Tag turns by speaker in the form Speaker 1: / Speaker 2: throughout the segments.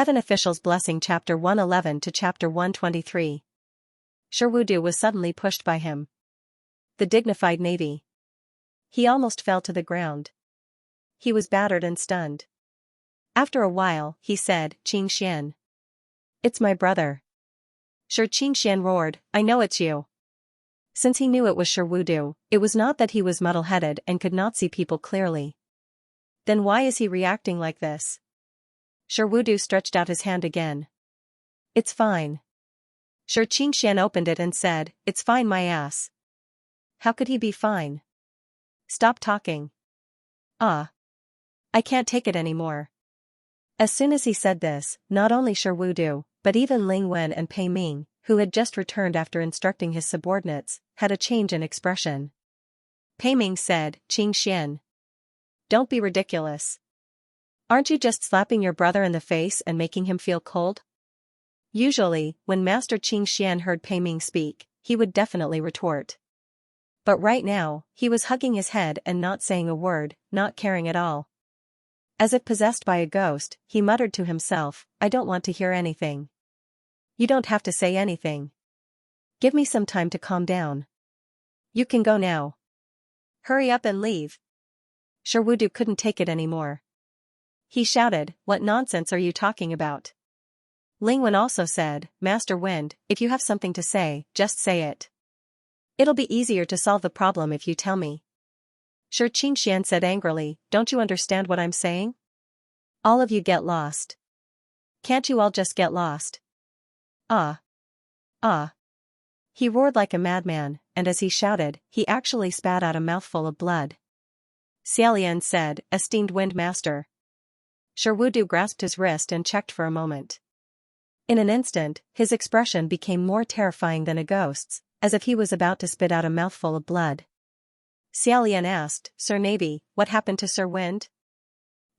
Speaker 1: Heaven Officials Blessing Chapter 111 to Chapter 123. Sherwudu was suddenly pushed by him. The dignified Navy. He almost fell to the ground. He was battered and stunned. After a while, he said, Xianxia. It's my brother. Xianxia roared, I know it's you. Since he knew it was Sherwudu, it was not that he was muddle-headed and could not see people clearly. Then why is he reacting like this? Sherwudu stretched out his hand again. It's fine. Xianxia opened it and said, It's fine my ass. How could he be fine? Stop talking. I can't take it anymore. As soon as he said this, not only Sherwudu, but even Ling Wen and Pei Ming, who had just returned after instructing his subordinates, had a change in expression. Pei Ming said, Xianxia. Don't be ridiculous. Aren't you just slapping your brother in the face and making him feel cold? Usually, when Master Xianxia heard Pei Ming speak, he would definitely retort. But right now, he was hugging his head and not saying a word, not caring at all. As if possessed by a ghost, he muttered to himself, I don't want to hear anything. You don't have to say anything. Give me some time to calm down. You can go now. Hurry up and leave. Sherwudu couldn't take it anymore. He shouted, What nonsense are you talking about? Ling Wen also said, Master Wind, if you have something to say, just say it. It'll be easier to solve the problem if you tell me. Xianxia said angrily, Don't you understand what I'm saying? All of you get lost. Can't you all just get lost? He roared like a madman, and as he shouted, he actually spat out a mouthful of blood. Xiaolian said, Esteemed Wind Master. Sherwudu grasped his wrist and checked for a moment. In an instant, his expression became more terrifying than a ghost's, as if he was about to spit out a mouthful of blood. Xiaolian asked, Sir Navy, what happened to Sir Wind?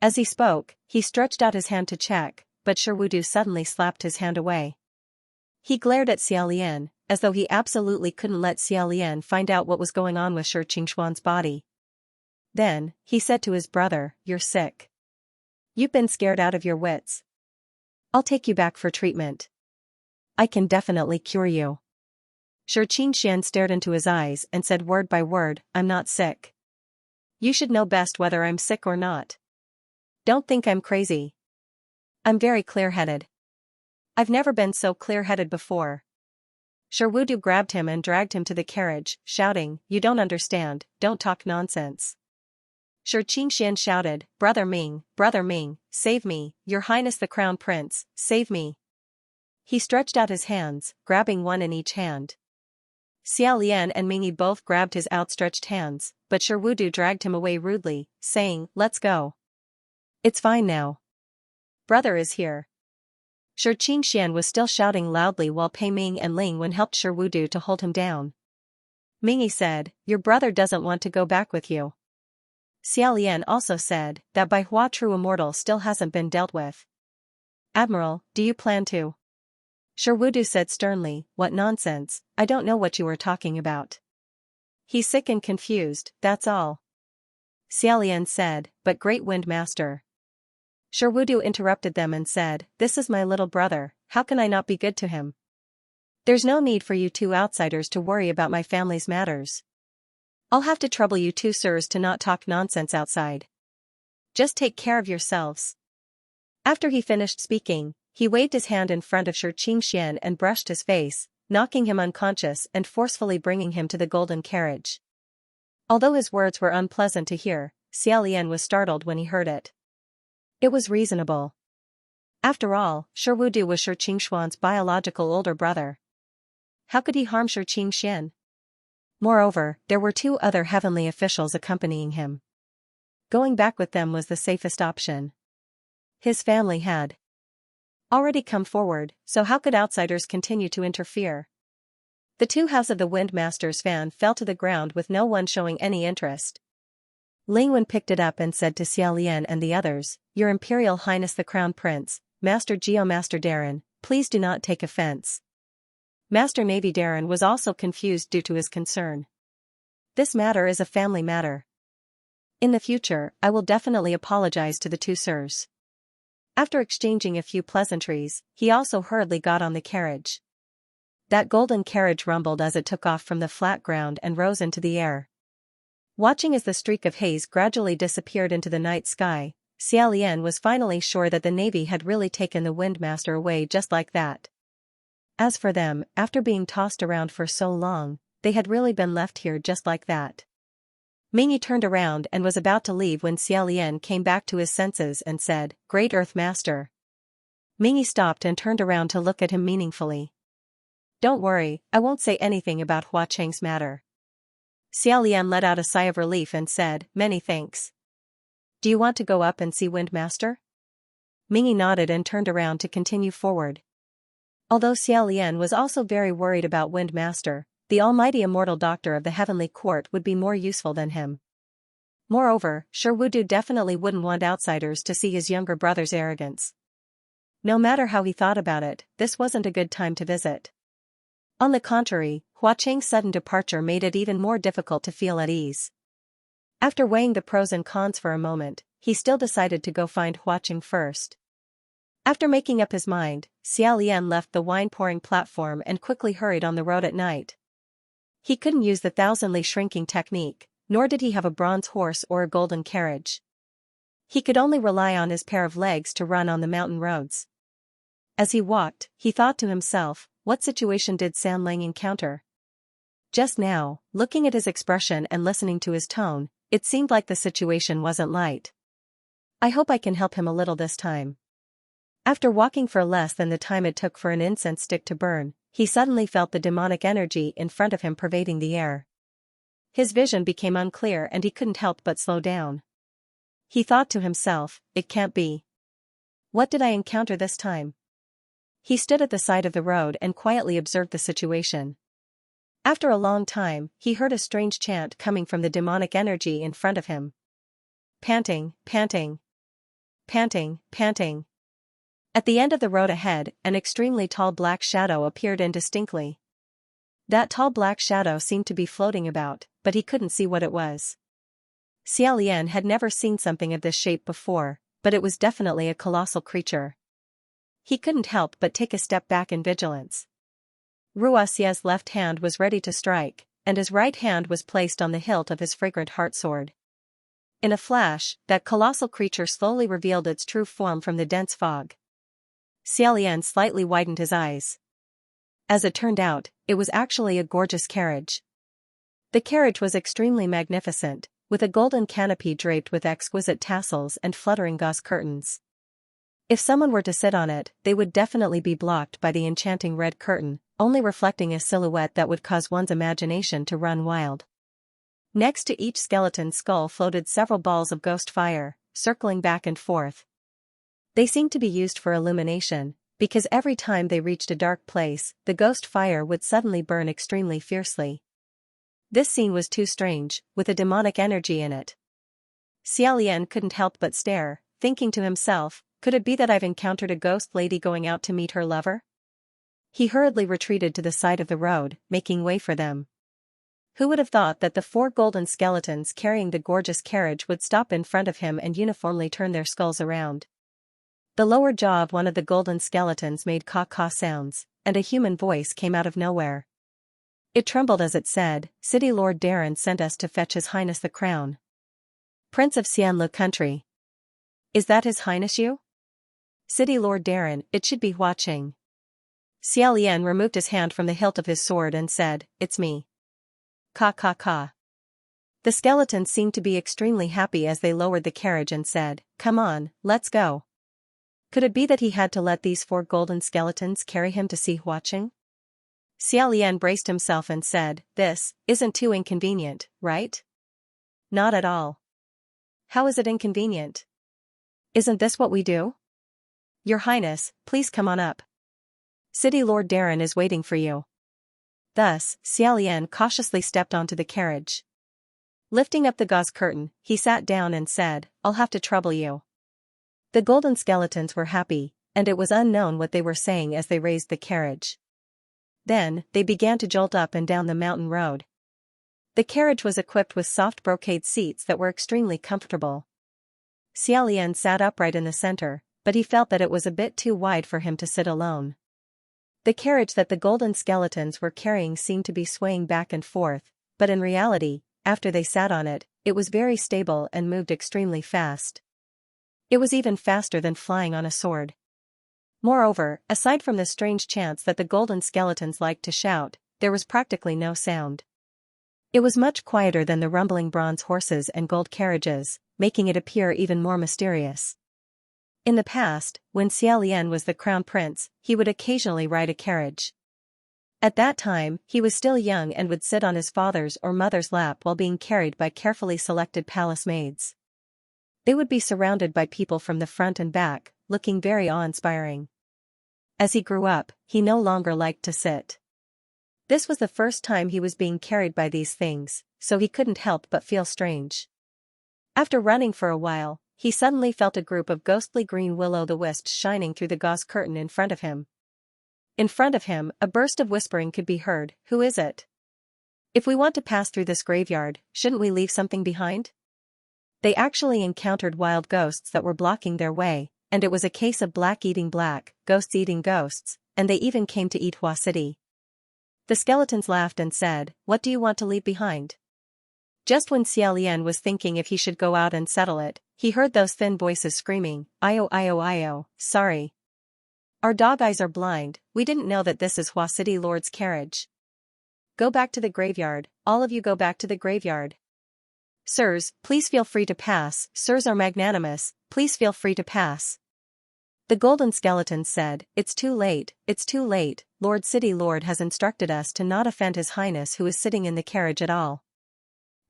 Speaker 1: As he spoke, he stretched out his hand to check, but Sherwudu suddenly slapped his hand away. He glared at Xiaolian, as though he absolutely couldn't let Xiaolian find out what was going on with Xianxia's body. Then, he said to his brother, You're sick. You've been scared out of your wits. I'll take you back for treatment. I can definitely cure you. Xianxia stared into his eyes and said word by word, I'm not sick. You should know best whether I'm sick or not. Don't think I'm crazy. I'm very clear-headed. I've never been so clear-headed before. Sherwudu grabbed him and dragged him to the carriage, shouting, You don't understand, don't talk nonsense. Xianxia shouted, Brother Ming, save me, Your Highness the Crown Prince, save me. He stretched out his hands, grabbing one in each hand. Xiaolian and Mingy both grabbed his outstretched hands, but Sherwudu dragged him away rudely, saying, Let's go. It's fine now. Brother is here. Xianxia was still shouting loudly while Pei Ming and Ling Wen helped Sherwudu to hold him down. Mingy said, Your brother doesn't want to go back with you. Xiaolian also said, That Bai Hua true immortal still hasn't been dealt with. Admiral, do you plan to? Sherwudu said sternly, What nonsense, I don't know what you are talking about. He's sick and confused, that's all. Xiaolian said, But Great Wind Master. Sherwudu interrupted them and said, This is my little brother, how can I not be good to him? There's no need for you two outsiders to worry about my family's matters. I'll have to trouble you two sirs to not talk nonsense outside. Just take care of yourselves. After he finished speaking, he waved his hand in front of Xianxia and brushed his face, knocking him unconscious and forcefully bringing him to the golden carriage. Although his words were unpleasant to hear, Xiaolian was startled when he heard it. It was reasonable. After all, Sherwudu was Xianxia's biological older brother. How could he harm Xianxia? Moreover, there were two other heavenly officials accompanying him. Going back with them was the safest option. His family had already come forward, so how could outsiders continue to interfere? The two halves of the Windmaster's fan fell to the ground with no one showing any interest. Ling Wen picked it up and said to Xiaolian and the others, Your Imperial Highness the Crown Prince, Master Geomaster Darren, please do not take offense. Master Navy Darren was also confused due to his concern. This matter is a family matter. In the future, I will definitely apologize to the two sirs. After exchanging a few pleasantries, he also hurriedly got on the carriage. That golden carriage rumbled as it took off from the flat ground and rose into the air. Watching as the streak of haze gradually disappeared into the night sky, Xiaolian was finally sure that the Navy had really taken the Windmaster away just like that. As for them, after being tossed around for so long, they had really been left here just like that. Mingyi turned around and was about to leave when Xiaolian came back to his senses and said, "Great Earth Master." Mingyi stopped and turned around to look at him meaningfully. "Don't worry, I won't say anything about Hua Cheng's matter." Xiaolian let out a sigh of relief and said, "Many thanks. Do you want to go up and see Windmaster?" Mingyi nodded and turned around to continue forward. Although Xiaolian was also very worried about Windmaster, the almighty immortal doctor of the heavenly court would be more useful than him. Moreover, Sherwudu definitely wouldn't want outsiders to see his younger brother's arrogance. No matter how he thought about it, this wasn't a good time to visit. On the contrary, Hua Cheng's sudden departure made it even more difficult to feel at ease. After weighing the pros and cons for a moment, he still decided to go find Hua Cheng first. After making up his mind, Xiaolian left the wine-pouring platform and quickly hurried on the road at night. He couldn't use the thousandly shrinking technique, nor did he have a bronze horse or a golden carriage. He could only rely on his pair of legs to run on the mountain roads. As he walked, he thought to himself, what situation did San Lang encounter? Just now, looking at his expression and listening to his tone, it seemed like the situation wasn't light. I hope I can help him a little this time. After walking for less than the time it took for an incense stick to burn, he suddenly felt the demonic energy in front of him pervading the air. His vision became unclear and he couldn't help but slow down. He thought to himself, it can't be. What did I encounter this time? He stood at the side of the road and quietly observed the situation. After a long time, he heard a strange chant coming from the demonic energy in front of him. Panting, panting. Panting, panting. At the end of the road ahead, an extremely tall black shadow appeared indistinctly. That tall black shadow seemed to be floating about, but he couldn't see what it was. Xiaolian had never seen something of this shape before, but it was definitely a colossal creature. He couldn't help but take a step back in vigilance. Ruaxia's left hand was ready to strike, and his right hand was placed on the hilt of his fragrant heart sword. In a flash, that colossal creature slowly revealed its true form from the dense fog. Xiaolian slightly widened his eyes. As it turned out, it was actually a gorgeous carriage. The carriage was extremely magnificent, with a golden canopy draped with exquisite tassels and fluttering gauze curtains. If someone were to sit on it, they would definitely be blocked by the enchanting red curtain, only reflecting a silhouette that would cause one's imagination to run wild. Next to each skeleton skull floated several balls of ghost fire, circling back and forth. They seemed to be used for illumination, because every time they reached a dark place, the ghost fire would suddenly burn extremely fiercely. This scene was too strange, with a demonic energy in it. Xiaolian couldn't help but stare, thinking to himself, could it be that I've encountered a ghost lady going out to meet her lover? He hurriedly retreated to the side of the road, making way for them. Who would have thought that the 4 golden skeletons carrying the gorgeous carriage would stop in front of him and uniformly turn their skulls around? The lower jaw of one of the golden skeletons made caw-caw sounds, and a human voice came out of nowhere. It trembled as it said, "City Lord Darren sent us to fetch His Highness the crown. Prince of Xianlu country. Is that His Highness you?" "City Lord Darren, it should be Hua Cheng." Xiaolian removed his hand from the hilt of his sword and said, "It's me." Caw-caw-caw. The skeletons seemed to be extremely happy as they lowered the carriage and said, "Come on, let's go." Could it be that he had to let these 4 golden skeletons carry him to see Hua Cheng? Xiaolian braced himself and said, "This isn't too inconvenient, right?" "Not at all." "How is it inconvenient? Isn't this what we do?" "Your Highness, please come on up. City Lord Darren is waiting for you." Thus, Xiaolian cautiously stepped onto the carriage. Lifting up the gauze curtain, he sat down and said, "I'll have to trouble you." The golden skeletons were happy, and it was unknown what they were saying as they raised the carriage. Then, they began to jolt up and down the mountain road. The carriage was equipped with soft brocade seats that were extremely comfortable. Xiaolian sat upright in the center, but he felt that it was a bit too wide for him to sit alone. The carriage that the golden skeletons were carrying seemed to be swaying back and forth, but in reality, after they sat on it, it was very stable and moved extremely fast. It was even faster than flying on a sword. Moreover, aside from the strange chants that the golden skeletons liked to shout, there was practically no sound. It was much quieter than the rumbling bronze horses and gold carriages, making it appear even more mysterious. In the past, when Xiaolian was the crown prince, he would occasionally ride a carriage. At that time, he was still young and would sit on his father's or mother's lap while being carried by carefully selected palace maids. They would be surrounded by people from the front and back, looking very awe-inspiring. As he grew up, he no longer liked to sit. This was the first time he was being carried by these things, so he couldn't help but feel strange. After running for a while, he suddenly felt a group of ghostly green will-o'-the-wisps shining through the gauze curtain in front of him. In front of him, a burst of whispering could be heard. "Who is it? If we want to pass through this graveyard, shouldn't we leave something behind?" They actually encountered wild ghosts that were blocking their way, and it was a case of black eating black, ghosts eating ghosts, and they even came to eat Hua City. The skeletons laughed and said, "What do you want to leave behind?" Just when Xiaolian was thinking if he should go out and settle it, he heard those thin voices screaming, "Io io io, sorry. Our dog eyes are blind, we didn't know that this is Hua City Lord's carriage. Go back to the graveyard, all of you go back to the graveyard. Sirs, please feel free to pass, sirs are magnanimous, please feel free to pass." The golden skeletons said, it's too late, Lord City Lord has instructed us to not offend His Highness who is sitting in the carriage at all.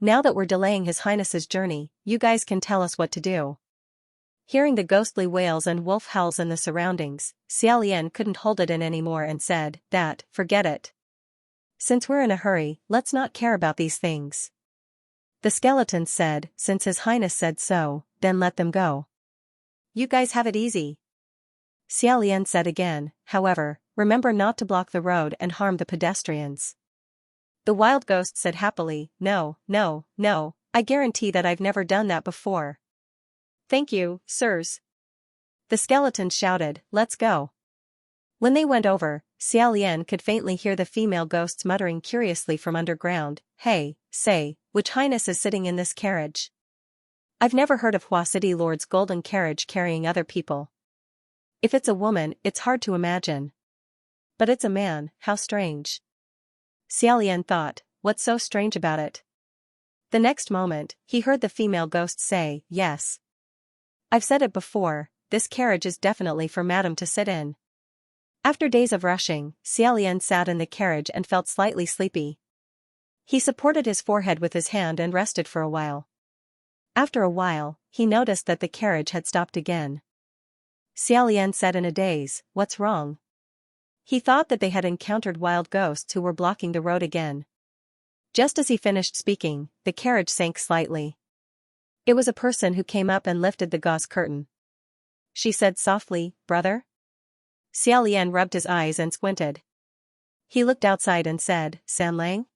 Speaker 1: Now that we're delaying His Highness's journey, you guys can tell us what to do. Hearing the ghostly wails and wolf howls in the surroundings, Xiaolian couldn't hold it in anymore and said, forget it. Since we're in a hurry, let's not care about these things. The skeletons said, since His Highness said so, then let them go. You guys have it easy. Xiaolian said again, however, remember not to block the road and harm the pedestrians. The wild ghost said happily, no, I guarantee that I've never done that before. Thank you, sirs. The skeletons shouted, let's go. When they went over, Xiaolian could faintly hear the female ghosts muttering curiously from underground, hey, say, which highness is sitting in this carriage? I've never heard of Hua City Lord's golden carriage carrying other people. If it's a woman, it's hard to imagine. But it's a man, how strange. Xiaolian thought, what's so strange about it? The next moment, he heard the female ghost say, yes. I've said it before, this carriage is definitely for madam to sit in. After days of rushing, Xiaolian sat in the carriage and felt slightly sleepy. He supported his forehead with his hand and rested for a while. After a while, he noticed that the carriage had stopped again. Xiaolian said in a daze, what's wrong? He thought that they had encountered wild ghosts who were blocking the road again. Just as he finished speaking, the carriage sank slightly. It was a person who came up and lifted the gauze curtain. She said softly, brother? Xiaolian rubbed his eyes and squinted. He looked outside and said, Sanlang?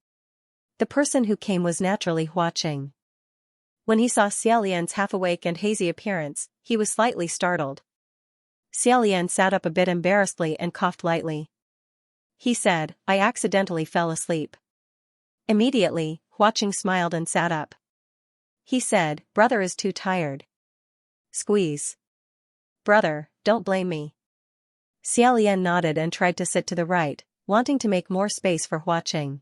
Speaker 1: The person who came was naturally Hua Qing. When he saw Xiaolian's half-awake and hazy appearance, he was slightly startled. Xiaolian sat up a bit embarrassedly and coughed lightly. He said, I accidentally fell asleep. Immediately, Hua Qing smiled and sat up. He said, brother is too tired. Squeeze. Brother, don't blame me. Xiaolian nodded and tried to sit to the right, wanting to make more space for Hua Qing.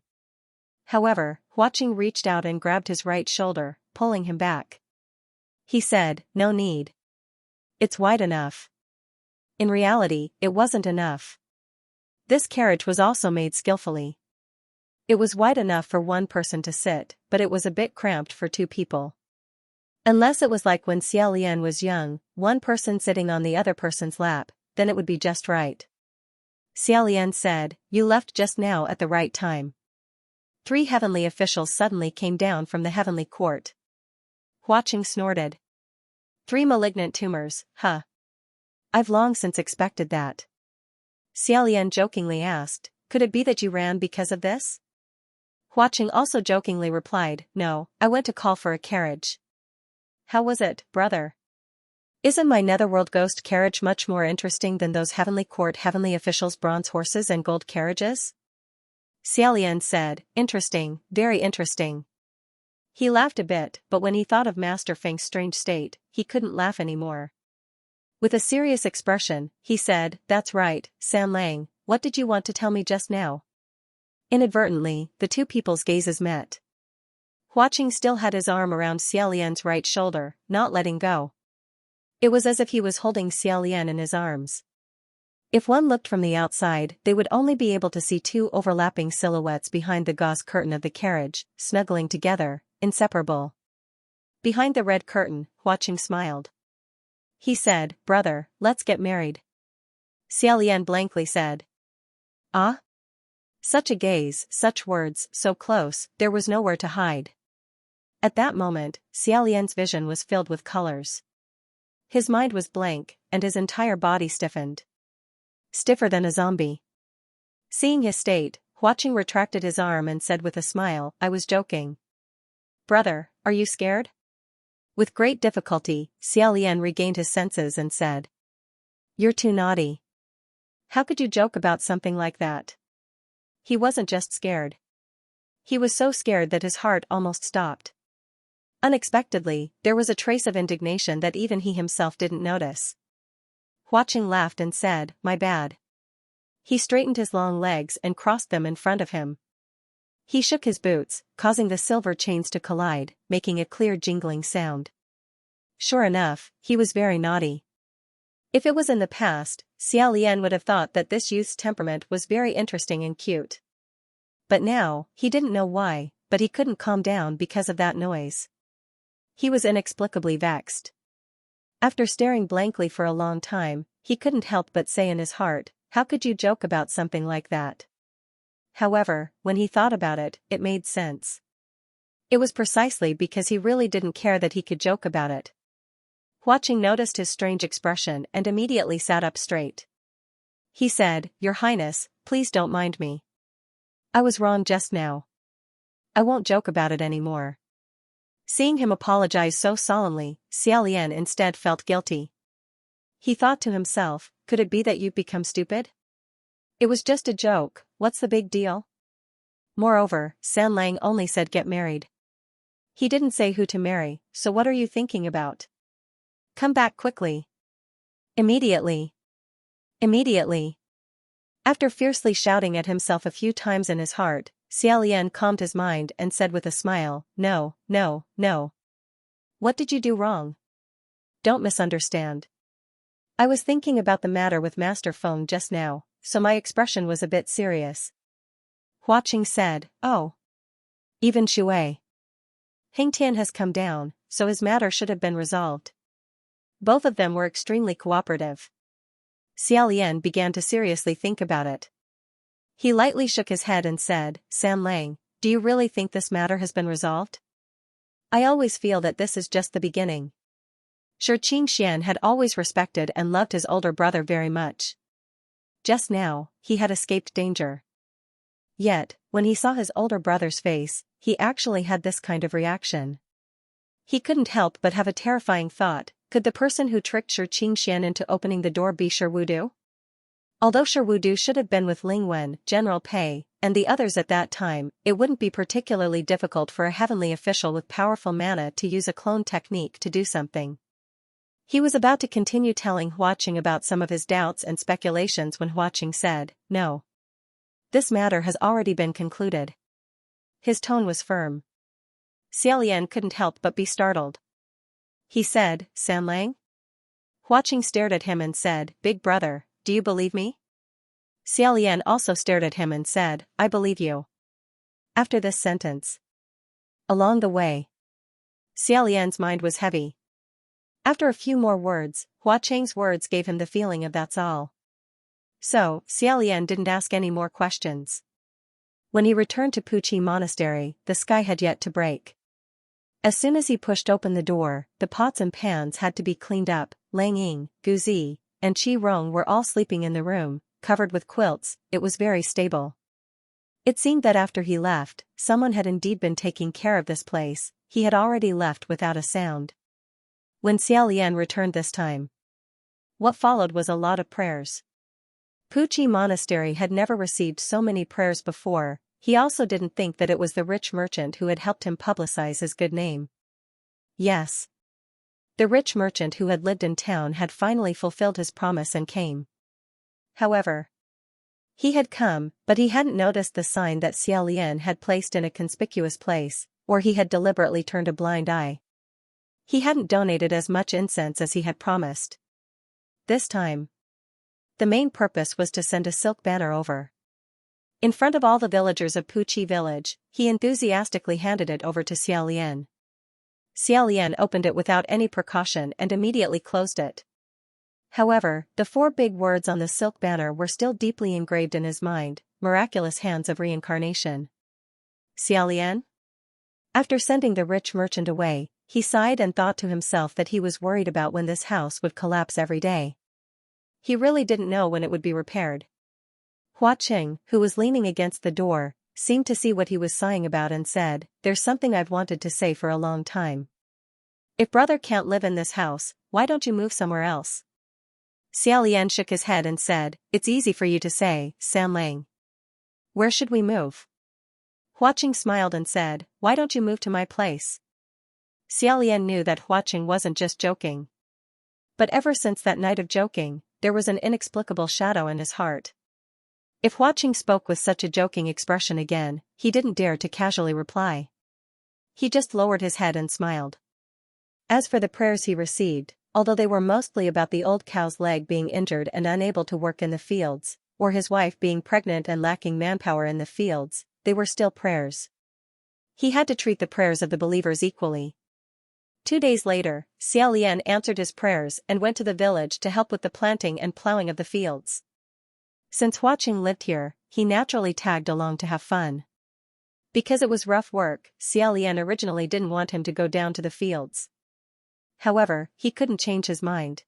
Speaker 1: However, Hua Qing reached out and grabbed his right shoulder, pulling him back. He said, no need. It's wide enough. In reality, it wasn't enough. This carriage was also made skillfully. It was wide enough for one person to sit, but it was a bit cramped for two people. Unless it was like when Xiaolian was young, one person sitting on the other person's lap, then it would be just right. Xiaolian said, you left just now at the right time. 3 heavenly officials suddenly came down from the heavenly court. Hua Qing snorted. 3 malignant tumors, huh? I've long since expected that. Xiaolian jokingly asked, could it be that you ran because of this? Hua Qing also jokingly replied, no, I went to call for a carriage. How was it, brother? Isn't my netherworld ghost carriage much more interesting than those heavenly court heavenly officials' bronze horses and gold carriages? Xiaolian said, interesting, very interesting. He laughed a bit, but when he thought of Master Feng's strange state, he couldn't laugh anymore. With a serious expression, he said, that's right, San Lang, what did you want to tell me just now? Inadvertently, the two people's gazes met. Huaqing still had his arm around Xiaolian's right shoulder, not letting go. It was as if he was holding Xiaolian in his arms. If one looked from the outside, they would only be able to see two overlapping silhouettes behind the gauze curtain of the carriage, snuggling together, inseparable. Behind the red curtain, Huaqing smiled. He said, brother, let's get married. Xiaolian blankly said. Ah? Such a gaze, such words, so close, there was nowhere to hide. At that moment, Xiaolian's vision was filled with colors. His mind was blank, and his entire body stiffened. Stiffer than a zombie. Seeing his state, Huaqing retracted his arm and said with a smile, I was joking. Brother, are you scared? With great difficulty, Xiaolian regained his senses and said. You're too naughty. How could you joke about something like that? He wasn't just scared. He was so scared that his heart almost stopped. Unexpectedly, there was a trace of indignation that even he himself didn't notice. Huaqing laughed and said, my bad. He straightened his long legs and crossed them in front of him. He shook his boots, causing the silver chains to collide, making a clear jingling sound. Sure enough, he was very naughty. If it was in the past, Xiaolian would have thought that this youth's temperament was very interesting and cute. But now, he didn't know why, but he couldn't calm down because of that noise. He was inexplicably vexed. After staring blankly for a long time, he couldn't help but say in his heart, how could you joke about something like that? However, when he thought about it, it made sense. It was precisely because he really didn't care that he could joke about it. Huaqing noticed his strange expression and immediately sat up straight. He said, Your Highness, please don't mind me. I was wrong just now. I won't joke about it anymore. Seeing him apologize so solemnly, Xiaolian instead felt guilty. He thought to himself, could it be that you've become stupid? It was just a joke, what's the big deal? Moreover, San Lang only said get married. He didn't say who to marry, so what are you thinking about? Come back quickly. Immediately. Immediately. After fiercely shouting at himself a few times in his heart, Xiaolian calmed his mind and said with a smile, No, no, no. What did you do wrong? Don't misunderstand. I was thinking about the matter with Master Feng just now, so my expression was a bit serious. Huaqing said, Oh. Even Shui. Hingtian has come down, so his matter should have been resolved. Both of them were extremely cooperative. Xiaolian began to seriously think about it. He lightly shook his head and said, San Lang, do you really think this matter has been resolved? I always feel that this is just the beginning. Xianxia had always respected and loved his older brother very much. Just now, he had escaped danger. Yet, when he saw his older brother's face, he actually had this kind of reaction. He couldn't help but have a terrifying thought, could the person who tricked Xianxia into opening the door be Shiwudu? Although Shiwudu should have been with Ling Wen, General Pei, and the others at that time, it wouldn't be particularly difficult for a heavenly official with powerful mana to use a clone technique to do something. He was about to continue telling Huaqing about some of his doubts and speculations when Huaqing said, No. This matter has already been concluded. His tone was firm. Xiaolian couldn't help but be startled. He said, San Lang? Huaqing stared at him and said, Big brother, do you believe me? Xiaolian also stared at him and said, I believe you. After this sentence. Along the way. Xiaolian's mind was heavy. After a few more words, Huaqing's words gave him the feeling of that's all. So, Xiaolian didn't ask any more questions. When he returned to Puqi Monastery, the sky had yet to break. As soon as he pushed open the door, the pots and pans had to be cleaned up. Lang Ying, Guzi, and Qi Rong were all sleeping in the room, covered with quilts. It was very stable. It seemed that after he left, someone had indeed been taking care of this place. He had already left without a sound. when Xiaolian returned this time. What followed was a lot of prayers. Puchi Monastery had never received so many prayers before. He also didn't think that it was the rich merchant who had helped him publicize his good name. Yes. The rich merchant who had lived in town had finally fulfilled his promise and came. However, he had come, but he hadn't noticed the sign that Xiaolian had placed in a conspicuous place, or he had deliberately turned a blind eye. He hadn't donated as much incense as he had promised. This time, the main purpose was to send a silk banner over. In front of all the villagers of Puchi village, he enthusiastically handed it over to Xiaolian. Xiaolian opened it without any precaution and immediately closed it. However, the 4 big words on the silk banner were still deeply engraved in his mind: miraculous hands of reincarnation. Xiaolian? After sending the rich merchant away, he sighed and thought to himself that he was worried about when this house would collapse every day. He really didn't know when it would be repaired. Hua Qing, who was leaning against the door, seemed to see what he was sighing about and said, "There's something I've wanted to say for a long time. If brother can't live in this house, why don't you move somewhere else?" Xiaolian shook his head and said, "It's easy for you to say, San Lang. Where should we move?" Hua Qing smiled and said, "Why don't you move to my place?" Xiaolian knew that Hua Qing wasn't just joking. But ever since that night of joking, there was an inexplicable shadow in his heart. If Hua Qing spoke with such a joking expression again, he didn't dare to casually reply. He just lowered his head and smiled. As for the prayers he received, although they were mostly about the old cow's leg being injured and unable to work in the fields, or his wife being pregnant and lacking manpower in the fields, they were still prayers. He had to treat the prayers of the believers equally. 2 days later, Xiaolian answered his prayers and went to the village to help with the planting and plowing of the fields. Since Hua Qing lived here, he naturally tagged along to have fun. Because it was rough work, Xiaolian originally didn't want him to go down to the fields. However, he couldn't change his mind.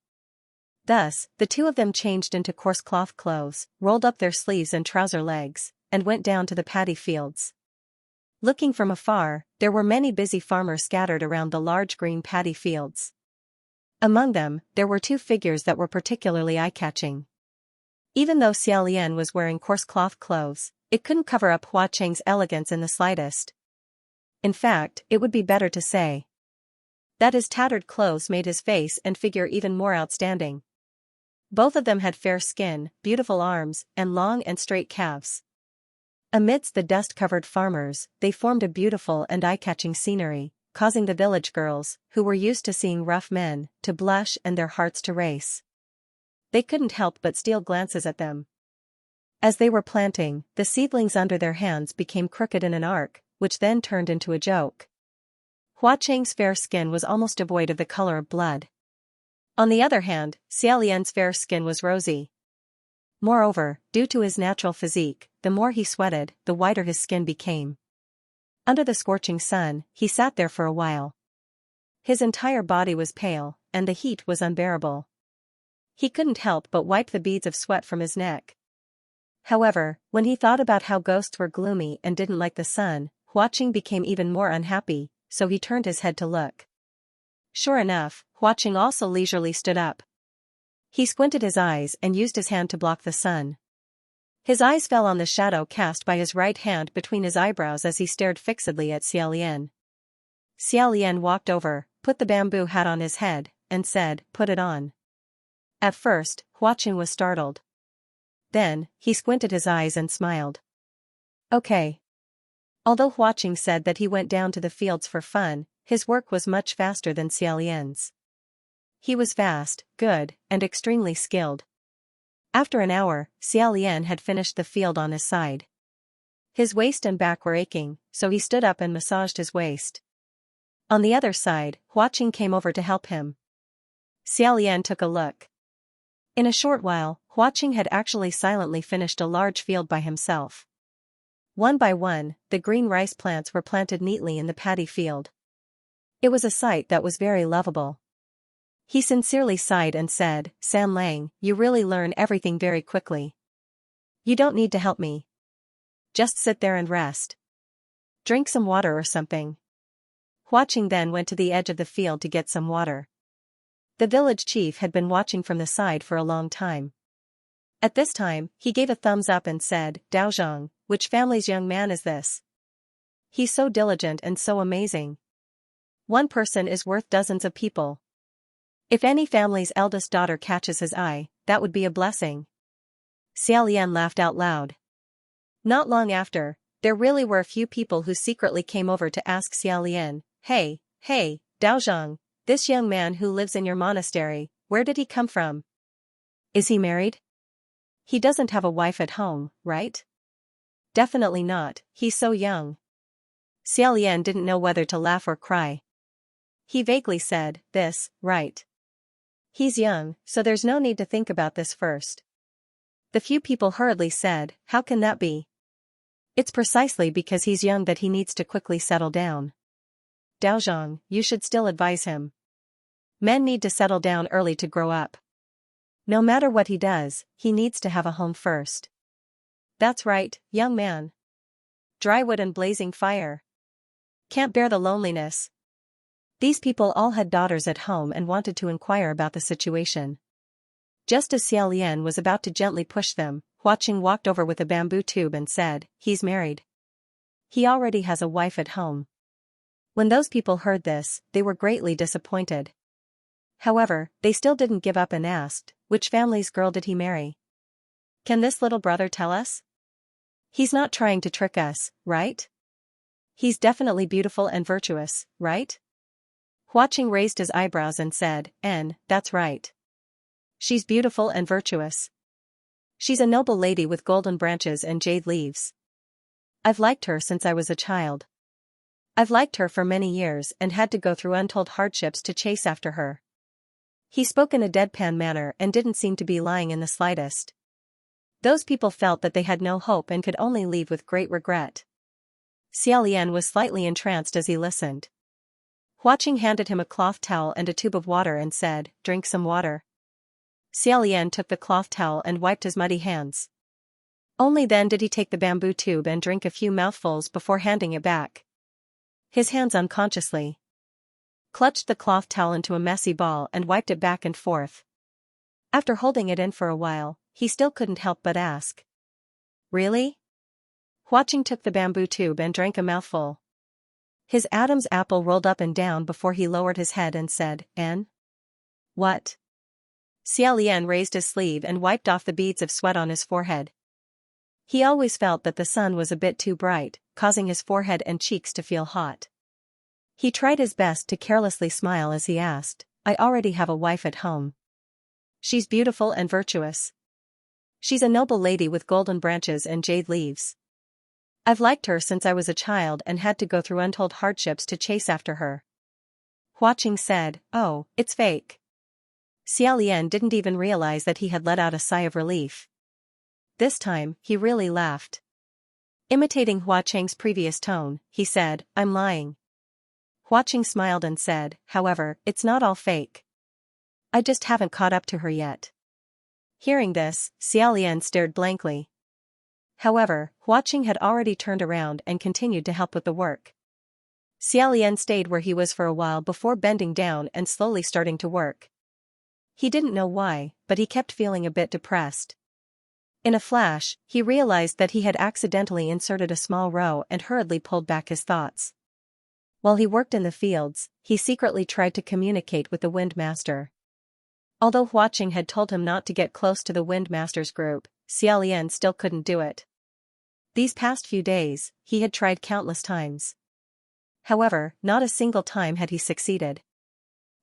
Speaker 1: Thus, the 2 of them changed into coarse cloth clothes, rolled up their sleeves and trouser legs, and went down to the paddy fields. Looking from afar, there were many busy farmers scattered around the large green paddy fields. Among them, there were 2 figures that were particularly eye-catching. Even though Xiaolian was wearing coarse cloth clothes, it couldn't cover up Hua Qing's elegance in the slightest. In fact, it would be better to say that his tattered clothes made his face and figure even more outstanding. Both of them had fair skin, beautiful arms, and long and straight calves. Amidst the dust-covered farmers, they formed a beautiful and eye-catching scenery, causing the village girls, who were used to seeing rough men, to blush and their hearts to race. They couldn't help but steal glances at them. As they were planting, the seedlings under their hands became crooked in an arc, which then turned into a joke. Hua Qing's fair skin was almost devoid of the color of blood. On the other hand, Xiaolian's fair skin was rosy. Moreover, due to his natural physique, the more he sweated, the whiter his skin became. Under the scorching sun, he sat there for a while. His entire body was pale, and the heat was unbearable. He couldn't help but wipe the beads of sweat from his neck. However, when he thought about how ghosts were gloomy and didn't like the sun, Hua Qing became even more unhappy, so he turned his head to look. Sure enough, Hua Qing also leisurely stood up. He squinted his eyes and used his hand to block the sun. His eyes fell on the shadow cast by his right hand between his eyebrows as he stared fixedly at Xiaolian. Xiaolian walked over, put the bamboo hat on his head, and said, "Put it on." At first, Hua Qing was startled. Then, he squinted his eyes and smiled. Okay. Although Hua Qing said that he went down to the fields for fun, his work was much faster than Xiaolian's. He was fast, good, and extremely skilled. After an hour, Xiaolian had finished the field on his side. His waist and back were aching, so he stood up and massaged his waist. On the other side, Hua Qing came over to help him. Xiaolian took a look. In a short while, Hua Qing had actually silently finished a large field by himself. One by one, the green rice plants were planted neatly in the paddy field. It was a sight that was very lovable. He sincerely sighed and said, "San Lang, you really learn everything very quickly. You don't need to help me. Just sit there and rest. Drink some water or something." Hua Qing then went to the edge of the field to get some water. The village chief had been watching from the side for a long time. At this time, he gave a thumbs up and said, Daozhong, which family's young man is this? He's so diligent and so amazing. One person is worth dozens of people. If any family's eldest daughter catches his eye, that would be a blessing. Xiaolian laughed out loud. Not long after, there really were a few people who secretly came over to ask Xiaolian, Hey, Daozhong, this young man who lives in your monastery, where did he come from? Is he married? He doesn't have a wife at home, right? Definitely not, he's so young. Xiaolian didn't know whether to laugh or cry. He vaguely said, This, right? He's young, so there's no need to think about this first. The few people hurriedly said, How can that be? It's precisely because he's young that he needs to quickly settle down. Daozhong, you should still advise him. Men need to settle down early to grow up. No matter what he does, he needs to have a home first. That's right, young man. Dry wood and blazing fire. Can't bear the loneliness. These people all had daughters at home and wanted to inquire about the situation. Just as Xiaolian was about to gently push them, Huaqing walked over with a bamboo tube and said, He's married. He already has a wife at home. When those people heard this, they were greatly disappointed. However, they still didn't give up and asked, Which family's girl did he marry? Can this little brother tell us? He's not trying to trick us, right? He's definitely beautiful and virtuous, right? Huaqing raised his eyebrows and said, That's right. She's beautiful and virtuous. She's a noble lady with golden branches and jade leaves. I've liked her since I was a child. I've liked her for many years and had to go through untold hardships to chase after her. He spoke in a deadpan manner and didn't seem to be lying in the slightest. Those people felt that they had no hope and could only leave with great regret. Xiaolian was slightly entranced as he listened. Huaqing handed him a cloth towel and a tube of water and said, Drink some water. Xiaolian took the cloth towel and wiped his muddy hands. Only then did he take the bamboo tube and drink a few mouthfuls before handing it back. His hands unconsciously clutched the cloth towel into a messy ball and wiped it back and forth. After holding it in for a while, he still couldn't help but ask. Really? Huaqing took the bamboo tube and drank a mouthful. His Adam's apple rolled up and down before he lowered his head and said, What? Xiaolian raised his sleeve and wiped off the beads of sweat on his forehead. He always felt that the sun was a bit too bright, causing his forehead and cheeks to feel hot. He tried his best to carelessly smile as he asked, I already have a wife at home. She's beautiful and virtuous. She's a noble lady with golden branches and jade leaves. I've liked her since I was a child and had to go through untold hardships to chase after her. Huaqing said, Oh, it's fake. Xiaolian didn't even realize that he had let out a sigh of relief. This time, he really laughed. Imitating Huaqing's previous tone, he said, I'm lying. Huaqing smiled and said, However, it's not all fake. I just haven't caught up to her yet. Hearing this, Xiaolian stared blankly. However, Huaqing had already turned around and continued to help with the work. Xiaolian stayed where he was for a while before bending down and slowly starting to work. He didn't know why, but he kept feeling a bit depressed. In a flash, he realized that he had accidentally inserted a small row and hurriedly pulled back his thoughts. While he worked in the fields, he secretly tried to communicate with the Wind Master. Although Huaqing had told him not to get close to the Wind Master's group, Xiaolian still couldn't do it. These past few days, he had tried countless times. However, not a single time had he succeeded.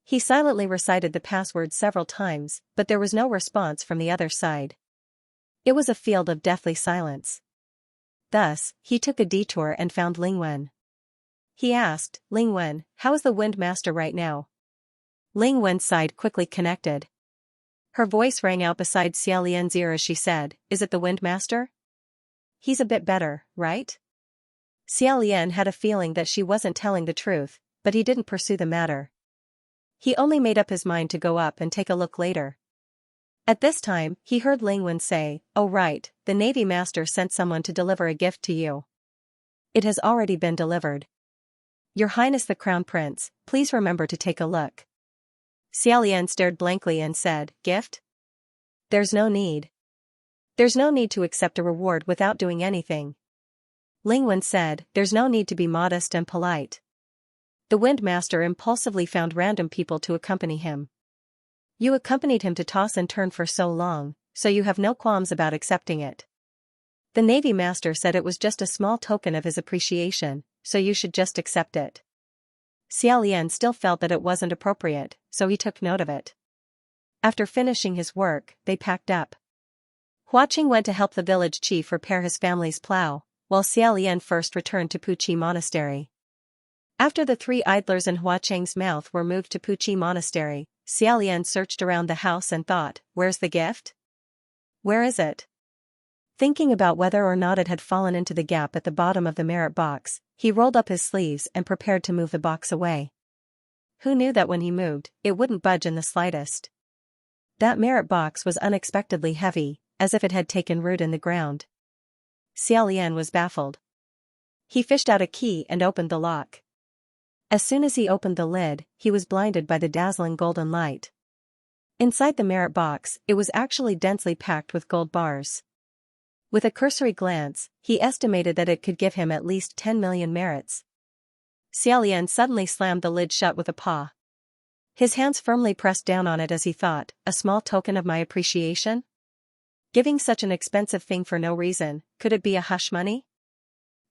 Speaker 1: He silently recited the password several times, but there was no response from the other side. It was a field of deathly silence. Thus, he took a detour and found Lingwen. He asked, Lingwen, how is the Wind Master right now? Lingwen's side quickly connected. Her voice rang out beside Xiaolian's ear as she said, Is it the Wind Master? He's a bit better, right? Xiaolian had a feeling that she wasn't telling the truth, but he didn't pursue the matter. He only made up his mind to go up and take a look later. At this time, he heard Lingwen say, Oh right, the Navy Master sent someone to deliver a gift to you. It has already been delivered. Your Highness the Crown Prince, please remember to take a look. Xiaolian stared blankly and said, gift? There's no need. There's no need to accept a reward without doing anything. Lingwen said, there's no need to be modest and polite. The Wind Master impulsively found random people to accompany him. You accompanied him to toss and turn for so long, so you have no qualms about accepting it. The Navy Master said it was just a small token of his appreciation, so you should just accept it. Xiaolian still felt that it wasn't appropriate, so he took note of it. After finishing his work, they packed up. Huaqing went to help the village chief repair his family's plow, while Xiaolian first returned to Puqi Monastery. After the 3 idlers in Huaqing's mouth were moved to Puqi Monastery, Xiaolian searched around the house and thought, where's the gift? Where is it? Thinking about whether or not it had fallen into the gap at the bottom of the merit box, he rolled up his sleeves and prepared to move the box away. Who knew that when he moved, it wouldn't budge in the slightest? That merit box was unexpectedly heavy, as if it had taken root in the ground. Xiaolian was baffled. He fished out a key and opened the lock. As soon as he opened the lid, he was blinded by the dazzling golden light. Inside the merit box, it was actually densely packed with gold bars. With a cursory glance, he estimated that it could give him at least 10 million merits. Xiaolian suddenly slammed the lid shut with a paw. His hands firmly pressed down on it as he thought, a small token of my appreciation? Giving such an expensive thing for no reason, could it be a hush money?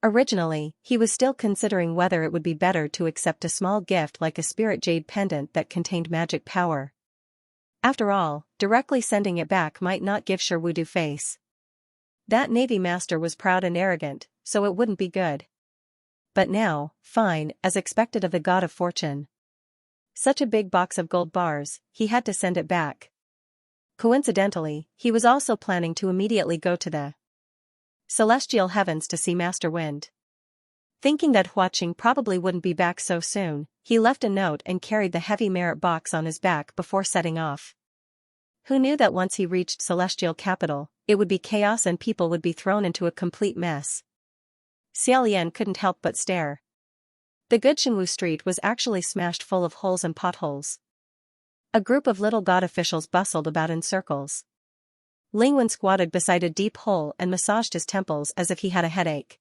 Speaker 1: Originally, he was still considering whether it would be better to accept a small gift like a spirit jade pendant that contained magic power. After all, directly sending it back might not give Sherwudu face. That Navy Master was proud and arrogant, so it wouldn't be good. But now, fine, as expected of the God of Fortune. Such a big box of gold bars, he had to send it back. Coincidentally, he was also planning to immediately go to the celestial heavens to see Master Wind. Thinking that Huaqing probably wouldn't be back so soon, he left a note and carried the heavy merit box on his back before setting off. Who knew that once he reached Celestial Capital, it would be chaos and people would be thrown into a complete mess? Xiaolian couldn't help but stare. The good Shenwu street was actually smashed full of holes and potholes. A group of little god officials bustled about in circles. Lingwen squatted beside a deep hole and massaged his temples as if he had a headache.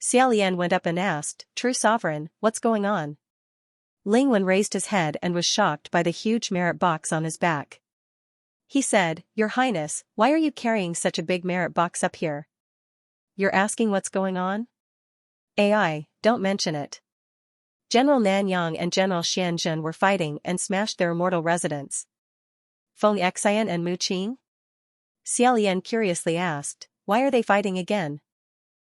Speaker 1: Xiaolian went up and asked, True Sovereign, what's going on? Lingwen raised his head and was shocked by the huge merit box on his back. He said, Your Highness, why are you carrying such a big merit box up here? You're asking what's going on? AI, don't mention it. General Nanyang and General Xianxia were fighting and smashed their immortal residence. Feng Xian and Mu Qing? Xiaolian curiously asked, Why are they fighting again?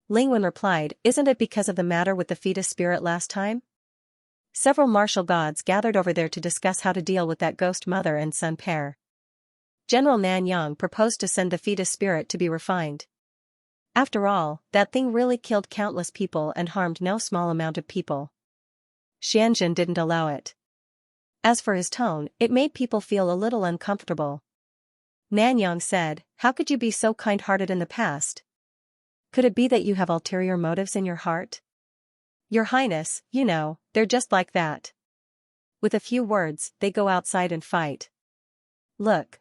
Speaker 1: Lingwen replied, Isn't it because of the matter with the fetus spirit last time? Several martial gods gathered over there to discuss how to deal with that ghost mother and son pair. General Nanyang proposed to send the fetus spirit to be refined. After all, that thing really killed countless people and harmed no small amount of people. Xianxia didn't allow it. As for his tone, it made people feel a little uncomfortable. Nanyang said, How could you be so kind-hearted in the past? Could it be that you have ulterior motives in your heart? Your Highness, you know, they're just like that. With a few words, they go outside and fight. Look,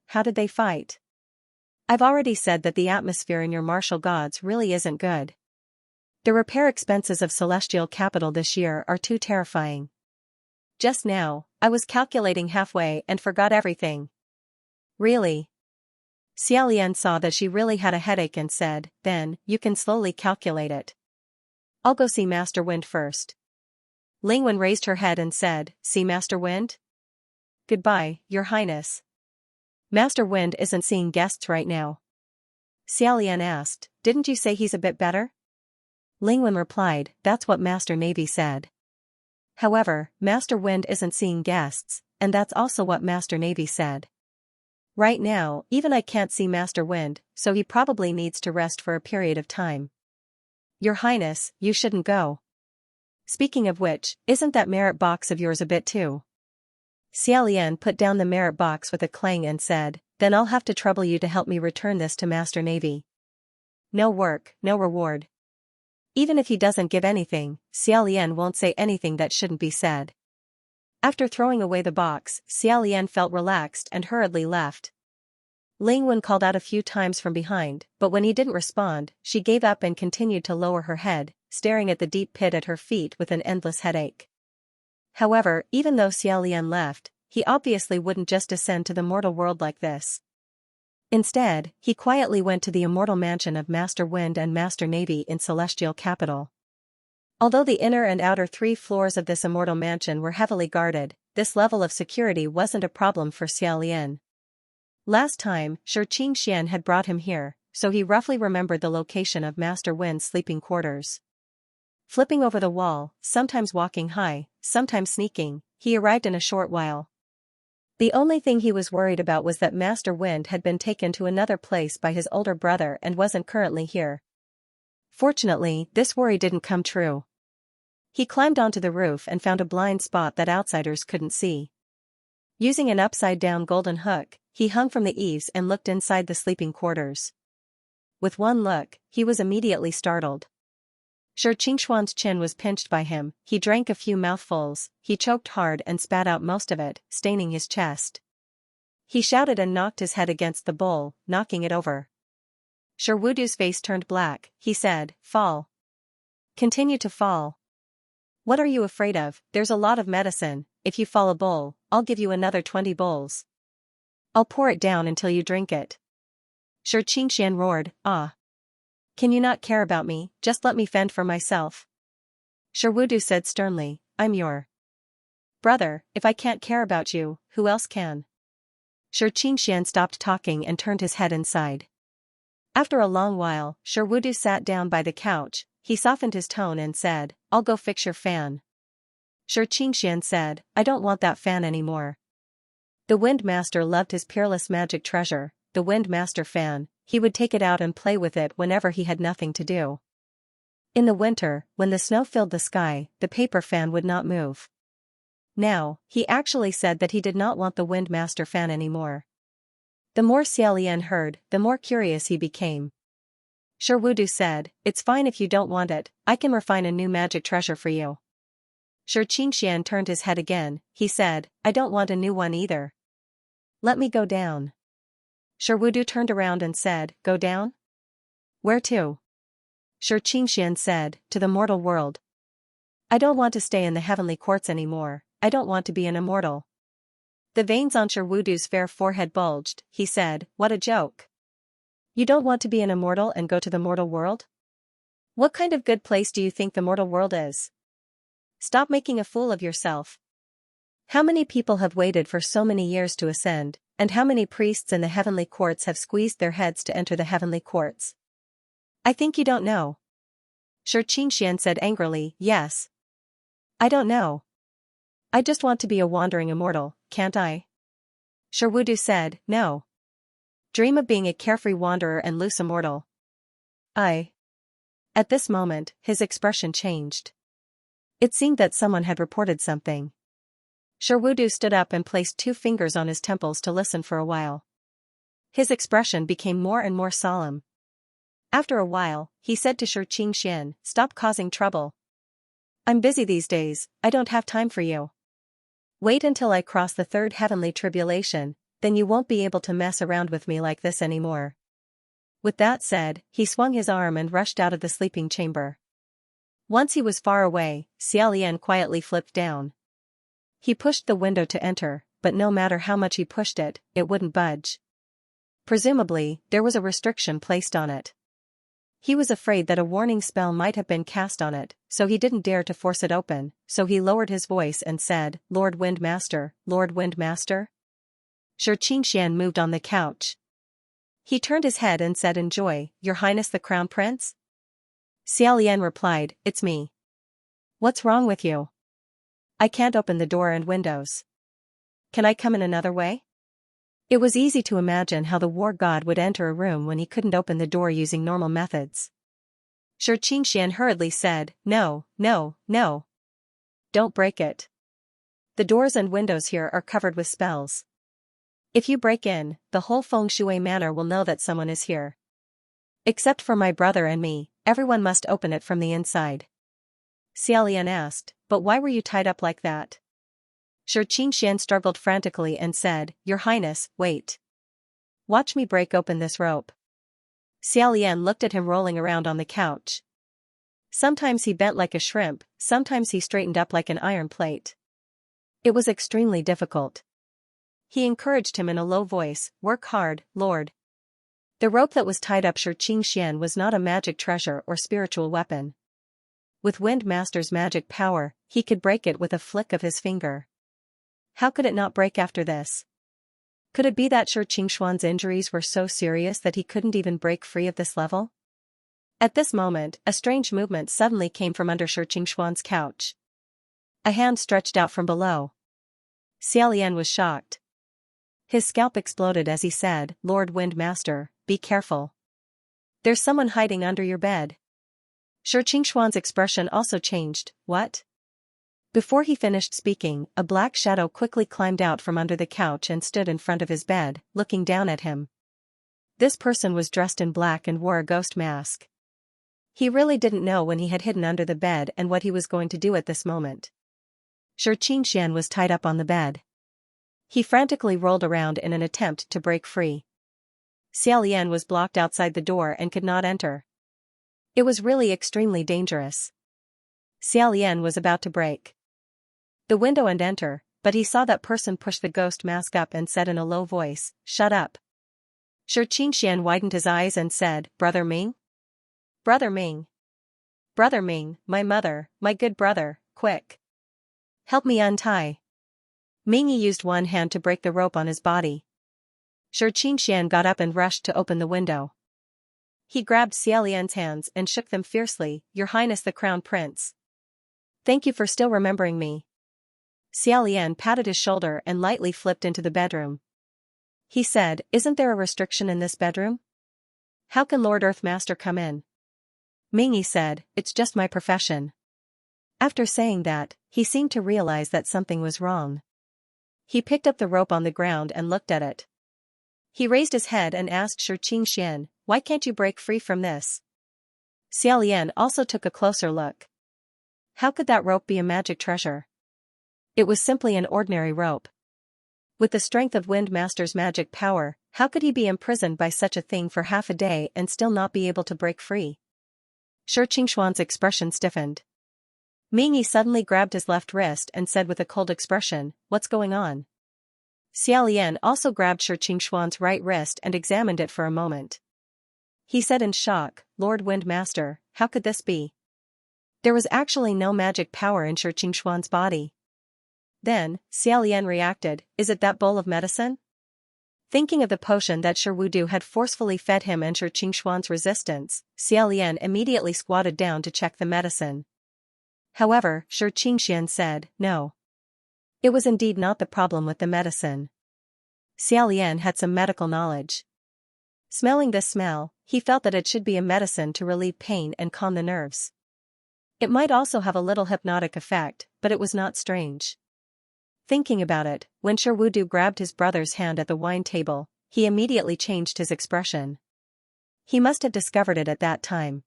Speaker 1: how did they fight? I've already said that the atmosphere in your martial gods really isn't good. The repair expenses of Celestial Capital this year are too terrifying. Just now, I was calculating halfway and forgot everything. Really? Xiaolian saw that she really had a headache and said, Then, you can slowly calculate it. I'll go see Master Wind first. Lingwen raised her head and said, See Master Wind? Goodbye, Your Highness. Master Wind isn't seeing guests right now. Xiaolian asked, Didn't you say he's a bit better? Lingwen replied, That's what Master Navy said. However, Master Wind isn't seeing guests, and that's also what Master Navy said. Right now, even I can't see Master Wind, so he probably needs to rest for a period of time. Your Highness, you shouldn't go. Speaking of which, isn't that merit box of yours a bit too? Xiaolian put down the merit box with a clang and said, Then I'll have to trouble you to help me return this to Master Navy. No work, no reward. Even if he doesn't give anything, Xiaolian won't say anything that shouldn't be said. After throwing away the box, Xiaolian felt relaxed and hurriedly left. Ling Wen called out a few times from behind, but when he didn't respond, she gave up and continued to lower her head, staring at the deep pit at her feet with an endless headache. However, even though Xiaolian left, he obviously wouldn't just descend to the mortal world like this. Instead, he quietly went to the immortal mansion of Master Wind and Master Navy in Celestial Capital. Although the inner and outer 3 floors of this immortal mansion were heavily guarded, this level of security wasn't a problem for Xiaolian. Last time, Xianxia had brought him here, so he roughly remembered the location of Master Wind's sleeping quarters. Flipping over the wall, sometimes walking high, sometimes sneaking, he arrived in a short while. The only thing he was worried about was that Master Wind had been taken to another place by his older brother and wasn't currently here. Fortunately, this worry didn't come true. He climbed onto the roof and found a blind spot that outsiders couldn't see. Using an upside-down golden hook, he hung from the eaves and looked inside the sleeping quarters. With one look, he was immediately startled. Xianxia's chin was pinched by him, he drank a few mouthfuls, he choked hard and spat out most of it, staining his chest. He shouted and knocked his head against the bowl, knocking it over. Sherwudu's face turned black, he said, "Fall. Continue to fall. What are you afraid of? There's a lot of medicine, if you fall a bowl, I'll give you another 20 bowls. I'll pour it down until you drink it." Xianxia roared, "Ah. Can you not care about me, just let me fend for myself?" Sherwudu said sternly, "I'm your brother, if I can't care about you, who else can?" Xianxia stopped talking and turned his head inside. After a long while, Sherwudu sat down by the couch, he softened his tone and said, "I'll go fix your fan." Xianxia said, "I don't want that fan anymore." The Wind Master loved his peerless magic treasure, the Wind Master fan. He would take it out and play with it whenever he had nothing to do. In the winter, when the snow filled the sky, the paper fan would not move. Now, he actually said that he did not want the Wind Master fan anymore. The more Xiaolian heard, the more curious he became. Sherwudu said, "It's fine if you don't want it, I can refine a new magic treasure for you." Xianxia turned his head again, he said, "I don't want a new one either. Let me go down." Sherwudu turned around and said, "Go down? Where to?" Xianxia said, "To the mortal world. I don't want to stay in the heavenly courts anymore, I don't want to be an immortal." The veins on Sherwudu's fair forehead bulged, he said, "What a joke. You don't want to be an immortal and go to the mortal world? What kind of good place do you think the mortal world is? Stop making a fool of yourself. How many people have waited for so many years to ascend, and how many priests in the heavenly courts have squeezed their heads to enter the heavenly courts? I think you don't know." Xianxia said angrily, "Yes. I don't know. I just want to be a wandering immortal, can't I?" Sherwudu said, "No. Dream of being a carefree wanderer and loose immortal. I." At this moment, his expression changed. It seemed that someone had reported something. Sherwudu stood up and placed 2 fingers on his temples to listen for a while. His expression became more and more solemn. After a while, he said to Xianxia, "Stop causing trouble. I'm busy these days, I don't have time for you. Wait until I cross the 3rd heavenly tribulation, then you won't be able to mess around with me like this anymore." With that said, he swung his arm and rushed out of the sleeping chamber. Once he was far away, Xiaolian quietly flipped down. He pushed the window to enter, but no matter how much he pushed it, it wouldn't budge. Presumably, there was a restriction placed on it. He was afraid that a warning spell might have been cast on it, so he didn't dare to force it open, so he lowered his voice and said, "Lord Wind Master, Lord Wind Master?" Xianxia moved on the couch. He turned his head and said, "Enjoy, Your Highness the Crown Prince?" Xiaolian replied, "It's me. What's wrong with you? I can't open the door and windows. Can I come in another way?" It was easy to imagine how the war god would enter a room when he couldn't open the door using normal methods. Xianxia hurriedly said, "No, no, no. Don't break it. The doors and windows here are covered with spells. If you break in, the whole feng shui manor will know that someone is here. Except for my brother and me, everyone must open it from the inside." Xiaolian asked, "But why were you tied up like that?" Xianxia struggled frantically and said, "Your Highness, wait. Watch me break open this rope." Xiaolian looked at him rolling around on the couch. Sometimes he bent like a shrimp, sometimes he straightened up like an iron plate. It was extremely difficult. He encouraged him in a low voice, "Work hard, Lord." The rope that was tied up Xianxia was not a magic treasure or spiritual weapon. With Wind Master's magic power, he could break it with a flick of his finger. How could it not break after this? Could it be that Xianxia's injuries were so serious that he couldn't even break free of this level? At this moment, a strange movement suddenly came from under Xianxia's couch. A hand stretched out from below. Xiaolian was shocked. His scalp exploded as he said, "Lord Wind Master, be careful. There's someone hiding under your bed." Xianxia's expression also changed. "What?" Before he finished speaking, a black shadow quickly climbed out from under the couch and stood in front of his bed, looking down at him. This person was dressed in black and wore a ghost mask. He really didn't know when he had hidden under the bed and what he was going to do at this moment. Xianxia was tied up on the bed. He frantically rolled around in an attempt to break free. Xiaolian was blocked outside the door and could not enter. It was really extremely dangerous. Xiaolian was about to break the window and enter, but he saw that person push the ghost mask up and said in a low voice, "Shut up." Xianxia widened his eyes and said, "Brother Ming? Brother Ming. Brother Ming, my mother, my good brother, quick. Help me untie." Mingy used one hand to break the rope on his body. Xianxia got up and rushed to open the window. He grabbed Xiaolian's hands and shook them fiercely, "Your Highness the Crown Prince. Thank you for still remembering me." Xiaolian patted his shoulder and lightly flipped into the bedroom. He said, "Isn't there a restriction in this bedroom? How can Lord Earthmaster come in?" Mingy said, "It's just my profession." After saying that, he seemed to realize that something was wrong. He picked up the rope on the ground and looked at it. He raised his head and asked Xianxia, "Why can't you break free from this?" Xiaolian also took a closer look. How could that rope be a magic treasure? It was simply an ordinary rope. With the strength of Wind Master's magic power, how could he be imprisoned by such a thing for half a day and still not be able to break free? Xianxuan's expression stiffened. Mingy suddenly grabbed his left wrist and said with a cold expression, "What's going on?" Xiaolian also grabbed Xianxuan's right wrist and examined it for a moment. He said in shock, "Lord Wind Master, how could this be?" There was actually no magic power in Xianxuan's body. Then, Xiaolian reacted, "Is it that bowl of medicine?" Thinking of the potion that Shirudu had forcefully fed him and Xianxuan's resistance, Xiaolian immediately squatted down to check the medicine. However, Xianxia said, "No. It was indeed not the problem with the medicine." Xiaolian had some medical knowledge. Smelling this smell, he felt that it should be a medicine to relieve pain and calm the nerves. It might also have a little hypnotic effect, but it was not strange. Thinking about it, when Shirudu grabbed his brother's hand at the wine table, he immediately changed his expression. He must have discovered it at that time.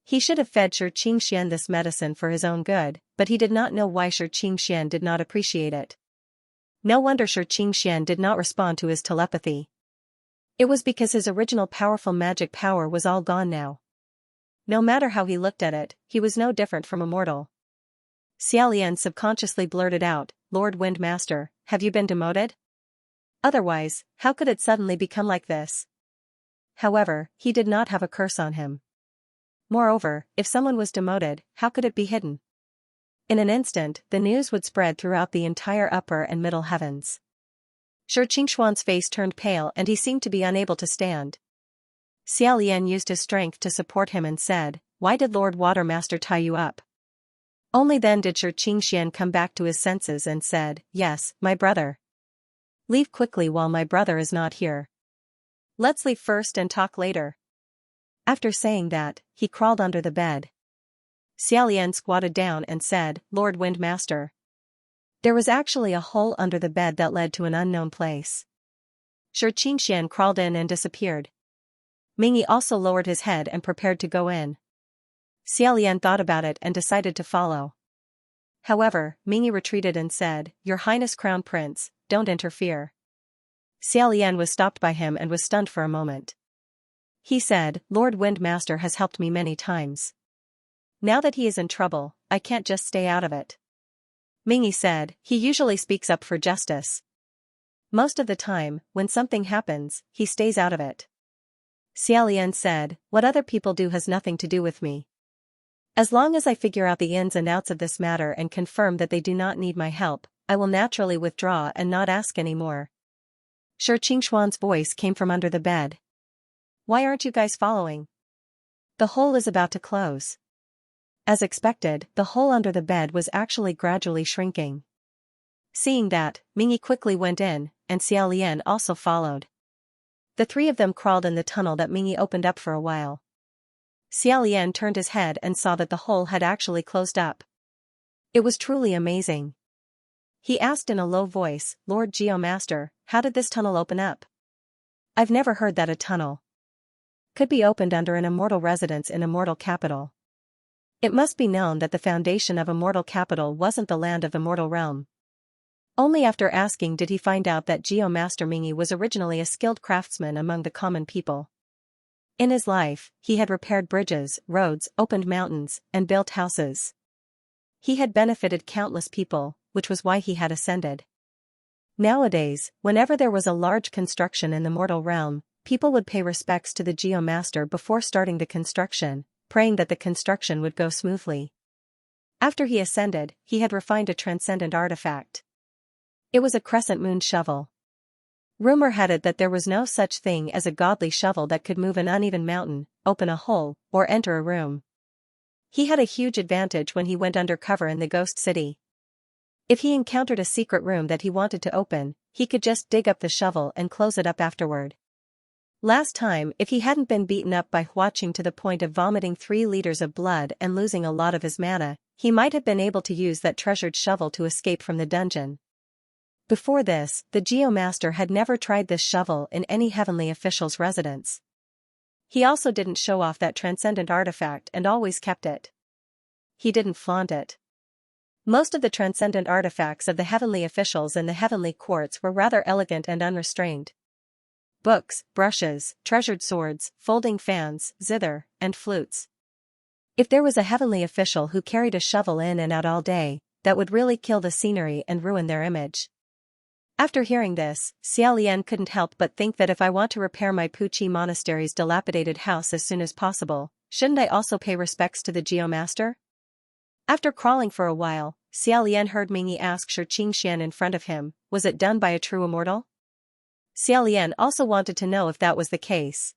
Speaker 1: He should have fed Xianxia this medicine for his own good, but he did not know why Xianxia did not appreciate it. No wonder Xianxia did not respond to his telepathy. It was because his original powerful magic power was all gone now. No matter how he looked at it, he was no different from a mortal. Xiaolian subconsciously blurted out, "Lord Wind Master, have you been demoted? Otherwise, how could it suddenly become like this?" However, he did not have a curse on him. Moreover, if someone was demoted, how could it be hidden? In an instant, the news would spread throughout the entire upper and middle heavens. Xianxuan's face turned pale and he seemed to be unable to stand. Xiaolian used his strength to support him and said, "Why did Lord Watermaster tie you up?" Only then did Xianxia come back to his senses and said, "Yes, my brother. Leave quickly while my brother is not here. Let's leave first and talk later." After saying that, he crawled under the bed. Xiaolian squatted down and said, "Lord Wind Master." There was actually a hole under the bed that led to an unknown place. Xianxia crawled in and disappeared. Mingy also lowered his head and prepared to go in. Xiaolian thought about it and decided to follow. However, Mingyi retreated and said, "Your Highness Crown Prince, don't interfere." Xiaolian was stopped by him and was stunned for a moment. He said, "Lord Windmaster has helped me many times. Now that he is in trouble, I can't just stay out of it." Mingyi said, "He usually speaks up for justice. Most of the time, when something happens, he stays out of it." Xiaolian said, "What other people do has nothing to do with me. As long as I figure out the ins and outs of this matter and confirm that they do not need my help, I will naturally withdraw and not ask any more." Shi Qingshuan's voice came from under the bed. "Why aren't you guys following? The hole is about to close." As expected, the hole under the bed was actually gradually shrinking. Seeing that, Mingyi quickly went in, and Xiaolian also followed. The three of them crawled in the tunnel that Mingyi opened up for a while. Xiaolian turned his head and saw that the hole had actually closed up. It was truly amazing. He asked in a low voice, "Lord Geomaster, how did this tunnel open up? I've never heard that a tunnel could be opened under an immortal residence in a mortal capital. It must be known that the foundation of a mortal capital wasn't the land of the mortal realm." Only after asking did he find out that Geomaster Mingyi was originally a skilled craftsman among the common people. In his life, he had repaired bridges, roads, opened mountains, and built houses. He had benefited countless people, which was why he had ascended. Nowadays, whenever there was a large construction in the mortal realm, people would pay respects to the Geomaster before starting the construction, praying that the construction would go smoothly. After he ascended, he had refined a transcendent artifact. It was a crescent moon shovel. Rumor had it that there was no such thing as a godly shovel that could move an uneven mountain, open a hole, or enter a room. He had a huge advantage when he went undercover in the ghost city. If he encountered a secret room that he wanted to open, he could just dig up the shovel and close it up afterward. Last time, if he hadn't been beaten up by Huaqing to the point of vomiting 3 liters of blood and losing a lot of his mana, he might have been able to use that treasured shovel to escape from the dungeon. Before this, the Geomaster had never tried this shovel in any heavenly official's residence. He also didn't show off that transcendent artifact and always kept it. He didn't flaunt it. Most of the transcendent artifacts of the heavenly officials in the heavenly courts were rather elegant and unrestrained. Books, brushes, treasured swords, folding fans, zither, and flutes. If there was a heavenly official who carried a shovel in and out all day, that would really kill the scenery and ruin their image. After hearing this, Xiaolian couldn't help but think that if I want to repair my Puqi Monastery's dilapidated house as soon as possible, shouldn't I also pay respects to the Geomaster? After crawling for a while, Xiaolian heard Mingyi ask Shi Qingshan in front of him, "Was it done by a true immortal?" Xiaolian also wanted to know if that was the case.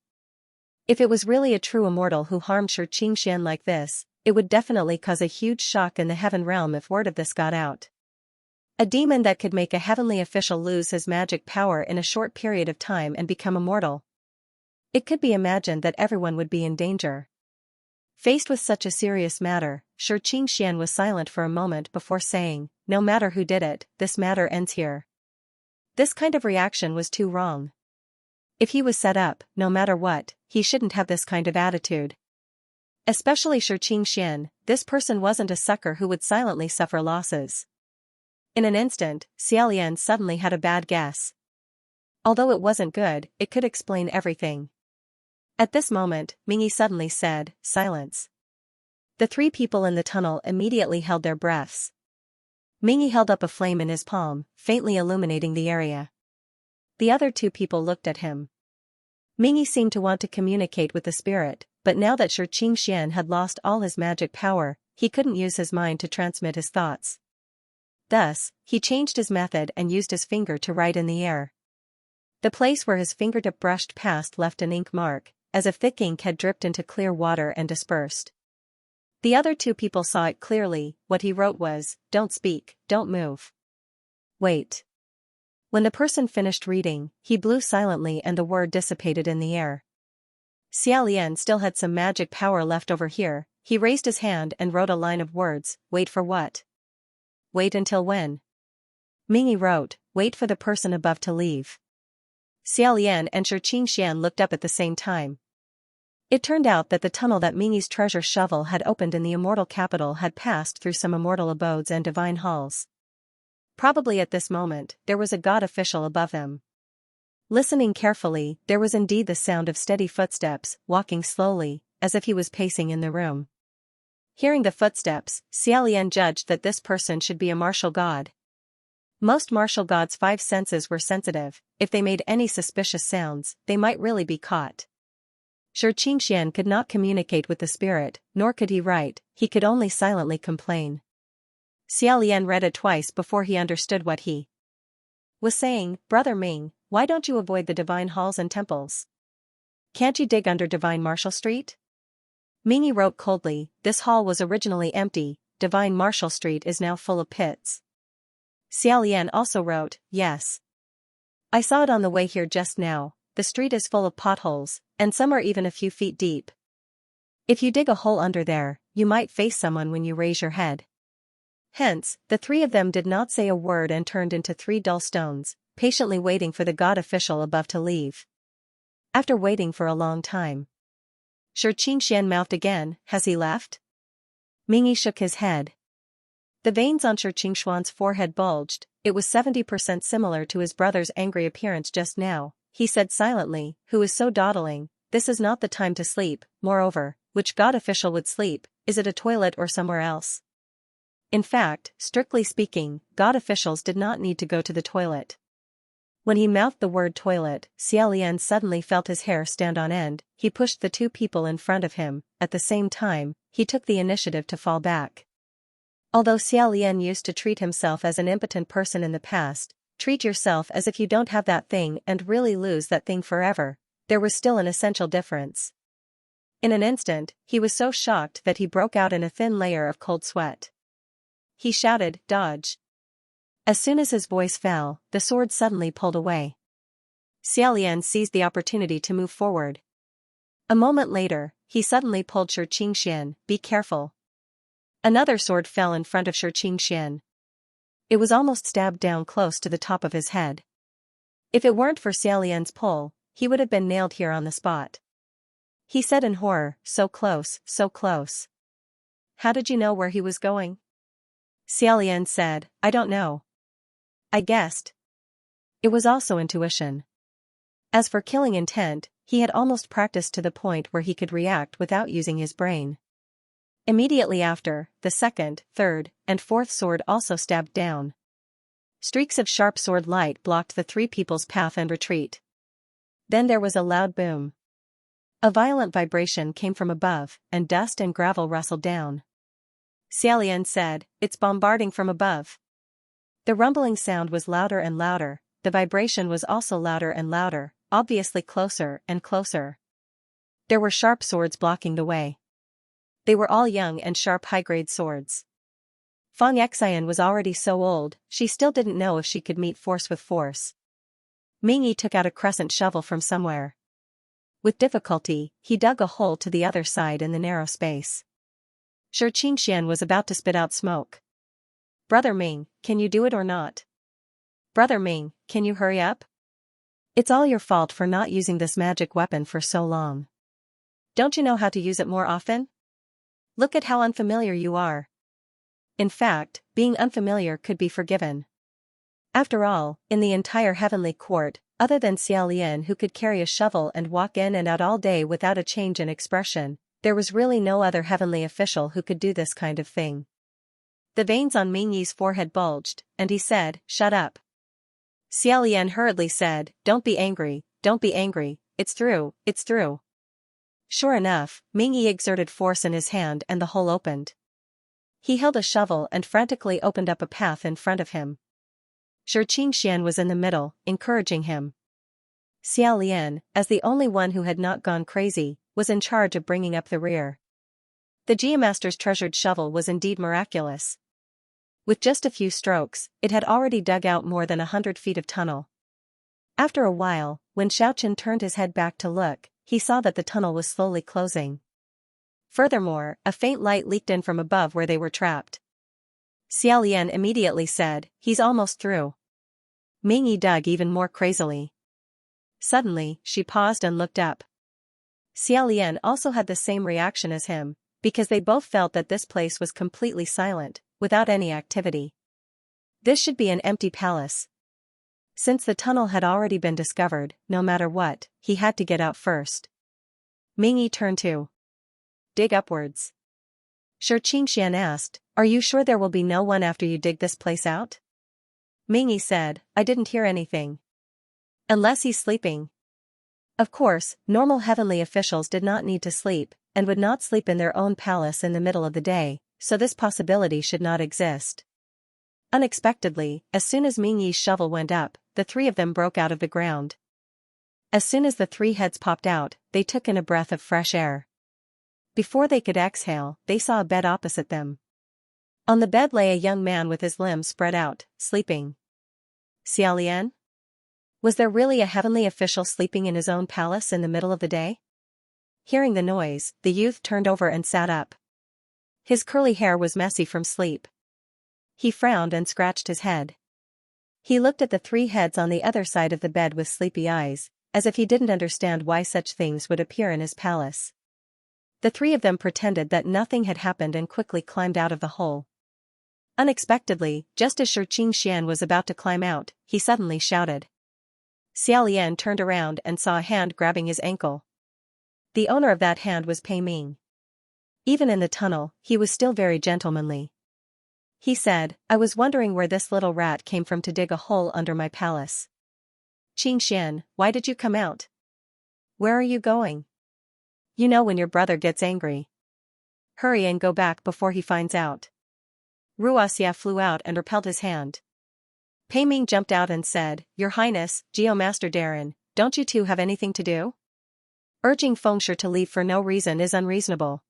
Speaker 1: If it was really a true immortal who harmed Shi Qingshan like this, it would definitely cause a huge shock in the heaven realm if word of this got out. A demon that could make a heavenly official lose his magic power in a short period of time and become immortal. It could be imagined that everyone would be in danger. Faced with such a serious matter, Shi Qingshan was silent for a moment before saying, "No matter who did it, this matter ends here." This kind of reaction was too wrong. If he was set up, no matter what, he shouldn't have this kind of attitude. Especially Shi Qingshan, this person wasn't a sucker who would silently suffer losses. In an instant, Xiaolian suddenly had a bad guess. Although it wasn't good, it could explain everything. At this moment, Mingyi suddenly said, "Silence." The 3 people in the tunnel immediately held their breaths. Mingyi held up a flame in his palm, faintly illuminating the area. The other 2 people looked at him. Mingyi seemed to want to communicate with the spirit, but now that Shi Qingshan had lost all his magic power, he couldn't use his mind to transmit his thoughts. Thus, he changed his method and used his finger to write in the air. The place where his fingertip brushed past left an ink mark, as if thick ink had dripped into clear water and dispersed. The other 2 people saw it clearly. What he wrote was, "Don't speak, don't move. Wait." When the person finished reading, he blew silently and the word dissipated in the air. Xiaolian still had some magic power left over here. He raised his hand and wrote a line of words. "Wait for what? Wait until when?" Mingyi wrote, "Wait for the person above to leave." Xiaolian and Shi Qingshan looked up at the same time. It turned out that the tunnel that Mingyi's treasure shovel had opened in the immortal capital had passed through some immortal abodes and divine halls. Probably at this moment, there was a god official above them. Listening carefully, there was indeed the sound of steady footsteps, walking slowly, as if he was pacing in the room. Hearing the footsteps, Xiaolian judged that this person should be a martial god. Most martial gods' 5 senses were sensitive. If they made any suspicious sounds, they might really be caught. Xianxia could not communicate with the spirit, nor could he write, he could only silently complain. Xiaolian read it twice before he understood what he was saying. Brother Ming, why don't you avoid the divine halls and temples? Can't you dig under Divine Martial Street? Mingyi wrote coldly, this hall was originally empty, Divine Martial Street is now full of pits. Xiaolian also wrote, yes. I saw it on the way here just now, the street is full of potholes, and some are even a few feet deep. If you dig a hole under there, you might face someone when you raise your head. Hence, the 3 of them did not say a word and turned into 3 dull stones, patiently waiting for the god official above to leave. After waiting for a long time, Xianxia mouthed again, has he left? Mingyi shook his head. The veins on Xianxia's forehead bulged, it was 70% similar to his brother's angry appearance just now. He said silently, who is so dawdling, this is not the time to sleep, moreover, which god official would sleep, is it a toilet or somewhere else? In fact, strictly speaking, god officials did not need to go to the toilet. When he mouthed the word toilet, Xiaolian suddenly felt his hair stand on end. He pushed the 2 people in front of him, at the same time, he took the initiative to fall back. Although Xiaolian used to treat himself as an impotent person in the past, treat yourself as if you don't have that thing and really lose that thing forever, there was still an essential difference. In an instant, he was so shocked that he broke out in a thin layer of cold sweat. He shouted, dodge. As soon as his voice fell, the sword suddenly pulled away. Xiaolian seized the opportunity to move forward. A moment later, he suddenly pulled Xianxia, be careful. Another sword fell in front of Xianxia. It was almost stabbed down close to the top of his head. If it weren't for Xiaolian's pull, he would have been nailed here on the spot. He said in horror, so close, so close. How did you know where he was going? Xiaolian said, I don't know. I guessed. It was also intuition. As for killing intent, he had almost practiced to the point where he could react without using his brain. Immediately after, the 2nd, 3rd, and 4th sword also stabbed down. Streaks of sharp sword light blocked the 3 people's path and retreat. Then there was a loud boom. A violent vibration came from above, and dust and gravel rustled down. Xiaolian said, it's bombarding from above. The rumbling sound was louder and louder, the vibration was also louder and louder, obviously closer and closer. There were sharp swords blocking the way. They were all young and sharp high-grade swords. Xianxia was already so old, she still didn't know if she could meet force with force. Mingyi took out a crescent shovel from somewhere. With difficulty, he dug a hole to the other side in the narrow space. Xianxia was about to spit out smoke. Brother Ming, can you do it or not? Brother Ming, can you hurry up? It's all your fault for not using this magic weapon for so long. Don't you know how to use it more often? Look at how unfamiliar you are. In fact, being unfamiliar could be forgiven. After all, in the entire heavenly court, other than Xiaolian who could carry a shovel and walk in and out all day without a change in expression, there was really no other heavenly official who could do this kind of thing. The veins on Mingyi's forehead bulged, and he said, shut up. Xiaolian hurriedly said, don't be angry, it's through, it's through. Sure enough, Mingyi exerted force in his hand and the hole opened. He held a shovel and frantically opened up a path in front of him. Xianxia was in the middle, encouraging him. Xiaolian, as the only one who had not gone crazy, was in charge of bringing up the rear. The Geomaster's treasured shovel was indeed miraculous. With just a few strokes, it had already dug out more than 100 feet of tunnel. After a while, when Xiaochen turned his head back to look, he saw that the tunnel was slowly closing. Furthermore, a faint light leaked in from above where they were trapped. Xiaolian immediately said, he's almost through. Mingyi dug even more crazily. Suddenly, she paused and looked up. Xiaolian also had the same reaction as him, because they both felt that this place was completely silent, without any activity. This should be an empty palace. Since the tunnel had already been discovered, no matter what, he had to get out first. Mingyi turned to dig upwards. Xianxia asked, "Are you sure there will be no one after you dig this place out?" Mingyi said, "I didn't hear anything. Unless he's sleeping." Of course, normal heavenly officials did not need to sleep, and would not sleep in their own palace in the middle of the day, so this possibility should not exist. Unexpectedly, as soon as Mingyi's shovel went up, the three of them broke out of the ground. As soon as the three heads popped out, they took in a breath of fresh air. Before they could exhale, they saw a bed opposite them. On the bed lay a young man with his limbs spread out, sleeping. Xiaolian? Was there really a heavenly official sleeping in his own palace in the middle of the day? Hearing the noise, the youth turned over and sat up. His curly hair was messy from sleep. He frowned and scratched his head. He looked at the three heads on the other side of the bed with sleepy eyes, as if he didn't understand why such things would appear in his palace. The three of them pretended that nothing had happened and quickly climbed out of the hole. Unexpectedly, just as Xianxia was about to climb out, he suddenly shouted. Xiaolian turned around and saw a hand grabbing his ankle. The owner of that hand was Pei Ming. Even in the tunnel, he was still very gentlemanly. He said, "I was wondering where this little rat came from to dig a hole under my palace." "Xianxia, why did you come out? Where are you going? You know when your brother gets angry. Hurry and go back before he finds out." Ruaxia flew out and repelled his hand. Pei Ming jumped out and said, "Your Highness, Geomaster Darren, don't you two have anything to do? Urging Fengshe to leave for no reason is unreasonable."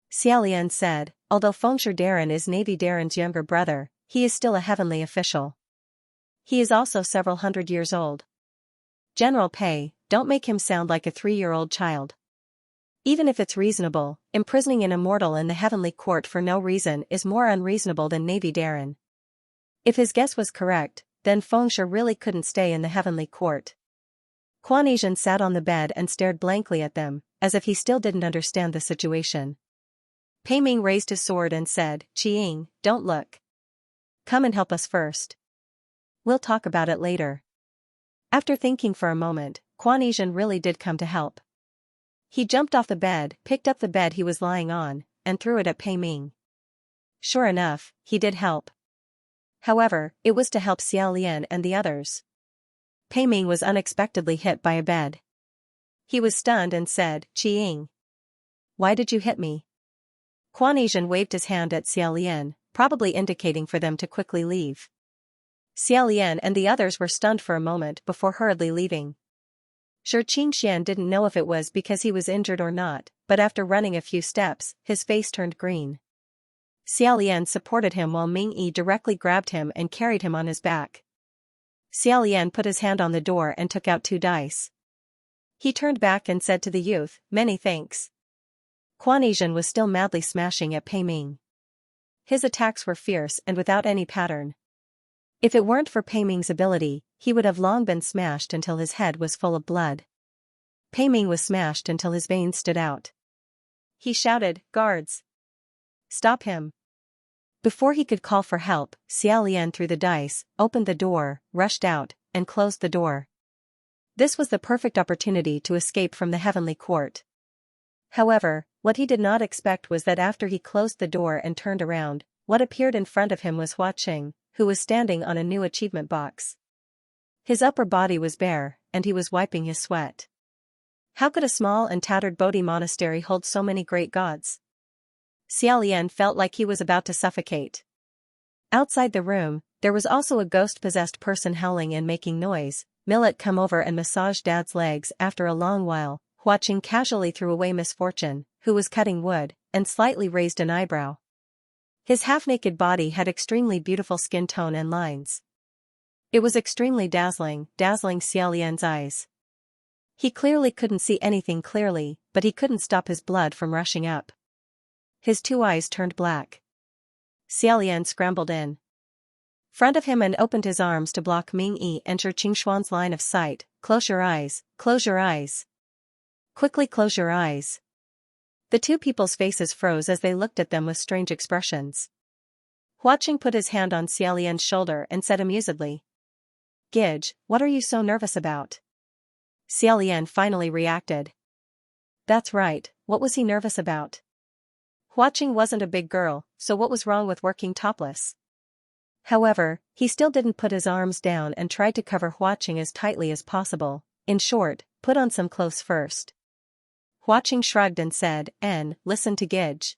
Speaker 1: Xiaolian said, "Although Fengshe Darren is Navy Darren's younger brother, he is still a heavenly official. He is also several hundred years old. General Pei, don't make him sound like a 3-year-old child. Even if it's reasonable, imprisoning an immortal in the heavenly court for no reason is more unreasonable than Navy Darren." If his guess was correct, then Fengshe really couldn't stay in the heavenly court. Quanesian sat on the bed and stared blankly at them, as if he still didn't understand the situation. Pei Ming raised his sword and said, "Qiying, don't look. Come and help us first. We'll talk about it later." After thinking for a moment, Quanesian really did come to help. He jumped off the bed, picked up the bed he was lying on, and threw it at Pei Ming. Sure enough, he did help. However, it was to help Xiaolian and the others. Pei Ming was unexpectedly hit by a bed. He was stunned and said, "Qiying, why did you hit me?" Quanesian waved his hand at Xiaolian, probably indicating for them to quickly leave. Xiaolian and the others were stunned for a moment before hurriedly leaving. Xianxia didn't know if it was because he was injured or not, but after running a few steps, his face turned green. Xiaolian supported him while Mingyi directly grabbed him and carried him on his back. Xiaolian put his hand on the door and took out 2 dice. He turned back and said to the youth, "Many thanks." Quanesian was still madly smashing at Pei Ming. His attacks were fierce and without any pattern. If it weren't for Pei Ming's ability, he would have long been smashed until his head was full of blood. Pei Ming was smashed until his veins stood out. He shouted, "Guards! Stop him!" Before he could call for help, Xiaolian threw the dice, opened the door, rushed out, and closed the door. This was the perfect opportunity to escape from the heavenly court. However, what he did not expect was that after he closed the door and turned around, what appeared in front of him was Hua Qing, who was standing on a new achievement box. His upper body was bare, and he was wiping his sweat. How could a small and tattered Bodhi monastery hold so many great gods? Xiaolian felt like he was about to suffocate. Outside the room, there was also a ghost-possessed person howling and making noise. Millet come over and massaged Dad's legs. After a long while, Hua Qing casually threw away Misfortune, who was cutting wood, and slightly raised an eyebrow. His half-naked body had extremely beautiful skin tone and lines. It was extremely dazzling Xiaolian's eyes. He clearly couldn't see anything clearly, but he couldn't stop his blood from rushing up. His 2 eyes turned black. Xiaolian scrambled in front of him and opened his arms to block Mingyi and Xianxuan's line of sight. "Close your eyes, close your eyes." Quickly close your eyes. The two people's faces froze as they looked at them with strange expressions. Huaqing put his hand on Xiaolian's shoulder and said amusedly. Gidge, what are you so nervous about? Xiaolian finally reacted. That's right, what was he nervous about? Huaqing wasn't a big girl, so what was wrong with working topless? However, he still didn't put his arms down and tried to cover Huaqing as tightly as possible. In short, put on some clothes first. Huaqing shrugged and said, listen to Gidge.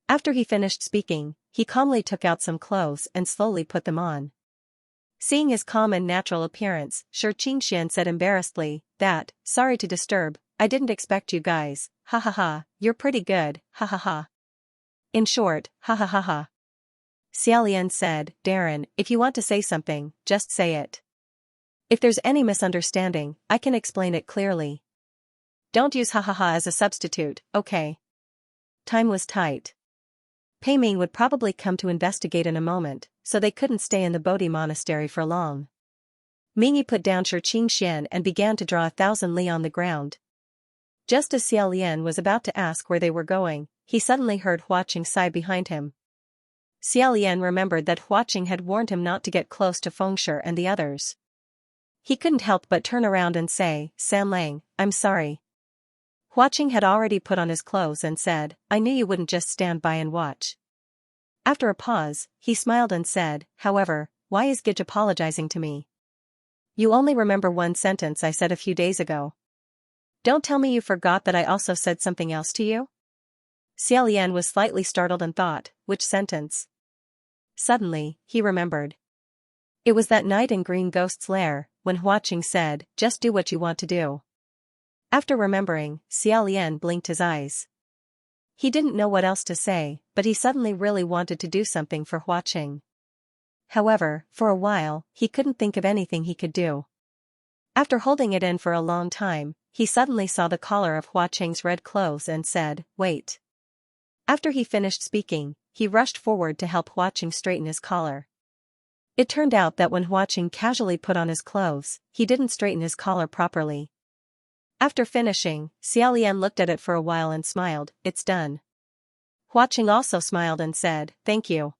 Speaker 1: After he finished speaking, he calmly took out some clothes and slowly put them on. Seeing his calm and natural appearance, Xianxia said embarrassedly, sorry to disturb, I didn't expect you guys, ha ha ha, you're pretty good, ha ha ha. In short, ha ha ha ha. Xiaolian said, Darren, if you want to say something, just say it. If there's any misunderstanding, I can explain it clearly. Don't use ha ha ha as a substitute, okay? Time was tight. Pei Ming would probably come to investigate in a moment, so they couldn't stay in the Bodhi monastery for long. Mingyi put down Xianxia and began to draw 1,000 li on the ground. Just as Xiaolian was about to ask where they were going, he suddenly heard Huaqing sigh behind him. Xiaolian remembered that Huaqing had warned him not to get close to Fengshe and the others. He couldn't help but turn around and say, San Lang, I'm sorry. Huaqing had already put on his clothes and said, I knew you wouldn't just stand by and watch. After a pause, he smiled and said, however, why is Gidge apologizing to me? You only remember one sentence I said a few days ago. Don't tell me you forgot that I also said something else to you? Xiaolian was slightly startled and thought, which sentence? Suddenly, he remembered. It was that night in Green Ghost's lair, when Huaqing said, just do what you want to do. After remembering, Xiaolian blinked his eyes. He didn't know what else to say, but he suddenly really wanted to do something for Huaqing. However, for a while, he couldn't think of anything he could do. After holding it in for a long time, he suddenly saw the collar of Huaqing's red clothes and said, wait. After he finished speaking, he rushed forward to help Huaqing straighten his collar. It turned out that when Huaqing casually put on his clothes, he didn't straighten his collar properly. After finishing, Xiaolian looked at it for a while and smiled, it's done. Huaqing also smiled and said, thank you.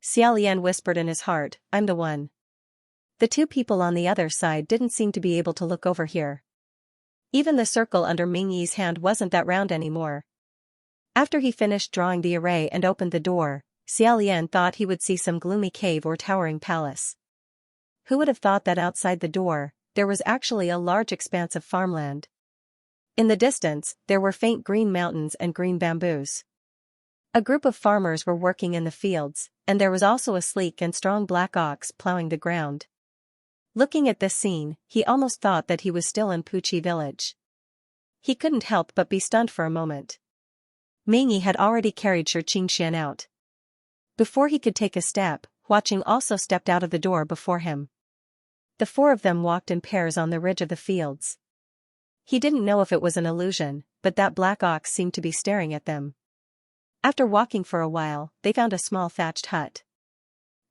Speaker 1: Xiaolian whispered in his heart, I'm the one. The two people on the other side didn't seem to be able to look over here. Even the circle under Mingyi's hand wasn't that round anymore. After he finished drawing the array and opened the door, Xiaolian thought he would see some gloomy cave or towering palace. Who would have thought that outside the door, there was actually a large expanse of farmland. In the distance, there were faint green mountains and green bamboos. A group of farmers were working in the fields, and there was also a sleek and strong black ox plowing the ground. Looking at this scene, he almost thought that he was still in Puqi village. He couldn't help but be stunned for a moment. Mingyi had already carried Xianxia out. Before he could take a step, Huaqing also stepped out of the door before him. The four of them walked in pairs on the ridge of the fields. He didn't know if it was an illusion, but that black ox seemed to be staring at them. After walking for a while, they found a small thatched hut.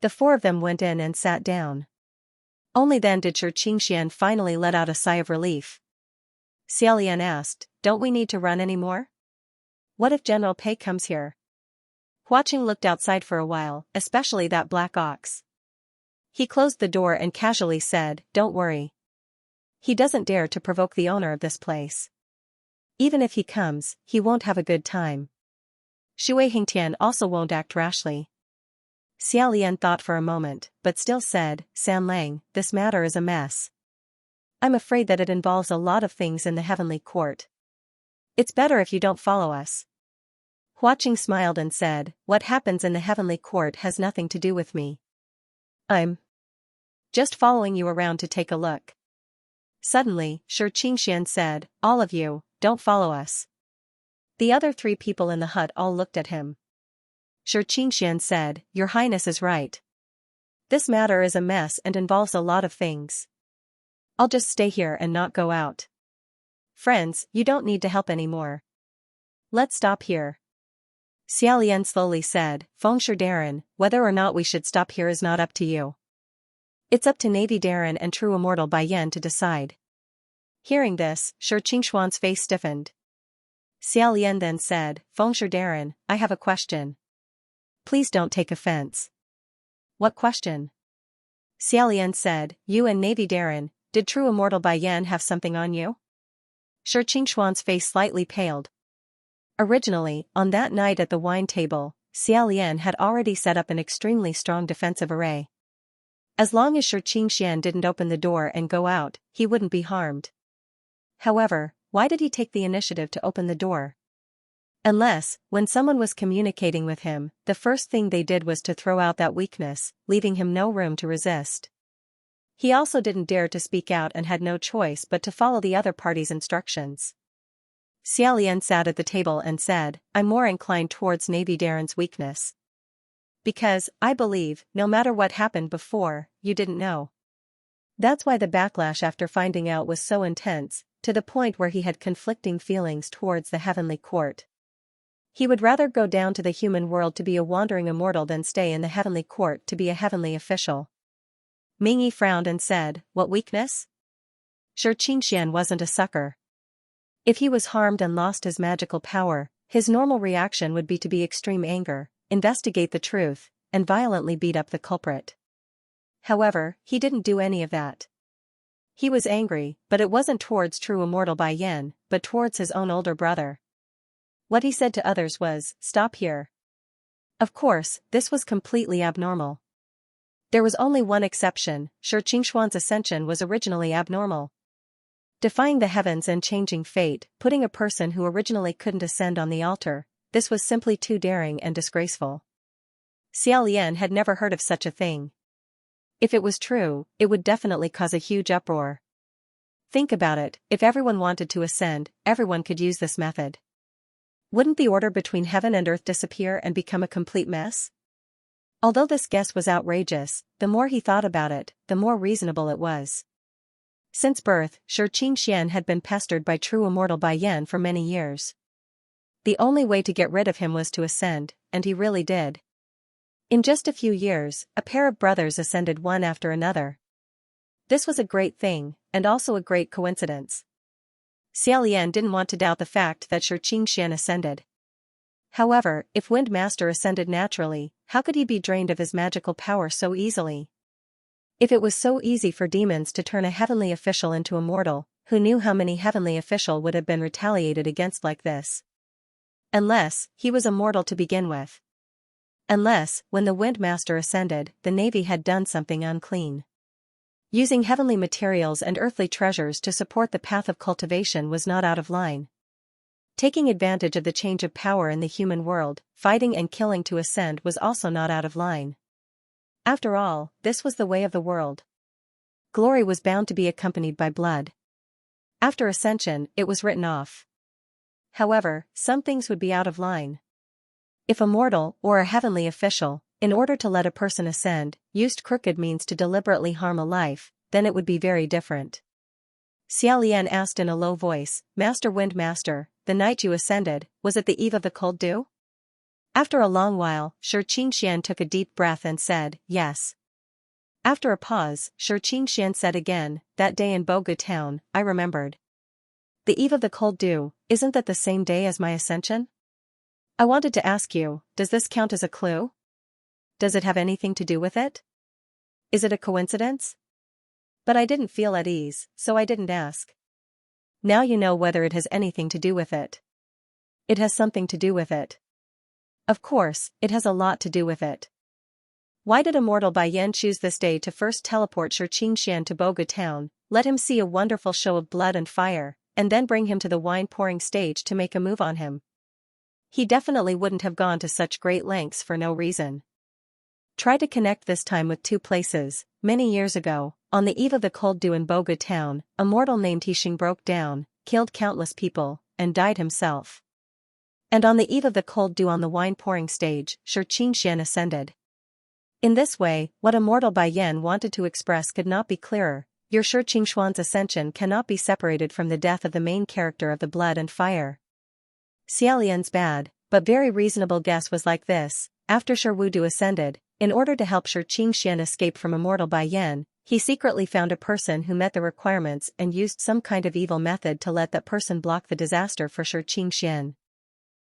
Speaker 1: The four of them went in and sat down. Only then did Xianxia finally let out a sigh of relief. Xiaolian asked, don't we need to run anymore? What if General Pei comes here? Huaqing looked outside for a while, especially that black ox. He closed the door and casually said, don't worry. He doesn't dare to provoke the owner of this place. Even if he comes, he won't have a good time. Shui Hingtian also won't act rashly. Xiaolian thought for a moment, but still said, San Lang, this matter is a mess. I'm afraid that it involves a lot of things in the heavenly court. It's better if you don't follow us. Huaqing smiled and said, what happens in the heavenly court has nothing to do with me. I'm just following you around to take a look. Suddenly, Xianxia said, all of you, don't follow us. The other three people in the hut all looked at him. Xianxia said, Your Highness is right. This matter is a mess and involves a lot of things. I'll just stay here and not go out. Friends, you don't need to help anymore. Let's stop here. Xiaolian slowly said, Fengshe Darren, whether or not we should stop here is not up to you. It's up to Navy Darren and True Immortal Bai Yan to decide. Hearing this, Shi Qingshuan's face stiffened. Xiaolian then said, Fengshe Darren, I have a question. Please don't take offense. What question? Xiaolian said, you and Navy Darren, did true immortal Bai Yan have something on you? Shi Qingshuan's face slightly paled. Originally, on that night at the wine table, Xiaolian had already set up an extremely strong defensive array. As long as Shi Qingshan didn't open the door and go out, he wouldn't be harmed. However, why did he take the initiative to open the door? Unless, when someone was communicating with him, the first thing they did was to throw out that weakness, leaving him no room to resist. He also didn't dare to speak out and had no choice but to follow the other party's instructions. Xiaolian sat at the table and said, I'm more inclined towards Navy Darren's weakness. Because, I believe, no matter what happened before, you didn't know. That's why the backlash after finding out was so intense, to the point where he had conflicting feelings towards the heavenly court. He would rather go down to the human world to be a wandering immortal than stay in the heavenly court to be a heavenly official. Mingyi frowned and said, what weakness? Shi Qingshan wasn't a sucker. If he was harmed and lost his magical power, his normal reaction would be to be extreme anger, investigate the truth, and violently beat up the culprit. However, he didn't do any of that. He was angry, but it wasn't towards true immortal Bai Yan, but towards his own older brother. What he said to others was, stop here. Of course, this was completely abnormal. There was only one exception, Shi Qingshuan's ascension was originally abnormal. Defying the heavens and changing fate, putting a person who originally couldn't ascend on the altar, this was simply too daring and disgraceful. Xiaolian had never heard of such a thing. If it was true, it would definitely cause a huge uproar. Think about it, if everyone wanted to ascend, everyone could use this method. Wouldn't the order between heaven and earth disappear and become a complete mess? Although this guess was outrageous, the more he thought about it, the more reasonable it was. Since birth, Shi Qingshan had been pestered by true immortal Bai Yan for many years. The only way to get rid of him was to ascend, and he really did. In just a few years, a pair of brothers ascended one after another. This was a great thing, and also a great coincidence. Xiaolian didn't want to doubt the fact that Shi Qingshan ascended. However, if Wind Master ascended naturally, how could he be drained of his magical power so easily? If it was so easy for demons to turn a heavenly official into a mortal, who knew how many heavenly official would have been retaliated against like this? Unless, he was a mortal to begin with. Unless, when the Wind Master ascended, the Navy had done something unclean. Using heavenly materials and earthly treasures to support the path of cultivation was not out of line. Taking advantage of the change of power in the human world, fighting and killing to ascend was also not out of line. After all, this was the way of the world. Glory was bound to be accompanied by blood. After ascension, it was written off. However, some things would be out of line. If a mortal, or a heavenly official, in order to let a person ascend, used crooked means to deliberately harm a life, then it would be very different. Xiaolian asked in a low voice, Master Wind Master, the night you ascended, was it the eve of the cold dew? After a long while, Shi Qingshan took a deep breath and said, yes. After a pause, Shi Qingshan said again, that day in Bogu town, I remembered. The eve of the cold dew, isn't that the same day as my ascension? I wanted to ask you, does this count as a clue? Does it have anything to do with it? Is it a coincidence? But I didn't feel at ease, so I didn't ask. Now you know whether it has anything to do with it. It has something to do with it. Of course, it has a lot to do with it. Why did immortal Bai Yan choose this day to first teleport Shi Qingshan to Bogu town, let him see a wonderful show of blood and fire, and then bring him to the wine-pouring stage to make a move on him? He definitely wouldn't have gone to such great lengths for no reason. Try to connect this time with two places. Many years ago, on the eve of the cold dew in Bogu town, a mortal named Hixing broke down, killed countless people, and died himself. And on the eve of the cold dew on the wine-pouring stage, Shi Qingshan ascended. In this way, what immortal Bai Yan wanted to express could not be clearer. Your Shi Qingshuan's ascension cannot be separated from the death of the main character of the blood and fire. Xiaolian's bad, but very reasonable guess was like this: after Shi Wudu ascended, in order to help Shi Qingshan escape from immortal Bai Yan, he secretly found a person who met the requirements and used some kind of evil method to let that person block the disaster for Xianxia.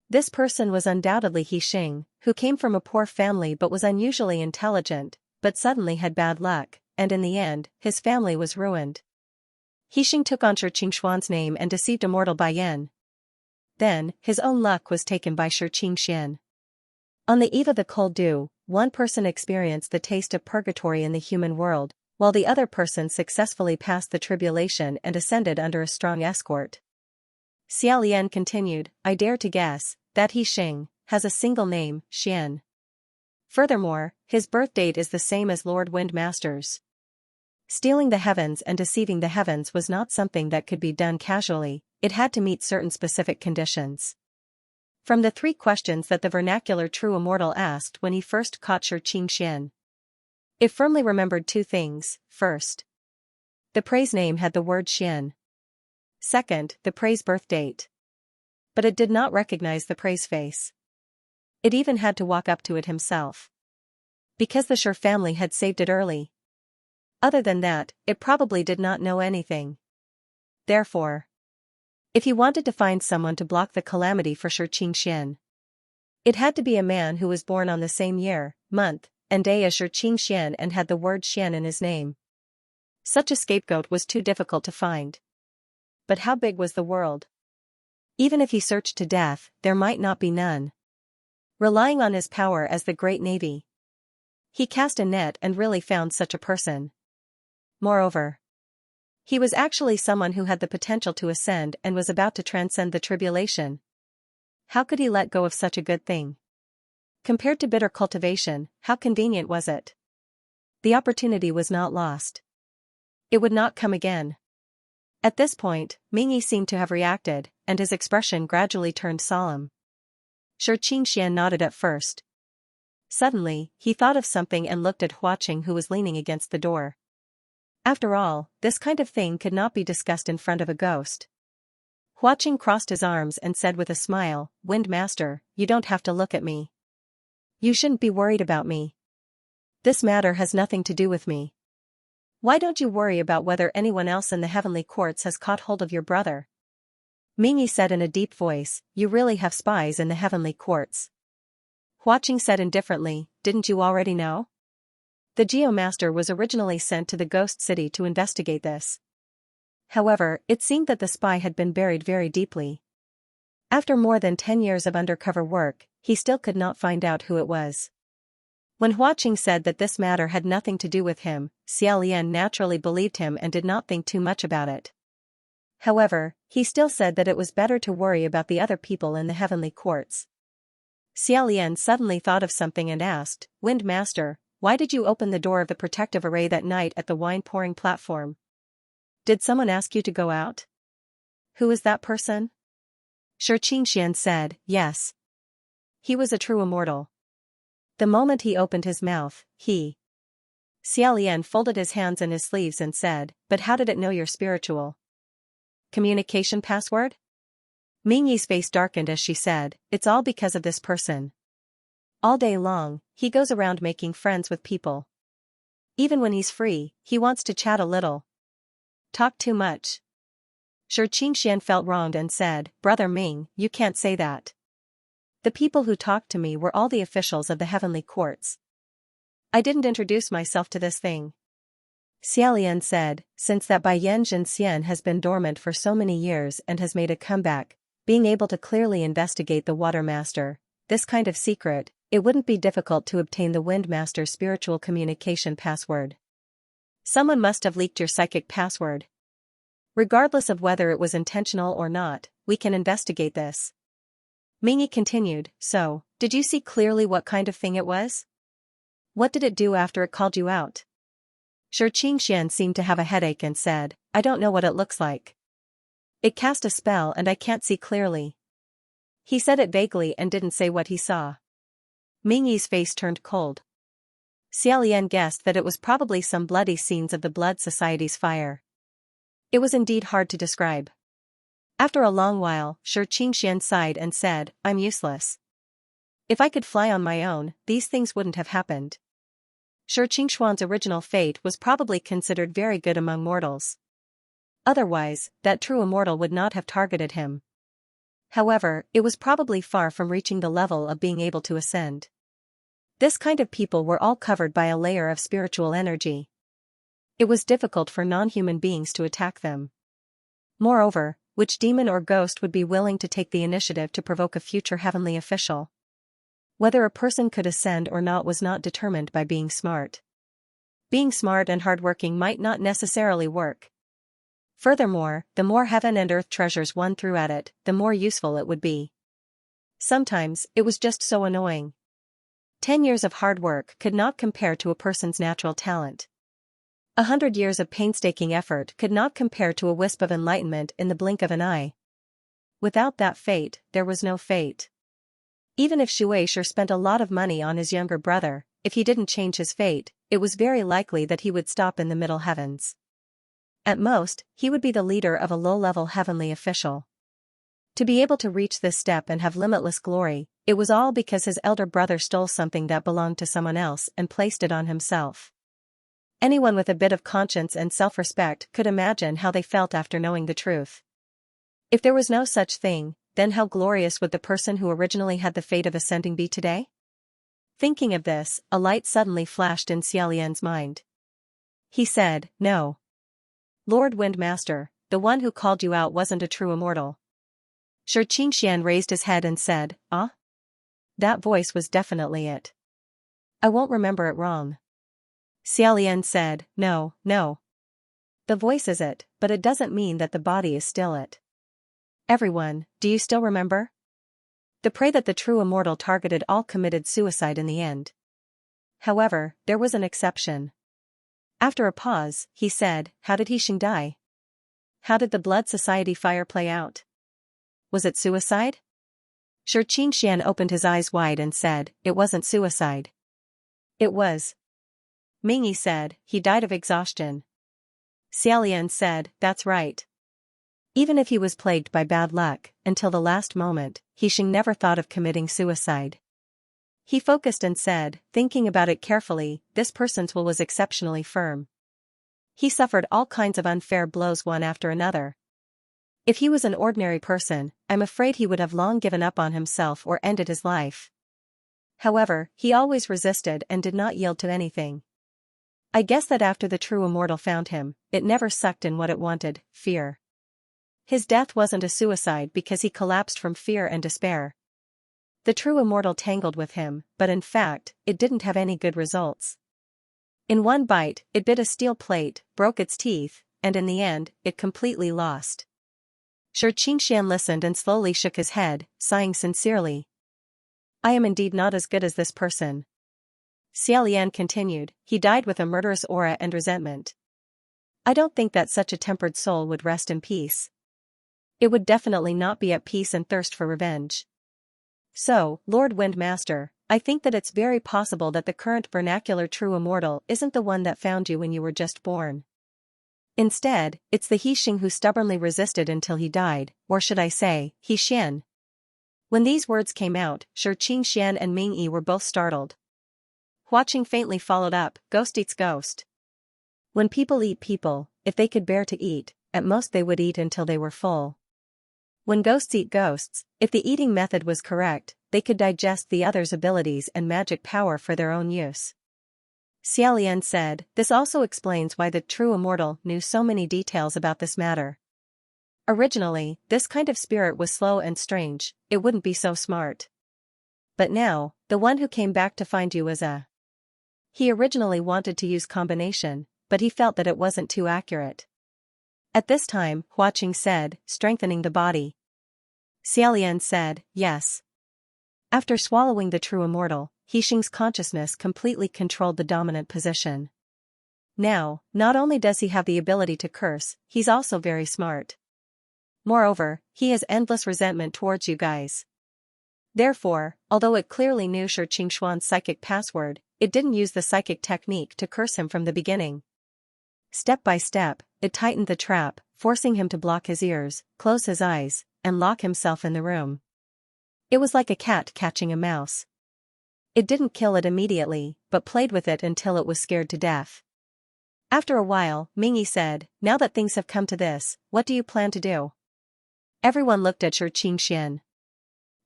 Speaker 1: This person was undoubtedly He Xing, who came from a poor family but was unusually intelligent, but suddenly had bad luck, and in the end, his family was ruined. He Xing took on Xianxia's name and deceived immortal Bai Yan. Then, his own luck was taken by Xianxia. On the eve of the cold dew, one person experienced the taste of purgatory in the human world, while the other person successfully passed the tribulation and ascended under a strong escort. Xiaolian continued, I dare to guess that He Xing has a single name, Xian. Furthermore, his birth date is the same as Lord Windmaster's. Stealing the heavens and deceiving the heavens was not something that could be done casually, it had to meet certain specific conditions. From the 3 questions that the vernacular true immortal asked when he first caught Xianxia, it firmly remembered 2 things. First, the praise name had the word Xian. Second, the praise birth date. But it did not recognize the praise face. It even had to walk up to it himself. Because the Sure family had saved it early. Other than that, it probably did not know anything. Therefore, if he wanted to find someone to block the calamity for Xianxia, it had to be a man who was born on the same year, month, and day as Xianxia and had the word Xian in his name. Such a scapegoat was too difficult to find. But how big was the world? Even if he searched to death, there might not be none. Relying on his power as the great navy, he cast a net and really found such a person. Moreover, he was actually someone who had the potential to ascend and was about to transcend the tribulation. How could he let go of such a good thing? Compared to bitter cultivation, how convenient was it? The opportunity was not lost. It would not come again. At this point, Mingyi seemed to have reacted, and his expression gradually turned solemn. Xianxia nodded at first. Suddenly, he thought of something and looked at Huaqing, who was leaning against the door. After all, this kind of thing could not be discussed in front of a ghost. Huaqing crossed his arms and said with a smile, Windmaster, you don't have to look at me. You shouldn't be worried about me. This matter has nothing to do with me. Why don't you worry about whether anyone else in the heavenly courts has caught hold of your brother? Mingyi said in a deep voice, you really have spies in the heavenly courts. Huaqing said indifferently, didn't you already know? The Geomaster was originally sent to the Ghost City to investigate this. However, it seemed that the spy had been buried very deeply. After more than 10 years of undercover work, he still could not find out who it was. When Huaqing said that this matter had nothing to do with him, Xiaolian naturally believed him and did not think too much about it. However, he still said that it was better to worry about the other people in the heavenly courts. Xiaolian suddenly thought of something and asked, Windmaster, why did you open the door of the protective array that night at the wine-pouring platform? Did someone ask you to go out? Who is that person? Xianxia said, yes. He was a true immortal. The moment he opened his mouth, Xiaolian folded his hands in his sleeves and said, but how did it know your spiritual communication password? Mingyi's face darkened as she said, it's all because of this person. All day long, he goes around making friends with people. Even when he's free, he wants to chat a little. Talk too much. Xianxia felt wronged and said, Brother Ming, you can't say that. The people who talked to me were all the officials of the heavenly courts. I didn't introduce myself to this thing. Xiaolian said, since that Bai Yan Xian has been dormant for so many years and has made a comeback, being able to clearly investigate the Water Master, this kind of secret, it wouldn't be difficult to obtain the Wind Master's spiritual communication password. Someone must have leaked your psychic password. Regardless of whether it was intentional or not, we can investigate this. Mingyi continued, so, did you see clearly what kind of thing it was? What did it do after it called you out? Xianxia seemed to have a headache and said, I don't know what it looks like. It cast a spell and I can't see clearly. He said it vaguely and didn't say what he saw. Mingyi's face turned cold. Xiaolian guessed that it was probably some bloody scenes of the Blood Society's fire. It was indeed hard to describe. After a long while, Xianxia sighed and said, I'm useless. If I could fly on my own, these things wouldn't have happened. Shi Qingshuan's original fate was probably considered very good among mortals. Otherwise, that true immortal would not have targeted him. However, it was probably far from reaching the level of being able to ascend. This kind of people were all covered by a layer of spiritual energy. It was difficult for non-human beings to attack them. Moreover, which demon or ghost would be willing to take the initiative to provoke a future heavenly official? Whether a person could ascend or not was not determined by being smart. Being smart and hardworking might not necessarily work. Furthermore, the more heaven and earth treasures one threw at it, the more useful it would be. Sometimes, it was just so annoying. 10 years of hard work could not compare to a person's natural talent. 100 years of painstaking effort could not compare to a wisp of enlightenment in the blink of an eye. Without that fate, there was no fate. Even if Xianxia spent a lot of money on his younger brother, if he didn't change his fate, it was very likely that he would stop in the middle heavens. At most, he would be the leader of a low-level heavenly official. To be able to reach this step and have limitless glory, it was all because his elder brother stole something that belonged to someone else and placed it on himself. Anyone with a bit of conscience and self-respect could imagine how they felt after knowing the truth. If there was no such thing, then how glorious would the person who originally had the fate of ascending be today? Thinking of this, a light suddenly flashed in Xiaolian's mind. He said, "No. Lord Windmaster, the one who called you out wasn't a true immortal." Shi Qingshan raised his head and said, "Ah? That voice was definitely it. I won't remember it wrong." Xiaolian said, "No, no. The voice is it, but it doesn't mean that the body is still it. Everyone, do you still remember? The prey that the true immortal targeted all committed suicide in the end. However, there was an exception." After a pause, he said, "How did Xing die? How did the Blood Society fire play out? Was it suicide?" Shi Qingshan opened his eyes wide and said, "It wasn't suicide. It was." Mingyi said, "He died of exhaustion." Xiaolian said, "That's right. Even if he was plagued by bad luck, until the last moment, Xing never thought of committing suicide." He focused and said, thinking about it carefully, this person's will was exceptionally firm. He suffered all kinds of unfair blows one after another. If he was an ordinary person, I'm afraid he would have long given up on himself or ended his life. However, he always resisted and did not yield to anything. I guess that after the true immortal found him, it never sucked in what it wanted, fear. His death wasn't a suicide because he collapsed from fear and despair. The true immortal tangled with him, but in fact, it didn't have any good results. In one bite, it bit a steel plate, broke its teeth, and in the end, it completely lost. Shi Qingshan listened and slowly shook his head, sighing sincerely. I am indeed not as good as this person. Xiaolian continued, he died with a murderous aura and resentment. I don't think that such a tempered soul would rest in peace. It would definitely not be at peace and thirst for revenge. So, Lord Windmaster, I think that it's very possible that the current vernacular true immortal isn't the one that found you when you were just born. Instead, it's the Xing who stubbornly resisted until he died, or should I say, Xian. When these words came out, Shi Qingshan and Mingyi were both startled. Huaqing faintly followed up, ghost eats ghost. When people eat people, if they could bear to eat, at most they would eat until they were full. When ghosts eat ghosts, if the eating method was correct, they could digest the other's abilities and magic power for their own use. Xiaolian said, this also explains why the true immortal knew so many details about this matter. Originally, this kind of spirit was slow and strange, it wouldn't be so smart. But now, the one who came back to find you is a... He originally wanted to use combination, but he felt that it wasn't too accurate. At this time, Huaqing said, strengthening the body. Xiaolian said, yes. After swallowing the true immortal, Xing's consciousness completely controlled the dominant position. Now, not only does he have the ability to curse, he's also very smart. Moreover, he has endless resentment towards you guys. Therefore, although it clearly knew Shi Qingshuan's psychic password, it didn't use the psychic technique to curse him from the beginning. Step by step, it tightened the trap, forcing him to block his ears, close his eyes, and lock himself in the room. It was like a cat catching a mouse. It didn't kill it immediately, but played with it until it was scared to death. After a while, Mingyi said, "Now that things have come to this, what do you plan to do?" Everyone looked at Xianxia.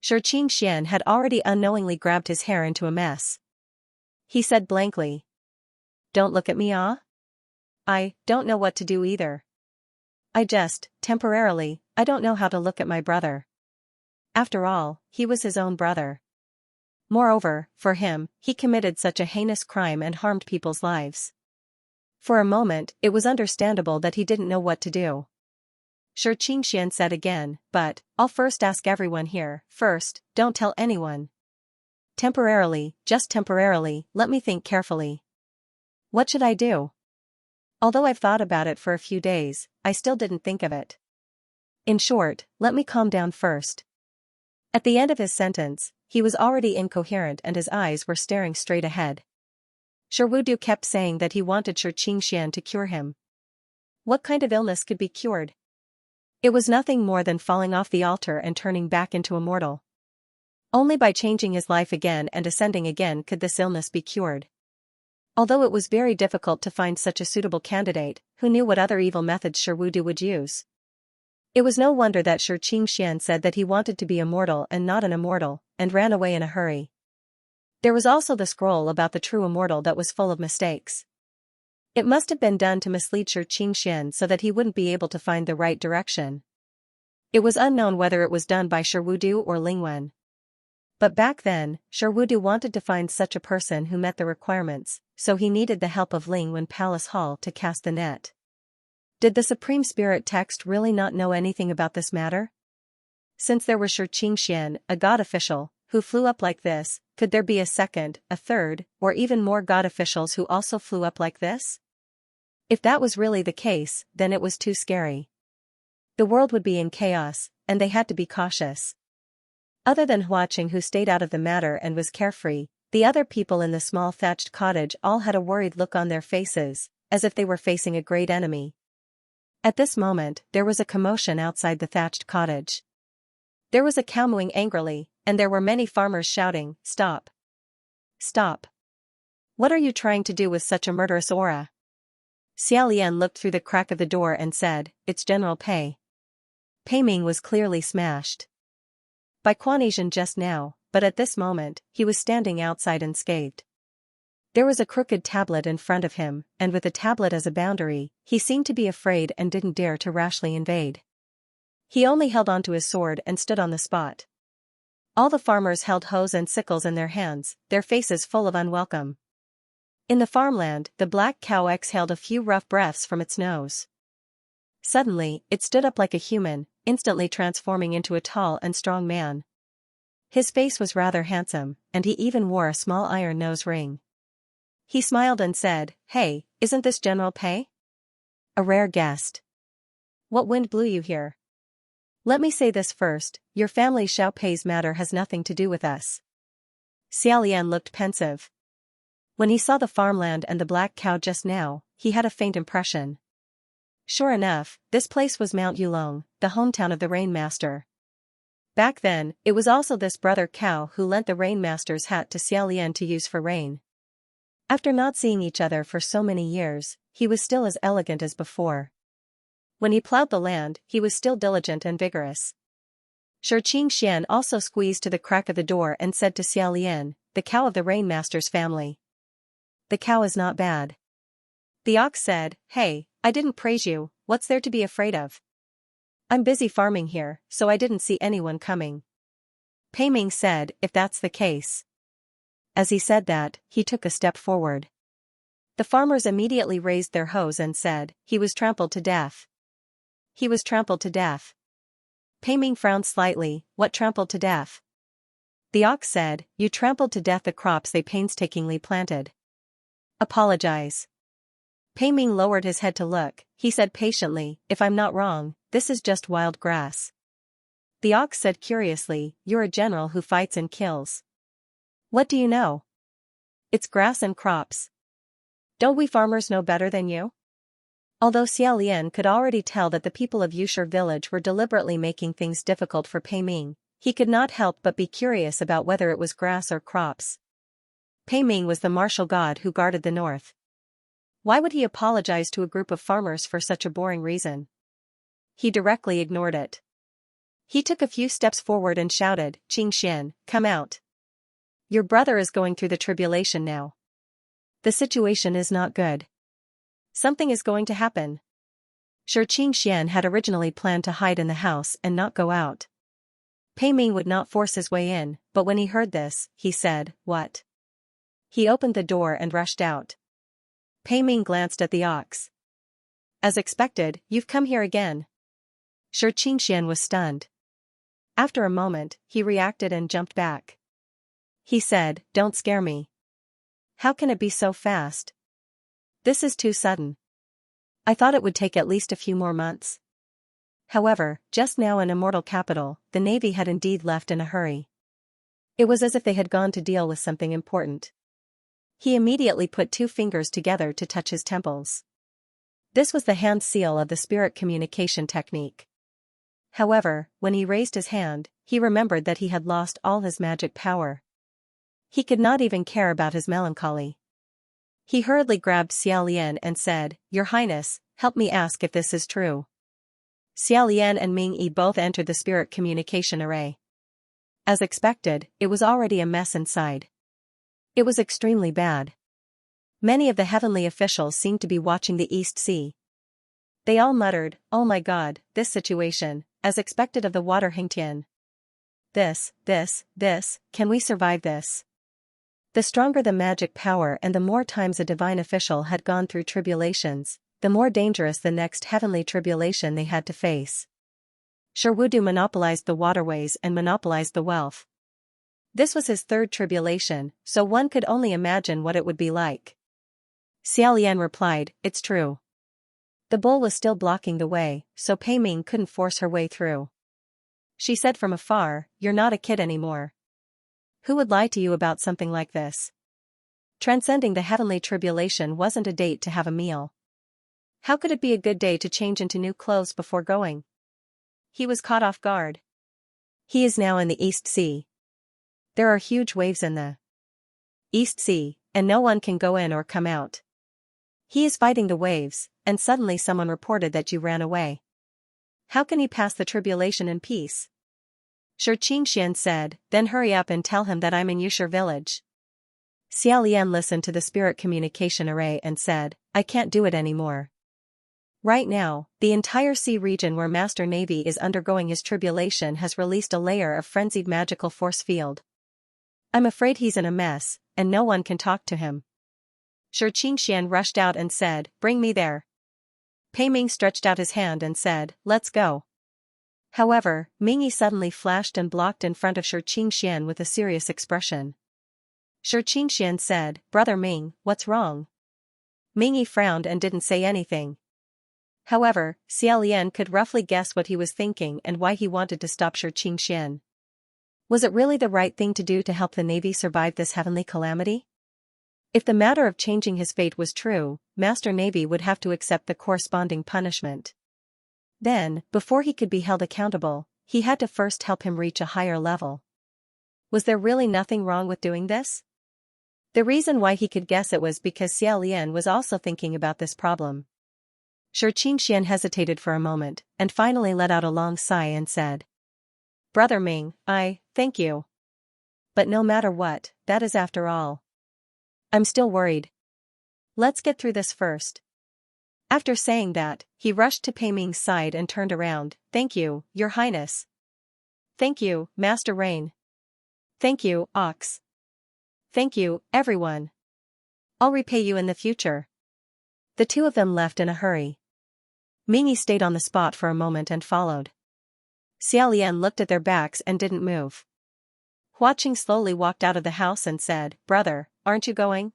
Speaker 1: Xianxia had already unknowingly grabbed his hair into a mess. He said blankly, "Don't look at me, ah? I don't know what to do either. Temporarily, I don't know how to look at my brother." After all, he was his own brother. Moreover, for him, he committed such a heinous crime and harmed people's lives. For a moment, it was understandable that he didn't know what to do. Xianxia said again, "But, I'll first ask everyone here, first, don't tell anyone. Temporarily, just temporarily, let me think carefully. What should I do? Although I've thought about it for a few days, I still didn't think of it. In short, let me calm down first." At the end of his sentence, he was already incoherent and his eyes were staring straight ahead. Sherwudu kept saying that he wanted Xianxia to cure him. What kind of illness could be cured? It was nothing more than falling off the altar and turning back into a mortal. Only by changing his life again and ascending again could this illness be cured. Although it was very difficult to find such a suitable candidate, who knew what other evil methods Sherwudu would use? It was no wonder that Xianxia said that he wanted to be immortal and not an immortal, and ran away in a hurry. There was also the scroll about the true immortal that was full of mistakes. It must have been done to mislead Xianxia so that he wouldn't be able to find the right direction. It was unknown whether it was done by Sherwudu or Lingwen. But back then, Sherwudu wanted to find such a person who met the requirements, so he needed the help of Lingwen Palace Hall to cast the net. Did the Supreme Spirit Text really not know anything about this matter? Since there was Xianxia, a god official, who flew up like this, could there be a second, a third, or even more god officials who also flew up like this? If that was really the case, then it was too scary. The world would be in chaos, and they had to be cautious. Other than Huaqing, who stayed out of the matter and was carefree, the other people in the small thatched cottage all had a worried look on their faces, as if they were facing a great enemy. At this moment, there was a commotion outside the thatched cottage. There was a cow mooing angrily, and there were many farmers shouting, "Stop! Stop! What are you trying to do with such a murderous aura?" Xiaolian looked through the crack of the door and said, "It's General Pei." Pei Ming was clearly smashed by Quanesian just now, but at this moment, he was standing outside unscathed. There was a crooked tablet in front of him, and with the tablet as a boundary, he seemed to be afraid and didn't dare to rashly invade. He only held onto his sword and stood on the spot. All the farmers held hoes and sickles in their hands, their faces full of unwelcome. In the farmland, the black cow exhaled a few rough breaths from its nose. Suddenly, it stood up like a human, instantly transforming into a tall and strong man. His face was rather handsome, and he even wore a small iron nose ring. He smiled and said, "Hey, isn't this General Pei? A rare guest. What wind blew you here? Let me say this first, your family Xiao Pei's matter has nothing to do with us." Xiaolian looked pensive. When he saw the farmland and the black cow just now, he had a faint impression. Sure enough, this place was Mount Yulong, the hometown of the Rainmaster. Back then, it was also this brother cow who lent the Rainmaster's hat to Xiaolian to use for rain. After not seeing each other for so many years, he was still as elegant as before. When he plowed the land, he was still diligent and vigorous. Xianxia also squeezed to the crack of the door and said to Xiaolian, "The cow of the Rainmaster's family. The cow is not bad." The ox said, "Hey, I didn't praise you, what's there to be afraid of? I'm busy farming here, so I didn't see anyone coming." Pei Ming said, "If that's the case." As he said that, he took a step forward. The farmers immediately raised their hoes and said, "He was trampled to death. He was trampled to death." Pei Ming frowned slightly, "What trampled to death?" The ox said, "You trampled to death the crops they painstakingly planted." "Apologize." Pei Ming lowered his head to look. He said patiently, "If I'm not wrong, this is just wild grass." The ox said curiously, "You're a general who fights and kills. What do you know? It's grass and crops. Don't we farmers know better than you?" Although Xiaolian could already tell that the people of Yushur village were deliberately making things difficult for Pei Ming, he could not help but be curious about whether it was grass or crops. Pei Ming was the martial god who guarded the north. Why would he apologize to a group of farmers for such a boring reason? He directly ignored it. He took a few steps forward and shouted, Xianxia, come out. Your brother is going through the tribulation now. The situation is not good. Something is going to happen. Xianxia had originally planned to hide in the house and not go out. Pei Ming would not force his way in, but when he heard this, he said, what? He opened the door and rushed out. Pei Ming glanced at the ox. As expected, you've come here again. Xianxia was stunned. After a moment, he reacted and jumped back. He said, don't scare me. How can it be so fast? This is too sudden. I thought it would take at least a few more months. However, just now in Immortal Capital, the Navy had indeed left in a hurry. It was as if they had gone to deal with something important. He immediately put 2 fingers together to touch his temples. This was the hand seal of the spirit communication technique. However, when he raised his hand, he remembered that he had lost all his magic power. He could not even care about his melancholy. He hurriedly grabbed Xiaolian and said, Your Highness, help me ask if this is true. Xiaolian and Ming Yi both entered the spirit communication array. As expected, it was already a mess inside. It was extremely bad. Many of the heavenly officials seemed to be watching the East Sea. They all muttered, oh my god, this situation, as expected of the water Hengtian. This, can we survive this? The stronger the magic power and the more times a divine official had gone through tribulations, the more dangerous the next heavenly tribulation they had to face. Sherwudu monopolized the waterways and monopolized the wealth. This was his 3rd tribulation, so one could only imagine what it would be like. Xiaolian replied, it's true. The bull was still blocking the way, so Pei Ming couldn't force her way through. She said from afar, you're not a kid anymore. Who would lie to you about something like this? Transcending the heavenly tribulation wasn't a date to have a meal. How could it be a good day to change into new clothes before going? He was caught off guard. He is now in the East Sea. There are huge waves in the East Sea, and no one can go in or come out. He is fighting the waves, and suddenly someone reported that you ran away. How can he pass the tribulation in peace? Xianxia said, then hurry up and tell him that I'm in Yushir village. Xiaolian listened to the spirit communication array and said, I can't do it anymore. Right now, the entire sea region where Master Navy is undergoing his tribulation has released a layer of frenzied magical force field. I'm afraid he's in a mess, and no one can talk to him. Xianxia rushed out and said, bring me there. Pei Ming stretched out his hand and said, let's go. However, Ming Yi suddenly flashed and blocked in front of Xianxia with a serious expression. Xianxia said, Brother Ming, what's wrong? Ming Yi frowned and didn't say anything. However, Xiaolian could roughly guess what he was thinking and why he wanted to stop Xianxia. Was it really the right thing to do to help the Navy survive this heavenly calamity? If the matter of changing his fate was true, Master Navy would have to accept the corresponding punishment. Then, before he could be held accountable, he had to first help him reach a higher level. Was there really nothing wrong with doing this? The reason why he could guess it was because Xiaolian was also thinking about this problem. Xianxia hesitated for a moment, and finally let out a long sigh and said, Brother Ming, thank you. But no matter what, that is after all. I'm still worried. Let's get through this first. After saying that, he rushed to Pei Ming's side and turned around. Thank you, Your Highness. Thank you, Master Rain. Thank you, Ox. Thank you, everyone. I'll repay you in the future. The 2 of them left in a hurry. Ming Yi stayed on the spot for a moment and followed. Xiaolian looked at their backs and didn't move. Huaqing slowly walked out of the house and said, Brother, aren't you going?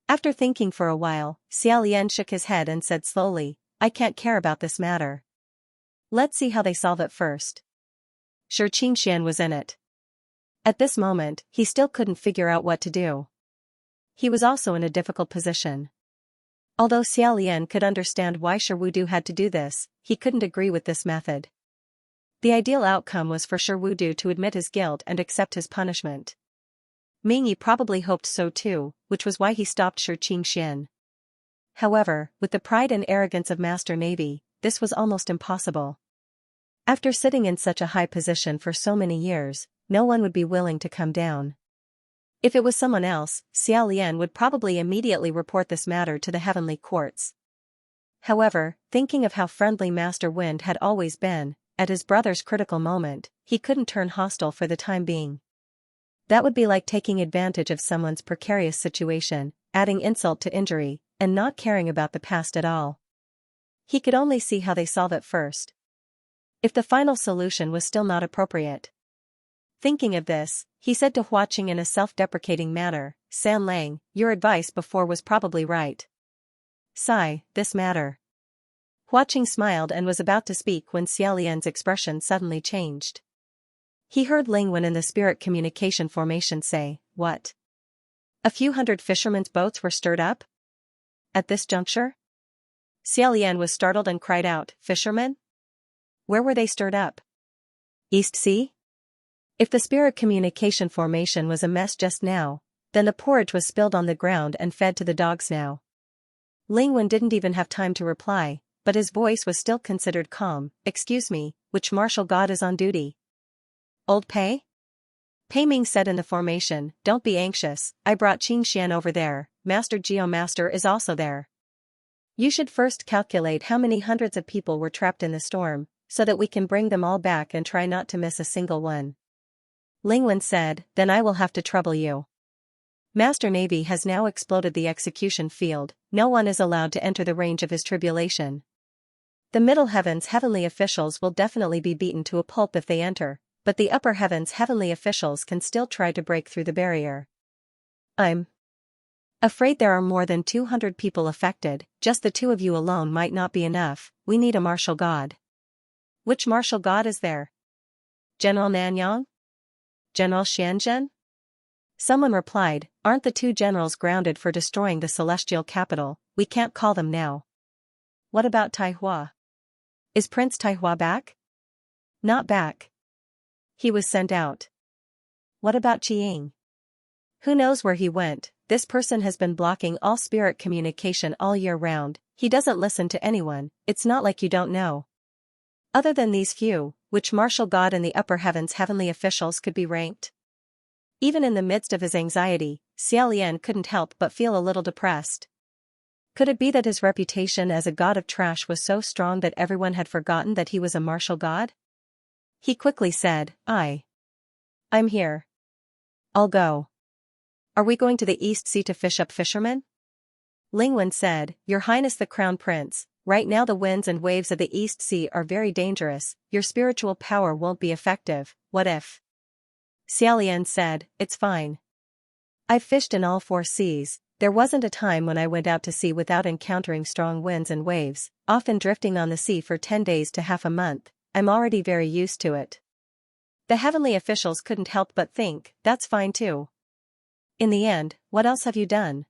Speaker 1: After thinking for a while, Xiaolian shook his head and said slowly, I can't care about this matter. Let's see how they solve it first. Xianxia was in it. At this moment, he still couldn't figure out what to do. He was also in a difficult position. Although Xiaolian could understand why Sherwudu had to do this, he couldn't agree with this method. The ideal outcome was for Sherwudu to admit his guilt and accept his punishment. Ming Yi probably hoped so too, which was why he stopped Xianxia. However, with the pride and arrogance of Master Navy, this was almost impossible. After sitting in such a high position for so many years, no one would be willing to come down. If it was someone else, Xiao Lian would probably immediately report this matter to the heavenly courts. However, thinking of how friendly Master Wind had always been, at his brother's critical moment, he couldn't turn hostile for the time being. That would be like taking advantage of someone's precarious situation, adding insult to injury, and not caring about the past at all. He could only see how they solve it first. If the final solution was still not appropriate. Thinking of this, he said to Huaqing in a self-deprecating manner, "San Lang, your advice before was probably right. Sigh, this matter." Huaqing smiled and was about to speak when Xiaolian's expression suddenly changed. He heard Lingwen in the spirit communication formation say, "What? A few hundred fishermen's boats were stirred up? At this juncture?" Xiaolian was startled and cried out, "Fishermen? Where were they stirred up? East Sea?" If the spirit communication formation was a mess just now, then the porridge was spilled on the ground and fed to the dogs now. Lingwen didn't even have time to reply, but his voice was still considered calm. "Excuse me, which martial god is on duty?" "Old Pei?" Pei Ming said in the formation, "Don't be anxious, I brought Xianxia over there, Master Geomaster is also there. You should first calculate how many hundreds of people were trapped in the storm, so that we can bring them all back and try not to miss a single one." Lingwen said, "Then I will have to trouble you. Master Navy has now exploded the execution field, no one is allowed to enter the range of his tribulation. The middle heavens heavenly officials will definitely be beaten to a pulp if they enter, but the upper heavens heavenly officials can still try to break through the barrier. I'm afraid there are more than 200 people affected, just the two of you alone might not be enough, we need a martial god." "Which martial god is there? General Nanyang? General Xianzhen?" Someone replied, "Aren't the two generals grounded for destroying the celestial capital? We can't call them now." "What about Taihua? Is Prince Taihua back?" "Not back. He was sent out." "What about Qiying?" "Who knows where he went, this person has been blocking all spirit communication all year round, he doesn't listen to anyone, it's not like you don't know." Other than these few, which martial god in the upper heavens heavenly officials could be ranked? Even in the midst of his anxiety, Xiaolian couldn't help but feel a little depressed. Could it be that his reputation as a god of trash was so strong that everyone had forgotten that he was a martial god? He quickly said, I'm here. I'll go. Are we going to the East Sea to fish up fishermen?" Lingwen said, "Your Highness the Crown Prince, right now the winds and waves of the East Sea are very dangerous, your spiritual power won't be effective, what if?" Xiaolian said, "It's fine. I've fished in all 4 seas, there wasn't a time when I went out to sea without encountering strong winds and waves, often drifting on the sea for 10 days to half a month, I'm already very used to it." The heavenly officials couldn't help but think, that's fine too. In the end, what else have you done?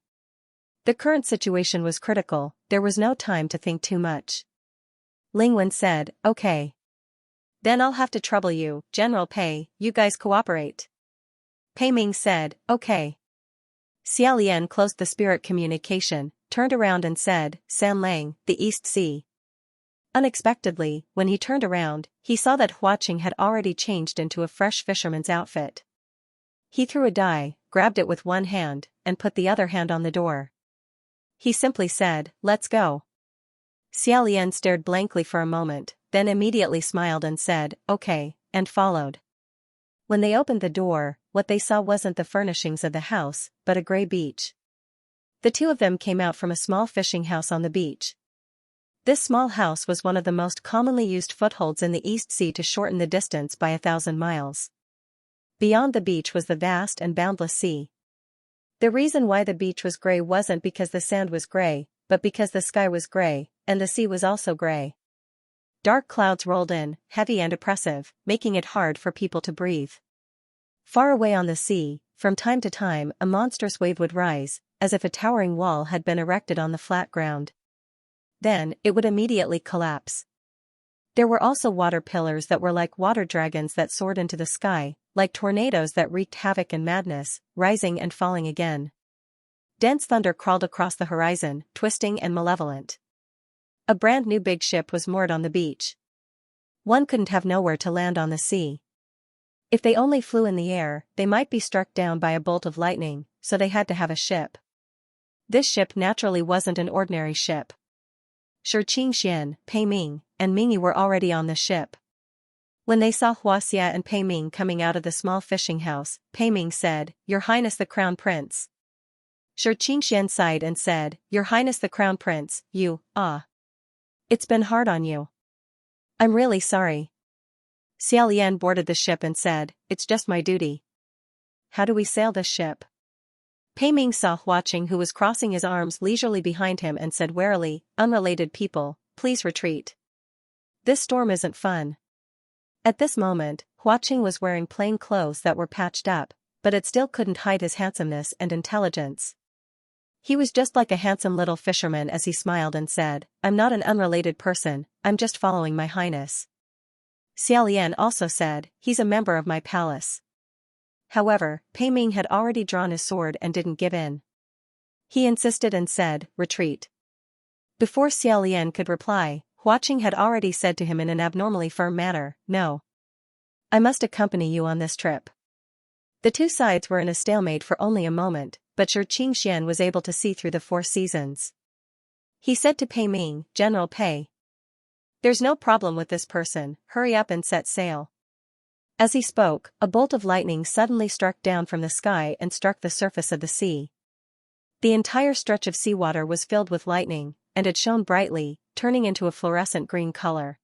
Speaker 1: The current situation was critical, there was no time to think too much. Lingwen said, "Okay. Then I'll have to trouble you, General Pei, you guys cooperate." Pei Ming said, "Okay." Xiaolian closed the spirit communication, turned around and said, "San Lang, the East Sea." Unexpectedly, when he turned around, he saw that Huaqing had already changed into a fresh fisherman's outfit. He threw a die, grabbed it with one hand, and put the other hand on the door. He simply said, "Let's go." Xiaolian stared blankly for a moment, then immediately smiled and said, "Okay," and followed. When they opened the door, what they saw wasn't the furnishings of the house, but a gray beach. The two of them came out from a small fishing house on the beach. This small house was one of the most commonly used footholds in the East Sea to shorten the distance by 1,000 miles. Beyond the beach was the vast and boundless sea. The reason why the beach was gray wasn't because the sand was gray, but because the sky was gray, and the sea was also gray. Dark clouds rolled in, heavy and oppressive, making it hard for people to breathe. Far away on the sea, from time to time a monstrous wave would rise, as if a towering wall had been erected on the flat ground. Then, it would immediately collapse. There were also water pillars that were like water dragons that soared into the sky, like tornadoes that wreaked havoc and madness, rising and falling again. Dense thunder crawled across the horizon, twisting and malevolent. A brand new big ship was moored on the beach. One couldn't have nowhere to land on the sea. If they only flew in the air, they might be struck down by a bolt of lightning, so they had to have a ship. This ship naturally wasn't an ordinary ship. Xianxia, Pei Ming, and Mingyi were already on the ship. When they saw Xianxia and Pei Ming coming out of the small fishing house, Pei Ming said, "Your Highness the Crown Prince." Xianxia sighed and said, "Your Highness the Crown Prince, it's been hard on you. I'm really sorry." Xiaolian boarded the ship and said, "It's just my duty." "How do we sail this ship?" Pei Ming saw Huaqing, who was crossing his arms leisurely behind him, and said warily, "Unrelated people, please retreat. This storm isn't fun." At this moment, Huaqing was wearing plain clothes that were patched up, but it still couldn't hide his handsomeness and intelligence. He was just like a handsome little fisherman as he smiled and said, "I'm not an unrelated person, I'm just following my highness." Xiaolian also said, "He's a member of my palace." However, Pei Ming had already drawn his sword and didn't give in. He insisted and said, "Retreat." Before Xiaolian could reply, Huaqing had already said to him in an abnormally firm manner, "No. I must accompany you on this trip." The two sides were in a stalemate for only a moment, but Xianxia was able to see through the four seasons. He said to Pei Ming, "General Pei, there's no problem with this person, hurry up and set sail." As he spoke, a bolt of lightning suddenly struck down from the sky and struck the surface of the sea. The entire stretch of seawater was filled with lightning, and it shone brightly, turning into a fluorescent green color.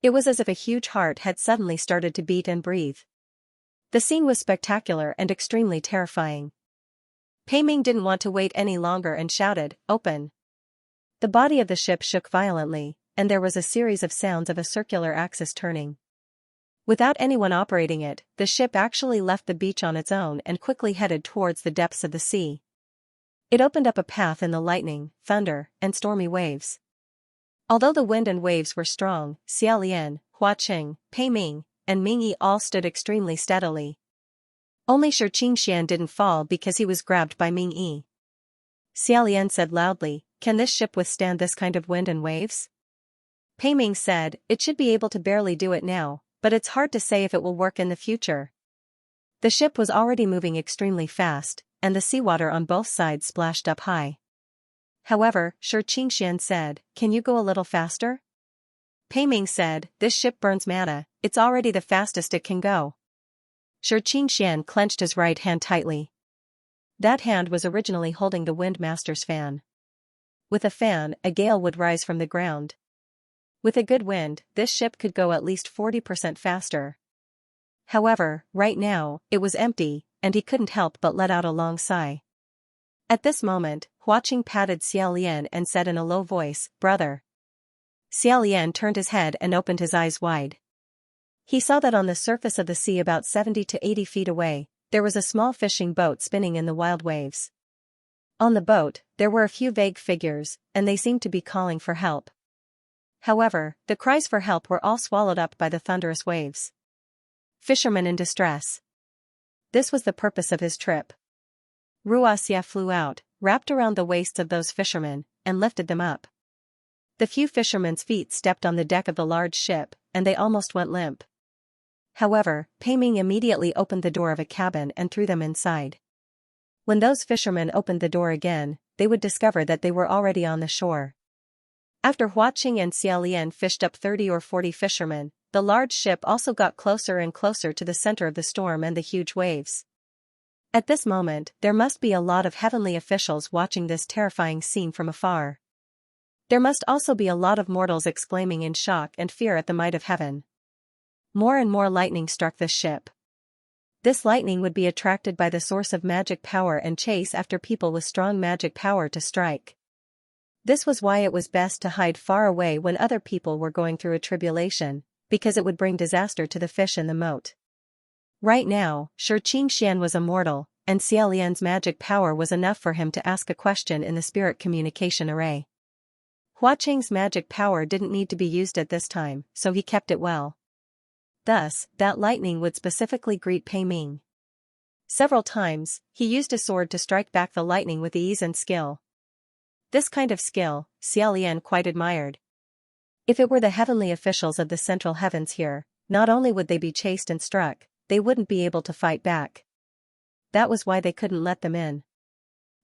Speaker 1: It was as if a huge heart had suddenly started to beat and breathe. The scene was spectacular and extremely terrifying. Pei Ming didn't want to wait any longer and shouted, "Open!" The body of the ship shook violently, and there was a series of sounds of a circular axis turning. Without anyone operating it, the ship actually left the beach on its own and quickly headed towards the depths of the sea. It opened up a path in the lightning, thunder, and stormy waves. Although the wind and waves were strong, Xiaolian, Huaqing, Pei Ming, and Mingyi all stood extremely steadily. Only Xianxia didn't fall because he was grabbed by Mingyi. Xiaolian said loudly, "Can this ship withstand this kind of wind and waves?" Pei Ming said, "It should be able to barely do it now, but it's hard to say if it will work in the future." The ship was already moving extremely fast, and the seawater on both sides splashed up high. However, Xianxia said, "Can you go a little faster?" Pei Ming said, "This ship burns mana, it's already the fastest it can go." Xianxia clenched his right hand tightly. That hand was originally holding the Windmaster's fan. With a fan, a gale would rise from the ground. With a good wind, this ship could go at least 40% faster. However, right now, it was empty, and he couldn't help but let out a long sigh. At this moment, Huaqing patted Xiaolian and said in a low voice, "Brother." Xiaolian turned his head and opened his eyes wide. He saw that on the surface of the sea about 70 to 80 feet away, there was a small fishing boat spinning in the wild waves. On the boat, there were a few vague figures, and they seemed to be calling for help. However, the cries for help were all swallowed up by the thunderous waves. Fishermen in distress. This was the purpose of his trip. Xianxia flew out, wrapped around the waists of those fishermen, and lifted them up. The few fishermen's feet stepped on the deck of the large ship, and they almost went limp. However, Pei Ming immediately opened the door of a cabin and threw them inside. When those fishermen opened the door again, they would discover that they were already on the shore. After Huaqing and Xiaolian fished up 30 or 40 fishermen, the large ship also got closer and closer to the center of the storm and the huge waves. At this moment, there must be a lot of heavenly officials watching this terrifying scene from afar. There must also be a lot of mortals exclaiming in shock and fear at the might of heaven. More and more lightning struck the ship. This lightning would be attracted by the source of magic power and chase after people with strong magic power to strike. This was why it was best to hide far away when other people were going through a tribulation, because it would bring disaster to the fish in the moat. Right now, Xianxia was immortal, and Xiaolian's magic power was enough for him to ask a question in the spirit communication array. Huaqing's magic power didn't need to be used at this time, so he kept it well. Thus, that lightning would specifically greet Pei Ming. Several times, he used a sword to strike back the lightning with ease and skill. This kind of skill, Xiaolian quite admired. If it were the heavenly officials of the central heavens here, not only would they be chased and struck, they wouldn't be able to fight back. That was why they couldn't let them in.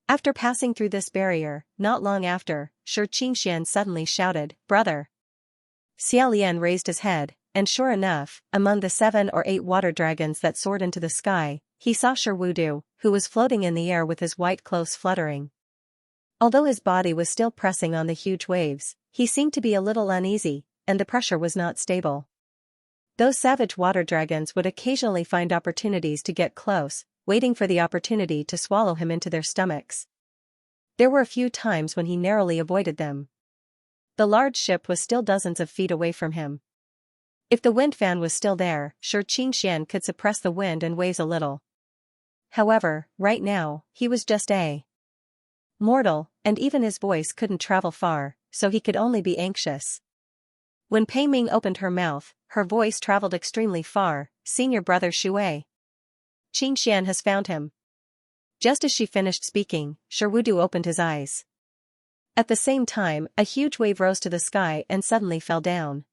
Speaker 1: After passing through this barrier, not long after, Xianxia suddenly shouted, "Brother!" Xiaolian raised his head, and sure enough, among the 7 or 8 water dragons that soared into the sky, he saw Wudu, who was floating in the air with his white clothes fluttering. Although his body was still pressing on the huge waves, he seemed to be a little uneasy, and the pressure was not stable. Those savage water dragons would occasionally find opportunities to get close, waiting for the opportunity to swallow him into their stomachs. There were a few times when he narrowly avoided them. The large ship was still dozens of feet away from him. If the wind fan was still there, Xianxia could suppress the wind and waves a little. However, right now, he was just a mortal, and even his voice couldn't travel far, so he could only be anxious. When Pei Ming opened her mouth, her voice traveled extremely far. "Senior brother Shui. Xianxia has found him." Just as she finished speaking, Wudu opened his eyes. At the same time, a huge wave rose to the sky and suddenly fell down.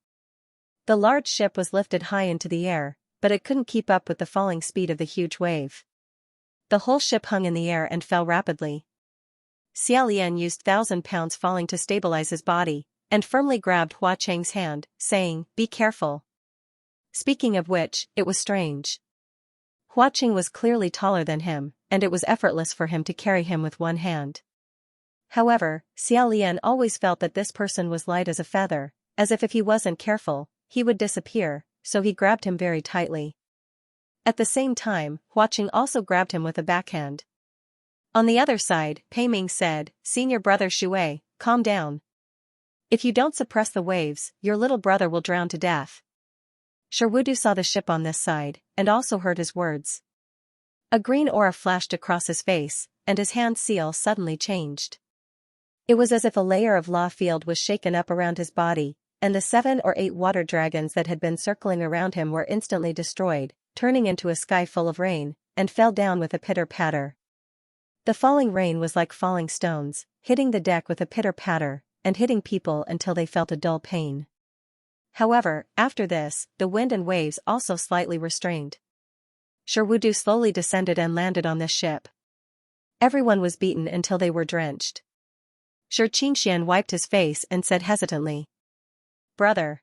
Speaker 1: The large ship was lifted high into the air, but it couldn't keep up with the falling speed of the huge wave. The whole ship hung in the air and fell rapidly. Xiaolian used 1,000 pounds falling to stabilize his body, and firmly grabbed Hua Cheng's hand, saying, "Be careful." Speaking of which, it was strange. Hua Cheng was clearly taller than him, and it was effortless for him to carry him with one hand. However, Xiaolian always felt that this person was light as a feather, as if he wasn't careful, he would disappear, so he grabbed him very tightly. At the same time, Hua Cheng also grabbed him with a backhand. On the other side, Pei Ming said, "Senior brother Shui, calm down. If you don't suppress the waves, your little brother will drown to death." Wudu saw the ship on this side, and also heard his words. A green aura flashed across his face, and his hand seal suddenly changed. It was as if a layer of law field was shaken up around his body, and the 7 or 8 water dragons that had been circling around him were instantly destroyed, turning into a sky full of rain, and fell down with a pitter-patter. The falling rain was like falling stones, hitting the deck with a pitter-patter, and hitting people until they felt a dull pain. However, after this, the wind and waves also slightly restrained. Wudu slowly descended and landed on this ship. Everyone was beaten until they were drenched. Xianxia wiped his face and said hesitantly, "Brother."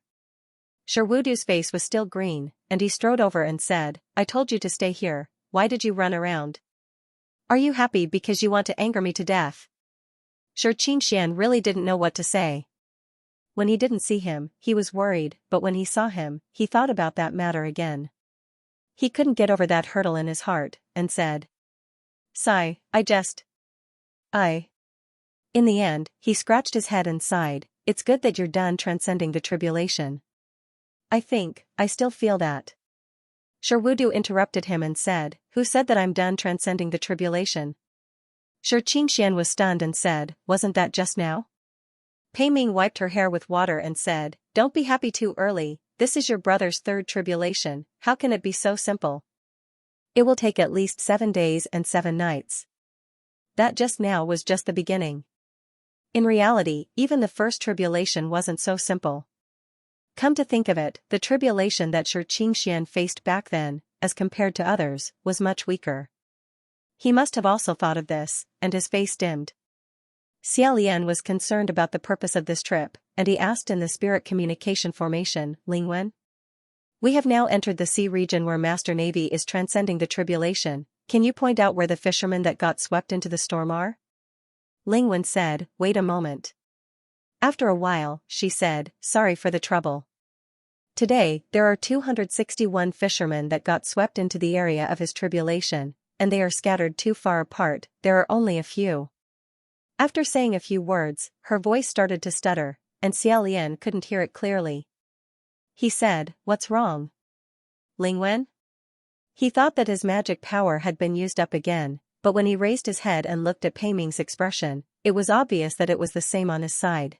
Speaker 1: Wudu's face was still green, and he strode over and said, "I told you to stay here, why did you run around? Are you happy because you want to anger me to death?" Xianxia really didn't know what to say. When he didn't see him, he was worried, but when he saw him, he thought about that matter again. He couldn't get over that hurdle in his heart, and said, "Sigh, I." In the end, he scratched his head and sighed, "It's good that you're done transcending the tribulation." I still feel that." Wudu interrupted him and said, "Who said that I'm done transcending the tribulation?" Xianxia was stunned and said, "Wasn't that just now?" Pei Ming wiped her hair with water and said, "Don't be happy too early, this is your brother's 3rd tribulation, how can it be so simple? It will take at least 7 days and 7 nights. That just now was just the beginning." In reality, even the first tribulation wasn't so simple. Come to think of it, the tribulation that Xianxia faced back then, as compared to others, was much weaker. He must have also thought of this, and his face dimmed. Xiaolian was concerned about the purpose of this trip, and he asked in the spirit communication formation, "Lingwen? We have now entered the sea region where Master Navy is transcending the tribulation, can you point out where the fishermen that got swept into the storm are?" Lingwen said, "Wait a moment." After a while, she said, "Sorry for the trouble. Today, there are 261 fishermen that got swept into the area of his tribulation, and they are scattered too far apart, there are only a few." After saying a few words, her voice started to stutter, and Xiaolian couldn't hear it clearly. He said, "What's wrong? Lingwen?" He thought that his magic power had been used up again, but when he raised his head and looked at Pei Ming's expression, it was obvious that it was the same on his side.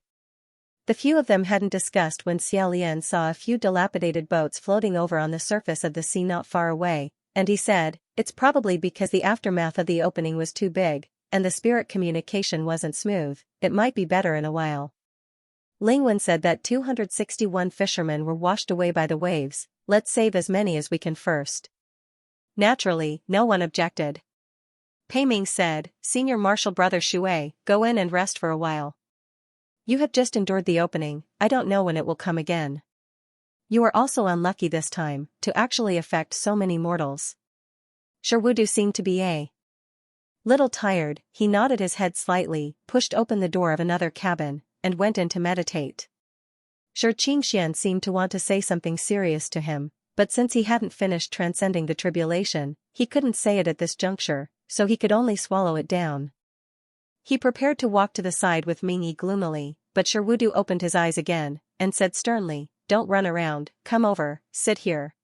Speaker 1: The few of them hadn't discussed when Xiaolian saw a few dilapidated boats floating over on the surface of the sea not far away, and he said, "It's probably because the aftermath of the opening was too big, and the spirit communication wasn't smooth. It might be better in a while." Lingwen said that 261 fishermen were washed away by the waves. "Let's save as many as we can first." Naturally, no one objected. Pei Ming said, "Senior Marshal Brother Shui, go in and rest for a while. You have just endured the opening, I don't know when it will come again. You are also unlucky this time, to actually affect so many mortals." Sherwudu seemed to be a little tired. He nodded his head slightly, pushed open the door of another cabin, and went in to meditate. Xianxia seemed to want to say something serious to him, but since he hadn't finished transcending the tribulation, he couldn't say it at this juncture, so he could only swallow it down. He prepared to walk to the side with Mingyi gloomily, but Sherwudu opened his eyes again, and said sternly, "Don't run around, come over, sit here."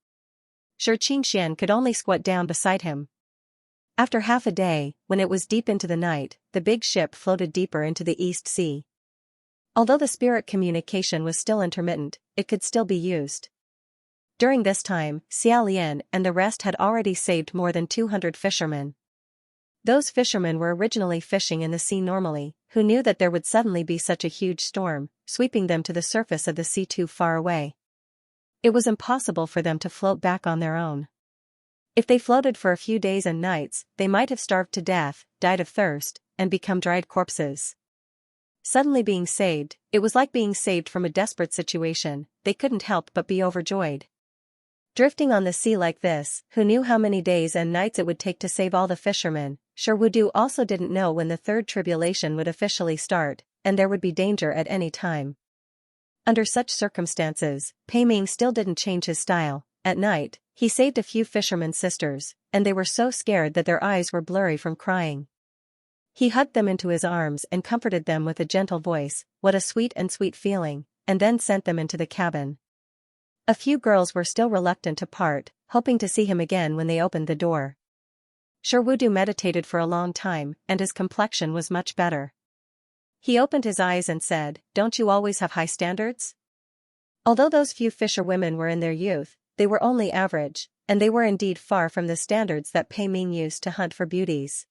Speaker 1: Xianxian could only squat down beside him. After half a day, when it was deep into the night, the big ship floated deeper into the East Sea. Although the spirit communication was still intermittent, it could still be used. During this time, Xiaolian and the rest had already saved more than 200 fishermen. Those fishermen were originally fishing in the sea normally, who knew that there would suddenly be such a huge storm, sweeping them to the surface of the sea too far away. It was impossible for them to float back on their own. If they floated for a few days and nights, they might have starved to death, died of thirst, and become dried corpses. Suddenly being saved, it was like being saved from a desperate situation. They couldn't help but be overjoyed. Drifting on the sea like this, who knew how many days and nights it would take to save all the fishermen? Sherwudu also didn't know when the third tribulation would officially start, and there would be danger at any time. Under such circumstances, Pei Ming still didn't change his style. At night, he saved a few fishermen's sisters, and they were so scared that their eyes were blurry from crying. He hugged them into his arms and comforted them with a gentle voice, "What a sweet feeling," and then sent them into the cabin. A few girls were still reluctant to part, hoping to see him again when they opened the door. Sherwudu meditated for a long time, and his complexion was much better. He opened his eyes and said, "Don't you always have high standards?" Although those few fisherwomen were in their youth, they were only average, and they were indeed far from the standards that Pei Ming used to hunt for beauties.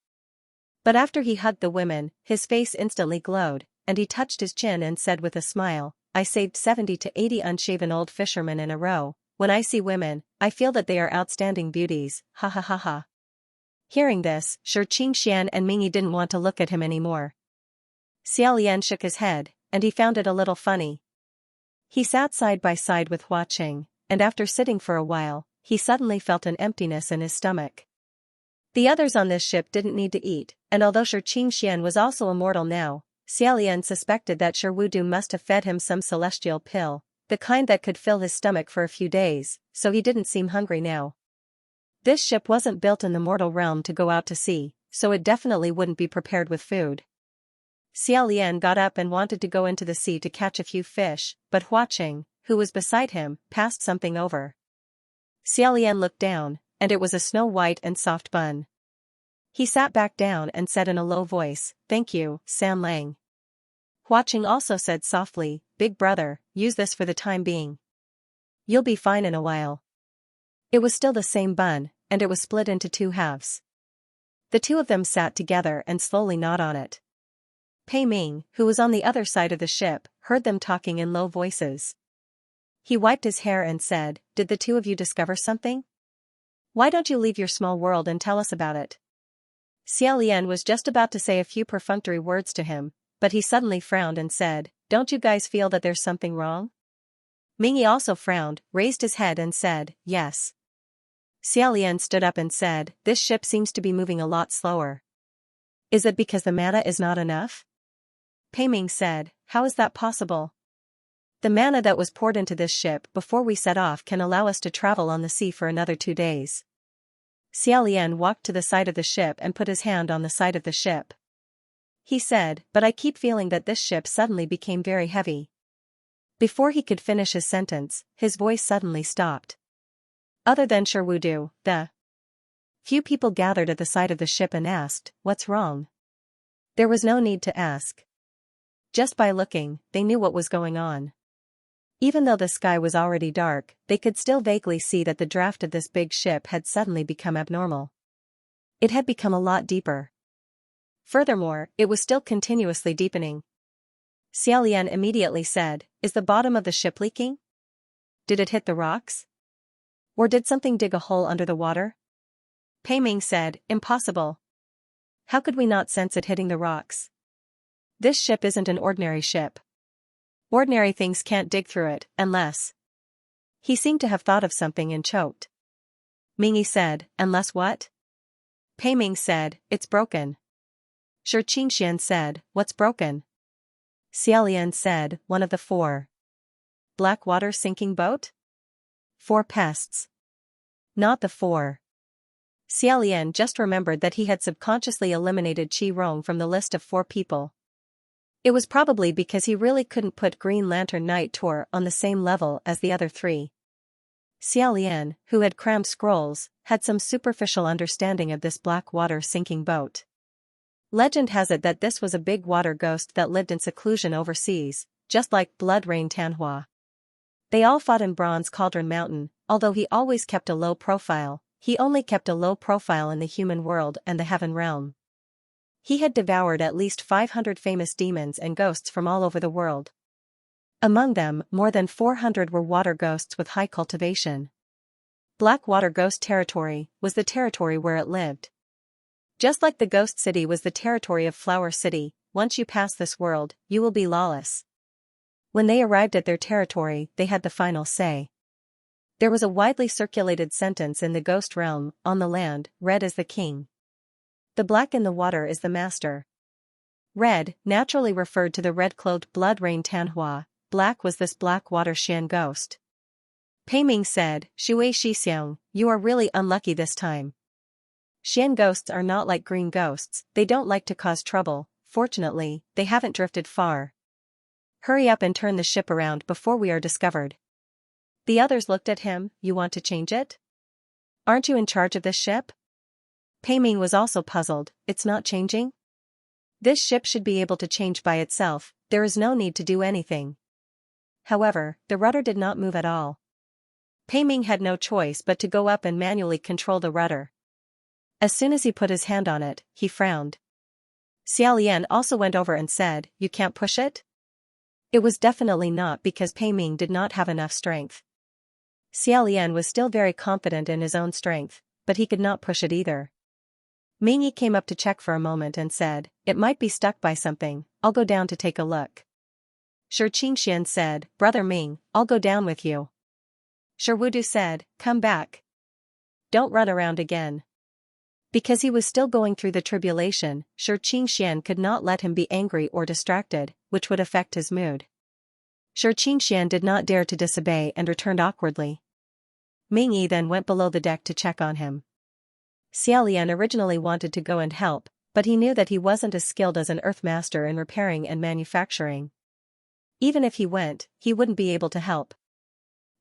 Speaker 1: But after he hugged the women, his face instantly glowed, and he touched his chin and said with a smile, "I saved 70 to 80 unshaven old fishermen in a row. When I see women, I feel that they are outstanding beauties, ha ha ha ha." Hearing this, Xianxian and Mingyi didn't want to look at him anymore. Xiaolian shook his head, and he found it a little funny. He sat side by side with Hua Qing, and after sitting for a while, he suddenly felt an emptiness in his stomach. The others on this ship didn't need to eat, and although Xianxian was also immortal now, Xiaolian suspected that Sherwudu must have fed him some celestial pill, the kind that could fill his stomach for a few days, so he didn't seem hungry now. This ship wasn't built in the mortal realm to go out to sea, so it definitely wouldn't be prepared with food. Xiaolian got up and wanted to go into the sea to catch a few fish, but Hua Qing, who was beside him, passed something over. Xiaolian looked down, and it was a snow-white and soft bun. He sat back down and said in a low voice, "Thank you, San Lang." Hua Qing also said softly, "Big brother, use this for the time being. You'll be fine in a while." It was still the same bun, and it was split into two halves. The two of them sat together and slowly gnawed on it. Pei Ming, who was on the other side of the ship, heard them talking in low voices. He wiped his hair and said, "Did the two of you discover something? Why don't you leave your small world and tell us about it?" Xiaolian was just about to say a few perfunctory words to him, but he suddenly frowned and said, "Don't you guys feel that there's something wrong?" Mingyi also frowned, raised his head and said, "Yes." Xiaolian stood up and said, "This ship seems to be moving a lot slower. Is it because the mana is not enough?" Pei Ming said, "How is that possible? The mana that was poured into this ship before we set off can allow us to travel on the sea for another 2 days." Xiaolian walked to the side of the ship and put his hand on the side of the ship. He said, "But I keep feeling that this ship suddenly became very heavy." Before he could finish his sentence, his voice suddenly stopped. Other than Sherwudu, the few people gathered at the side of the ship and asked, "What's wrong?" There was no need to ask. Just by looking, they knew what was going on. Even though the sky was already dark, they could still vaguely see that the draft of this big ship had suddenly become abnormal. It had become a lot deeper. Furthermore, it was still continuously deepening. Xiaolian immediately said, "Is the bottom of the ship leaking? Did it hit the rocks? Or did something dig a hole under the water?" Pei Ming said, "Impossible. How could we not sense it hitting the rocks? This ship isn't an ordinary ship. Ordinary things can't dig through it, unless..." He seemed to have thought of something and choked. Mingyi said, "Unless what?" Pei Ming said, "It's broken." Xianxia said, "What's broken?" Xiaolian said, "One of the 4. Black water sinking boat? 4 pests. Not the 4. Xiaolian just remembered that he had subconsciously eliminated Qi Rong from the list of 4 people. It was probably because he really couldn't put Green Lantern Night Tour on the same level as the other 3. Xiaolian, who had crammed scrolls, had some superficial understanding of this black water sinking boat. Legend has it that this was a big water ghost that lived in seclusion overseas, just like Blood Rain Tanhua. They all fought in Bronze Cauldron Mountain. Although he always kept a low profile, he only kept a low profile in the human world and the heaven realm. He had devoured at least 500 famous demons and ghosts from all over the world. Among them, more than 400 were water ghosts with high cultivation. Black Water Ghost Territory was the territory where it lived. Just like the Ghost City was the territory of Flower City, once you pass this world, you will be lawless. When they arrived at their territory, they had the final say. There was a widely circulated sentence in the ghost realm: on the land, red is the king. The black in the water is the master. Red naturally referred to the red-clothed Blood Rain Tanhua. Black was this black water Xian ghost. Pei Ming said, "Shui Shixiang, you are really unlucky this time. Xian ghosts are not like green ghosts, they don't like to cause trouble. Fortunately, they haven't drifted far. Hurry up and turn the ship around before we are discovered." The others looked at him. "You want to change it? Aren't you in charge of this ship?" Pei Ming was also puzzled. "It's not changing? This ship should be able to change by itself, there is no need to do anything." However, the rudder did not move at all. Pei Ming had no choice but to go up and manually control the rudder. As soon as he put his hand on it, he frowned. Xiaolian also went over and said, "You can't push it?" It was definitely not because Pei Ming did not have enough strength. Xiaolian was still very confident in his own strength, but he could not push it either. Mingyi came up to check for a moment and said, "It might be stuck by something, I'll go down to take a look." Xianxia said, "Brother Ming, I'll go down with you." Wudu said, "Come back. Don't run around again." Because he was still going through the tribulation, Xianxian could not let him be angry or distracted, which would affect his mood. Xianxian did not dare to disobey and returned awkwardly. Mingyi then went below the deck to check on him. Xiaolian originally wanted to go and help, but he knew that he wasn't as skilled as an Earthmaster in repairing and manufacturing. Even if he went, he wouldn't be able to help.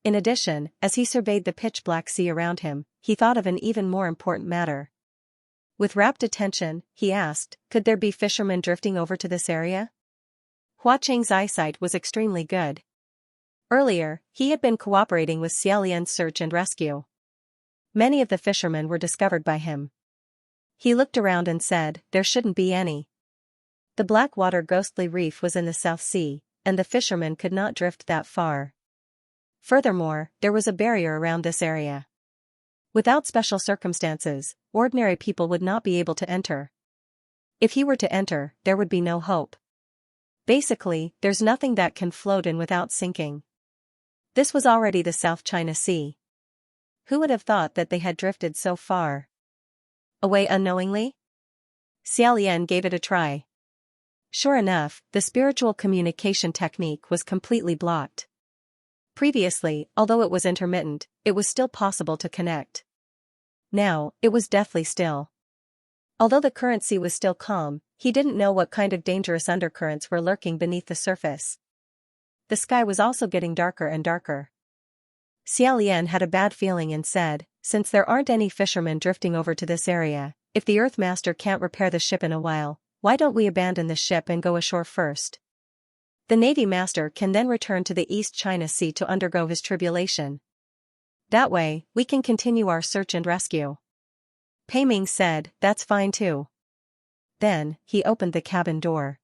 Speaker 1: In addition, as he surveyed the pitch-black sea around him, he thought of an even more important matter. With rapt attention, he asked, "Could there be fishermen drifting over to this area?" Hua Cheng's eyesight was extremely good. Earlier, he had been cooperating with Xiaolian's search and rescue. Many of the fishermen were discovered by him. He looked around and said, "There shouldn't be any." The Blackwater Ghostly Reef was in the South Sea, and the fishermen could not drift that far. Furthermore, there was a barrier around this area. Without special circumstances, ordinary people would not be able to enter. If he were to enter, there would be no hope. Basically, there's nothing that can float in without sinking. This was already the South China Sea. Who would have thought that they had drifted so far away unknowingly? Xiaolian gave it a try. Sure enough, the spiritual communication technique was completely blocked. Previously, although it was intermittent, it was still possible to connect. Now, it was deathly still. Although the current sea was still calm, he didn't know what kind of dangerous undercurrents were lurking beneath the surface. The sky was also getting darker and darker. Xiaolian had a bad feeling and said, "Since there aren't any fishermen drifting over to this area, if the Earthmaster can't repair the ship in a while, why don't we abandon the ship and go ashore first?" The Navy master can then return to the East China Sea to undergo his tribulation. That way, we can continue our search and rescue. Pei Ming said, that's fine too. Then, he opened the cabin door.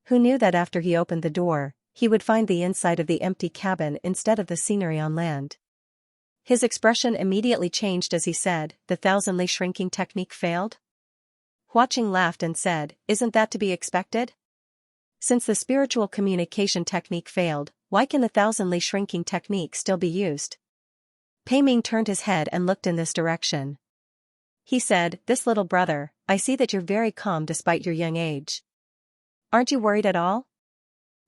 Speaker 1: Who knew that after he opened the door, he would find the inside of the empty cabin instead of the scenery on land. His expression immediately changed as he said, the thousand-li shrinking technique failed? Hua Qing laughed and said, isn't that to be expected? Since the spiritual communication technique failed, why can the thousand-li shrinking technique still be used? Pei Ming turned his head and looked in this direction. He said, this little brother, I see that you're very calm despite your young age. Aren't you worried at all?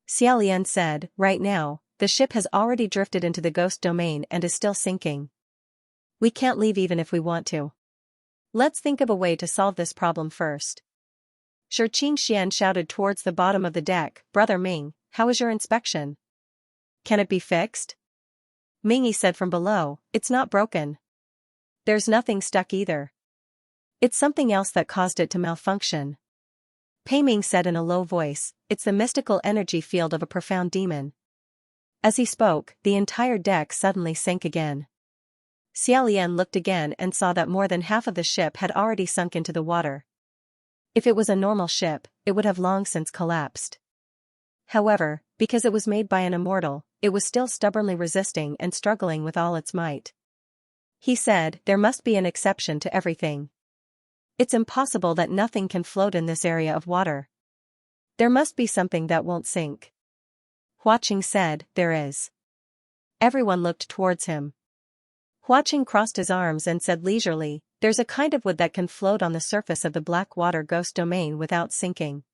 Speaker 1: Xiaolian said, right now, the ship has already drifted into the ghost domain and is still sinking. We can't leave even if we want to. Let's think of a way to solve this problem first. Xianxia shouted towards the bottom of the deck, Brother Ming, how is your inspection? Can it be fixed? Mingy said from below, it's not broken. There's nothing stuck either. It's something else that caused it to malfunction. Pei Ming said in a low voice, it's the mystical energy field of a profound demon. As he spoke, the entire deck suddenly sank again. Xiaolian looked again and saw that more than half of the ship had already sunk into the water. If it was a normal ship, it would have long since collapsed. However, because it was made by an immortal, it was still stubbornly resisting and struggling with all its might. He said, there must be an exception to everything. It's impossible that nothing can float in this area of water. There must be something that won't sink. Hua Qing said, there is. Everyone looked towards him. Hua Qing crossed his arms and said leisurely, there's a kind of wood that can float on the surface of the black water ghost domain without sinking.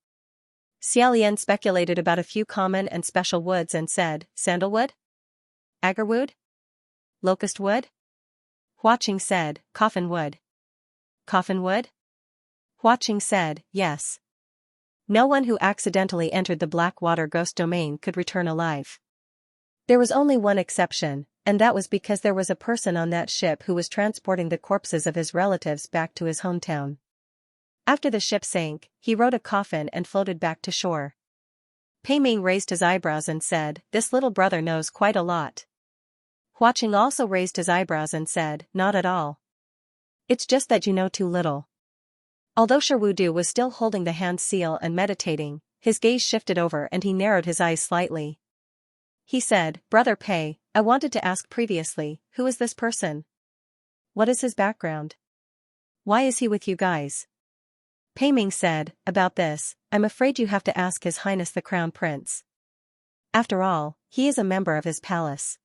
Speaker 1: Xiaolian speculated about a few common and special woods and said, sandalwood? Agarwood? Locust wood? Hua Qing said, coffin wood. Coffin wood? Hua Qing said, yes. No one who accidentally entered the black water ghost domain could return alive. There was only one exception, and that was because there was a person on that ship who was transporting the corpses of his relatives back to his hometown. After the ship sank, he rode a coffin and floated back to shore. Pei Ming raised his eyebrows and said, this little brother knows quite a lot. Hua Qing also raised his eyebrows and said, not at all. It's just that you know too little. Although Sherwudu was still holding the hand seal and meditating, his gaze shifted over and he narrowed his eyes slightly. He said, Brother Pei, I wanted to ask previously, who is this person? What is his background? Why is he with you guys? Pei Ming said, about this, I'm afraid you have to ask His Highness the Crown Prince. After all, he is a member of his palace.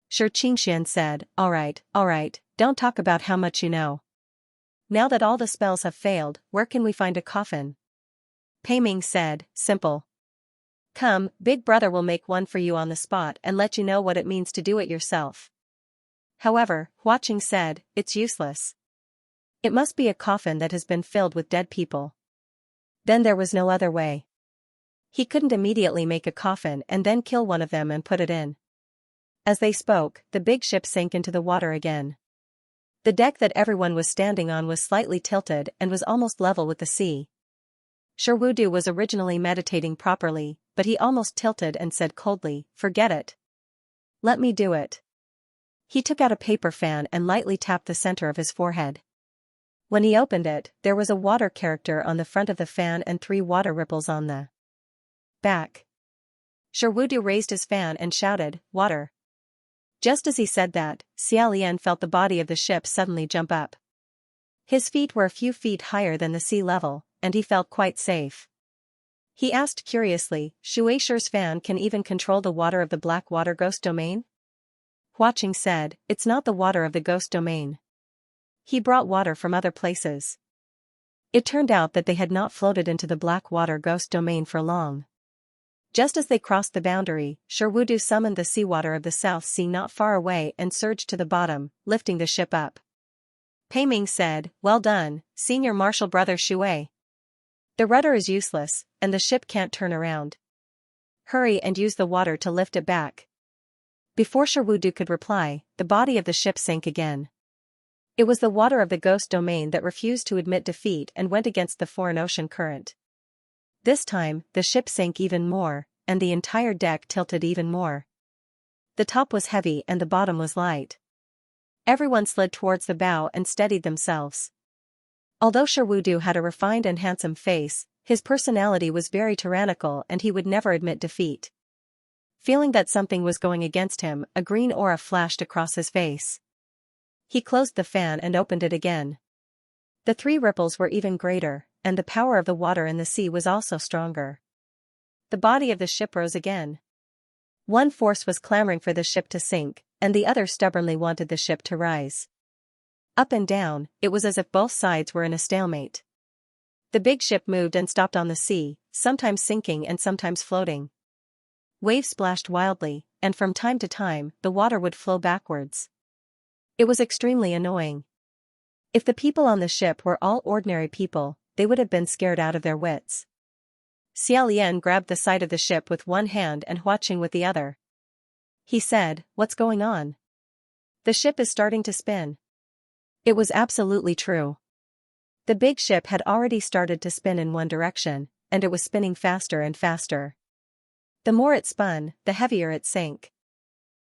Speaker 1: Xianxia said, all right, don't talk about how much you know. Now that all the spells have failed, where can we find a coffin? Pei Ming said, simple. Come, Big Brother will make one for you on the spot and let you know what it means to do it yourself. However, Hua Qing said, it's useless. It must be a coffin that has been filled with dead people. Then there was no other way. He couldn't immediately make a coffin and then kill one of them and put it in. As they spoke, the big ship sank into the water again. The deck that everyone was standing on was slightly tilted and was almost level with the sea. Sherwudu was originally meditating properly, but he almost tilted and said coldly, forget it. Let me do it. He took out a paper fan and lightly tapped the center of his forehead. When he opened it, there was a water character on the front of the fan and 3 water ripples on the back. Sherwudu raised his fan and shouted, water. Just as he said that, Xiaolian felt the body of the ship suddenly jump up. His feet were a few feet higher than the sea level, and he felt quite safe. He asked curiously, Shueishi's fan can even control the water of the black water ghost domain? Hua Qing said, it's not the water of the ghost domain. He brought water from other places. It turned out that they had not floated into the black water ghost domain for long. Just as they crossed the boundary, Sherwudu summoned the seawater of the South Sea not far away and surged to the bottom, lifting the ship up. Pei Ming said, well done, Senior Marshal Brother Shui. The rudder is useless, and the ship can't turn around. Hurry and use the water to lift it back. Before Sherwudu could reply, the body of the ship sank again. It was the water of the ghost domain that refused to admit defeat and went against the foreign ocean current. This time, the ship sank even more, and the entire deck tilted even more. The top was heavy and the bottom was light. Everyone slid towards the bow and steadied themselves. Although Sherwudu had a refined and handsome face, his personality was very tyrannical and he would never admit defeat. Feeling that something was going against him, a green aura flashed across his face. He closed the fan and opened it again. The 3 ripples were even greater, and the power of the water in the sea was also stronger. The body of the ship rose again. One force was clamoring for the ship to sink, and the other stubbornly wanted the ship to rise. Up and down, it was as if both sides were in a stalemate. The big ship moved and stopped on the sea, sometimes sinking and sometimes floating. Waves splashed wildly, and from time to time, the water would flow backwards. It was extremely annoying. If the people on the ship were all ordinary people, they would have been scared out of their wits. Xiaolian grabbed the side of the ship with one hand and Huaqing with the other. He said, "What's going on? The ship is starting to spin." It was absolutely true. The big ship had already started to spin in one direction, and it was spinning faster and faster. The more it spun, the heavier it sank.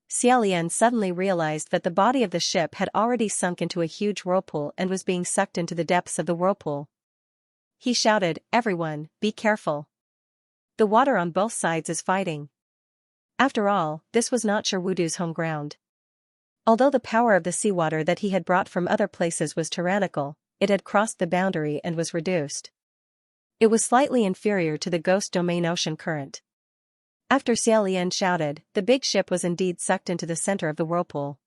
Speaker 1: Xiaolian suddenly realized that the body of the ship had already sunk into a huge whirlpool and was being sucked into the depths of the whirlpool. He shouted, "Everyone, be careful. The water on both sides is fighting." After all, this was not Sherwudu's home ground. Although the power of the seawater that he had brought from other places was tyrannical, it had crossed the boundary and was reduced. It was slightly inferior to the ghost domain ocean current. After Xiaolian shouted, the big ship was indeed sucked into the center of the whirlpool.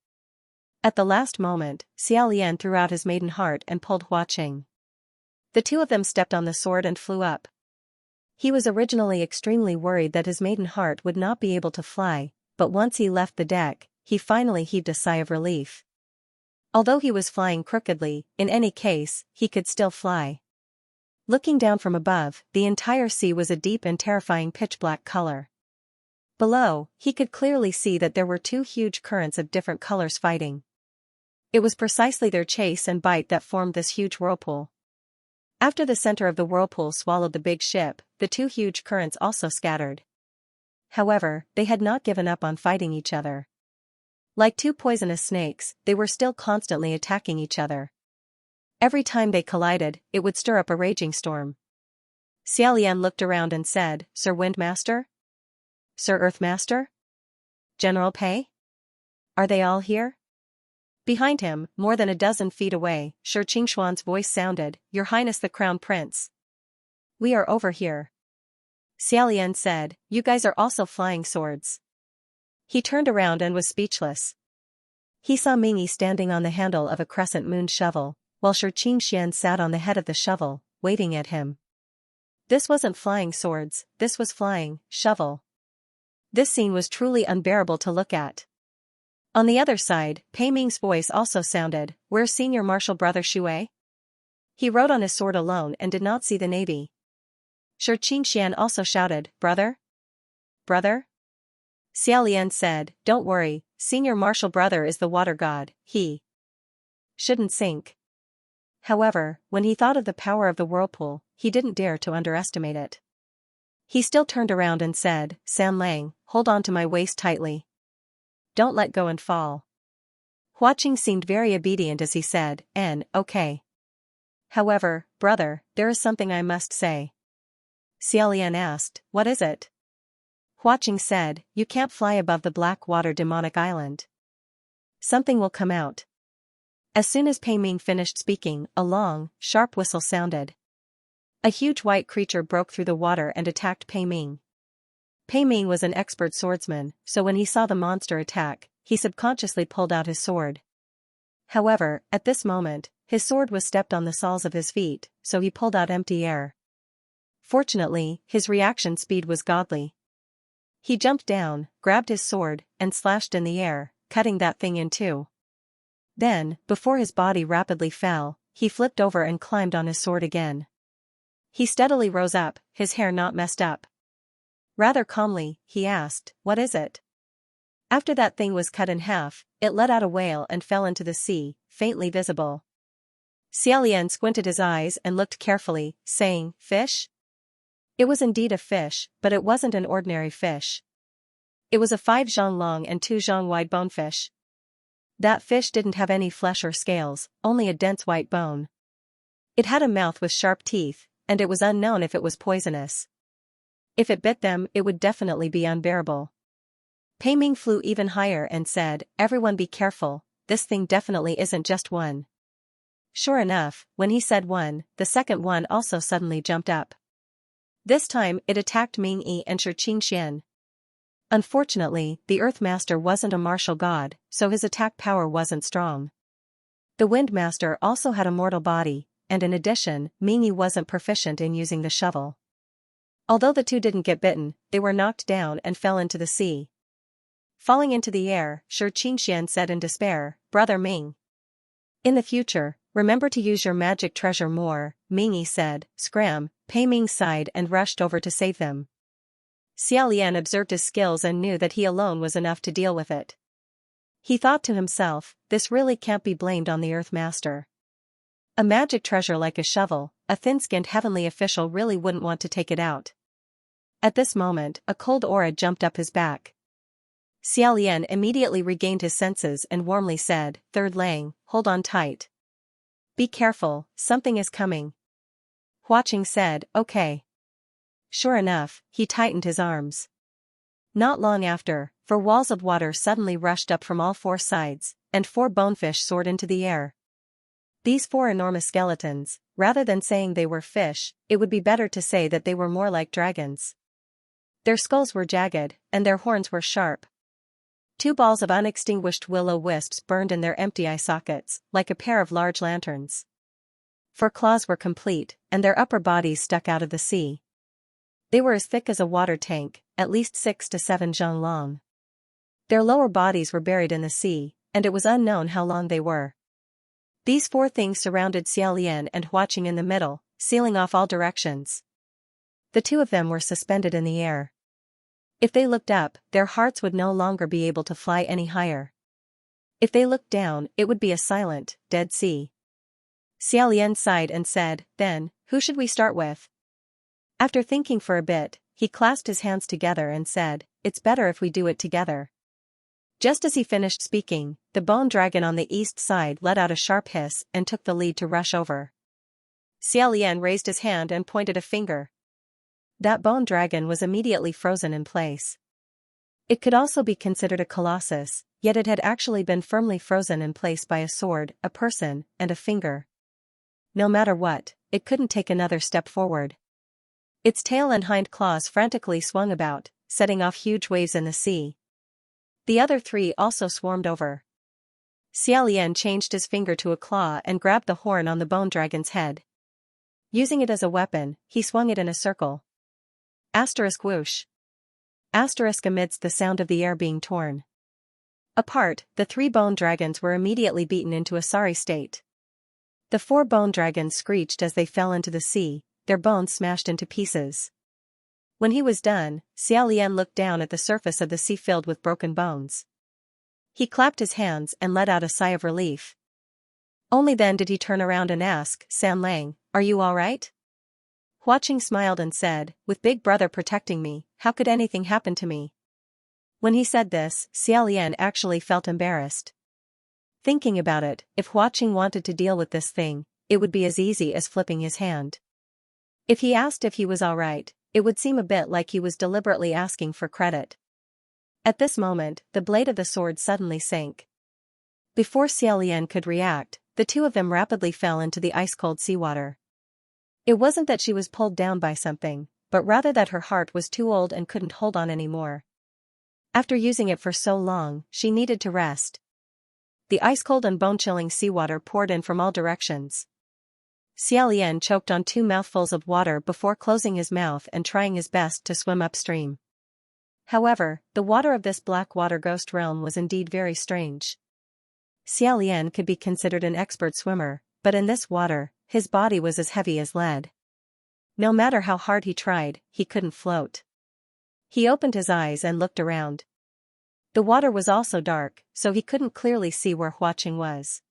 Speaker 1: At the last moment, Xiaolian threw out his maiden heart and pulled Huaqing. The 2 of them stepped on the sword and flew up. He was originally extremely worried that his maiden heart would not be able to fly, but once he left the deck, he finally heaved a sigh of relief. Although he was flying crookedly, in any case, he could still fly. Looking down from above, the entire sea was a deep and terrifying pitch-black color. Below, he could clearly see that there were 2 huge currents of different colors fighting. It was precisely their chase and bite that formed this huge whirlpool. After the center of the whirlpool swallowed the big ship, the 2 huge currents also scattered. However, they had not given up on fighting each other. Like 2 poisonous snakes, they were still constantly attacking each other. Every time they collided, it would stir up a raging storm. Xiaolian looked around and said, "Sir Windmaster? Sir Earthmaster? General Pei? Are they all here?" Behind him, more than a dozen feet away, Shi Qingshuan's voice sounded, "Your Highness the Crown Prince. We are over here." Xiaolian said, "You guys are also flying swords." He turned around and was speechless. He saw Mingyi standing on the handle of a crescent moon shovel, while Shi Qingshuan sat on the head of the shovel, waving at him. This wasn't flying swords, this was flying shovel. This scene was truly unbearable to look at. On the other side, Pei Ming's voice also sounded, "Where's Senior Marshal Brother Xue? He rode on his sword alone and did not see the navy." Shi Qingshuan also shouted, "Brother? Brother?" Xiaolian said, "Don't worry, Senior Marshal Brother is the water god, he shouldn't sink." However, when he thought of the power of the whirlpool, he didn't dare to underestimate it. He still turned around and said, "Sam Lang, hold on to my waist tightly. Don't let go and fall." Huaqing seemed very obedient as he said, "Okay. However, brother, there is something I must say." Xiaolian asked, "What is it?" Huaqing said, "You can't fly above the Black Water Demonic Island. Something will come out." As soon as Pei Ming finished speaking, a long, sharp whistle sounded. A huge white creature broke through the water and attacked Pei Ming. Pei Ming was an expert swordsman, so when he saw the monster attack, he subconsciously pulled out his sword. However, at this moment, his sword was stepped on the soles of his feet, so he pulled out empty air. Fortunately, his reaction speed was godly. He jumped down, grabbed his sword, and slashed in the air, cutting that thing in 2. Then, before his body rapidly fell, he flipped over and climbed on his sword again. He steadily rose up, his hair not messed up. Rather calmly, he asked, "What is it?" After that thing was cut in half, it let out a wail and fell into the sea, faintly visible. Xiaolian squinted his eyes and looked carefully, saying, "Fish?" It was indeed a fish, but it wasn't an ordinary fish. It was a 5 zhang long and 2 zhang wide bonefish. That fish didn't have any flesh or scales, only a dense white bone. It had a mouth with sharp teeth, and it was unknown if it was poisonous. If it bit them, it would definitely be unbearable. Pei Ming flew even higher and said, "Everyone be careful, this thing definitely isn't just one." Sure enough, when he said one, the second one also suddenly jumped up. This time, it attacked Ming Yi and Xianxia. Unfortunately, the Earth Master wasn't a martial god, so his attack power wasn't strong. The Wind Master also had a mortal body, and in addition, Ming Yi wasn't proficient in using the shovel. Although the two didn't get bitten, they were knocked down and fell into the sea. Falling into the air, Xianxia said in despair, "Brother Ming. In the future, remember to use your magic treasure more," Ming Yi said. Scram. Pei Ming sighed and rushed over to save them. Xiaolian observed his skills and knew that he alone was enough to deal with it. He thought to himself, this really can't be blamed on the Earth Master. A magic treasure like a shovel, a thin-skinned heavenly official really wouldn't want to take it out. At this moment, a cold aura jumped up his back. Xiaolian immediately regained his senses and warmly said, "Third Lang, hold on tight. Be careful, something is coming." Huaqing said, "Okay." Sure enough, he tightened his arms. Not long after, 4 walls of water suddenly rushed up from all 4 sides, and 4 bonefish soared into the air. These 4 enormous skeletons, rather than saying they were fish, it would be better to say that they were more like dragons. Their skulls were jagged, and their horns were sharp. 2 balls of unextinguished will-o-wisps burned in their empty eye sockets, like a pair of large lanterns. 4 claws were complete, and their upper bodies stuck out of the sea. They were as thick as a water tank, at least 6 to 7 zhang long. Their lower bodies were buried in the sea, and it was unknown how long they were. These 4 things surrounded Xiaolian and Huaqing in the middle, sealing off all directions. The 2 of them were suspended in the air. If they looked up, their hearts would no longer be able to fly any higher. If they looked down, it would be a silent, dead sea. Xiaolian sighed and said, "Then, who should we start with?" After thinking for a bit, he clasped his hands together and said, "It's better if we do it together." Just as he finished speaking, the bone dragon on the east side let out a sharp hiss and took the lead to rush over. Xiaolian raised his hand and pointed a finger. That bone dragon was immediately frozen in place. It could also be considered a colossus, yet it had actually been firmly frozen in place by a sword, a person, and a finger. No matter what, it couldn't take another step forward. Its tail and hind claws frantically swung about, setting off huge waves in the sea. The other 3 also swarmed over. Xiaolian changed his finger to a claw and grabbed the horn on the bone dragon's head. Using it as a weapon, he swung it in a circle. Asterisk whoosh. Asterisk amidst the sound of the air being torn apart, the 3 bone dragons were immediately beaten into a sorry state. The 4 bone dragons screeched as they fell into the sea, their bones smashed into pieces. When he was done, Xiaolian looked down at the surface of the sea filled with broken bones. He clapped his hands and let out a sigh of relief. Only then did he turn around and ask, "San Lang, are you all right?" Huaqing smiled and said, "With Big Brother protecting me, how could anything happen to me?" When he said this, Xiaolian actually felt embarrassed. Thinking about it, if Huaqing wanted to deal with this thing, it would be as easy as flipping his hand. If he asked if he was all right, it would seem a bit like he was deliberately asking for credit. At this moment, the blade of the sword suddenly sank. Before Xiaolian could react, the 2 of them rapidly fell into the ice-cold seawater. It wasn't that she was pulled down by something, but rather that her heart was too old and couldn't hold on anymore. After using it for so long, she needed to rest. The ice-cold and bone-chilling seawater poured in from all directions. Xiaolian choked on 2 mouthfuls of water before closing his mouth and trying his best to swim upstream. However, the water of this black water ghost realm was indeed very strange. Xiaolian could be considered an expert swimmer, but in this water, his body was as heavy as lead. No matter how hard he tried, he couldn't float. He opened his eyes and looked around. The water was also dark, so he couldn't clearly see where Huaqing was.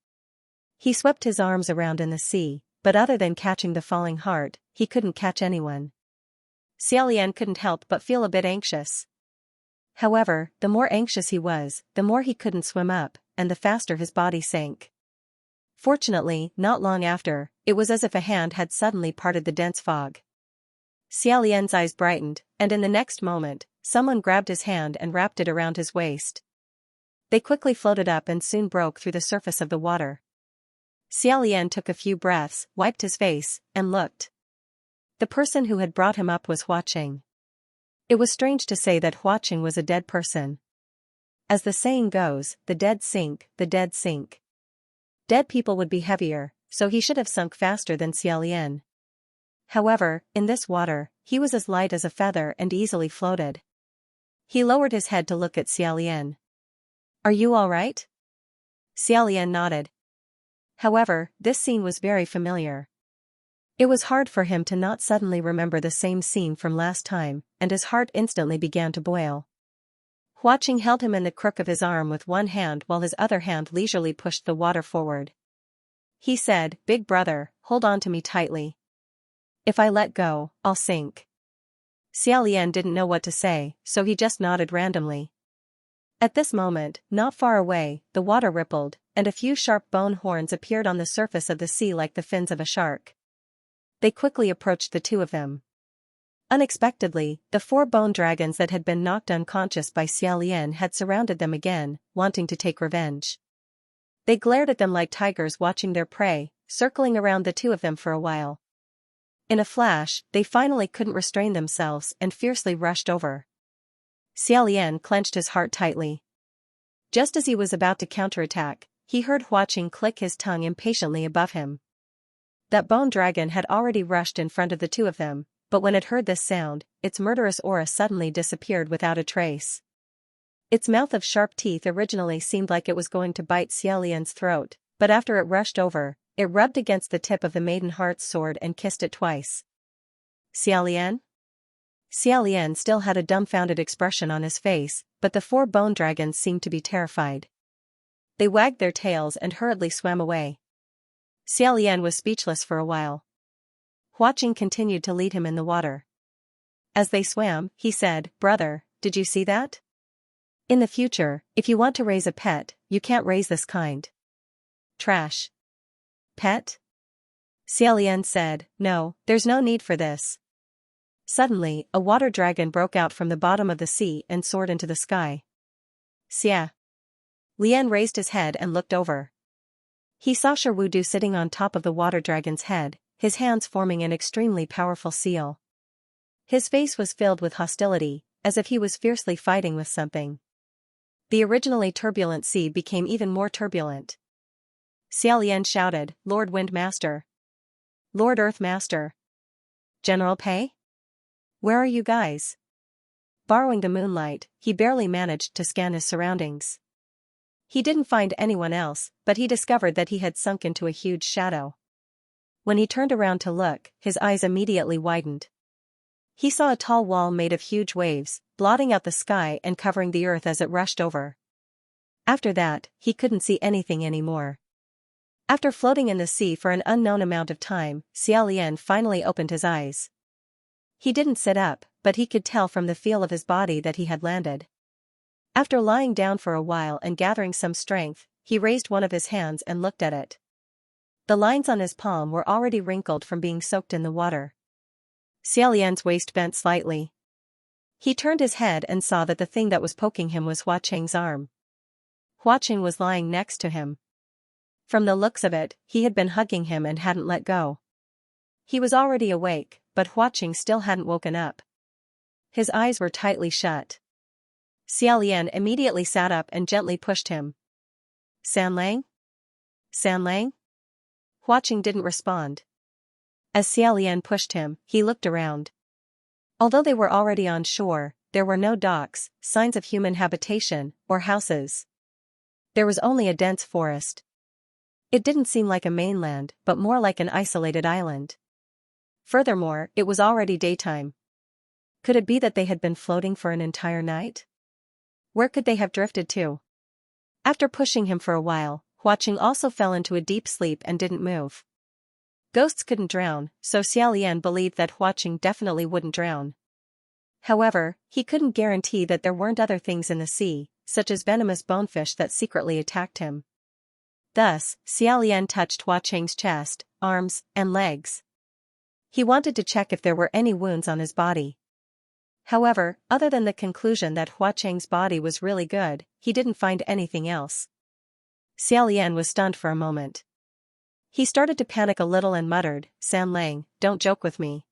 Speaker 1: He swept his arms around in the sea, but other than catching the falling heart, he couldn't catch anyone. Xiaolian couldn't help but feel a bit anxious. However, the more anxious he was, the more he couldn't swim up, and the faster his body sank. Fortunately, not long after, it was as if a hand had suddenly parted the dense fog. Xiaolian's eyes brightened, and in the next moment, someone grabbed his hand and wrapped it around his waist. They quickly floated up and soon broke through the surface of the water. Xiaolian took a few breaths, wiped his face, and looked. The person who had brought him up was Huaqing. It was strange to say that Huaqing was a dead person. As the saying goes, the dead sink, the dead sink. Dead people would be heavier, so he should have sunk faster than Xiaolian. However, in this water, he was as light as a feather and easily floated. He lowered his head to look at Xiaolian. "Are you all right?" Xiaolian nodded. However, this scene was very familiar. It was hard for him to not suddenly remember the same scene from last time, and his heart instantly began to boil. Huaqing held him in the crook of his arm with one hand while his other hand leisurely pushed the water forward. He said, "Big brother, hold on to me tightly. If I let go, I'll sink." Xiaolian didn't know what to say, so he just nodded randomly. At this moment, not far away, the water rippled, and a few sharp bone horns appeared on the surface of the sea like the fins of a shark. They quickly approached the two of them. Unexpectedly, the 4 bone dragons that had been knocked unconscious by Xiaolian had surrounded them again, wanting to take revenge. They glared at them like tigers watching their prey, circling around the two of them for a while. In a flash, they finally couldn't restrain themselves and fiercely rushed over. Xiaolian clenched his heart tightly. Just as he was about to counterattack, he heard Huaqing click his tongue impatiently above him. That bone dragon had already rushed in front of the two of them, but when it heard this sound, its murderous aura suddenly disappeared without a trace. Its mouth of sharp teeth originally seemed like it was going to bite Xiaolian's throat, but after it rushed over, it rubbed against the tip of the Maiden Heart's sword and kissed it twice. "Xiaolian?" Xiaolian still had a dumbfounded expression on his face, but the 4 bone dragons seemed to be terrified. They wagged their tails and hurriedly swam away. Xiaolian was speechless for a while. Huaqing continued to lead him in the water. As they swam, he said, "Brother, did you see that? In the future, if you want to raise a pet, you can't raise this kind. Trash." "Pet?" Xiaolian said, "No, there's no need for this." Suddenly, a water dragon broke out from the bottom of the sea and soared into the sky. "Xia." Lian raised his head and looked over. He saw Sherwudu sitting on top of the water dragon's head, his hands forming an extremely powerful seal. His face was filled with hostility, as if he was fiercely fighting with something. The originally turbulent sea became even more turbulent. Xiaolian shouted, "Lord Wind Master! Lord Earth Master! General Pei? Where are you guys?" Borrowing the moonlight, he barely managed to scan his surroundings. He didn't find anyone else, but he discovered that he had sunk into a huge shadow. When he turned around to look, his eyes immediately widened. He saw a tall wall made of huge waves, blotting out the sky and covering the earth as it rushed over. After that, he couldn't see anything anymore. After floating in the sea for an unknown amount of time, Xiaolian finally opened his eyes. He didn't sit up, but he could tell from the feel of his body that he had landed. After lying down for a while and gathering some strength, he raised one of his hands and looked at it. The lines on his palm were already wrinkled from being soaked in the water. Xiaolian's waist bent slightly. He turned his head and saw that the thing that was poking him was Huaqing's arm. Huaqing was lying next to him. From the looks of it, he had been hugging him and hadn't let go. He was already awake, but Huaqing still hadn't woken up. His eyes were tightly shut. Xiaolian immediately sat up and gently pushed him. "Sanlang? Sanlang?" Huaqing didn't respond. As Xiaolian pushed him, he looked around. Although they were already on shore, there were no docks, signs of human habitation, or houses. There was only a dense forest. It didn't seem like a mainland, but more like an isolated island. Furthermore, it was already daytime. Could it be that they had been floating for an entire night? Where could they have drifted to? After pushing him for a while, Huaqing also fell into a deep sleep and didn't move. Ghosts couldn't drown, so Xiaolian believed that Huaqing definitely wouldn't drown. However, he couldn't guarantee that there weren't other things in the sea, such as venomous bonefish that secretly attacked him. Thus, Xiaolian touched Hua Qing's chest, arms, and legs. He wanted to check if there were any wounds on his body. However, other than the conclusion that Hua Qing's body was really good, he didn't find anything else. Xiaolian was stunned for a moment. He started to panic a little and muttered, "San Lang, don't joke with me."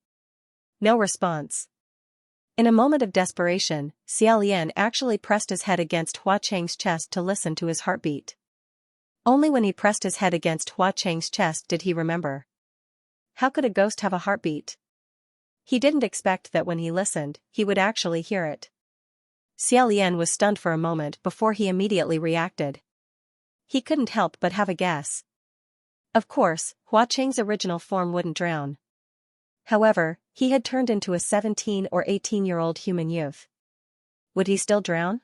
Speaker 1: No response. In a moment of desperation, Xiaolian actually pressed his head against Hua Qing's chest to listen to his heartbeat. Only when he pressed his head against Hua Qing's chest did he remember. How could a ghost have a heartbeat? He didn't expect that when he listened, he would actually hear it. Xiaolian was stunned for a moment before he immediately reacted. He couldn't help but have a guess. Of course, Hua Qing's original form wouldn't drown. However, he had turned into a 17 or 18-year-old human youth. Would he still drown?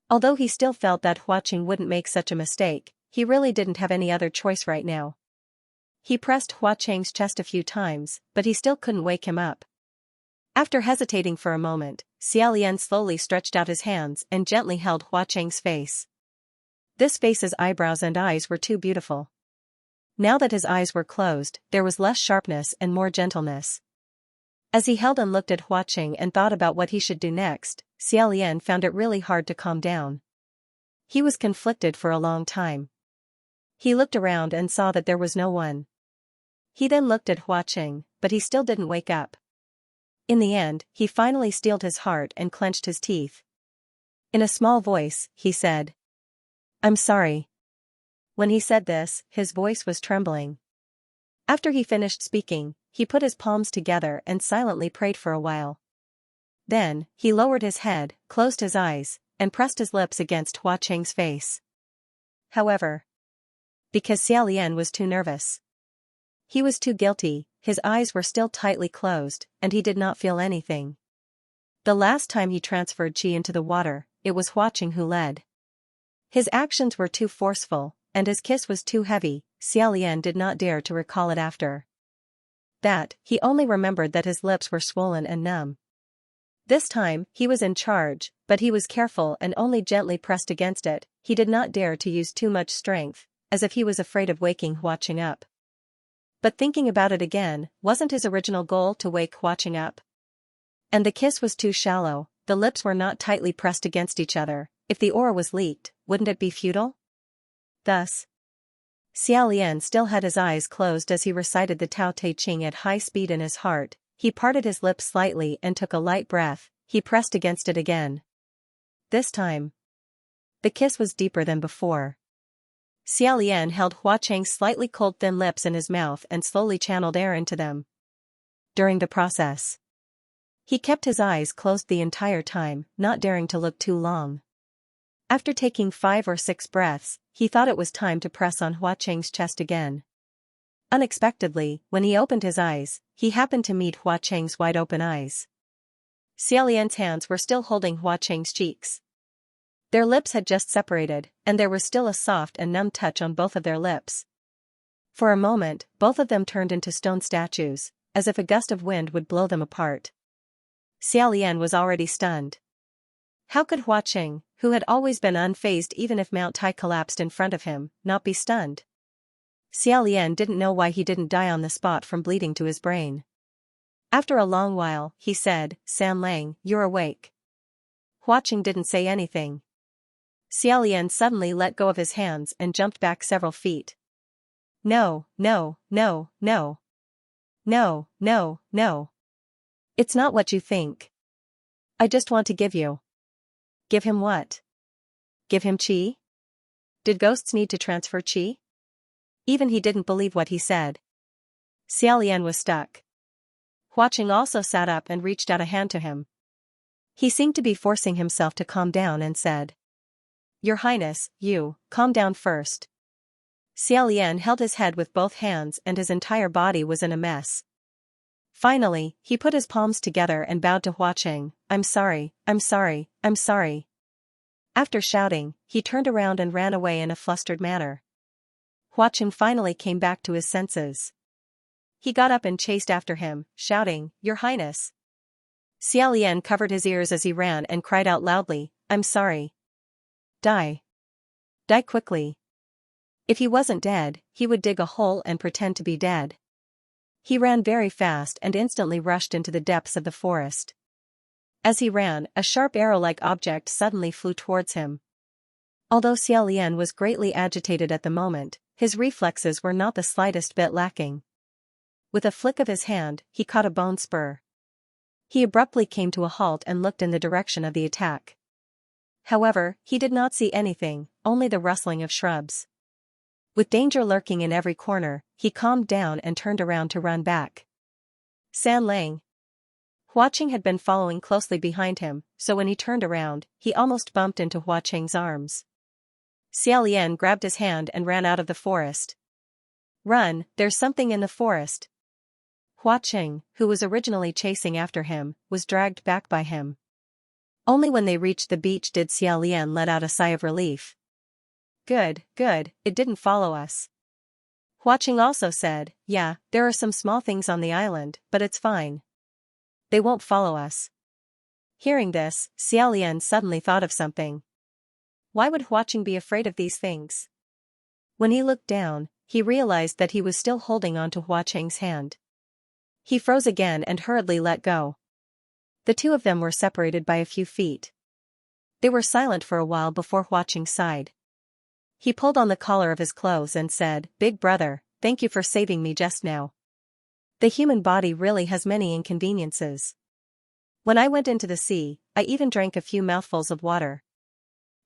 Speaker 1: Although he still felt that Hua Qing wouldn't make such a mistake, he really didn't have any other choice right now. He pressed Hua Qing's chest a few times, but he still couldn't wake him up. After hesitating for a moment, Xiaolian slowly stretched out his hands and gently held Hua Qing's face. This face's eyebrows and eyes were too beautiful. Now that his eyes were closed, there was less sharpness and more gentleness. As he held and looked at Hua Qing and thought about what he should do next, Xiaolian found it really hard to calm down. He was conflicted for a long time. He looked around and saw that there was no one. He then looked at Hua Qing, but he still didn't wake up. In the end, he finally steeled his heart and clenched his teeth. In a small voice, he said, "I'm sorry." When he said this, his voice was trembling. After he finished speaking, he put his palms together and silently prayed for a while. Then, he lowered his head, closed his eyes, and pressed his lips against Hua Qing's face. However, because Xiaolian was too nervous. He was too guilty, his eyes were still tightly closed, and he did not feel anything. The last time he transferred qi into the water, it was Hua Qing who led. His actions were too forceful, and his kiss was too heavy. Xiaolian did not dare to recall it after that. He only remembered that his lips were swollen and numb. This time, he was in charge, but he was careful and only gently pressed against it. He did not dare to use too much strength, as if he was afraid of waking Hua Qing up. But thinking about it again, wasn't his original goal to wake Hua Qing up? And the kiss was too shallow, the lips were not tightly pressed against each other. If the aura was leaked, wouldn't it be futile? Thus, Xiaolian still had his eyes closed as he recited the Tao Te Ching at high speed in his heart. He parted his lips slightly and took a light breath. He pressed against it again. This time, the kiss was deeper than before. Xiaolian held Hua Qing's slightly cold thin lips in his mouth and slowly channeled air into them. During the process, he kept his eyes closed the entire time, not daring to look too long. After taking 5 or 6 breaths, he thought it was time to press on Hua Qing's chest again. Unexpectedly, when he opened his eyes, he happened to meet Hua Qing's wide-open eyes. Xiaolian's hands were still holding Hua Qing's cheeks. Their lips had just separated, and there was still a soft and numb touch on both of their lips. For a moment, both of them turned into stone statues, as if a gust of wind would blow them apart. Xiaolian was already stunned. How could Hua Qing, who had always been unfazed even if Mount Tai collapsed in front of him, not be stunned? Xiaolian didn't know why he didn't die on the spot from bleeding to his brain. After a long while, he said, "San Lang, you're awake." Hua Qing didn't say anything. Xiaolian suddenly let go of his hands and jumped back several feet. No, no, no, no. No, no, no. It's not what you think. I just want to give you. Give him what? Give him qi? Did ghosts need to transfer qi? Even he didn't believe what he said. Xiaolian was stuck. Hua Qing also sat up and reached out a hand to him. He seemed to be forcing himself to calm down and said, "Your Highness, calm down first." Xiaolian held his head with both hands and his entire body was in a mess. Finally, he put his palms together and bowed to Hua Qing. I'm sorry, I'm sorry, I'm sorry." After shouting, he turned around and ran away in a flustered manner. Hua Qing finally came back to his senses. He got up and chased after him, shouting, "Your Highness." Xiaolian covered his ears as he ran and cried out loudly, "I'm sorry." Die. Die quickly. If he wasn't dead, he would dig a hole and pretend to be dead. He ran very fast and instantly rushed into the depths of the forest. As he ran, a sharp arrow-like object suddenly flew towards him. Although Xiaolian was greatly agitated at the moment, his reflexes were not the slightest bit lacking. With a flick of his hand, he caught a bone spur. He abruptly came to a halt and looked in the direction of the attack. However, he did not see anything, only the rustling of shrubs. With danger lurking in every corner, he calmed down and turned around to run back. San Lang. Hua Qing had been following closely behind him, so when he turned around, he almost bumped into Hua Qing's arms. Xiaolian grabbed his hand and ran out of the forest. "Run, there's something in the forest." Hua Qing, who was originally chasing after him, was dragged back by him. Only when they reached the beach did Xiaolian let out a sigh of relief. Good, it didn't follow us." Hua Qing also said, "Yeah, there are some small things on the island, but it's fine. They won't follow us." Hearing this, Xiaolian suddenly thought of something. Why would Hua Qing be afraid of these things? When he looked down, he realized that he was still holding onto Hua Qing's hand. He froze again and hurriedly let go. The two of them were separated by a few feet. They were silent for a while before Hua Qing sighed. He pulled on the collar of his clothes and said, "Big brother, thank you for saving me just now. The human body really has many inconveniences. When I went into the sea, I even drank a few mouthfuls of water.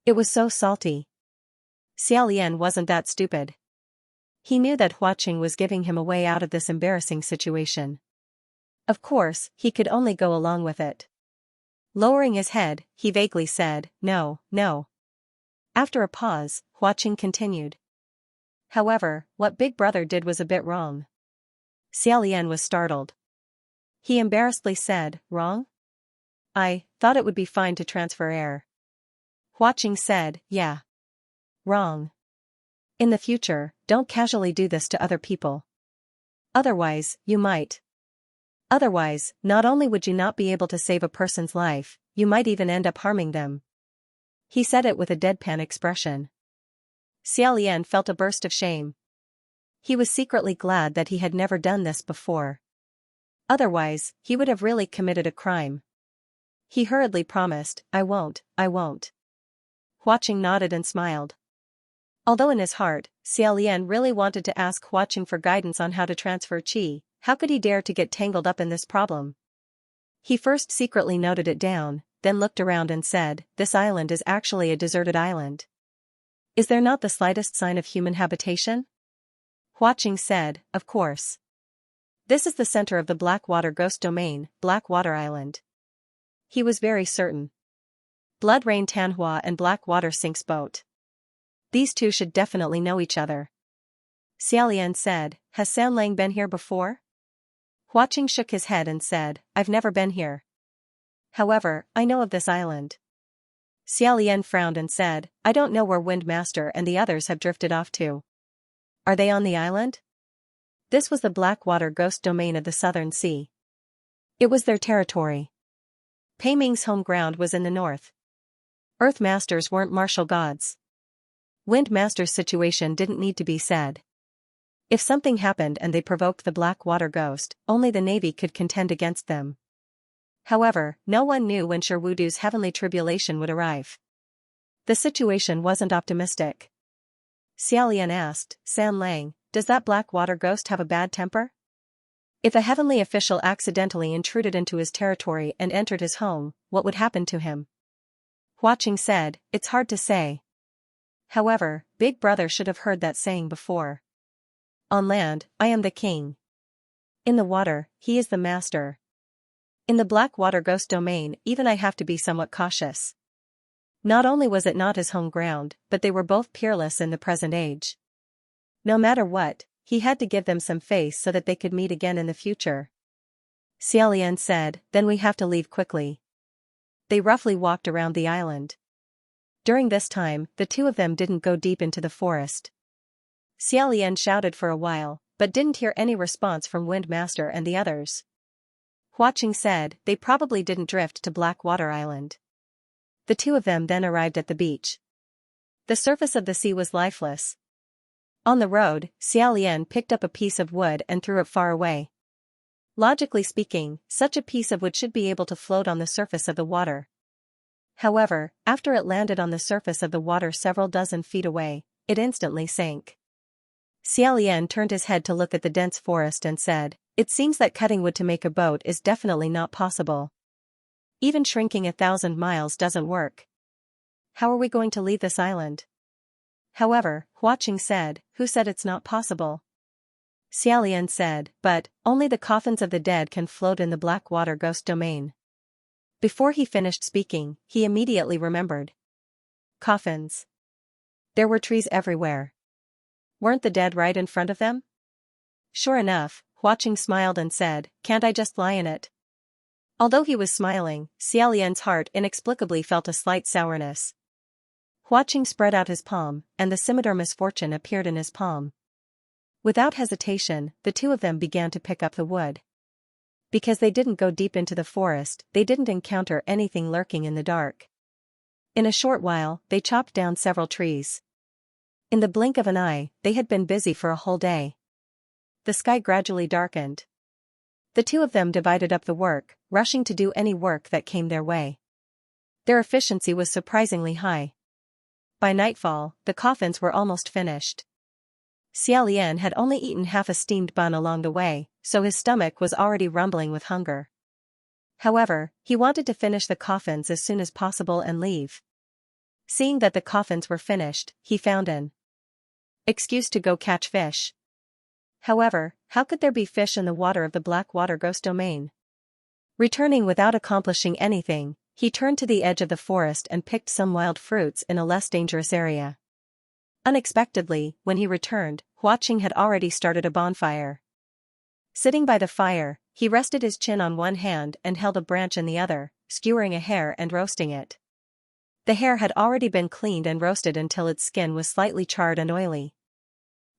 Speaker 1: It was so salty." Xiaolian wasn't that stupid. He knew that Hua Qing was giving him a way out of this embarrassing situation. Of course, he could only go along with it. Lowering his head, he vaguely said, "No." After a pause, Hua Qing continued. "However, what Big Brother did was a bit wrong." Xiaolian was startled. He embarrassedly said, "Wrong? I thought it would be fine to transfer air." Hua Qing said, "Yeah. Wrong. In the future, don't casually do this to other people. Otherwise, you might. Otherwise, not only would you not be able to save a person's life, you might even end up harming them." He said it with a deadpan expression. Xiaolian felt a burst of shame. He was secretly glad that he had never done this before. Otherwise, he would have really committed a crime. He hurriedly promised, I won't." Hua Qing nodded and smiled. Although in his heart, Xiaolian really wanted to ask Hua Qing for guidance on how to transfer qi, how could he dare to get tangled up in this problem? He first secretly noted it down, then looked around and said, "This island is actually a deserted island. Is there not the slightest sign of human habitation?" Hua Qing said, "Of course. This is the center of the Blackwater Ghost Domain, Blackwater Island." He was very certain. Blood Rain Tanhua and Blackwater Sink's boat. These two should definitely know each other. Xiaolian said, "Has San Lang been here before?" Hua Qing shook his head and said, "I've never been here. However, I know of this island." Xiaolian frowned and said, "I don't know where Windmaster and the others have drifted off to. Are they on the island?" This was the Blackwater Ghost Domain of the Southern Sea. It was their territory. Pei Ming's home ground was in the north. Earthmasters weren't martial gods. Windmaster's situation didn't need to be said. If something happened and they provoked the Blackwater Ghost, only the Navy could contend against them. However, no one knew when Sherwudu's heavenly tribulation would arrive. The situation wasn't optimistic. Xiaolian asked, "San Lang, does that Blackwater Ghost have a bad temper? If a heavenly official accidentally intruded into his territory and entered his home, what would happen to him?" Hua Qing said, "It's hard to say. However, Big Brother should have heard that saying before. On land, I am the king. In the water, he is the master. In the Blackwater Ghost Domain, even I have to be somewhat cautious." Not only was it not his home ground, but they were both peerless in the present age. No matter what, he had to give them some face so that they could meet again in the future. Xiaolian said, "Then we have to leave quickly." They roughly walked around the island. During this time, the two of them didn't go deep into the forest. Xiaolian shouted for a while, but didn't hear any response from Windmaster and the others. Huaqing said, they probably didn't drift to Blackwater Island. The two of them then arrived at the beach. The surface of the sea was lifeless. On the road, Xiaolian picked up a piece of wood and threw it far away. Logically speaking, such a piece of wood should be able to float on the surface of the water. However, after it landed on the surface of the water several dozen feet away, it instantly sank. Xiaolian turned his head to look at the dense forest and said, "It seems that cutting wood to make a boat is definitely not possible. Even shrinking 1,000 miles doesn't work. How are we going to leave this island?" However, Huaqing said, "Who said it's not possible?" Xiaolian said, "But, only the coffins of the dead can float in the Blackwater ghost domain." Before he finished speaking, he immediately remembered. Coffins. There were trees everywhere. Weren't the dead right in front of them? Sure enough, Huaqing smiled and said, "Can't I just lie in it?" Although he was smiling, Xiaolian's heart inexplicably felt a slight sourness. Huaqing spread out his palm, and the scimitar misfortune appeared in his palm. Without hesitation, the two of them began to pick up the wood. Because they didn't go deep into the forest, they didn't encounter anything lurking in the dark. In a short while, they chopped down several trees. In the blink of an eye, they had been busy for a whole day. The sky gradually darkened. The two of them divided up the work, rushing to do any work that came their way. Their efficiency was surprisingly high. By nightfall, the coffins were almost finished. Xiaolian had only eaten half a steamed bun along the way, so his stomach was already rumbling with hunger. However, he wanted to finish the coffins as soon as possible and leave. Seeing that the coffins were finished, he found an excuse to go catch fish. However, how could there be fish in the water of the Blackwater ghost domain? Returning without accomplishing anything, he turned to the edge of the forest and picked some wild fruits in a less dangerous area. Unexpectedly, when he returned, Huaqing had already started a bonfire. Sitting by the fire, he rested his chin on one hand and held a branch in the other, skewering a hare and roasting it. The hare had already been cleaned and roasted until its skin was slightly charred and oily.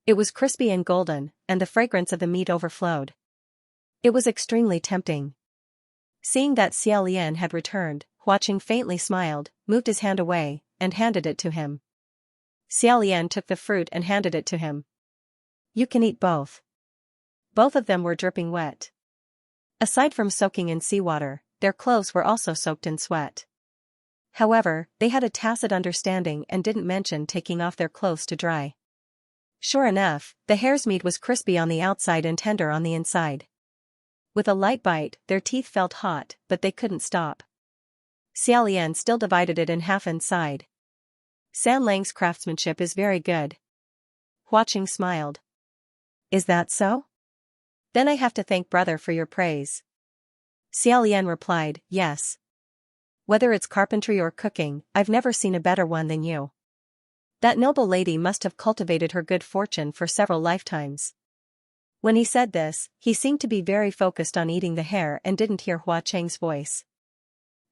Speaker 1: It was crispy and golden, and the fragrance of the meat overflowed. It was extremely tempting. Seeing that Xiaolian had returned, Huaqing faintly smiled, moved his hand away, and handed it to him. Xiaolian took the fruit and handed it to him. "You can eat both." Both of them were dripping wet. Aside from soaking in seawater, their clothes were also soaked in sweat. However, they had a tacit understanding and didn't mention taking off their clothes to dry. Sure enough, the hare's meat was crispy on the outside and tender on the inside. With a light bite, their teeth felt hot, but they couldn't stop. Xiaolian still divided it in half and sighed. "San Lang's craftsmanship is very good." Huaqing smiled. "Is that so? Then I have to thank brother for your praise." Xiaolian replied, "Yes. Whether it's carpentry or cooking, I've never seen a better one than you. That noble lady must have cultivated her good fortune for several lifetimes." When he said this, he seemed to be very focused on eating the hare and didn't hear Huaqing's voice.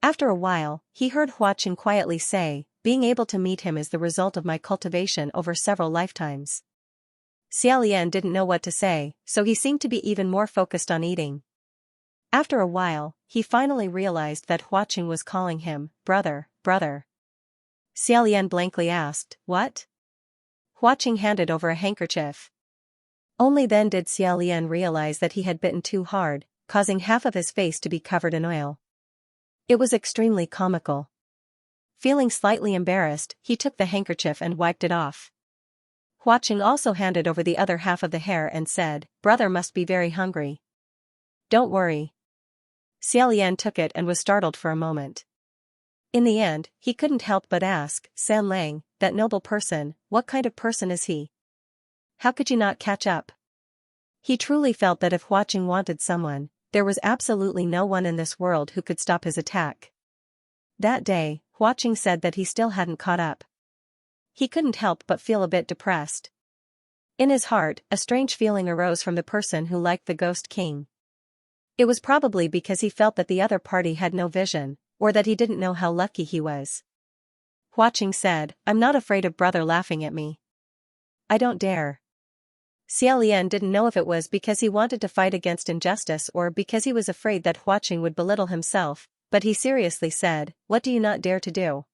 Speaker 1: After a while, he heard Huaqing quietly say, "Being able to meet him is the result of my cultivation over several lifetimes." Xiaolian didn't know what to say, so he seemed to be even more focused on eating. After a while, he finally realized that Huaqing was calling him, "Brother, brother." Xiaolian blankly asked, "What?" Huaqing handed over a handkerchief. Only then did Xiaolian realize that he had bitten too hard, causing half of his face to be covered in oil. It was extremely comical. Feeling slightly embarrassed, he took the handkerchief and wiped it off. Huaqing also handed over the other half of the hare and said, "Brother must be very hungry." "Don't worry." Xiaolian took it and was startled for a moment. In the end, he couldn't help but ask, "San Lang, that noble person, what kind of person is he? How could you not catch up?" He truly felt that if Huaqing wanted someone, there was absolutely no one in this world who could stop his attack. That day, Huaqing said that he still hadn't caught up. He couldn't help but feel a bit depressed. In his heart, a strange feeling arose from the person who liked the Ghost King. It was probably because he felt that the other party had no vision, or that he didn't know how lucky he was. Huaqing said, "I'm not afraid of brother laughing at me. I don't dare." Xiaolian didn't know if it was because he wanted to fight against injustice or because he was afraid that Huaqing would belittle himself, but he seriously said, "What do you not dare to do?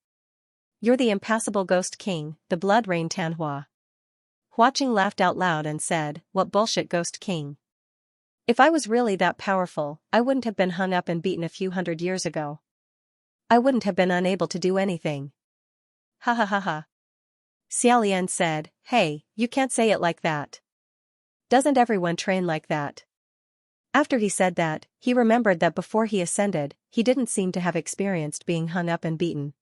Speaker 1: You're the impassible ghost king, the blood rain Tanhua." Huaqing laughed out loud and said, "What bullshit, ghost king? If I was really that powerful, I wouldn't have been hung up and beaten a few hundred years ago. I wouldn't have been unable to do anything." Ha ha ha ha. Xiaolian said, "Hey, you can't say it like that. Doesn't everyone train like that?" After he said that, he remembered that before he ascended, he didn't seem to have experienced being hung up and beaten.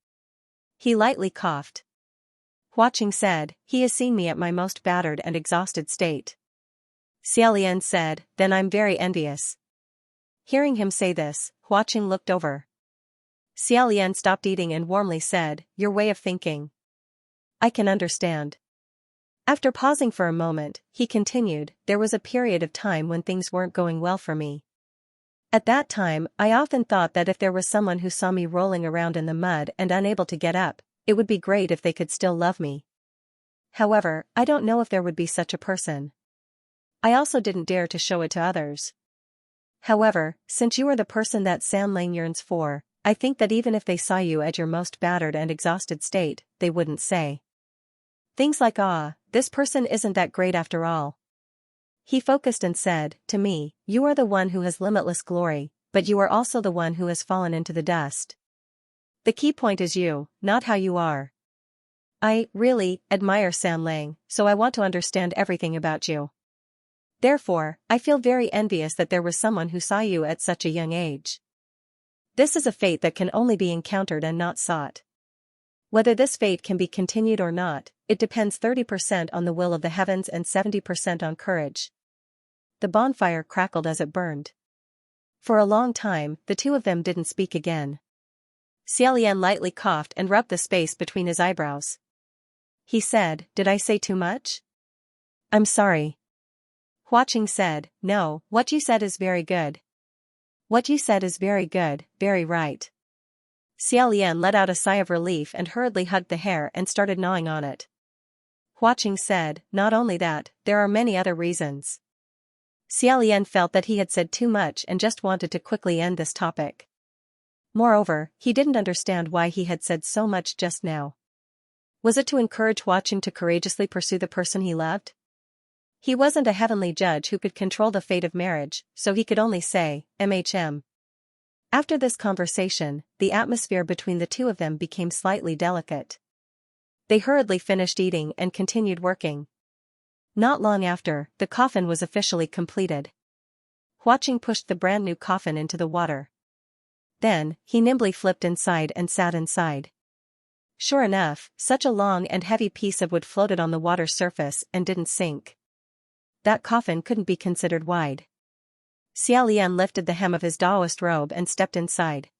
Speaker 1: He lightly coughed. Huaqing said, "He has seen me at my most battered and exhausted state." Xiaolian said, "Then I'm very envious." Hearing him say this, Huaqing looked over. Xiaolian stopped eating and warmly said, "Your way of thinking. I can understand." After pausing for a moment, he continued, "There was a period of time when things weren't going well for me. At that time, I often thought that if there was someone who saw me rolling around in the mud and unable to get up, it would be great if they could still love me. However, I don't know if there would be such a person. I also didn't dare to show it to others. However, since you are the person that Sanlang yearns for, I think that even if they saw you at your most battered and exhausted state, they wouldn't say things like, 'Ah, this person isn't that great after all.'" He focused and said, "To me, you are the one who has limitless glory, but you are also the one who has fallen into the dust. The key point is you, not how you are. I, really, admire Sanlang, so I want to understand everything about you. Therefore, I feel very envious that there was someone who saw you at such a young age. This is a fate that can only be encountered and not sought. Whether this fate can be continued or not, it depends 30% on the will of the heavens and 70% on courage." The bonfire crackled as it burned. For a long time, the two of them didn't speak again. Xiaolian lightly coughed and rubbed the space between his eyebrows. He said, "Did I say too much? I'm sorry." Huaqing said, "No, what you said is very good. What you said is very good, very right." Xiaolian let out a sigh of relief and hurriedly hugged the hair and started gnawing on it. Huaqing said, "Not only that, there are many other reasons." Xiaolian felt that he had said too much and just wanted to quickly end this topic. Moreover, he didn't understand why he had said so much just now. Was it to encourage Huaqing to courageously pursue the person he loved? He wasn't a heavenly judge who could control the fate of marriage, so he could only say, "MHM." After this conversation, the atmosphere between the two of them became slightly delicate. They hurriedly finished eating and continued working. Not long after, the coffin was officially completed. Huaqing pushed the brand new coffin into the water. Then, he nimbly flipped inside and sat inside. Sure enough, such a long and heavy piece of wood floated on the water's surface and didn't sink. That coffin couldn't be considered wide. Xiaolian lifted the hem of his Daoist robe and stepped inside.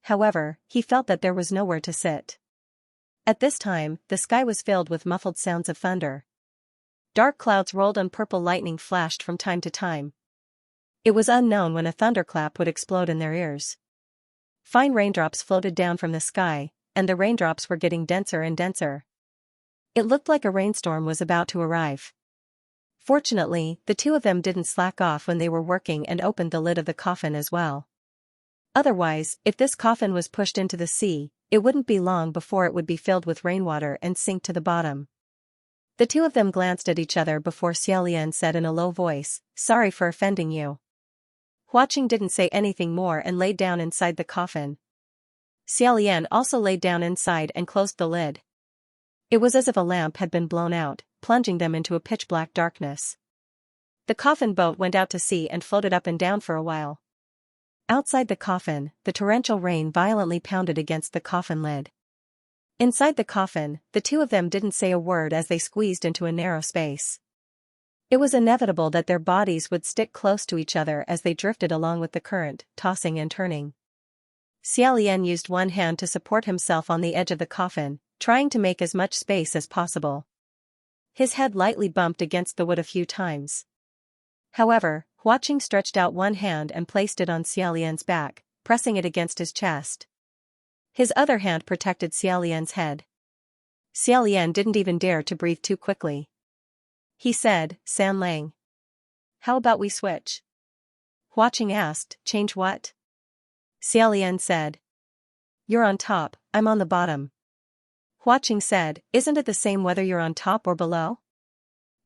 Speaker 1: However, he felt that there was nowhere to sit. At this time, the sky was filled with muffled sounds of thunder. Dark clouds rolled and purple lightning flashed from time to time. It was unknown when a thunderclap would explode in their ears. Fine raindrops floated down from the sky, and the raindrops were getting denser and denser. It looked like a rainstorm was about to arrive. Fortunately, the two of them didn't slack off when they were working and opened the lid of the coffin as well. Otherwise, if this coffin was pushed into the sea, it wouldn't be long before it would be filled with rainwater and sink to the bottom. The two of them glanced at each other before Xiaolian said in a low voice, "Sorry for offending you." Huaqing didn't say anything more and laid down inside the coffin. Xiaolian also laid down inside and closed the lid. It was as if a lamp had been blown out, plunging them into a pitch-black darkness. The coffin boat went out to sea and floated up and down for a while. Outside the coffin, the torrential rain violently pounded against the coffin lid. Inside the coffin, the two of them didn't say a word as they squeezed into a narrow space. It was inevitable that their bodies would stick close to each other as they drifted along with the current, tossing and turning. Xiaolian used one hand to support himself on the edge of the coffin, trying to make as much space as possible. His head lightly bumped against the wood a few times. However, Huaqing stretched out one hand and placed it on Xiaolian's back, pressing it against his chest. His other hand protected Xiaolian's head. Xiaolian didn't even dare to breathe too quickly. He said, San Lang. How about we switch? Hua Qing asked, change what? Xiaolian said. You're on top, I'm on the bottom. Hua Qing said, isn't it the same whether you're on top or below?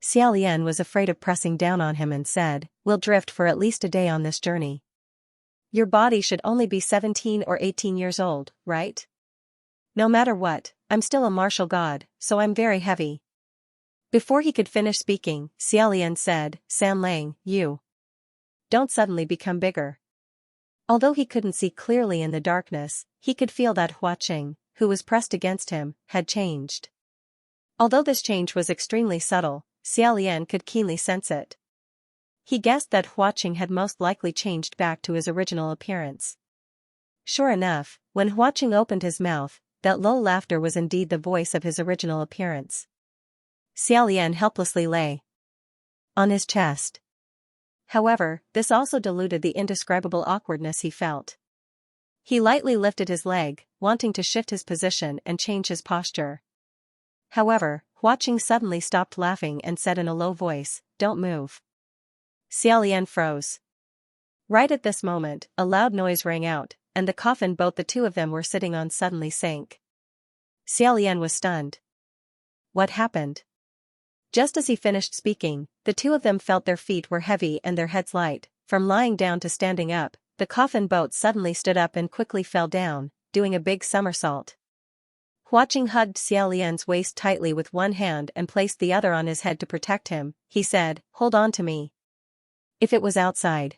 Speaker 1: Xiaolian was afraid of pressing down on him and said, we'll drift for at least a day on this journey. Your body should only be 17 or 18 years old, right? No matter what, I'm still a martial god, so I'm very heavy. Before he could finish speaking, Xiaolian said, San Lang, you don't suddenly become bigger. Although he couldn't see clearly in the darkness, he could feel that Hua Qing, who was pressed against him, had changed. Although this change was extremely subtle, Xiaolian could keenly sense it. He guessed that Hua Qing had most likely changed back to his original appearance. Sure enough, when Hua Qing opened his mouth, that low laughter was indeed the voice of his original appearance. Xiaolian helplessly lay on his chest. However, this also diluted the indescribable awkwardness he felt. He lightly lifted his leg, wanting to shift his position and change his posture. However, Hua Qing suddenly stopped laughing and said in a low voice, don't move. Xiaolian froze. Right at this moment, a loud noise rang out, and the coffin boat the two of them were sitting on suddenly sank. Xiaolian was stunned. What happened? Just as he finished speaking, the two of them felt their feet were heavy and their heads light. From lying down to standing up, the coffin boat suddenly stood up and quickly fell down, doing a big somersault. Hua Qing hugged Xiaolian's waist tightly with one hand and placed the other on his head to protect him. He said, hold on to me. If it was outside,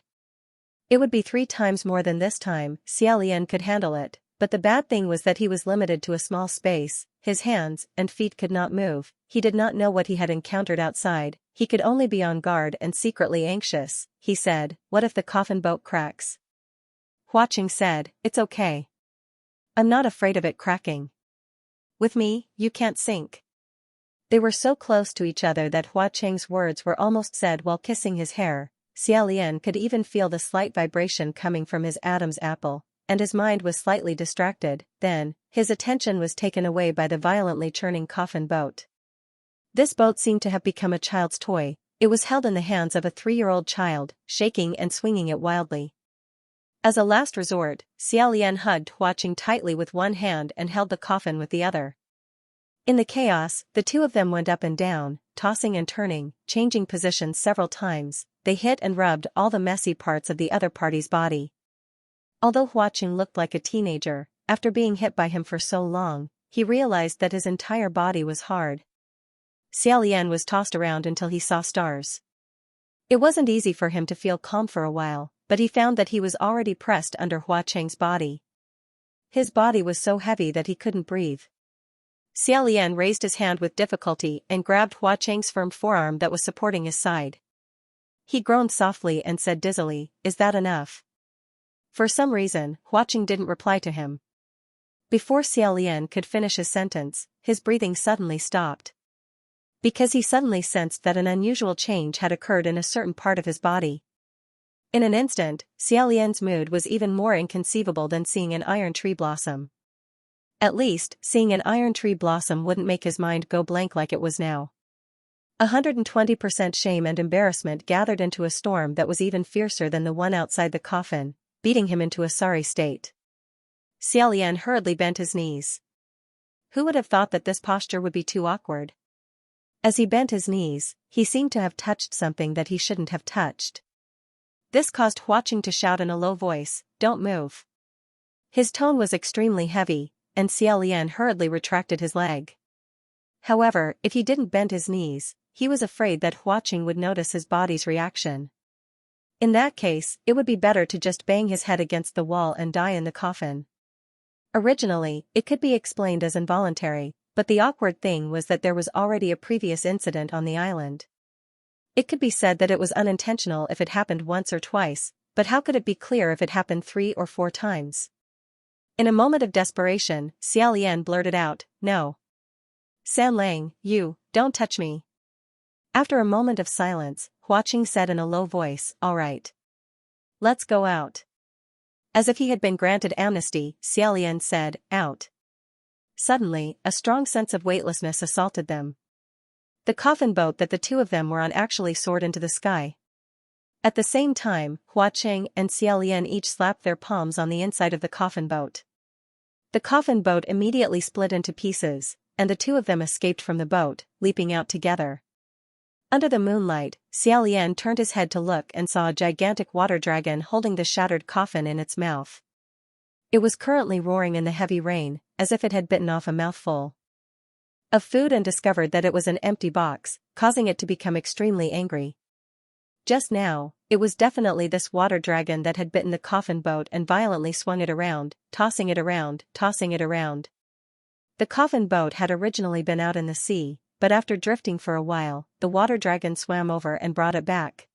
Speaker 1: it would be 3 times more than this time. Xiaolian could handle it, but the bad thing was that he was limited to a small space. His hands and feet could not move. He did not know what he had encountered outside. He could only be on guard and secretly anxious. He said, what if the coffin boat cracks? Hua Qing said, it's okay. I'm not afraid of it cracking. With me, you can't sink. They were so close to each other that Hua Qing's words were almost said while kissing his hair. Xiaolian could even feel the slight vibration coming from his Adam's apple, and his mind was slightly distracted. Then, his attention was taken away by the violently churning coffin boat. This boat seemed to have become a child's toy. It was held in the hands of a 3-year-old child, shaking and swinging it wildly. As a last resort, Xiaolian hugged Hua Qing tightly with one hand and held the coffin with the other. In the chaos, the two of them went up and down, tossing and turning, changing positions several times. They hit and rubbed all the messy parts of the other party's body. Although Hua Qing looked like a teenager, after being hit by him for so long, he realized that his entire body was hard. Xiaolian was tossed around until he saw stars. It wasn't easy for him to feel calm for a while, but he found that he was already pressed under Hua Qing's body. His body was so heavy that he couldn't breathe. Xiaolian raised his hand with difficulty and grabbed Hua Qing's firm forearm that was supporting his side. He groaned softly and said dizzily, is that enough? For some reason, Hua Qing didn't reply to him. Before Xiaolian could finish his sentence, his breathing suddenly stopped. Because he suddenly sensed that an unusual change had occurred in a certain part of his body. In an instant, Xiaolian's mood was even more inconceivable than seeing an iron tree blossom. At least, seeing an iron tree blossom wouldn't make his mind go blank like it was now. 120% shame and embarrassment gathered into a storm that was even fiercer than the one outside the coffin, beating him into a sorry state. Xiaolian hurriedly bent his knees. Who would have thought that this posture would be too awkward? As he bent his knees, he seemed to have touched something that he shouldn't have touched. This caused Hua Qing to shout in a low voice, don't move. His tone was extremely heavy, and Xiaolian hurriedly retracted his leg. However, if he didn't bend his knees, he was afraid that Hua Qing would notice his body's reaction. In that case, it would be better to just bang his head against the wall and die in the coffin. Originally, it could be explained as involuntary, but the awkward thing was that there was already a previous incident on the island. It could be said that it was unintentional if it happened once or twice, but how could it be clear if it happened 3 or 4 times? In a moment of desperation, Xiaolian blurted out, no. San Lang, you, don't touch me. After a moment of silence, Hua Qing said in a low voice, all right. Let's go out. As if he had been granted amnesty, Xiaolian said, out. Suddenly, a strong sense of weightlessness assaulted them. The coffin boat that the two of them were on actually soared into the sky. At the same time, Hua Qing and Xiaolian each slapped their palms on the inside of the coffin boat. The coffin boat immediately split into pieces, and the two of them escaped from the boat, leaping out together. Under the moonlight, Xiaolian turned his head to look and saw a gigantic water dragon holding the shattered coffin in its mouth. It was currently roaring in the heavy rain, as if it had bitten off a mouthful of food and discovered that it was an empty box, causing it to become extremely angry. Just now, it was definitely this water dragon that had bitten the coffin boat and violently swung it around, tossing it around, tossing it around. The coffin boat had originally been out in the sea, but after drifting for a while, the water dragon swam over and brought it back.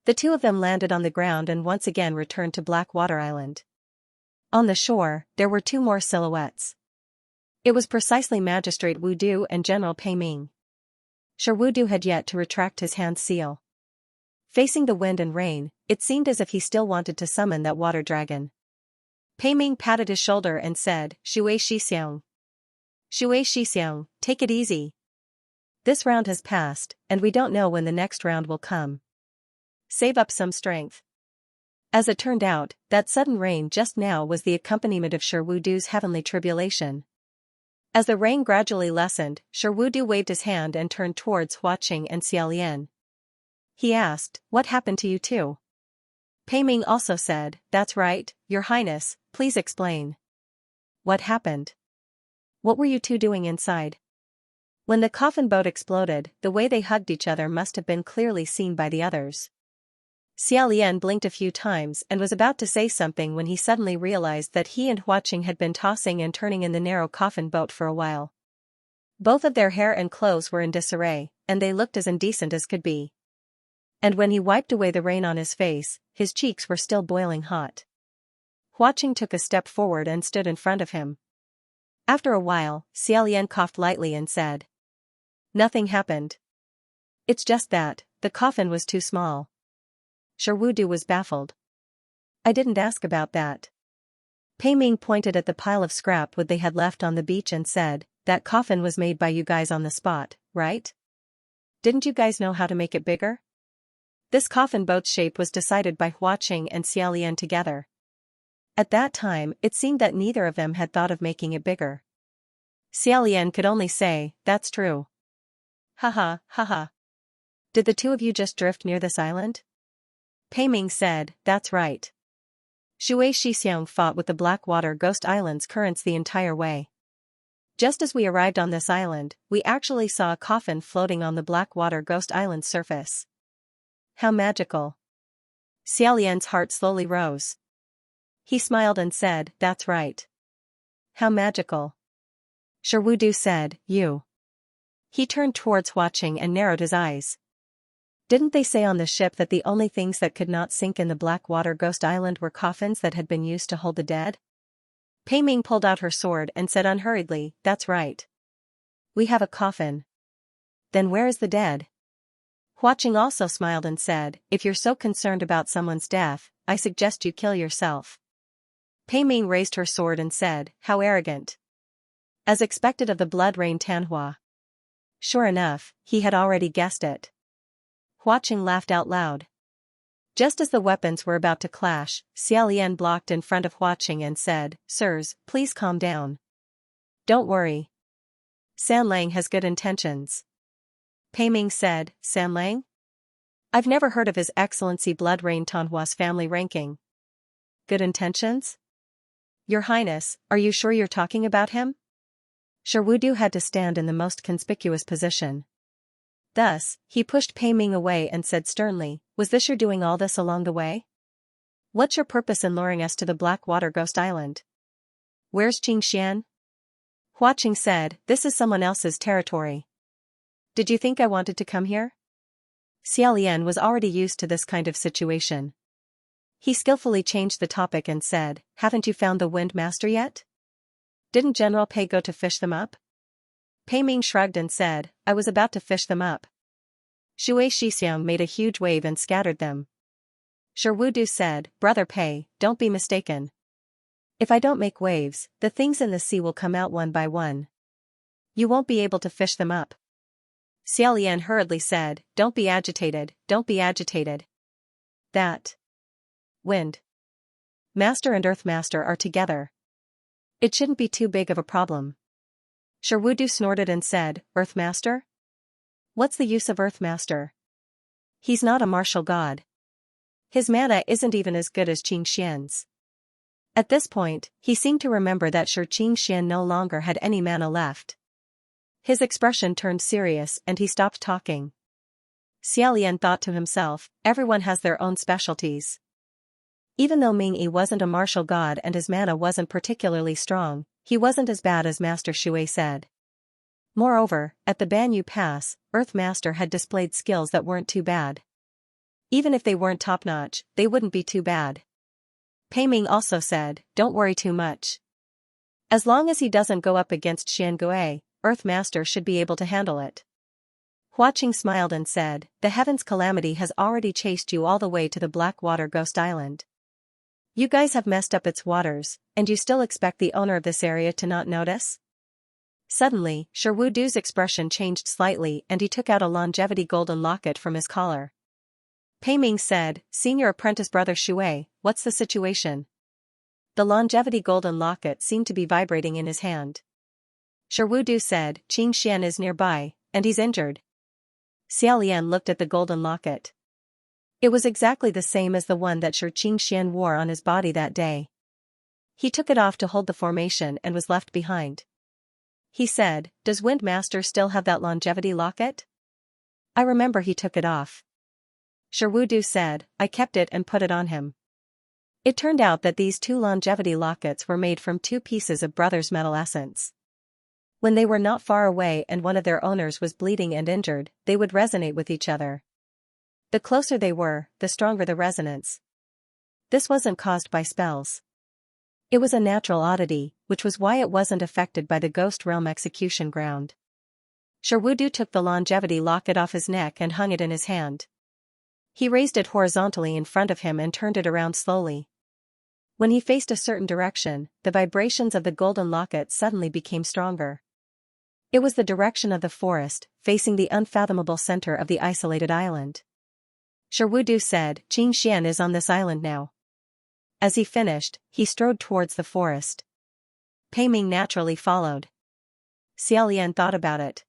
Speaker 1: The two of them landed on the ground and once again returned to Blackwater Island. On the shore, there were two more silhouettes. It was precisely Magistrate Wu Du and General Pei Ming. Sure, Wu Du had yet to retract his hand seal. Facing the wind and rain, it seemed as if he still wanted to summon that water dragon. Pei Ming patted his shoulder and said, Shui Xixiang. Shui Xixiang, take it easy. This round has passed, and we don't know when the next round will come. Save up some strength. As it turned out, that sudden rain just now was the accompaniment of Sher Wu Du's heavenly tribulation. As the rain gradually lessened, Sher Wu Du waved his hand and turned towards Hua Qing and Xiaolian. He asked, what happened to you two? Pei Ming also said, that's right, Your Highness, please explain. What happened? What were you two doing inside? When the coffin boat exploded, the way they hugged each other must have been clearly seen by the others. Xiaolian blinked a few times and was about to say something when he suddenly realized that he and Hua Qing had been tossing and turning in the narrow coffin boat for a while. Both of their hair and clothes were in disarray, and they looked as indecent as could be. And when he wiped away the rain on his face, his cheeks were still boiling hot. Hua Qing took a step forward and stood in front of him. After a while, Xiaolian coughed lightly and said, nothing happened. It's just that, the coffin was too small. Sher Wu Du was baffled. I didn't ask about that. Pei Ming pointed at the pile of scrap wood they had left on the beach and said, that coffin was made by you guys on the spot, right? Didn't you guys know how to make it bigger? This coffin boat's shape was decided by Hua Qing and Xiaolian together. At that time, it seemed that neither of them had thought of making it bigger. Xiaolian could only say, that's true. Haha, haha. Did the two of you just drift near this island? Pei Ming said, that's right. Shui Xixiang fought with the Blackwater Ghost Island's currents the entire way. Just as we arrived on this island, we actually saw a coffin floating on the Blackwater Ghost Island's surface. How magical. Xiaolian's heart slowly rose. He smiled and said, that's right. How magical. Sher Wu Du said, you. He turned towards Hua Qing and narrowed his eyes. Didn't they say on the ship that the only things that could not sink in the Blackwater Ghost Island were coffins that had been used to hold the dead? Pei Ming pulled out her sword and said unhurriedly, that's right. We have a coffin. Then where is the dead? Hua Qing also smiled and said, if you're so concerned about someone's death, I suggest you kill yourself. Pei Ming raised her sword and said, how arrogant. As expected of the blood-rain Tanhua. Sure enough, he had already guessed it. Hua Qing laughed out loud. Just as the weapons were about to clash, Xiaolian blocked in front of Hua Qing and said, sirs, please calm down. Don't worry. San Lang has good intentions. Pei Ming said, San Lang? I've never heard of His Excellency Blood-Rain Tanhua's family ranking. Good intentions? Your Highness, are you sure you're talking about him? Sher Wu Du had to stand in the most conspicuous position. Thus, he pushed Pei Ming away and said sternly, was this your doing all this along the way? What's your purpose in luring us to the Blackwater Ghost Island? Where's Xianxia? Hua Qing said, this is someone else's territory. Did you think I wanted to come here? Xiaolian was already used to this kind of situation. He skillfully changed the topic and said, haven't you found the Wind Master yet? Didn't General Pei go to fish them up? Pei Ming shrugged and said, I was about to fish them up. Shui Xixiang made a huge wave and scattered them. Sher Wu Du said, Brother Pei, don't be mistaken. If I don't make waves, the things in the sea will come out one by one. You won't be able to fish them up. Xiaolian hurriedly said, don't be agitated, don't be agitated. That Wind Master and Earth Master are together. It shouldn't be too big of a problem. Sherwudu snorted and said, Earth Master? What's the use of Earth Master? He's not a martial god. His mana isn't even as good as Xianxia's. At this point, he seemed to remember that Xianxia no longer had any mana left. His expression turned serious and he stopped talking. Xiaolian thought to himself, everyone has their own specialties. Even though Ming Yi wasn't a martial god and his mana wasn't particularly strong, he wasn't as bad as Master Shui said. Moreover, at the Banyu Pass, Earth Master had displayed skills that weren't too bad. Even if they weren't top-notch, they wouldn't be too bad. Pei Ming also said, don't worry too much. As long as he doesn't go up against Xiangui, Earth Master should be able to handle it. Hua Qing smiled and said, the Heaven's Calamity has already chased you all the way to the Blackwater Ghost Island. You guys have messed up its waters, and you still expect the owner of this area to not notice? Suddenly, Sherwudu's expression changed slightly and he took out a longevity golden locket from his collar. Pei Ming said, Senior Apprentice Brother Shui, what's the situation? The longevity golden locket seemed to be vibrating in his hand. Sherwudu said, Qing Xian is nearby, and he's injured. Xiaolian looked at the golden locket. It was exactly the same as the one that Qing Xian wore on his body that day. He took it off to hold the formation and was left behind. He said, does Wind Master still have that longevity locket? I remember he took it off. Sherwudu said, I kept it and put it on him. It turned out that these two longevity lockets were made from 2 pieces of Brother's metal essence. When they were not far away and one of their owners was bleeding and injured, they would resonate with each other. The closer they were, the stronger the resonance. This wasn't caused by spells. It was a natural oddity, which was why it wasn't affected by the Ghost Realm execution ground. Sherwudu took the longevity locket off his neck and hung it in his hand. He raised it horizontally in front of him and turned it around slowly. When he faced a certain direction, the vibrations of the golden locket suddenly became stronger. It was the direction of the forest, facing the unfathomable center of the isolated island. Sherwudu said, Qing Xian is on this island now. As he finished, he strode towards the forest. Pei Ming naturally followed. Xiaolian thought about it.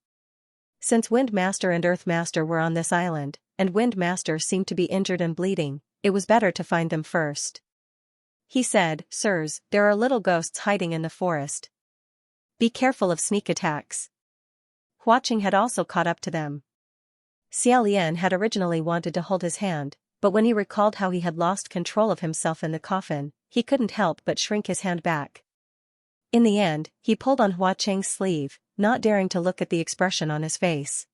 Speaker 1: Since Wind Master and Earth Master were on this island, and Wind Master seemed to be injured and bleeding, it was better to find them first. He said, Sirs, there are little ghosts hiding in the forest. Be careful of sneak attacks. Hua Qing had also caught up to them. Xiaolian had originally wanted to hold his hand, but when he recalled how he had lost control of himself in the coffin, he couldn't help but shrink his hand back. In the end, he pulled on Hua Qing's sleeve, not daring to look at the expression on his face.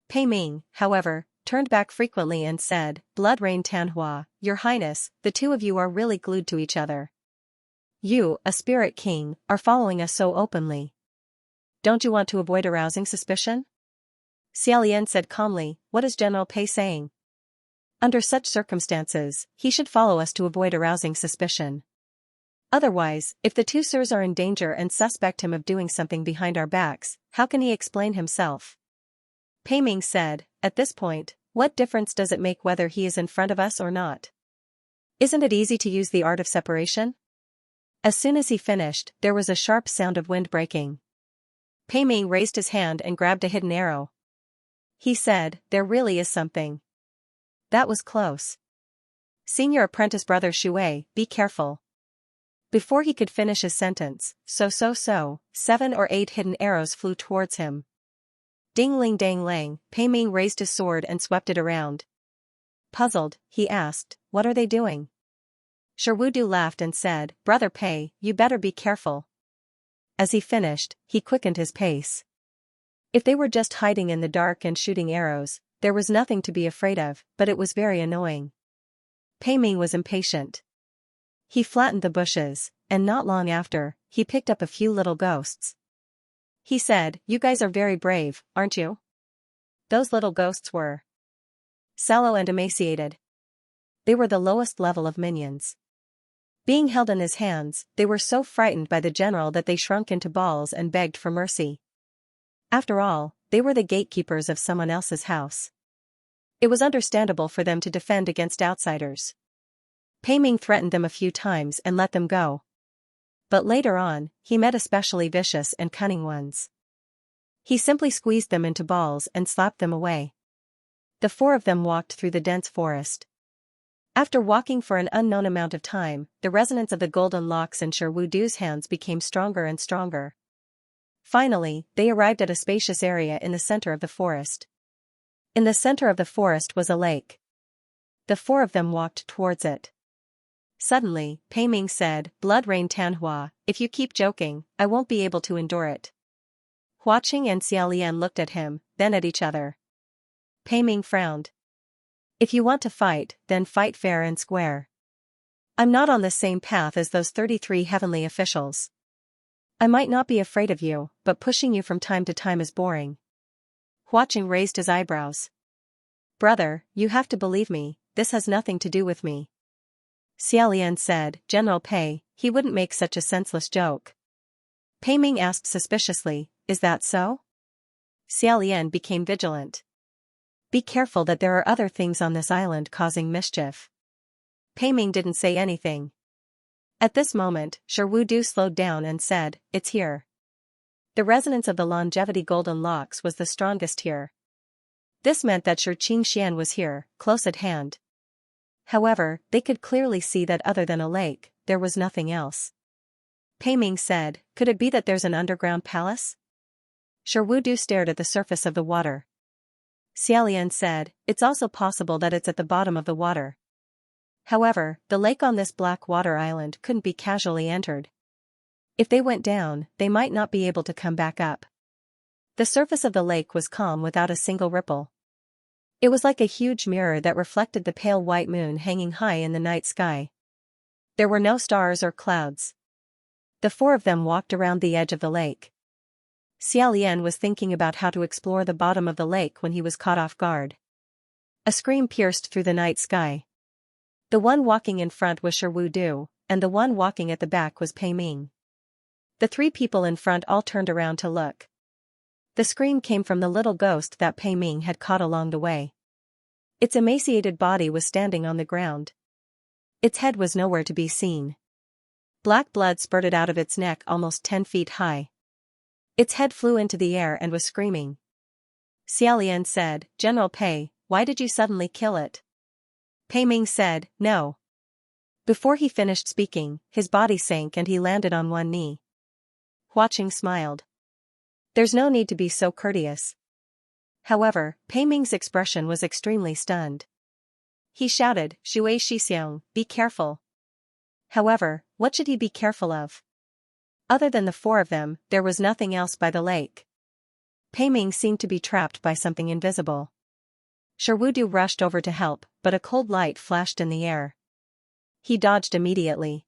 Speaker 1: Pei Ming, however, turned back frequently and said, Blood Rain Tanhua, Your Highness, the two of you are really glued to each other. You, a spirit king, are following us so openly. Don't you want to avoid arousing suspicion? Xiaolian said calmly, what is General Pei saying? Under such circumstances, he should follow us to avoid arousing suspicion. Otherwise, if the two sirs are in danger and suspect him of doing something behind our backs, how can he explain himself? Pei Ming said, at this point, what difference does it make whether he is in front of us or not? Isn't it easy to use the art of separation? As soon as he finished, there was a sharp sound of wind breaking. Pei Ming raised his hand and grabbed a hidden arrow. He said, there really is something. That was close. Senior Apprentice Brother Shui, be careful. Before he could finish his sentence, 7 or 8 hidden arrows flew towards him. Ding-ling dang-lang, Pei Ming raised his sword and swept it around. Puzzled, he asked, what are they doing? Sherwudu laughed and said, Brother Pei, you better be careful. As he finished, he quickened his pace. If they were just hiding in the dark and shooting arrows, there was nothing to be afraid of, but it was very annoying. Pei Ming was impatient. He flattened the bushes, and not long after, he picked up a few little ghosts. He said, you guys are very brave, aren't you? Those little ghosts were sallow and emaciated. They were the lowest level of minions. Being held in his hands, they were so frightened by the general that they shrunk into balls and begged for mercy. After all, they were the gatekeepers of someone else's house. It was understandable for them to defend against outsiders. Pei Ming threatened them a few times and let them go. But later on, he met especially vicious and cunning ones. He simply squeezed them into balls and slapped them away. The four of them walked through the dense forest. After walking for an unknown amount of time, the resonance of the golden locks in Sherwudu's hands became stronger and stronger. Finally, they arrived at a spacious area in the center of the forest. In the center of the forest was a lake. The four of them walked towards it. Suddenly, Pei Ming said, "Blood Rain Tanhua, if you keep joking, I won't be able to endure it." Huaqing and Xiaolian looked at him, then at each other. Pei Ming frowned. "If you want to fight, then fight fair and square. I'm not on the same path as those 33 heavenly officials. I might not be afraid of you, but pushing you from time to time is boring." Huaqing raised his eyebrows. "Brother, you have to believe me, this has nothing to do with me." Xiaolian said, "General Pei, he wouldn't make such a senseless joke." Pei Ming asked suspiciously, "Is that so?" Xiaolian became vigilant. "Be careful that there are other things on this island causing mischief." Pei Ming didn't say anything. At this moment, Sherwudu slowed down and said, "It's here." The resonance of the longevity golden locks was the strongest here. This meant that Xianxia was here, close at hand. However, they could clearly see that other than a lake, there was nothing else. Pei Ming said, "Could it be that there's an underground palace?" Sherwudu stared at the surface of the water. Xiaolian said, "It's also possible that it's at the bottom of the water. However, the lake on this black water island couldn't be casually entered. If they went down, they might not be able to come back up." The surface of the lake was calm without a single ripple. It was like a huge mirror that reflected the pale white moon hanging high in the night sky. There were no stars or clouds. The four of them walked around the edge of the lake. Xiaolian was thinking about how to explore the bottom of the lake when he was caught off guard. A scream pierced through the night sky. The one walking in front was Sherwudu, and the one walking at the back was Pei Ming. The three people in front all turned around to look. The scream came from the little ghost that Pei Ming had caught along the way. Its emaciated body was standing on the ground. Its head was nowhere to be seen. Black blood spurted out of its neck almost 10 feet high. Its head flew into the air and was screaming. Xiaolian said, "General Pei, why did you suddenly kill it?" Pei Ming said, "No." Before he finished speaking, his body sank and he landed on one knee. Huaqing smiled. "There's no need to be so courteous." However, Pei Ming's expression was extremely stunned. He shouted, "Shui Shixiang, be careful." However, what should he be careful of? Other than the four of them, there was nothing else by the lake. Pei Ming seemed to be trapped by something invisible. Sherwudu rushed over to help, but a cold light flashed in the air. He dodged immediately.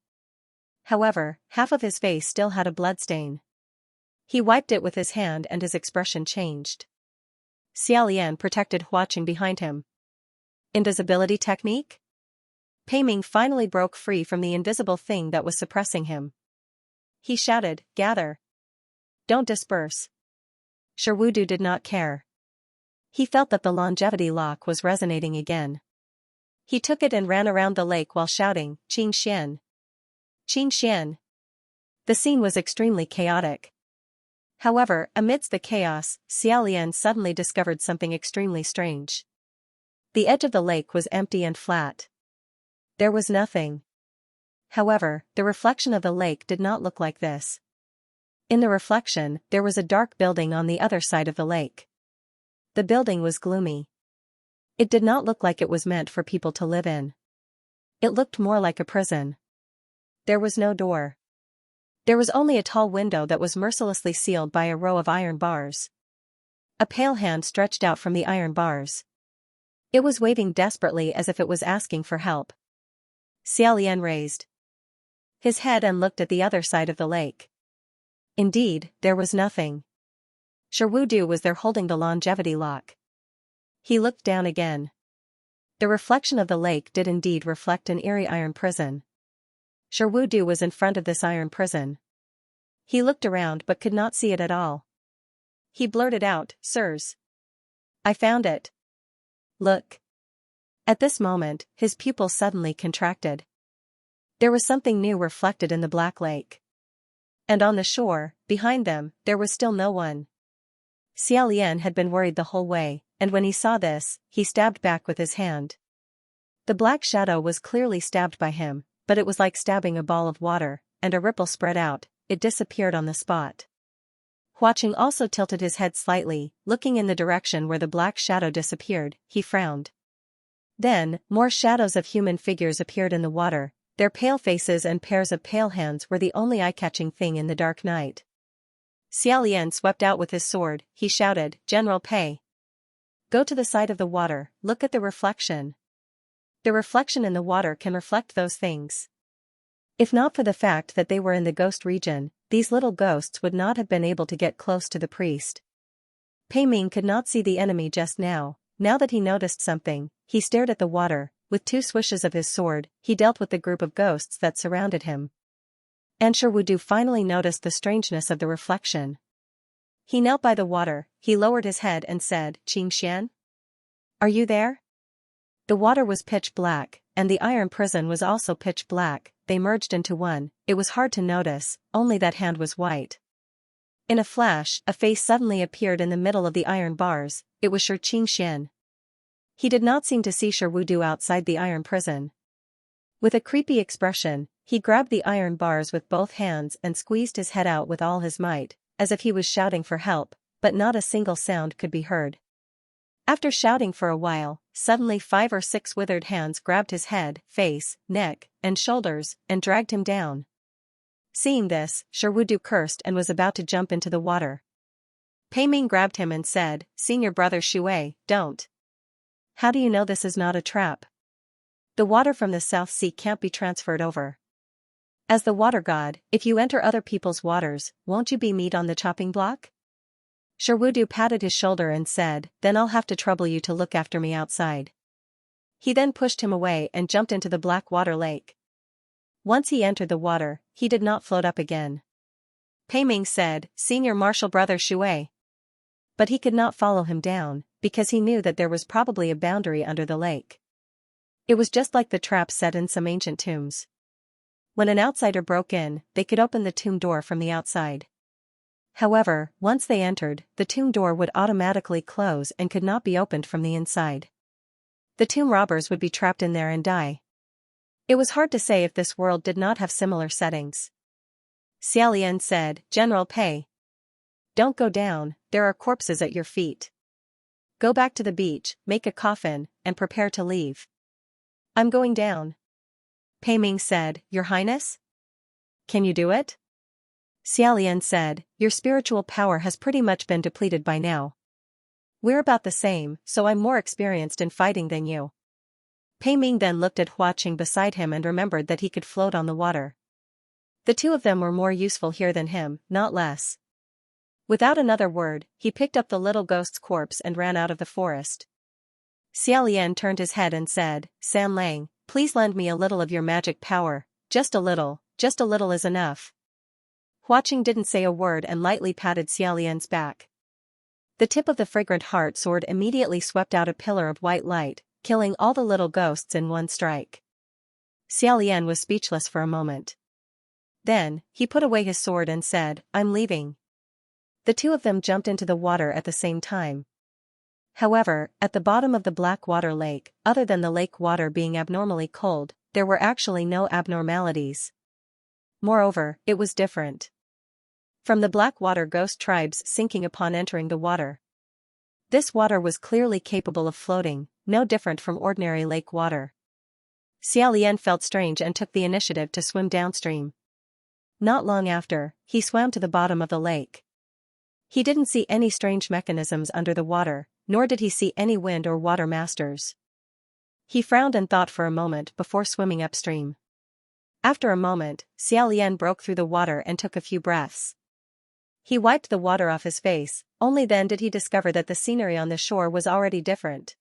Speaker 1: However, half of his face still had a bloodstain. He wiped it with his hand and his expression changed. Xiaolian protected Huaqing behind him. Invisibility technique? Pei Ming finally broke free from the invisible thing that was suppressing him. He shouted, "Gather! Don't disperse." Sherwudu did not care. He felt that the longevity lock was resonating again. He took it and ran around the lake while shouting, "Qing Xian! Qing Xian!" The scene was extremely chaotic. However, amidst the chaos, Xiaolian suddenly discovered something extremely strange. The edge of the lake was empty and flat. There was nothing. However, the reflection of the lake did not look like this. In the reflection, there was a dark building on the other side of the lake. The building was gloomy. It did not look like it was meant for people to live in. It looked more like a prison. There was no door. There was only a tall window that was mercilessly sealed by a row of iron bars. A pale hand stretched out from the iron bars. It was waving desperately as if it was asking for help. Xiaolian raised his head and looked at the other side of the lake. Indeed, there was nothing. Sherwudu was there holding the longevity lock. He looked down again. The reflection of the lake did indeed reflect an eerie iron prison. Sherwudu was in front of this iron prison. He looked around but could not see it at all. He blurted out, "Sirs, I found it. Look." At this moment, his pupils suddenly contracted. There was something new reflected in the black lake. And on the shore, behind them, there was still no one. Xiaolian had been worried the whole way, and when he saw this, he stabbed back with his hand. The black shadow was clearly stabbed by him, but it was like stabbing a ball of water, and a ripple spread out, it disappeared on the spot. Huaqing also tilted his head slightly, looking in the direction where the black shadow disappeared, he frowned. Then, more shadows of human figures appeared in the water, their pale faces and pairs of pale hands were the only eye-catching thing in the dark night. Xiaolian swept out with his sword, he shouted, "General Pei! Go to the side of the water, look at the reflection. The reflection in the water can reflect those things." If not for the fact that they were in the ghost region, these little ghosts would not have been able to get close to the priest. Pei Ming could not see the enemy just now. Now that he noticed something, he stared at the water. With 2 swishes of his sword, he dealt with the group of ghosts that surrounded him. And Sherwudu finally noticed the strangeness of the reflection. He knelt by the water, he lowered his head and said, "Xianxia? Are you there?" The water was pitch black, and the iron prison was also pitch black, they merged into one. It was hard to notice, only that hand was white. In a flash, a face suddenly appeared in the middle of the iron bars, it was Shi Qingxian. He did not seem to see Sherwudu outside the iron prison. With a creepy expression, he grabbed the iron bars with both hands and squeezed his head out with all his might, as if he was shouting for help, but not a single sound could be heard. After shouting for a while, suddenly 5 or 6 withered hands grabbed his head, face, neck, and shoulders, and dragged him down. Seeing this, Sherwudu cursed and was about to jump into the water. Pei Ming grabbed him and said, "Senior brother Shui, don't. How do you know this is not a trap? The water from the South Sea can't be transferred over. As the water god, if you enter other people's waters, won't you be meat on the chopping block?" Sherwudu patted his shoulder and said, "Then I'll have to trouble you to look after me outside." He then pushed him away and jumped into the black water lake. Once he entered the water, he did not float up again. Pei Ming said, "Senior martial brother Shui." But he could not follow him down, because he knew that there was probably a boundary under the lake. It was just like the traps set in some ancient tombs. When an outsider broke in, they could open the tomb door from the outside. However, once they entered, the tomb door would automatically close and could not be opened from the inside. The tomb robbers would be trapped in there and die. It was hard to say if this world did not have similar settings. Xiaolian said, "General Pei, don't go down, there are corpses at your feet. Go back to the beach, make a coffin, and prepare to leave." "I'm going down." Pei Ming said, "Your Highness? Can you do it?" Xiaolian said, "Your spiritual power has pretty much been depleted by now. We're about the same, so I'm more experienced in fighting than you." Pei Ming then looked at Huaqing beside him and remembered that he could float on the water. The two of them were more useful here than him, not less. Without another word, he picked up the little ghost's corpse and ran out of the forest. Xiaolian turned his head and said, "San Lang, please lend me a little of your magic power, just a little is enough." Huaqing didn't say a word and lightly patted Xiaolian's back. The tip of the fragrant heart sword immediately swept out a pillar of white light, killing all the little ghosts in one strike. Xiaolian was speechless for a moment. Then, he put away his sword and said, "I'm leaving." The two of them jumped into the water at the same time. However, at the bottom of the black water lake, other than the lake water being abnormally cold, there were actually no abnormalities. Moreover, it was different from the black water ghost tribes sinking upon entering the water. This water was clearly capable of floating, no different from ordinary lake water. Xiaolian felt strange and took the initiative to swim downstream. Not long after, he swam to the bottom of the lake. He didn't see any strange mechanisms under the water, nor did he see any wind or water masters. He frowned and thought for a moment before swimming upstream. After a moment, Xiaolian broke through the water and took a few breaths. He wiped the water off his face, only then did he discover that the scenery on the shore was already different.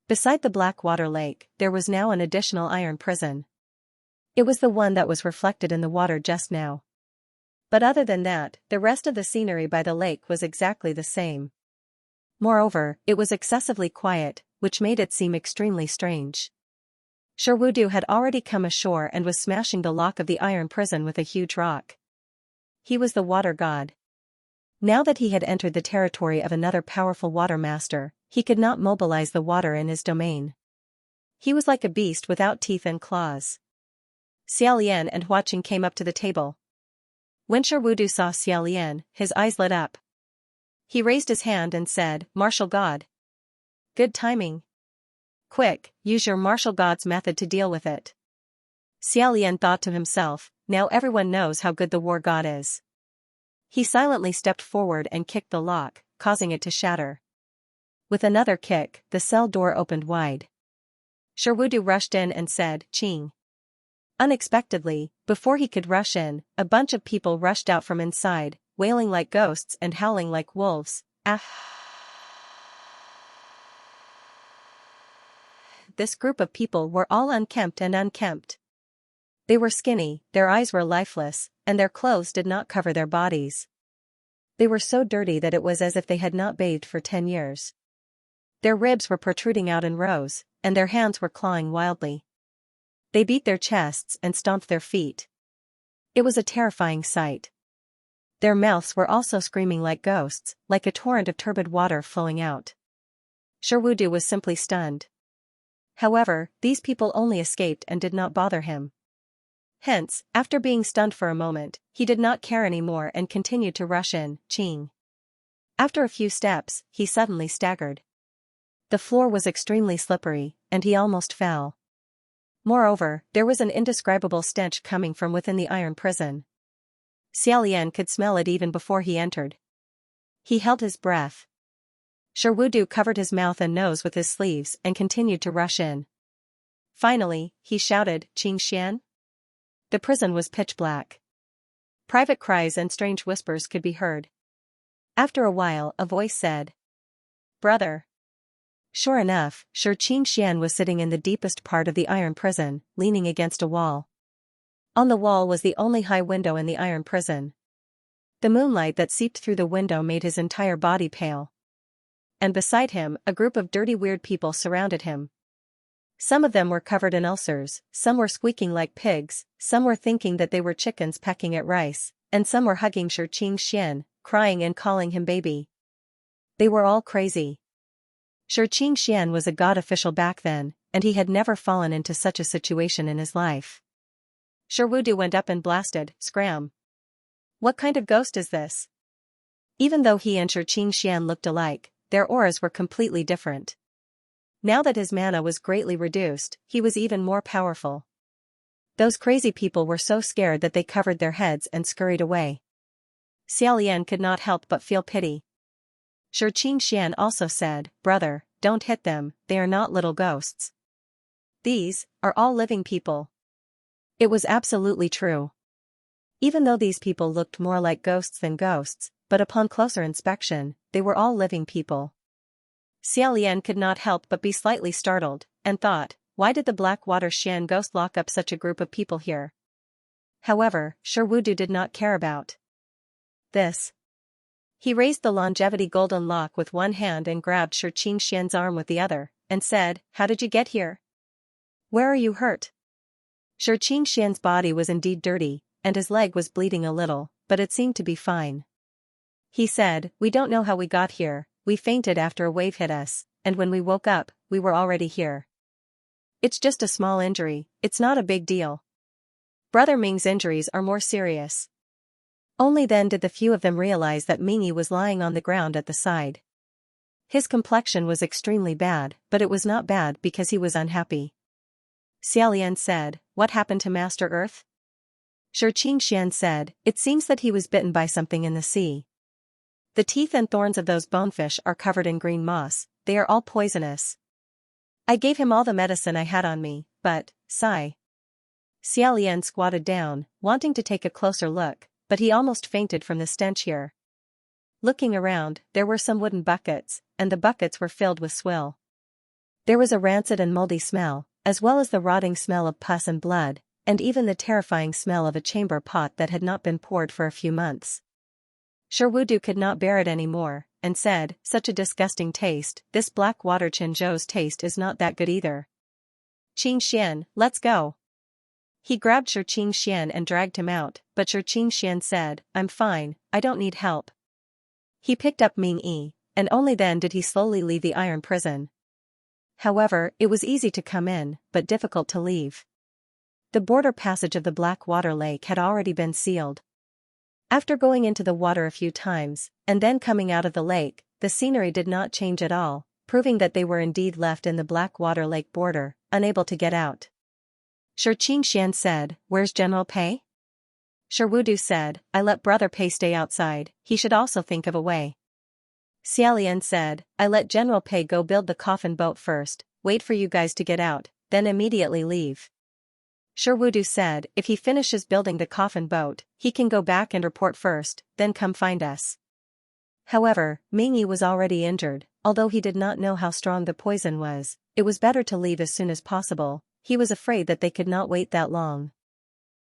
Speaker 1: Beside the black water lake, there was now an additional iron prison. It was the one that was reflected in the water just now. But other than that, the rest of the scenery by the lake was exactly the same. Moreover, it was excessively quiet, which made it seem extremely strange. Sherwudu had already come ashore and was smashing the lock of the iron prison with a huge rock. He was the water god. Now that he had entered the territory of another powerful water master, he could not mobilize the water in his domain. He was like a beast without teeth and claws. Xiaolian and Huaqing came up to the table. When Sherwudu saw Xiaolian, his eyes lit up. He raised his hand and said, "Martial god." "Good timing. Quick, use your martial god's method to deal with it." Xiaolian thought to himself, now everyone knows how good the war god is. He silently stepped forward and kicked the lock, causing it to shatter. With another kick, the cell door opened wide. Sherwudu rushed in and said, "Qing." Unexpectedly, before he could rush in, a bunch of people rushed out from inside, wailing like ghosts and howling like wolves. Ah! This group of people were all unkempt and unkempt. They were skinny, their eyes were lifeless, and their clothes did not cover their bodies. They were so dirty that it was as if they had not bathed for 10 years. Their ribs were protruding out in rows, and their hands were clawing wildly. They beat their chests and stomped their feet. It was a terrifying sight. Their mouths were also screaming like ghosts, like a torrent of turbid water flowing out. Sherwudu was simply stunned. However, these people only escaped and did not bother him. Hence, after being stunned for a moment, he did not care anymore and continued to rush in, Qing. After a few steps, he suddenly staggered. The floor was extremely slippery, and he almost fell. Moreover, there was an indescribable stench coming from within the iron prison. Xiaolian could smell it even before he entered. He held his breath. Sherwudu covered his mouth and nose with his sleeves and continued to rush in. Finally, he shouted, "Xianxia?" The prison was pitch black. Private cries and strange whispers could be heard. After a while, a voice said, "Brother." Sure enough, Xianxia was sitting in the deepest part of the iron prison, leaning against a wall. On the wall was the only high window in the iron prison. The moonlight that seeped through the window made his entire body pale. And beside him, a group of dirty weird people surrounded him. Some of them were covered in ulcers, some were squeaking like pigs, some were thinking that they were chickens pecking at rice, and some were hugging Xianxia, crying and calling him baby. They were all crazy. Xianxia was a god official back then, and he had never fallen into such a situation in his life. Sherwudu went up and blasted, "Scram! What kind of ghost is this?" Even though he and Xianxia looked alike, their auras were completely different. Now that his mana was greatly reduced, he was even more powerful. Those crazy people were so scared that they covered their heads and scurried away. Xiaolian could not help but feel pity. Xianxia also said, "Brother, don't hit them, they are not little ghosts. These are all living people." It was absolutely true. Even though these people looked more like ghosts than ghosts, but upon closer inspection, they were all living people. Xiaolian could not help but be slightly startled, and thought, why did the Blackwater Xian ghost lock up such a group of people here? However, Sherwudu did not care about this. He raised the longevity golden lock with one hand and grabbed Xianxia's arm with the other, and said, "How did you get here? Where are you hurt?" Xianxia's body was indeed dirty, and his leg was bleeding a little, but it seemed to be fine. He said, "We don't know how we got here, we fainted after a wave hit us, and when we woke up, we were already here. It's just a small injury, it's not a big deal." Brother Ming's injuries are more serious. Only then did the few of them realize that Mingy was lying on the ground at the side. His complexion was extremely bad, but it was not bad because he was unhappy. Xiaolian said, "What happened to Master Earth?" Xianxia said, "It seems that he was bitten by something in the sea. The teeth and thorns of those bonefish are covered in green moss, they are all poisonous. I gave him all the medicine I had on me, but, sigh." Xiaolian squatted down, wanting to take a closer look, but he almost fainted from the stench here. Looking around, there were some wooden buckets, and the buckets were filled with swill. There was a rancid and moldy smell, as well as the rotting smell of pus and blood, and even the terrifying smell of a chamber pot that had not been poured for a few months. Sherwudu could not bear it anymore, and said, "Such a disgusting taste, this black water Chinzhou's taste is not that good either. Xianxia, let's go." He grabbed Xianxia and dragged him out, but Xianxia said, "I'm fine, I don't need help." He picked up Ming-Yi, and only then did he slowly leave the iron prison. However, it was easy to come in, but difficult to leave. The border passage of the Black Water Lake had already been sealed. After going into the water a few times, and then coming out of the lake, the scenery did not change at all, proving that they were indeed left in the Black Water Lake border, unable to get out. Xianxia said, "Where's General Pei?" Sherwudu said, "I let Brother Pei stay outside, he should also think of a way." Xiaolian said, "I let General Pei go build the coffin boat first, wait for you guys to get out, then immediately leave." Sherwudu said, "If he finishes building the coffin boat, he can go back and report first, then come find us." However, Ming-Yi was already injured, although he did not know how strong the poison was. It was better to leave as soon as possible. He was afraid that they could not wait that long.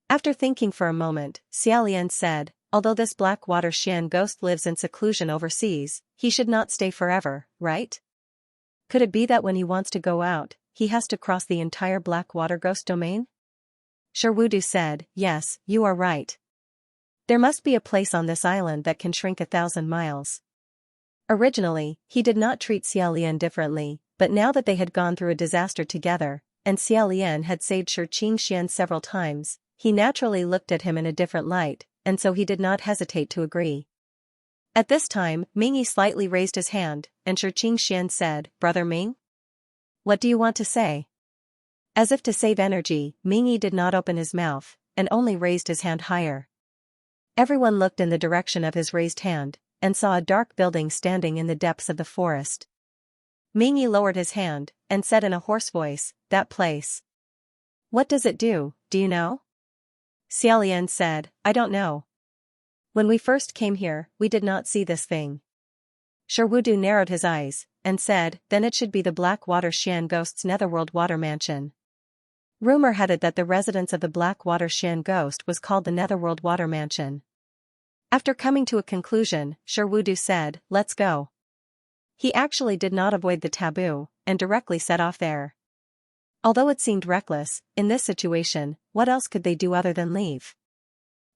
Speaker 1: After thinking for a moment, Xiaolian said, "Although this Black Water Xian ghost lives in seclusion overseas, he should not stay forever, right? Could it be that when he wants to go out, he has to cross the entire Black Water Ghost domain?" Sherwudu said, "Yes, you are right. There must be a place on this island that can shrink 1,000 miles. Originally, he did not treat Xiaolian differently, but now that they had gone through a disaster together, and Xiaolian had saved Xianxia several times, he naturally looked at him in a different light, and so he did not hesitate to agree. At this time, Ming-Yi slightly raised his hand, and Xianxia said, "Brother Ming? What do you want to say?" As if to save energy, Ming-Yi did not open his mouth, and only raised his hand higher. Everyone looked in the direction of his raised hand, and saw a dark building standing in the depths of the forest. Ming-Yi lowered his hand, and said in a hoarse voice, "That place. What does it do you know?" Xiaolian said, "I don't know. When we first came here, we did not see this thing." Sherwudu narrowed his eyes, and said, "Then it should be the Black Water Xian Ghost's Netherworld Water Mansion." Rumor had it that the residence of the Black Water Xian Ghost was called the Netherworld Water Mansion. After coming to a conclusion, Sherwudu said, "Let's go." He actually did not avoid the taboo, and directly set off there. Although it seemed reckless, in this situation, what else could they do other than leave?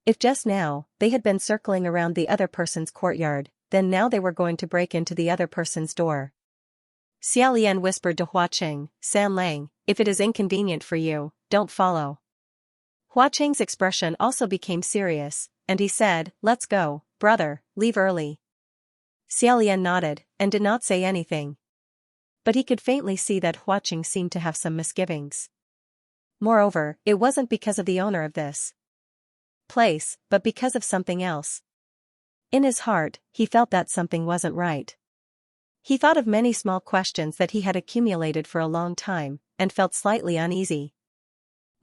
Speaker 1: If just now, they had been circling around the other person's courtyard, then now they were going to break into the other person's door. Xiaolian whispered to Huaqing, "San Lang, if it is inconvenient for you, don't follow." Huaqing's expression also became serious, and he said, "Let's go, brother, leave early." Xiaolian nodded, and did not say anything. But he could faintly see that Huaqing seemed to have some misgivings. Moreover, it wasn't because of the owner of this place, but because of something else. In his heart, he felt that something wasn't right. He thought of many small questions that he had accumulated for a long time, and felt slightly uneasy.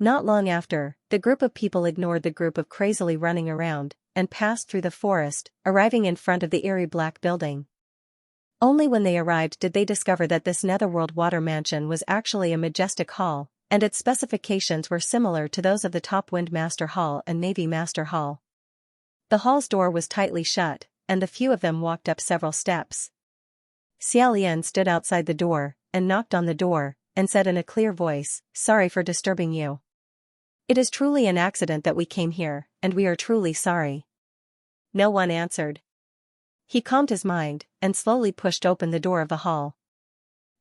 Speaker 1: Not long after, the group of people ignored the group of crazily running around, and passed through the forest, arriving in front of the eerie black building. Only when they arrived did they discover that this Netherworld Water Mansion was actually a majestic hall, and its specifications were similar to those of the Top Wind Master Hall and Navy Master Hall. The hall's door was tightly shut, and the few of them walked up several steps. Xiaolian stood outside the door, and knocked on the door, and said in a clear voice, "Sorry for disturbing you. It is truly an accident that we came here, and we are truly sorry." No one answered. He calmed his mind, and slowly pushed open the door of the hall.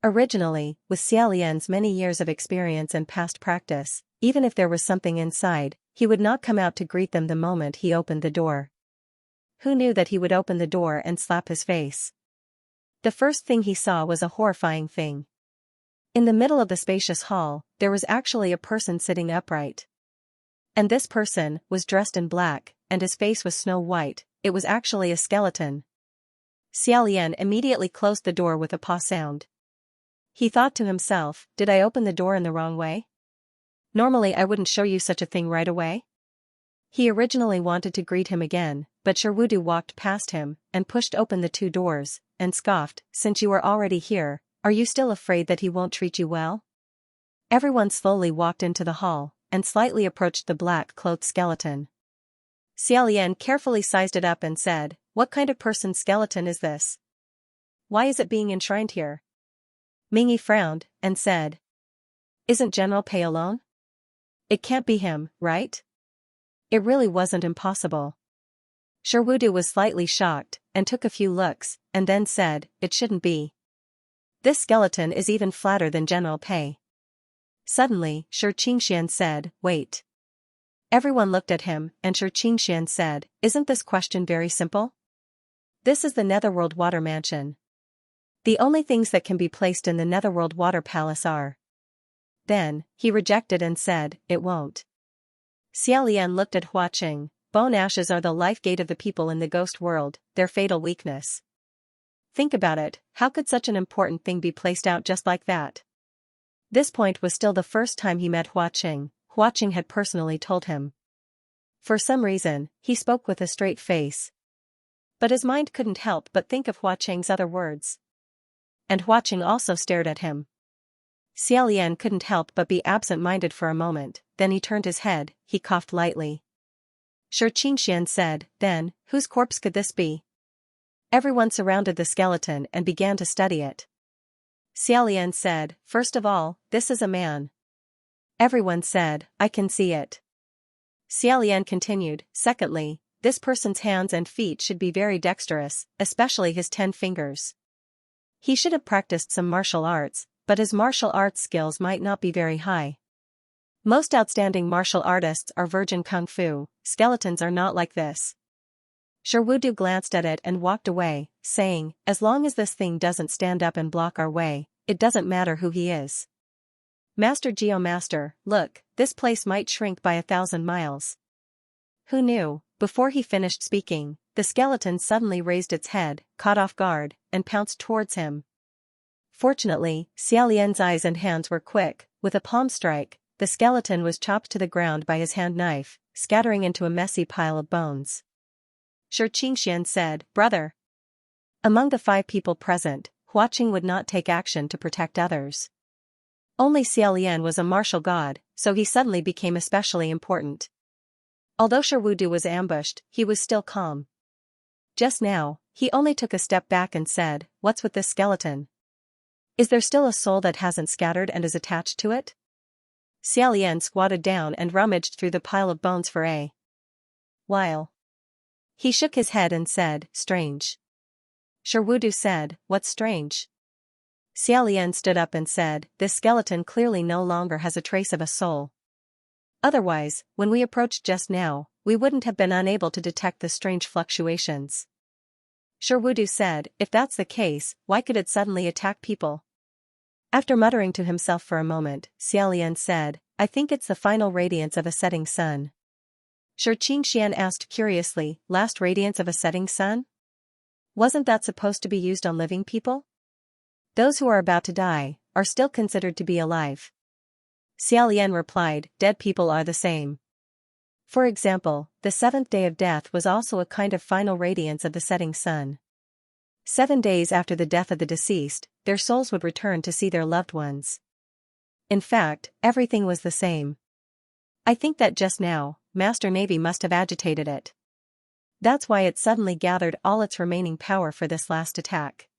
Speaker 1: Originally, with Xiaolian's many years of experience and past practice, even if there was something inside, he would not come out to greet them the moment he opened the door. Who knew that he would open the door and slap his face? The first thing he saw was a horrifying thing. In the middle of the spacious hall, there was actually a person sitting upright. And this person was dressed in black, and his face was snow white. It was actually a skeleton. Xiaolian immediately closed the door with a paw sound. He thought to himself, "Did I open the door in the wrong way? Normally I wouldn't show you such a thing right away." He originally wanted to greet him again, but Sherwudu walked past him, and pushed open the two doors, and scoffed, "Since you are already here, are you still afraid that he won't treat you well?" Everyone slowly walked into the hall, and slightly approached the black-clothed skeleton. Xiaolian carefully sized it up and said, "What kind of person's skeleton is this? Why is it being enshrined here?" Mingyi frowned, and said, "Isn't General Pei alone? It can't be him, right?" It really wasn't impossible. Sherwudu was slightly shocked, and took a few looks, and then said, "It shouldn't be. This skeleton is even flatter than General Pei." Suddenly, Xianxia said, "Wait." Everyone looked at him, and Xianxia said, "Isn't this question very simple? This is the Netherworld Water Mansion. The only things that can be placed in the Netherworld Water Palace are..." Then, he rejected and said, "It won't." Xiaolian looked at Hua Qing. Bone ashes are the life gate of the people in the ghost world, their fatal weakness. Think about it, how could such an important thing be placed out just like that? This point was still the first time he met Hua Qing. Hua Qing had personally told him. For some reason, he spoke with a straight face. But his mind couldn't help but think of Hua Qing's other words. And Hua Qing also stared at him. Xiaolian couldn't help but be absent-minded for a moment, then he turned his head, he coughed lightly. Xianxia said, "Then, whose corpse could this be?" Everyone surrounded the skeleton and began to study it. Xiaolian said, "First of all, this is a man." Everyone said, "I can see it." Xiaolian continued, "Secondly, this person's hands and feet should be very dexterous, especially his 10 fingers. He should have practiced some martial arts, but his martial arts skills might not be very high. Most outstanding martial artists are virgin kung fu, skeletons are not like this." Sherwudu glanced at it and walked away, saying, "As long as this thing doesn't stand up and block our way, it doesn't matter who he is. Master Geomaster, look, this place might shrink by 1,000 miles. Who knew?" Before he finished speaking, the skeleton suddenly raised its head, caught off guard, and pounced towards him. Fortunately, Xiaolian's eyes and hands were quick. With a palm strike, the skeleton was chopped to the ground by his hand knife, scattering into a messy pile of bones. Xianxia said, "Brother." Among the 5 people present, Hua Qing would not take action to protect others. Only Xiaolian was a martial god, so he suddenly became especially important. Although Sherwudu was ambushed, he was still calm. Just now, he only took a step back and said, "What's with this skeleton? Is there still a soul that hasn't scattered and is attached to it?" Xiaolian squatted down and rummaged through the pile of bones for a while. He shook his head and said, "Strange." Sherwudu said, "What's strange?" Xiaolian stood up and said, "This skeleton clearly no longer has a trace of a soul. Otherwise, when we approached just now, we wouldn't have been unable to detect the strange fluctuations." Sherwudu said, "If that's the case, why could it suddenly attack people?" After muttering to himself for a moment, Xiaolian said, "I think it's the final radiance of a setting sun." Xianxia asked curiously, "Last radiance of a setting sun? Wasn't that supposed to be used on living people? Those who are about to die are still considered to be alive." Xiaolian replied, "Dead people are the same. For example, the 7th day of death was also a kind of final radiance of the setting sun. 7 days after the death of the deceased, their souls would return to see their loved ones. In fact, everything was the same. I think that just now, Master Navy must have agitated it. That's why it suddenly gathered all its remaining power for this last attack."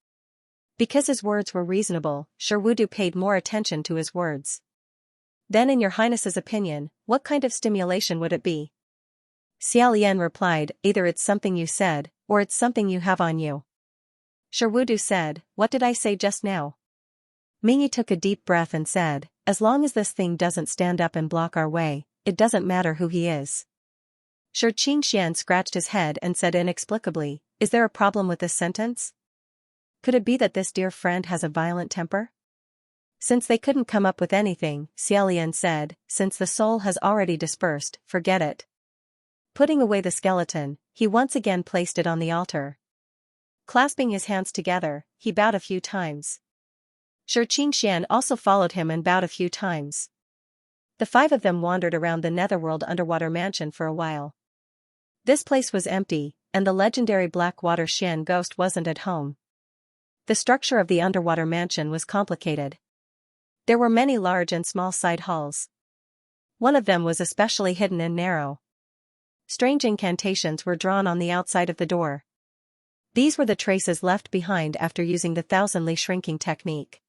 Speaker 1: Because his words were reasonable, Sherwudu paid more attention to his words. "Then in your highness's opinion, what kind of stimulation would it be?" Xiaolian replied, "Either it's something you said, or it's something you have on you." Sherwudu said, "What did I say just now?" Mingyi took a deep breath and said, "As long as this thing doesn't stand up and block our way, it doesn't matter who he is." Xianxia scratched his head and said inexplicably, "Is there a problem with this sentence? Could it be that this dear friend has a violent temper?" Since they couldn't come up with anything, Xiaolian said, "Since the soul has already dispersed, forget it." Putting away the skeleton, he once again placed it on the altar. Clasping his hands together, he bowed a few times. Xianxia also followed him and bowed a few times. The 5 of them wandered around the Netherworld underwater mansion for a while. This place was empty, and the legendary Blackwater Xian ghost wasn't at home. The structure of the underwater mansion was complicated. There were many large and small side halls. One of them was especially hidden and narrow. Strange incantations were drawn on the outside of the door. These were the traces left behind after using the thousandly shrinking technique.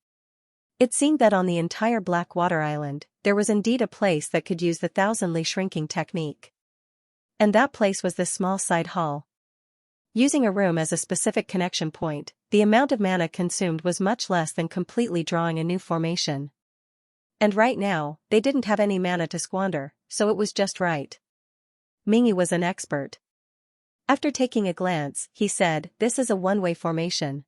Speaker 1: It seemed that on the entire Blackwater Island, there was indeed a place that could use the thousandly shrinking technique. And that place was this small side hall. Using a room as a specific connection point, the amount of mana consumed was much less than completely drawing a new formation. And right now, they didn't have any mana to squander, so it was just right. Mingy was an expert. After taking a glance, he said, "This is a one-way formation."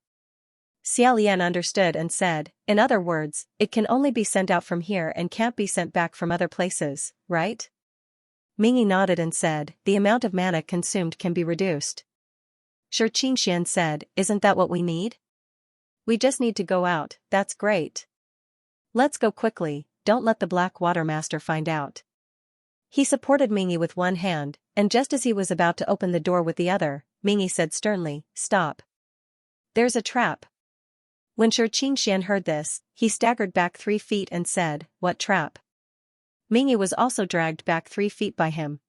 Speaker 1: Xiaolian understood and said, "In other words, it can only be sent out from here and can't be sent back from other places, right?" Mingy nodded and said, "The amount of mana consumed can be reduced." Xianxia said, "Isn't that what we need? We just need to go out, that's great. Let's go quickly, don't let the Blackwater Master find out." He supported Mingy with one hand, and just as he was about to open the door with the other, Mingy said sternly, "Stop. There's a trap." When Xianxia heard this, he staggered back 3 feet and said, "What trap?" Mingy was also dragged back 3 feet by him.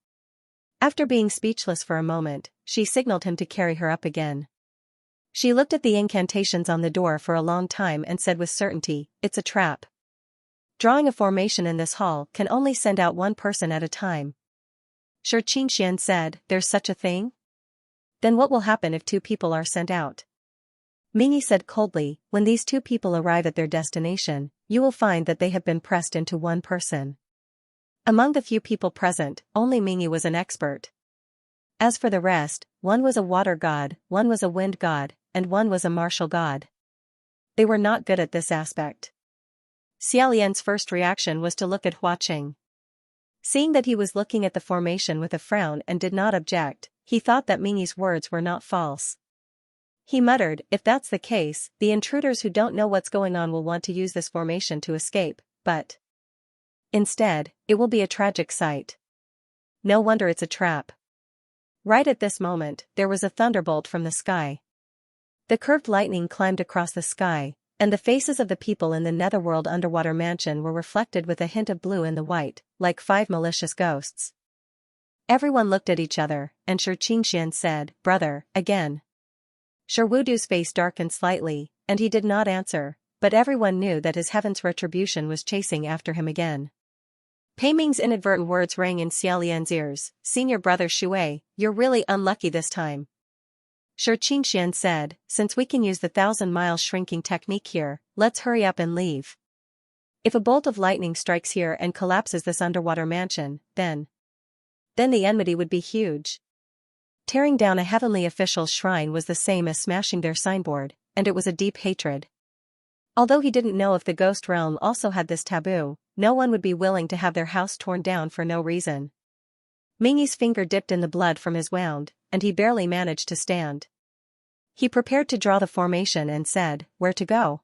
Speaker 1: After being speechless for a moment, she signaled him to carry her up again. She looked at the incantations on the door for a long time and said with certainty, "It's a trap. Drawing a formation in this hall can only send out one person at a time." Xianxia said, "There's such a thing? Then what will happen if 2 people are sent out?" Mingy said coldly, "When these 2 people arrive at their destination, you will find that they have been pressed into one person." Among the few people present, only Mingy was an expert. As for the rest, one was a water god, one was a wind god, and one was a martial god. They were not good at this aspect. Xiaolian's first reaction was to look at Huaqing. Seeing that he was looking at the formation with a frown and did not object, he thought that Mingy's words were not false. He muttered, "If that's the case, the intruders who don't know what's going on will want to use this formation to escape, but instead, it will be a tragic sight. No wonder it's a trap." Right at this moment, there was a thunderbolt from the sky. The curved lightning climbed across the sky, and the faces of the people in the Netherworld underwater mansion were reflected with a hint of blue in the white, like 5 malicious ghosts. Everyone looked at each other, and Xianxia said, "Brother, again." Sherwudu's face darkened slightly, and he did not answer, but everyone knew that his heaven's retribution was chasing after him again. Pei Ming's inadvertent words rang in Xiaolian's ears, "Senior brother Shui, you're really unlucky this time." Xianxia said, "Since we can use the 1,000-mile shrinking technique here, let's hurry up and leave. If a bolt of lightning strikes here and collapses this underwater mansion, then the enmity would be huge." Tearing down a heavenly official's shrine was the same as smashing their signboard, and it was a deep hatred. Although he didn't know if the ghost realm also had this taboo, no one would be willing to have their house torn down for no reason. Mingy's finger dipped in the blood from his wound, and he barely managed to stand. He prepared to draw the formation and said, "Where to go?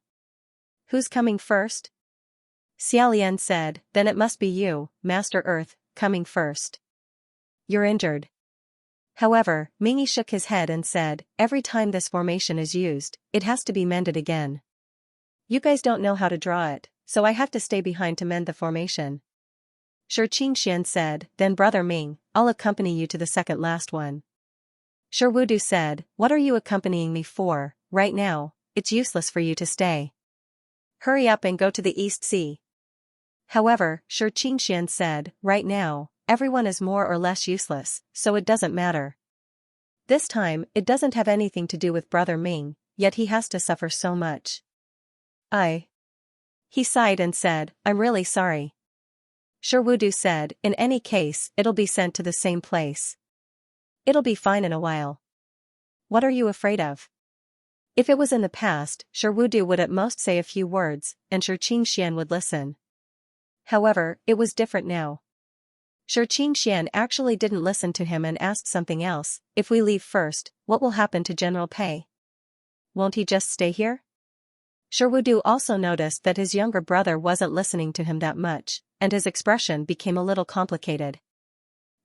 Speaker 1: Who's coming first?" Xiaolian said, "Then it must be you, Master Earth, coming first. You're injured." However, Mingy shook his head and said, "Every time this formation is used, it has to be mended again. You guys don't know how to draw it, so I have to stay behind to mend the formation." Xianxia said, "Then Brother Ming, I'll accompany you to the second last one." Sherwudu said, "What are you accompanying me for? Right now, it's useless for you to stay. Hurry up and go to the East Sea." However, Xianxia said, "Right now, everyone is more or less useless, so it doesn't matter. This time, it doesn't have anything to do with Brother Ming, yet he has to suffer so much. He sighed and said, "I'm really sorry." Sherwudu said, "In any case, it'll be sent to the same place. It'll be fine in a while. What are you afraid of?" If it was in the past, Sherwudu would at most say a few words, and Xianxia would listen. However, it was different now. Xianxia actually didn't listen to him and asked something else, "If we leave first, what will happen to General Pei? Won't he just stay here?" Sherwudu also noticed that his younger brother wasn't listening to him that much, and his expression became a little complicated.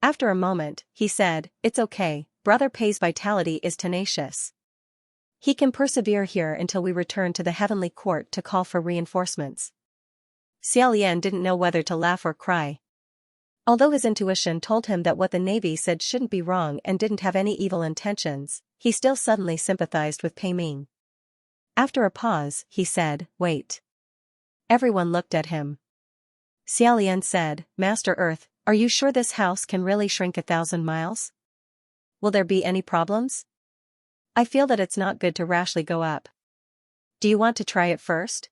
Speaker 1: After a moment, he said, "It's okay, Brother Pei's vitality is tenacious. He can persevere here until we return to the Heavenly Court to call for reinforcements." Xiaolian didn't know whether to laugh or cry. Although his intuition told him that what the Navy said shouldn't be wrong and didn't have any evil intentions, he still suddenly sympathized with Pei Ming. After a pause, he said, "Wait." Everyone looked at him. Xiaolian said, "Master Earth, are you sure this house can really shrink 1,000 miles? Will there be any problems? I feel that it's not good to rashly go up. Do you want to try it first?"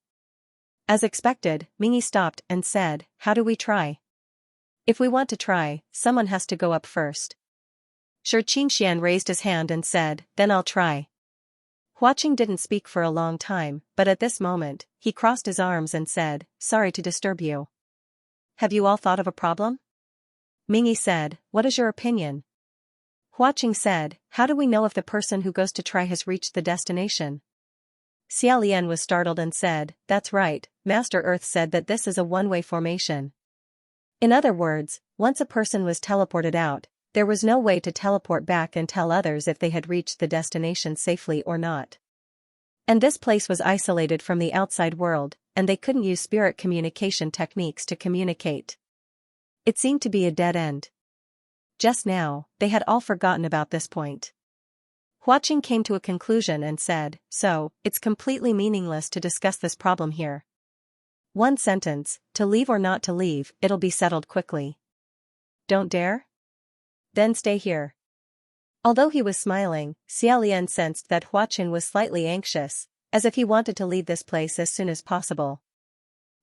Speaker 1: As expected, Mingyi stopped and said, "How do we try? If we want to try, someone has to go up first." Xianxia raised his hand and said, "Then I'll try." Huaqing didn't speak for a long time, but at this moment, he crossed his arms and said, "Sorry to disturb you. Have you all thought of a problem?" Mingyi said, "What is your opinion?" Huaqing said, "How do we know if the person who goes to try has reached the destination?" Xiaolian was startled and said, "That's right, Master Earth said that this is a one-way formation. In other words, once a person was teleported out, there was no way to teleport back and tell others if they had reached the destination safely or not. And this place was isolated from the outside world, and they couldn't use spirit communication techniques to communicate. It seemed to be a dead end. Just now, they had all forgotten about this point. Huaqing came to a conclusion and said, "So, it's completely meaningless to discuss this problem here. One sentence, to leave or not to leave, it'll be settled quickly. Don't dare? Then stay here." Although he was smiling, Xiaolian sensed that Huaqing was slightly anxious, as if he wanted to leave this place as soon as possible.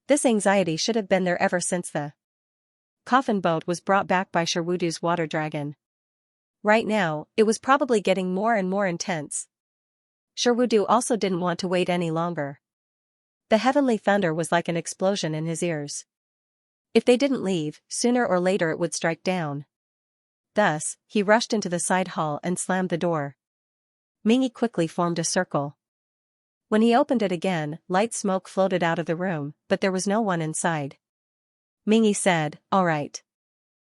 Speaker 1: This anxiety should have been there ever since the coffin boat was brought back by Sherwudu's water dragon. Right now, it was probably getting more and more intense. Sherwudu also didn't want to wait any longer. The heavenly thunder was like an explosion in his ears. If they didn't leave, sooner or later it would strike down. Thus, he rushed into the side hall and slammed the door. Mingyi quickly formed a circle. When he opened it again, light smoke floated out of the room, but there was no one inside. Mingyi said, "All right.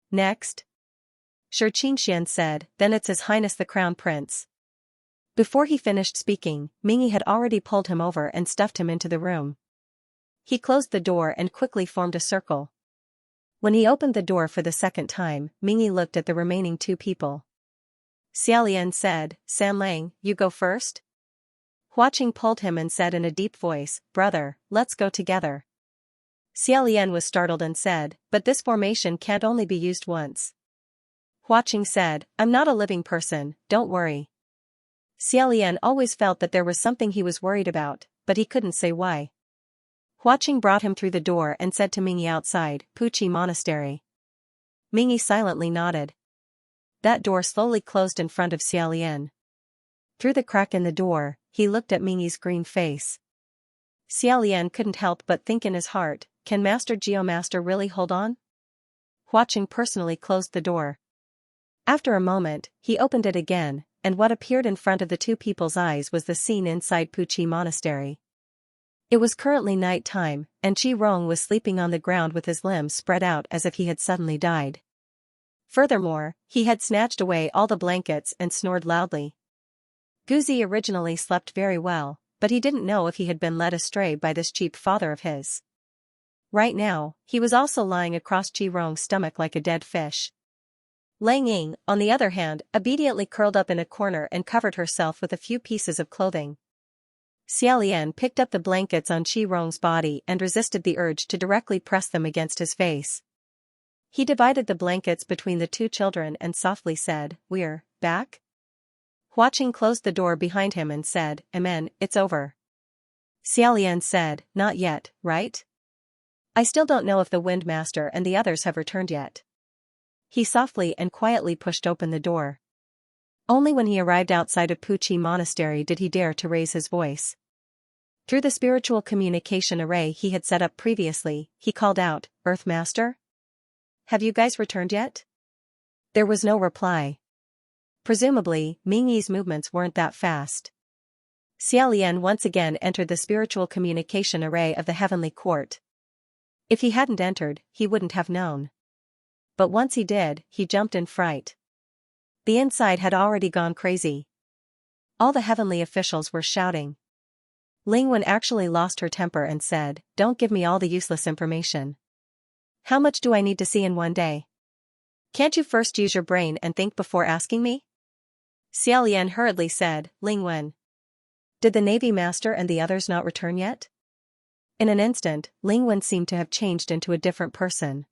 Speaker 1: Next?" Xianxia said, "Then it's His Highness the Crown Prince." Before he finished speaking, Mingyi had already pulled him over and stuffed him into the room. He closed the door and quickly formed a circle. When he opened the door for the second time, Mingyi looked at the remaining two people. Xiaolian said, "Sanlang, you go first?" Huaqing pulled him and said in a deep voice, "Brother, let's go together." Xiaolian was startled and said, "But this formation can't only be used once." Huaqing said, "I'm not a living person, don't worry." Xiaolian always felt that there was something he was worried about, but he couldn't say why. Huaqing brought him through the door and said to Mingyi outside, "Puqi Monastery." Mingyi silently nodded. That door slowly closed in front of Xiaolian. Through the crack in the door, he looked at Mingyi's green face. Xiaolian couldn't help but think in his heart, can Master Geomaster really hold on? Huaqing personally closed the door. After a moment, he opened it again, and what appeared in front of the two people's eyes was the scene inside Puqi Monastery. It was currently night time, and Qi Rong was sleeping on the ground with his limbs spread out as if he had suddenly died. Furthermore, he had snatched away all the blankets and snored loudly. Guzi originally slept very well, but he didn't know if he had been led astray by this cheap father of his. Right now, he was also lying across Qi Rong's stomach like a dead fish. Lang Ying, on the other hand, obediently curled up in a corner and covered herself with a few pieces of clothing. Xiaolian picked up the blankets on Qi Rong's body and resisted the urge to directly press them against his face. He divided the blankets between the two children and softly said, "We're back?" Huaqing closed the door behind him and said, "Amen, it's over." Xiaolian said, "Not yet, right? I still don't know if the Wind Master and the others have returned yet." He softly and quietly pushed open the door. Only when he arrived outside of Puqi Monastery did he dare to raise his voice. Through the spiritual communication array he had set up previously, he called out, "Earth Master? Have you guys returned yet?" There was no reply. Presumably, Mingyi's movements weren't that fast. Xiaolian once again entered the spiritual communication array of the heavenly court. If he hadn't entered, he wouldn't have known. But once he did, he jumped in fright. The inside had already gone crazy. All the heavenly officials were shouting. Ling Wen actually lost her temper and said, "Don't give me all the useless information. How much do I need to see in one day?" Can't you first use your brain and think before asking me? Xiaolian hurriedly said, Ling Wen. Did the Navy Master and the others not return yet? In an instant, Ling Wen seemed to have changed into a different person.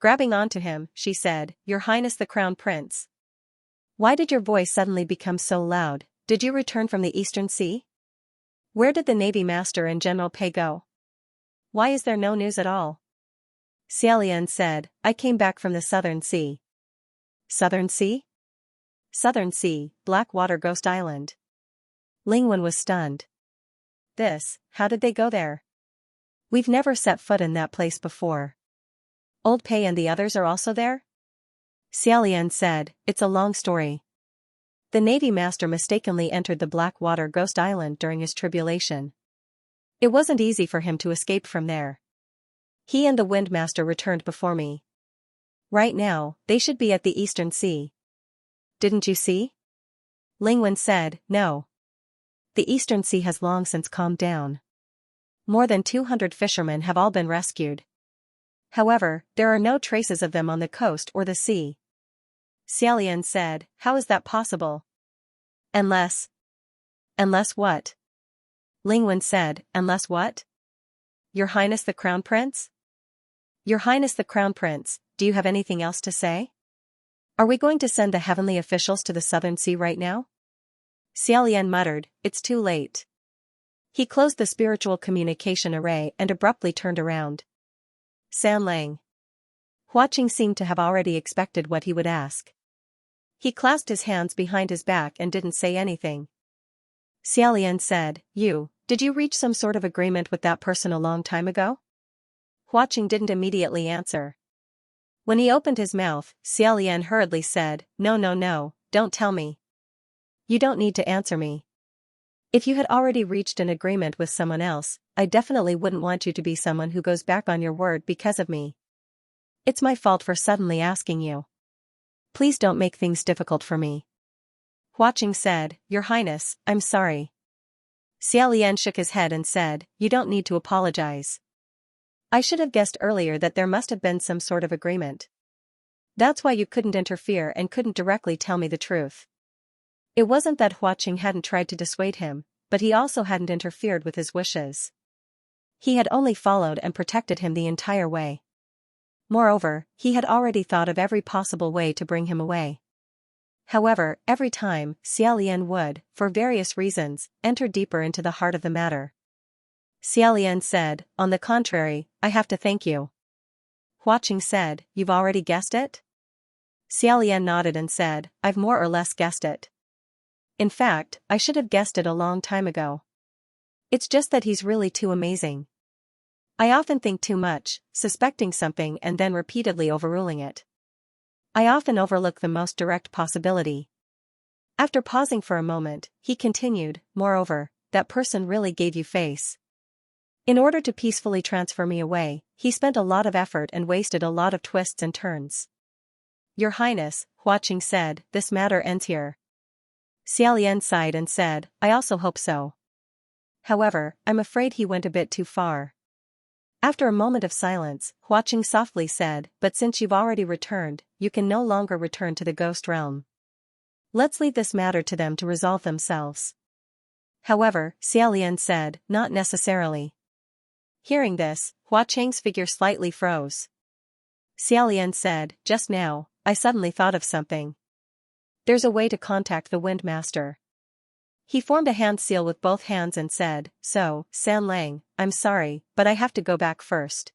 Speaker 1: Grabbing onto him, she said, Your Highness the Crown Prince. Why did your voice suddenly become so loud? Did you return from the Eastern Sea? Where did the Navy Master and General Pei go? Why is there no news at all? Xiaolian said, I came back from the Southern Sea. Southern Sea? Southern Sea, Blackwater Ghost Island. Ling Wen was stunned. How did they go there? We've never set foot in that place before. Old Pei and the others are also there? Xiaolian said, It's a long story. The Navy Master mistakenly entered the Blackwater Ghost Island during his tribulation. It wasn't easy for him to escape from there. He and the Wind Master returned before me. Right now, they should be at the Eastern Sea. Didn't you see? Ling Wen said, No. The Eastern Sea has long since calmed down. More than 200 fishermen have all been rescued. However, there are no traces of them on the coast or the sea. Xiaolian said, How is that possible? Unless what? Ling Wen said, Unless what? Your Highness the Crown Prince? Your Highness the Crown Prince, do you have anything else to say? Are we going to send the heavenly officials to the Southern Sea right now? Xiaolian muttered, It's too late. He closed the spiritual communication array and abruptly turned around. San Lang. Huaqing seemed to have already expected what he would ask. He clasped his hands behind his back and didn't say anything. Xiaolian said, Did you reach some sort of agreement with that person a long time ago? Huaqing didn't immediately answer. When he opened his mouth, Xiaolian hurriedly said, No, don't tell me. You don't need to answer me. If you had already reached an agreement with someone else, I definitely wouldn't want you to be someone who goes back on your word because of me. It's my fault for suddenly asking you. Please don't make things difficult for me. Huaqing said, Your Highness, I'm sorry. Xiaolian shook his head and said, You don't need to apologize. I should have guessed earlier that there must have been some sort of agreement. That's why you couldn't interfere and couldn't directly tell me the truth. It wasn't that Huaqing hadn't tried to dissuade him, but he also hadn't interfered with his wishes. He had only followed and protected him the entire way. Moreover, he had already thought of every possible way to bring him away. However, every time, Xiaolian would, for various reasons, enter deeper into the heart of the matter. Xiaolian said, On the contrary, I have to thank you. Huaqing said, You've already guessed it? Xiaolian nodded and said, I've more or less guessed it. In fact, I should have guessed it a long time ago. It's just that he's really too amazing. I often think too much, suspecting something and then repeatedly overruling it. I often overlook the most direct possibility. After pausing for a moment, he continued, Moreover, that person really gave you face. In order to peacefully transfer me away, he spent a lot of effort and wasted a lot of twists and turns. Your Highness, Huaqing said, this matter ends here. Xiaolian sighed and said, I also hope so. However, I'm afraid he went a bit too far. After a moment of silence, Huaqing softly said, But since you've already returned, you can no longer return to the ghost realm. Let's leave this matter to them to resolve themselves. However, Xiaolian said, Not necessarily. Hearing this, Huaqing's figure slightly froze. Xiaolian said, Just now, I suddenly thought of something. There's a way to contact the Wind Master. He formed a hand seal with both hands and said, So, San Lang, I'm sorry, but I have to go back first.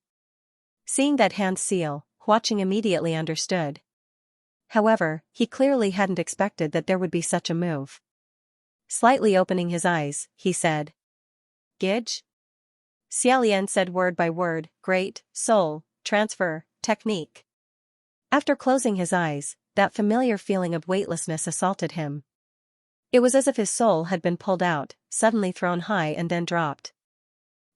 Speaker 1: Seeing that hand seal, Huaqing immediately understood. However, he clearly hadn't expected that there would be such a move. Slightly opening his eyes, he said, Gidge? Xiaolian said word by word, Great, soul, transfer, technique. After closing his eyes, that familiar feeling of weightlessness assaulted him. It was as if his soul had been pulled out, suddenly thrown high and then dropped.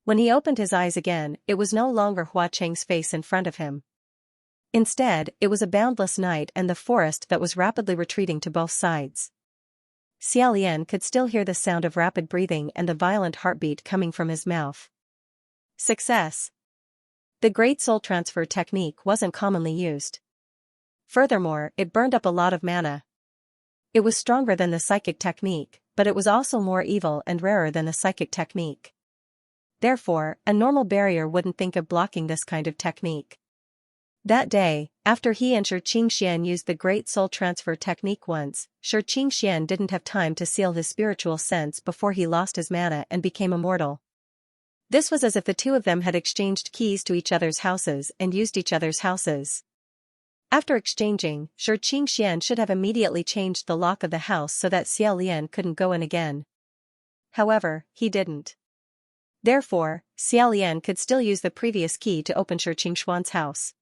Speaker 1: When he opened his eyes again, it was no longer Huaqing's face in front of him. Instead, it was a boundless night and the forest that was rapidly retreating to both sides. Xiaolian could still hear the sound of rapid breathing and the violent heartbeat coming from his mouth. Success! The great soul transfer technique wasn't commonly used. Furthermore, it burned up a lot of mana. It was stronger than the psychic technique, but it was also more evil and rarer than the psychic technique. Therefore, a normal barrier wouldn't think of blocking this kind of technique. That day, after he and Xianxia used the Great Soul Transfer technique once, Xianxia didn't have time to seal his spiritual sense before he lost his mana and became immortal. This was as if the two of them had exchanged keys to each other's houses and used each other's houses. After exchanging, Xianxia should have immediately changed the lock of the house so that Xiaolian couldn't go in again. However, he didn't. Therefore, Xiaolian could still use the previous key to open Xianxia's house.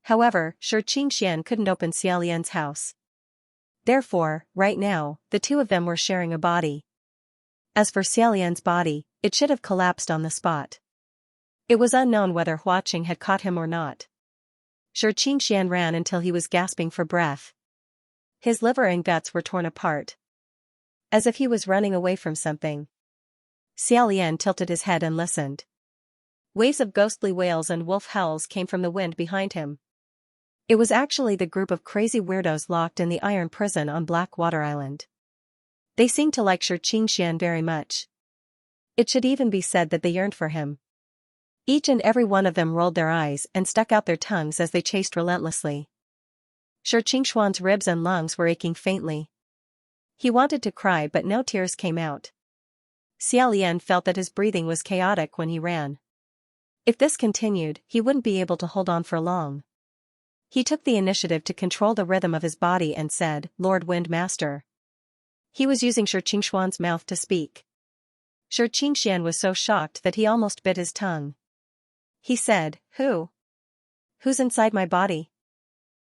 Speaker 1: However, Xianxia couldn't open Xiaolian's house. Therefore, right now, the two of them were sharing a body. As for Xiaolian's body, it should have collapsed on the spot. It was unknown whether Huaqing had caught him or not. Xianxia ran until he was gasping for breath. His liver and guts were torn apart. As if he was running away from something. Xiaolian tilted his head and listened. Waves of ghostly wails and wolf howls came from the wind behind him. It was actually the group of crazy weirdos locked in the iron prison on Blackwater Island. They seemed to like Xianxia very much. It should even be said that they yearned for him. Each and every one of them rolled their eyes and stuck out their tongues as they chased relentlessly. Xianxia's ribs and lungs were aching faintly. He wanted to cry but no tears came out. Xiaolian felt that his breathing was chaotic when he ran. If this continued, he wouldn't be able to hold on for long. He took the initiative to control the rhythm of his body and said, "Lord Wind Master." He was using Xianxia's mouth to speak. Xianxia was so shocked that he almost bit his tongue. He said, "Who? Who's inside my body?"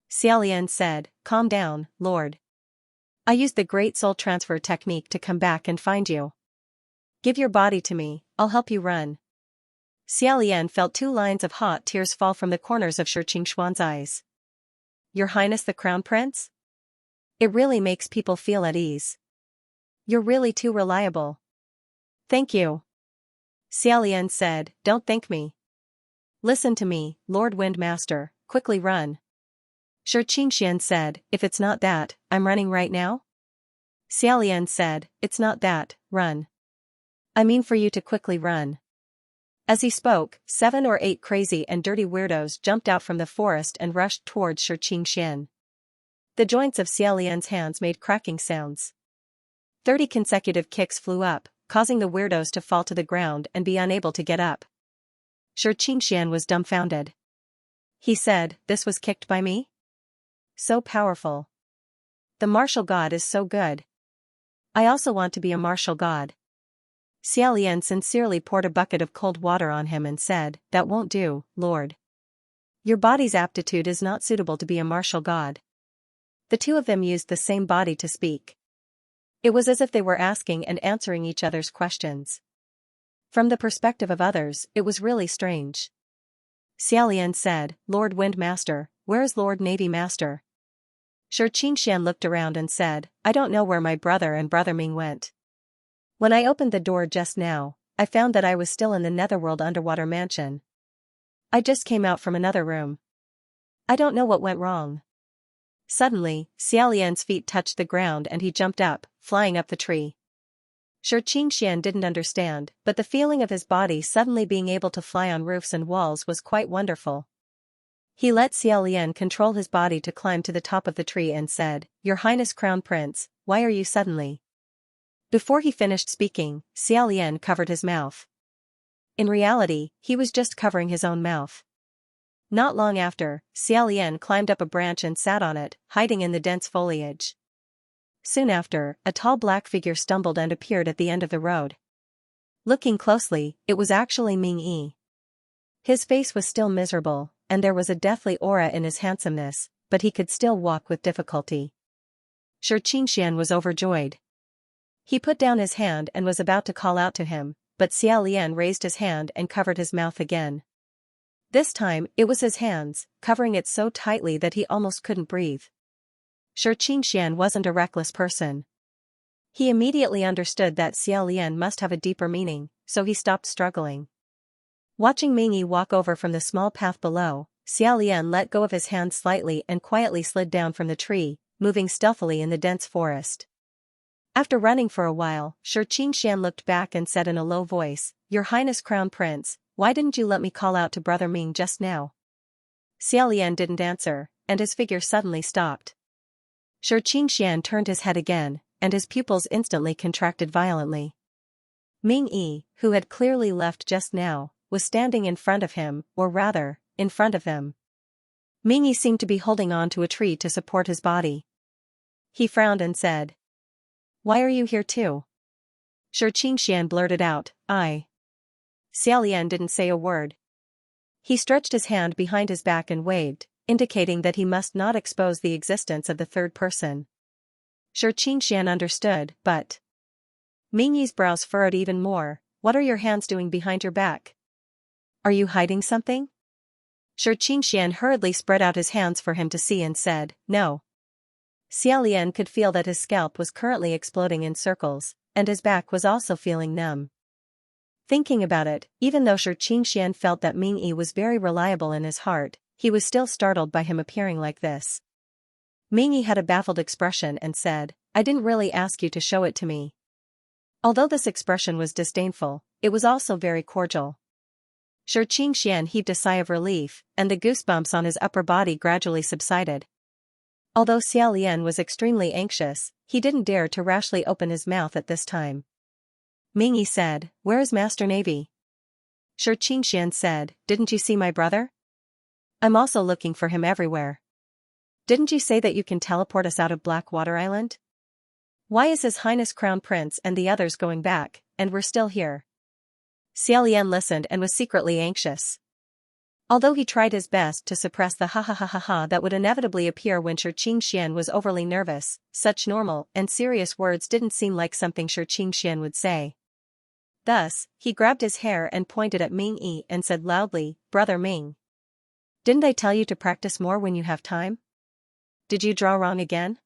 Speaker 1: Xiaolian said, "Calm down, Lord. I used the Great Soul Transfer technique to come back and find you. Give your body to me, I'll help you run." Xiaolian felt 2 lines of hot tears fall from the corners of Xianxia's eyes. "Your Highness the Crown Prince? It really makes people feel at ease. You're really too reliable." "Thank you." Xiaolian said, "Don't thank me. Listen to me, Lord Wind Master, quickly run." Xianxia said, "If it's not that, I'm running right now?" Xiaolian said, "It's not that, run. I mean for you to quickly run." As he spoke, 7 or 8 crazy and dirty weirdos jumped out from the forest and rushed towards Xianxia. The joints of Xiaolian's hands made cracking sounds. 30 consecutive kicks flew up, causing the weirdos to fall to the ground and be unable to get up. Xianxia was dumbfounded. He said, "This was kicked by me? So powerful. The martial god is so good. I also want to be a martial god." Xiaolian sincerely poured a bucket of cold water on him and said, "That won't do, Lord. Your body's aptitude is not suitable to be a martial god." The two of them used the same body to speak. It was as if they were asking and answering each other's questions. From the perspective of others, it was really strange. Xiaolian said, "Lord Wind Master, where is Lord Navy Master?" Xianxia looked around and said, "I don't know where my brother and Brother Ming went. When I opened the door just now, I found that I was still in the Netherworld underwater mansion. I just came out from another room. I don't know what went wrong." Suddenly, Xiaolian's feet touched the ground and he jumped up, flying up the tree. Xianxia didn't understand, but the feeling of his body suddenly being able to fly on roofs and walls was quite wonderful. He let Xiaolian control his body to climb to the top of the tree and said, "Your Highness Crown Prince, why are you suddenly?" Before he finished speaking, Xiaolian covered his mouth. In reality, he was just covering his own mouth. Not long after, Xiaolian climbed up a branch and sat on it, hiding in the dense foliage. Soon after, a tall black figure stumbled and appeared at the end of the road. Looking closely, it was actually Ming Yi. His face was still miserable, and there was a deathly aura in his handsomeness, but he could still walk with difficulty. Xianxia was overjoyed. He put down his hand and was about to call out to him, but Xiaolian raised his hand and covered his mouth again. This time, it was his hands, covering it so tightly that he almost couldn't breathe. Xianxia wasn't a reckless person. He immediately understood that Xiaolian must have a deeper meaning, so he stopped struggling. Watching Ming Yi walk over from the small path below, Xiaolian let go of his hand slightly and quietly slid down from the tree, moving stealthily in the dense forest. After running for a while, Xianxia looked back and said in a low voice, "Your Highness Crown Prince, why didn't you let me call out to Brother Ming just now?" Xiaolian didn't answer, and his figure suddenly stopped. Xianxia turned his head again, and his pupils instantly contracted violently. Ming Yi, who had clearly left just now, was standing in front of him, or rather, in front of them. Ming Yi seemed to be holding on to a tree to support his body. He frowned and said, "Why are you here too?" Xianxia blurted out, "I." Xiaolian didn't say a word. He stretched his hand behind his back and waved, indicating that he must not expose the existence of the third person. Xianxia understood, but Ming Yi's brows furrowed even more. "What are your hands doing behind your back? Are you hiding something?" Xianxia hurriedly spread out his hands for him to see and said, "No." Xiaolian could feel that his scalp was currently exploding in circles, and his back was also feeling numb. Thinking about it, even though Xianxia felt that Ming Yi was very reliable in his heart, he was still startled by him appearing like this. Ming Yi had a baffled expression and said, "I didn't really ask you to show it to me." Although this expression was disdainful, it was also very cordial. Xianxia heaved a sigh of relief, and the goosebumps on his upper body gradually subsided. Although Xiaolian was extremely anxious, he didn't dare to rashly open his mouth at this time. Ming Yi said, "Where is Master Navy?" Xianxia said, "Didn't you see my brother? I'm also looking for him everywhere. Didn't you say that you can teleport us out of Blackwater Island? Why is His Highness Crown Prince and the others going back, and we're still here?" Xiaolian listened and was secretly anxious. Although he tried his best to suppress the ha ha ha ha ha that would inevitably appear when Xianxia was overly nervous, such normal and serious words didn't seem like something Xianxia would say. Thus, he grabbed his hair and pointed at Ming Yi and said loudly, "Brother Ming. Didn't I tell you to practice more when you have time? Did you draw wrong again?"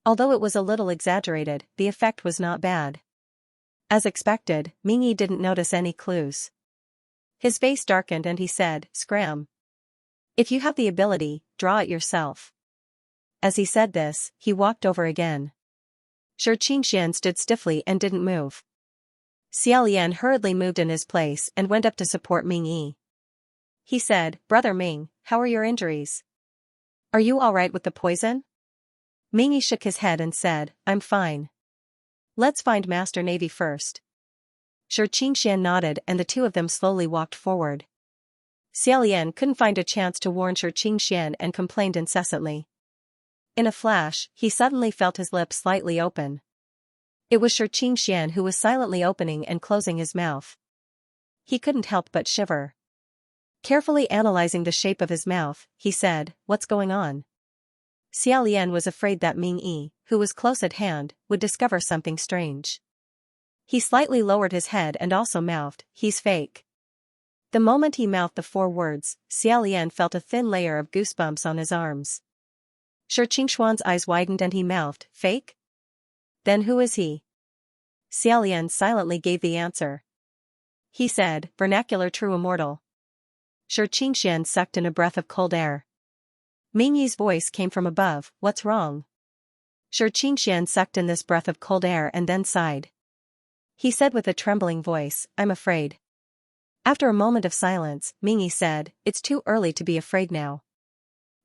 Speaker 1: Although it was a little exaggerated, the effect was not bad. As expected, Ming Yi didn't notice any clues. His face darkened and he said, "Scram. If you have the ability, draw it yourself." As he said this, he walked over again. Xianxia stood stiffly and didn't move. Xiaolian hurriedly moved in his place and went up to support Ming Yi. He said, "Brother Ming, how are your injuries? Are you all right with the poison?" Ming Yi shook his head and said, "I'm fine. Let's find Master Navy first." Xianxia nodded and the two of them slowly walked forward. Xiaolian couldn't find a chance to warn Xianxia and complained incessantly. In a flash, he suddenly felt his lips slightly open. It was Xianxia who was silently opening and closing his mouth. He couldn't help but shiver. Carefully analyzing the shape of his mouth, he said, "What's going on?" Xiaolian was afraid that Ming Yi, who was close at hand, would discover something strange. He slightly lowered his head and also mouthed, "He's fake." The moment he mouthed the 4 words, Xiaolian felt a thin layer of goosebumps on his arms. Xianxuan's eyes widened and he mouthed, "Fake? Then who is he?" Xiaolian silently gave the answer. He said, "Vernacular true immortal." Xianxia sucked in a breath of cold air. Ming Yi's voice came from above, "What's wrong?" Xianxia sucked in this breath of cold air and then sighed. He said with a trembling voice, "I'm afraid." After a moment of silence, Ming Yi said, "It's too early to be afraid now."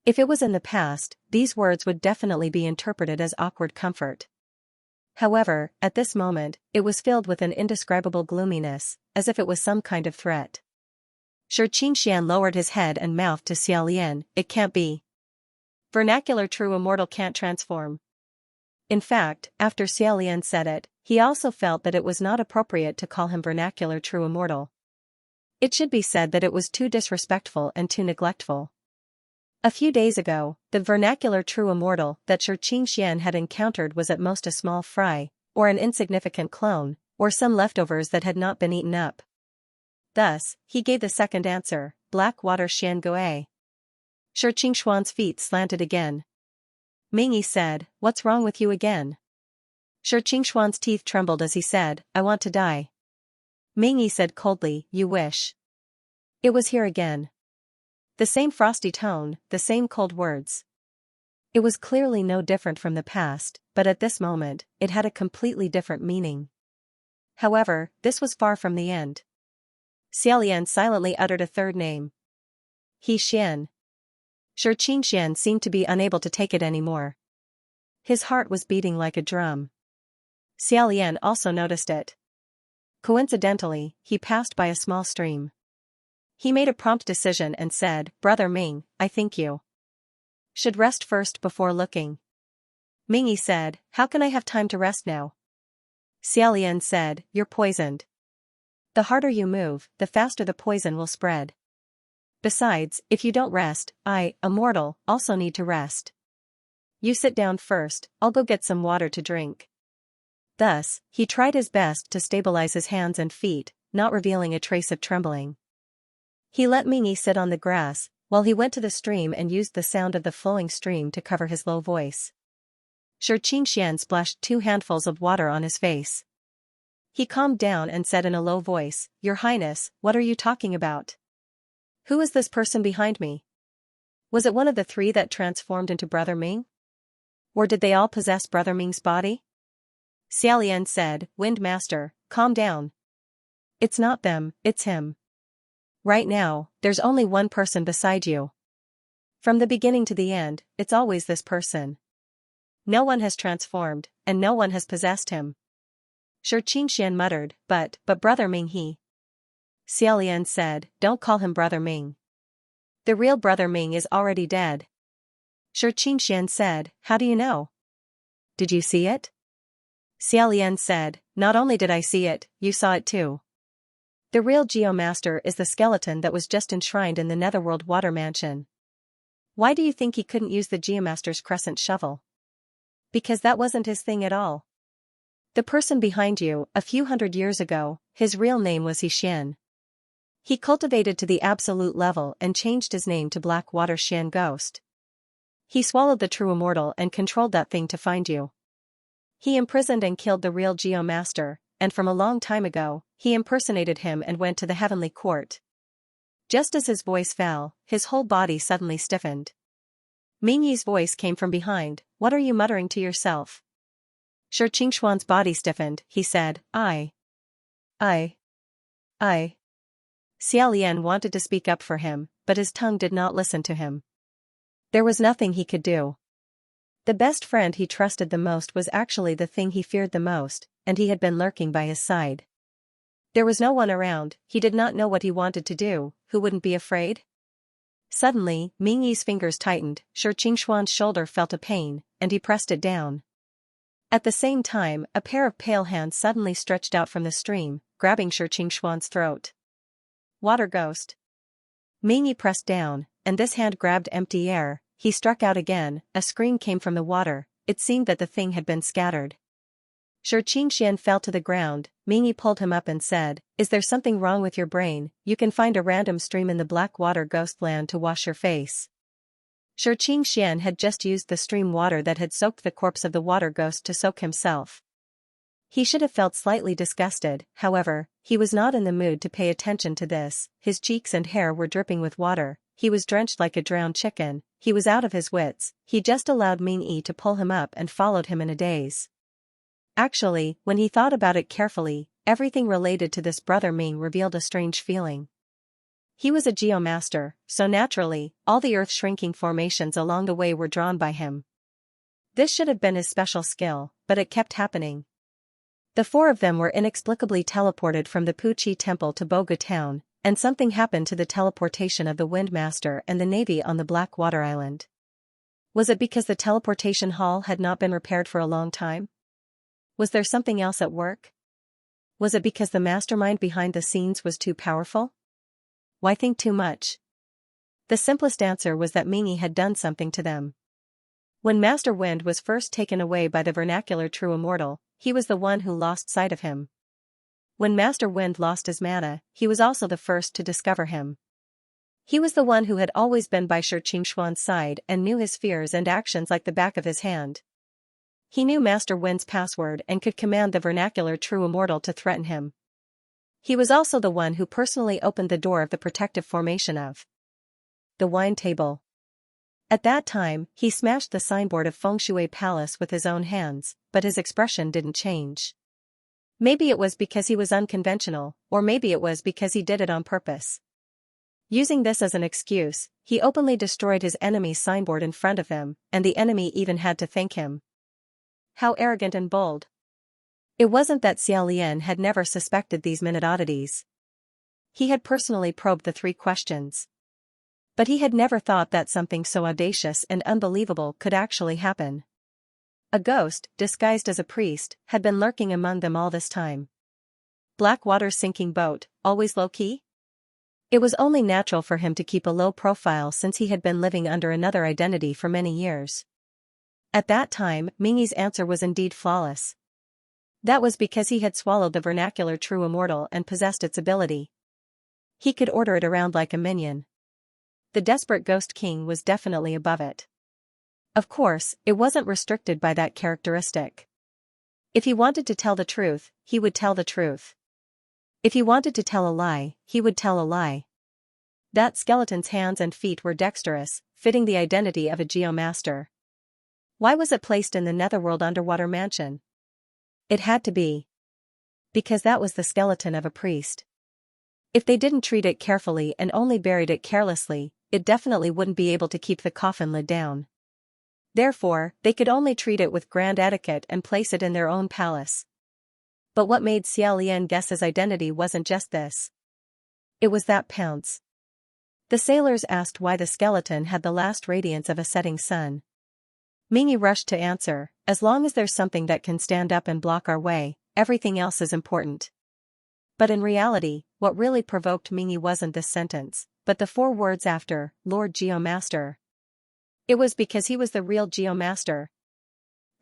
Speaker 1: If it was in the past, these words would definitely be interpreted as awkward comfort. However, at this moment, it was filled with an indescribable gloominess, as if it was some kind of threat. Xianxia lowered his head and mouthed to Xiaolian, "It can't be. Vernacular true immortal can't transform." In fact, after Xiaolian said it, he also felt that it was not appropriate to call him vernacular true immortal. It should be said that it was too disrespectful and too neglectful. A few days ago, the vernacular true immortal that Xianxia had encountered was at most a small fry, or an insignificant clone, or some leftovers that had not been eaten up. Thus, he gave the second answer, Blackwater Xian Gui. Xianxuan's feet slanted again. Ming Yi said, "What's wrong with you again?" Xianxuan's teeth trembled as he said, "I want to die." Ming Yi said coldly, "You wish." It was here again. The same frosty tone, the same cold words. It was clearly no different from the past, but at this moment, it had a completely different meaning. However, this was far from the end. Xiaolian silently uttered a third name. He Xian. Xianxia seemed to be unable to take it anymore. His heart was beating like a drum. Xiaolian also noticed it. Coincidentally, he passed by a small stream. He made a prompt decision and said, "Brother Ming, I think you should rest first before looking." Mingyi said, "How can I have time to rest now?" Xiaolian said, "You're poisoned. The harder you move, the faster the poison will spread. Besides, if you don't rest, I, a mortal, also need to rest. You sit down first, I'll go get some water to drink." Thus, he tried his best to stabilize his hands and feet, not revealing a trace of trembling. He let Mingyi sit on the grass, while he went to the stream and used the sound of the flowing stream to cover his low voice. Xianxia splashed 2 handfuls of water on his face. He calmed down and said in a low voice, "Your Highness, what are you talking about? Who is this person behind me? Was it one of the 3 that transformed into Brother Ming? Or did they all possess Brother Ming's body?" Xiaolian said, "Wind Master, calm down. It's not them, it's him. Right now, there's only one person beside you. From the beginning to the end, it's always this person. No one has transformed, and no one has possessed him." Xianxia muttered, but Brother Ming he. Xiaolian said, "Don't call him Brother Ming. The real Brother Ming is already dead." Xianxia said, "How do you know? Did you see it?" Xiaolian said, "Not only did I see it, you saw it too. The real Geomaster is the skeleton that was just enshrined in the Netherworld Water Mansion. Why do you think he couldn't use the Geomaster's crescent shovel? Because that wasn't his thing at all. The person behind you, a few hundred years ago, his real name was He Xian. He cultivated to the absolute level and changed his name to Blackwater Xian Ghost. He swallowed the true immortal and controlled that thing to find you. He imprisoned and killed the real Geomaster, and from a long time ago, he impersonated him and went to the heavenly court." Just as his voice fell, his whole body suddenly stiffened. Mingyi's voice came from behind, "What are you muttering to yourself?" Xianxuan's body stiffened, he said, I. Xiaolian wanted to speak up for him, but his tongue did not listen to him. There was nothing he could do. The best friend he trusted the most was actually the thing he feared the most, and he had been lurking by his side. There was no one around, he did not know what he wanted to do, who wouldn't be afraid? Suddenly, Mingyi's fingers tightened, Xianxuan's shoulder felt a pain, and he pressed it down. At the same time, a pair of pale hands suddenly stretched out from the stream, grabbing Xianxuan's throat. "Water Ghost." Mingyi pressed down, and this hand grabbed empty air. He struck out again, a scream came from the water, it seemed that the thing had been scattered. Xianxia fell to the ground, Mingyi pulled him up and said, "Is there something wrong with your brain? You can find a random stream in the Blackwater Ghost land to wash your face." Xianxia had just used the stream water that had soaked the corpse of the water ghost to soak himself. He should have felt slightly disgusted, however, he was not in the mood to pay attention to this, his cheeks and hair were dripping with water, he was drenched like a drowned chicken, he was out of his wits, he just allowed Mingyi to pull him up and followed him in a daze. Actually, when he thought about it carefully, everything related to this Brother Ming revealed a strange feeling. He was a Geomaster, so naturally, all the earth-shrinking formations along the way were drawn by him. This should have been his special skill, but it kept happening. The 4 of them were inexplicably teleported from the Puqi Temple to Boga Town, and something happened to the teleportation of the Windmaster and the Navy on the Blackwater Island. Was it because the teleportation hall had not been repaired for a long time? Was there something else at work? Was it because the mastermind behind the scenes was too powerful? Why think too much? The simplest answer was that Mingyi had done something to them. When Master Wind was first taken away by the vernacular True Immortal, he was the one who lost sight of him. When Master Wind lost his mana, he was also the first to discover him. He was the one who had always been by Xianxuan's side and knew his fears and actions like the back of his hand. He knew Master Wind's password and could command the vernacular True Immortal to threaten him. He was also the one who personally opened the door of the protective formation of the wine table. At that time, he smashed the signboard of Feng Shui Palace with his own hands, but his expression didn't change. Maybe it was because he was unconventional, or maybe it was because he did it on purpose. Using this as an excuse, he openly destroyed his enemy's signboard in front of him, and the enemy even had to thank him. How arrogant and bold. It wasn't that Xiao Lian had never suspected these minute oddities. He had personally probed the 3 questions. But he had never thought that something so audacious and unbelievable could actually happen. A ghost, disguised as a priest, had been lurking among them all this time. Blackwater's sinking boat, always low-key? It was only natural for him to keep a low profile since he had been living under another identity for many years. At that time, Mingyi's answer was indeed flawless. That was because he had swallowed the vernacular true immortal and possessed its ability. He could order it around like a minion. The desperate Ghost King was definitely above it. Of course, it wasn't restricted by that characteristic. If he wanted to tell the truth, he would tell the truth. If he wanted to tell a lie, he would tell a lie. That skeleton's hands and feet were dexterous, fitting the identity of a geomaster. Why was it placed in the Netherworld underwater mansion? It had to be. Because that was the skeleton of a priest. If they didn't treat it carefully and only buried it carelessly, it definitely wouldn't be able to keep the coffin lid down. Therefore, they could only treat it with grand etiquette and place it in their own palace. But what made Xiao Lian guess his identity wasn't just this. It was that pounce. The sailors asked why the skeleton had the last radiance of a setting sun. Mingyi rushed to answer, as long as there's something that can stand up and block our way, everything else is important. But in reality, what really provoked Mingyi wasn't this sentence, but the 4 words after, Lord Geomaster. It was because he was the real Geomaster.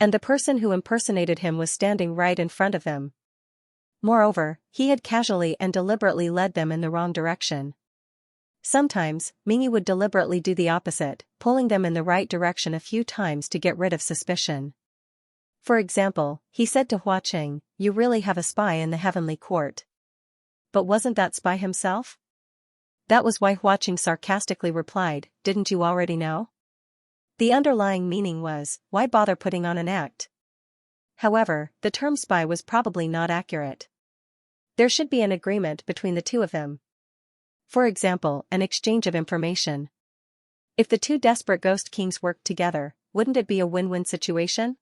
Speaker 1: And the person who impersonated him was standing right in front of them. Moreover, he had casually and deliberately led them in the wrong direction. Sometimes, Mingyi would deliberately do the opposite, pulling them in the right direction a few times to get rid of suspicion. For example, he said to Hua Qing, "You really have a spy in the heavenly court." But wasn't that spy himself? That was why Hua Qing sarcastically replied, "Didn't you already know?" The underlying meaning was, why bother putting on an act? However, the term spy was probably not accurate. There should be an agreement between the two of them. For example, an exchange of information. If the 2 desperate Ghost Kings worked together, wouldn't it be a win-win situation?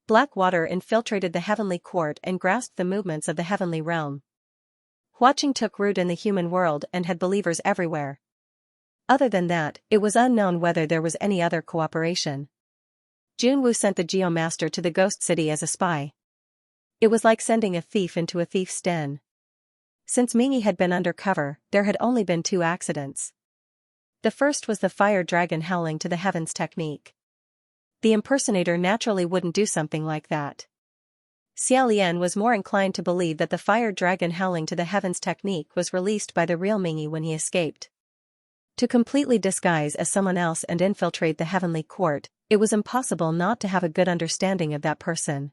Speaker 1: Blackwater infiltrated the heavenly court and grasped the movements of the heavenly realm. Hua Qing took root in the human world and had believers everywhere. Other than that, it was unknown whether there was any other cooperation. Junwu sent the Geomaster to the Ghost City as a spy. It was like sending a thief into a thief's den. Since Mingyi had been undercover, there had only been 2 accidents. The first was the fire dragon howling to the heavens technique. The impersonator naturally wouldn't do something like that. Xiao Lian was more inclined to believe that the fire dragon howling to the heavens technique was released by the real Mingyi when he escaped. To completely disguise as someone else and infiltrate the heavenly court, it was impossible not to have a good understanding of that person.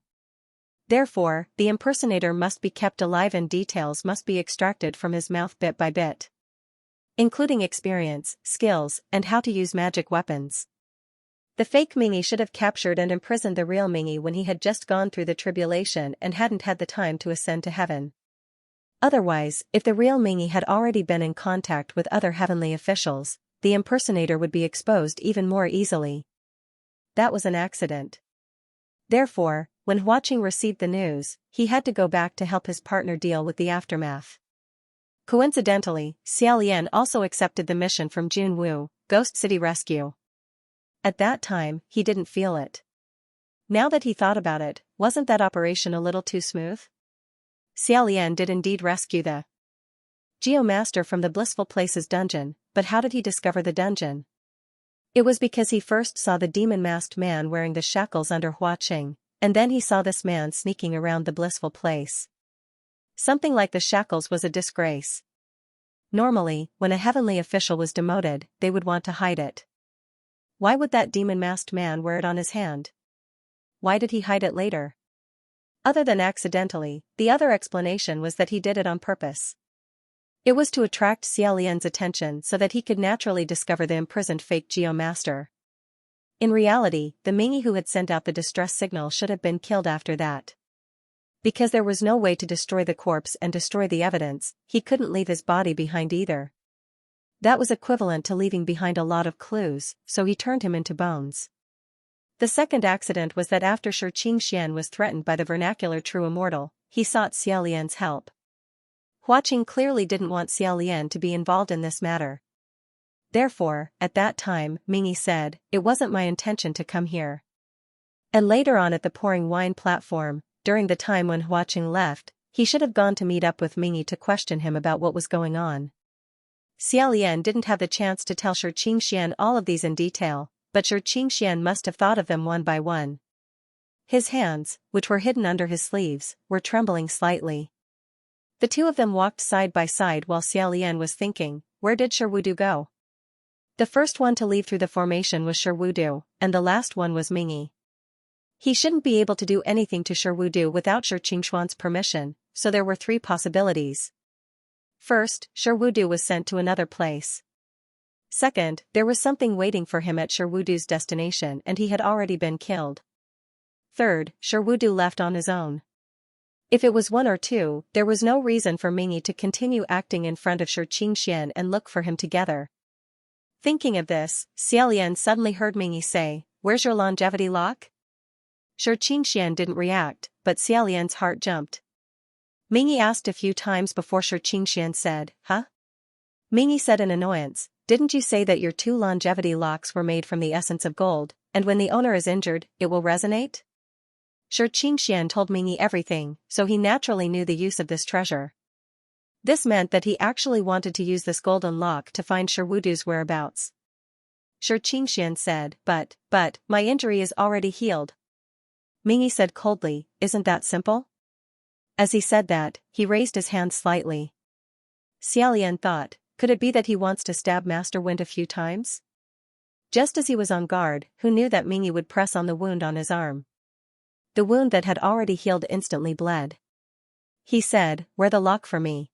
Speaker 1: Therefore, the impersonator must be kept alive and details must be extracted from his mouth bit by bit, including experience, skills, and how to use magic weapons. The fake Mingyi should have captured and imprisoned the real Mingyi when he had just gone through the tribulation and hadn't had the time to ascend to heaven. Otherwise, if the real Mingyi had already been in contact with other heavenly officials, the impersonator would be exposed even more easily. That was an accident. Therefore, when Hua Qing received the news, he had to go back to help his partner deal with the aftermath. Coincidentally, Xiao Lian also accepted the mission from Junwu, Ghost City Rescue. At that time, he didn't feel it. Now that he thought about it, wasn't that operation a little too smooth? Xiao Lian did indeed rescue the Geomaster from the Blissful Places dungeon, but how did he discover the dungeon? It was because he first saw the demon-masked man wearing the shackles under Hua Qing, and then he saw this man sneaking around the blissful place. Something like the shackles was a disgrace. Normally, when a heavenly official was demoted, they would want to hide it. Why would that demon-masked man wear it on his hand? Why did he hide it later? Other than accidentally, the other explanation was that he did it on purpose. It was to attract Xiaolian's attention so that he could naturally discover the imprisoned fake geomaster. In reality, the Mingi who had sent out the distress signal should have been killed after that. Because there was no way to destroy the corpse and destroy the evidence, he couldn't leave his body behind either. That was equivalent to leaving behind a lot of clues, so he turned him into bones. The second accident was that after Xianxia was threatened by the vernacular true immortal, he sought Xiaolian's help. Huaqing clearly didn't want Xiaolian to be involved in this matter. Therefore, at that time, Mingi said, "It wasn't my intention to come here." And later on at the pouring wine platform, during the time when Huaqing left, he should have gone to meet up with Mingi to question him about what was going on. Xiaolian didn't have the chance to tell Xianxia all of these in detail, but Xianxia must have thought of them one by one. His hands, which were hidden under his sleeves, were trembling slightly. The two of them walked side by side while Xiaolian was thinking, where did Sherwudu go? The first one to leave through the formation was Sherwudu, and the last one was Mingi. He shouldn't be able to do anything to Sherwudu without Qingxuan's permission, so there were three possibilities. First, Sherwudu was sent to another place. Second, there was something waiting for him at Sherwudu's destination and he had already been killed. Third, Sherwudu left on his own. If it was one or two, there was no reason for Mingi to continue acting in front of Qingxian and look for him together. Thinking of this, Xiaolian suddenly heard Mingi say, "Where's your longevity lock?" Qingxian didn't react, but Xiaolian's heart jumped. Mingi asked a few times before Qingxian said, "Huh?" Mingi said in annoyance, "Didn't you say that your two longevity locks were made from the essence of gold, and when the owner is injured, it will resonate?" Qingxian told Mingi everything, so he naturally knew the use of this treasure. This meant that he actually wanted to use this golden lock to find Sherwudu's whereabouts. Qingxian said, but, my injury is already healed." Mingi said coldly, "Isn't that simple?" As he said that, he raised his hand slightly. Xiaolian thought, could it be that he wants to stab Master Wind a few times? Just as he was on guard, who knew that Mingi would press on the wound on his arm? The wound that had already healed instantly bled. He said, "Wear the lock for me."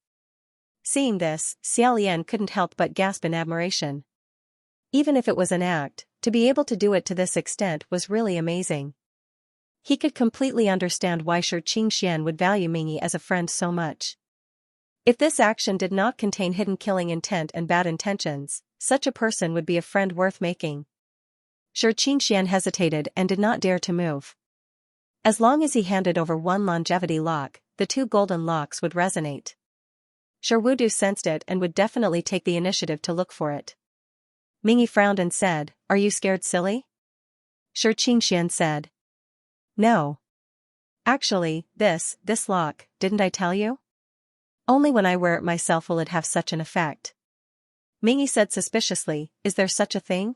Speaker 1: Seeing this, Xiaolian couldn't help but gasp in admiration. Even if it was an act, to be able to do it to this extent was really amazing. He could completely understand why Qingxian would value Mingi as a friend so much. If this action did not contain hidden killing intent and bad intentions, such a person would be a friend worth making. Qingxian hesitated and did not dare to move. As long as he handed over one longevity lock, the two golden locks would resonate. Sherwudu sensed it and would definitely take the initiative to look for it. Mingi frowned and said, "Are you scared silly?" Qingxian said, "No. Actually, this lock, didn't I tell you? Only when I wear it myself will it have such an effect." Mingi said suspiciously, "Is there such a thing?"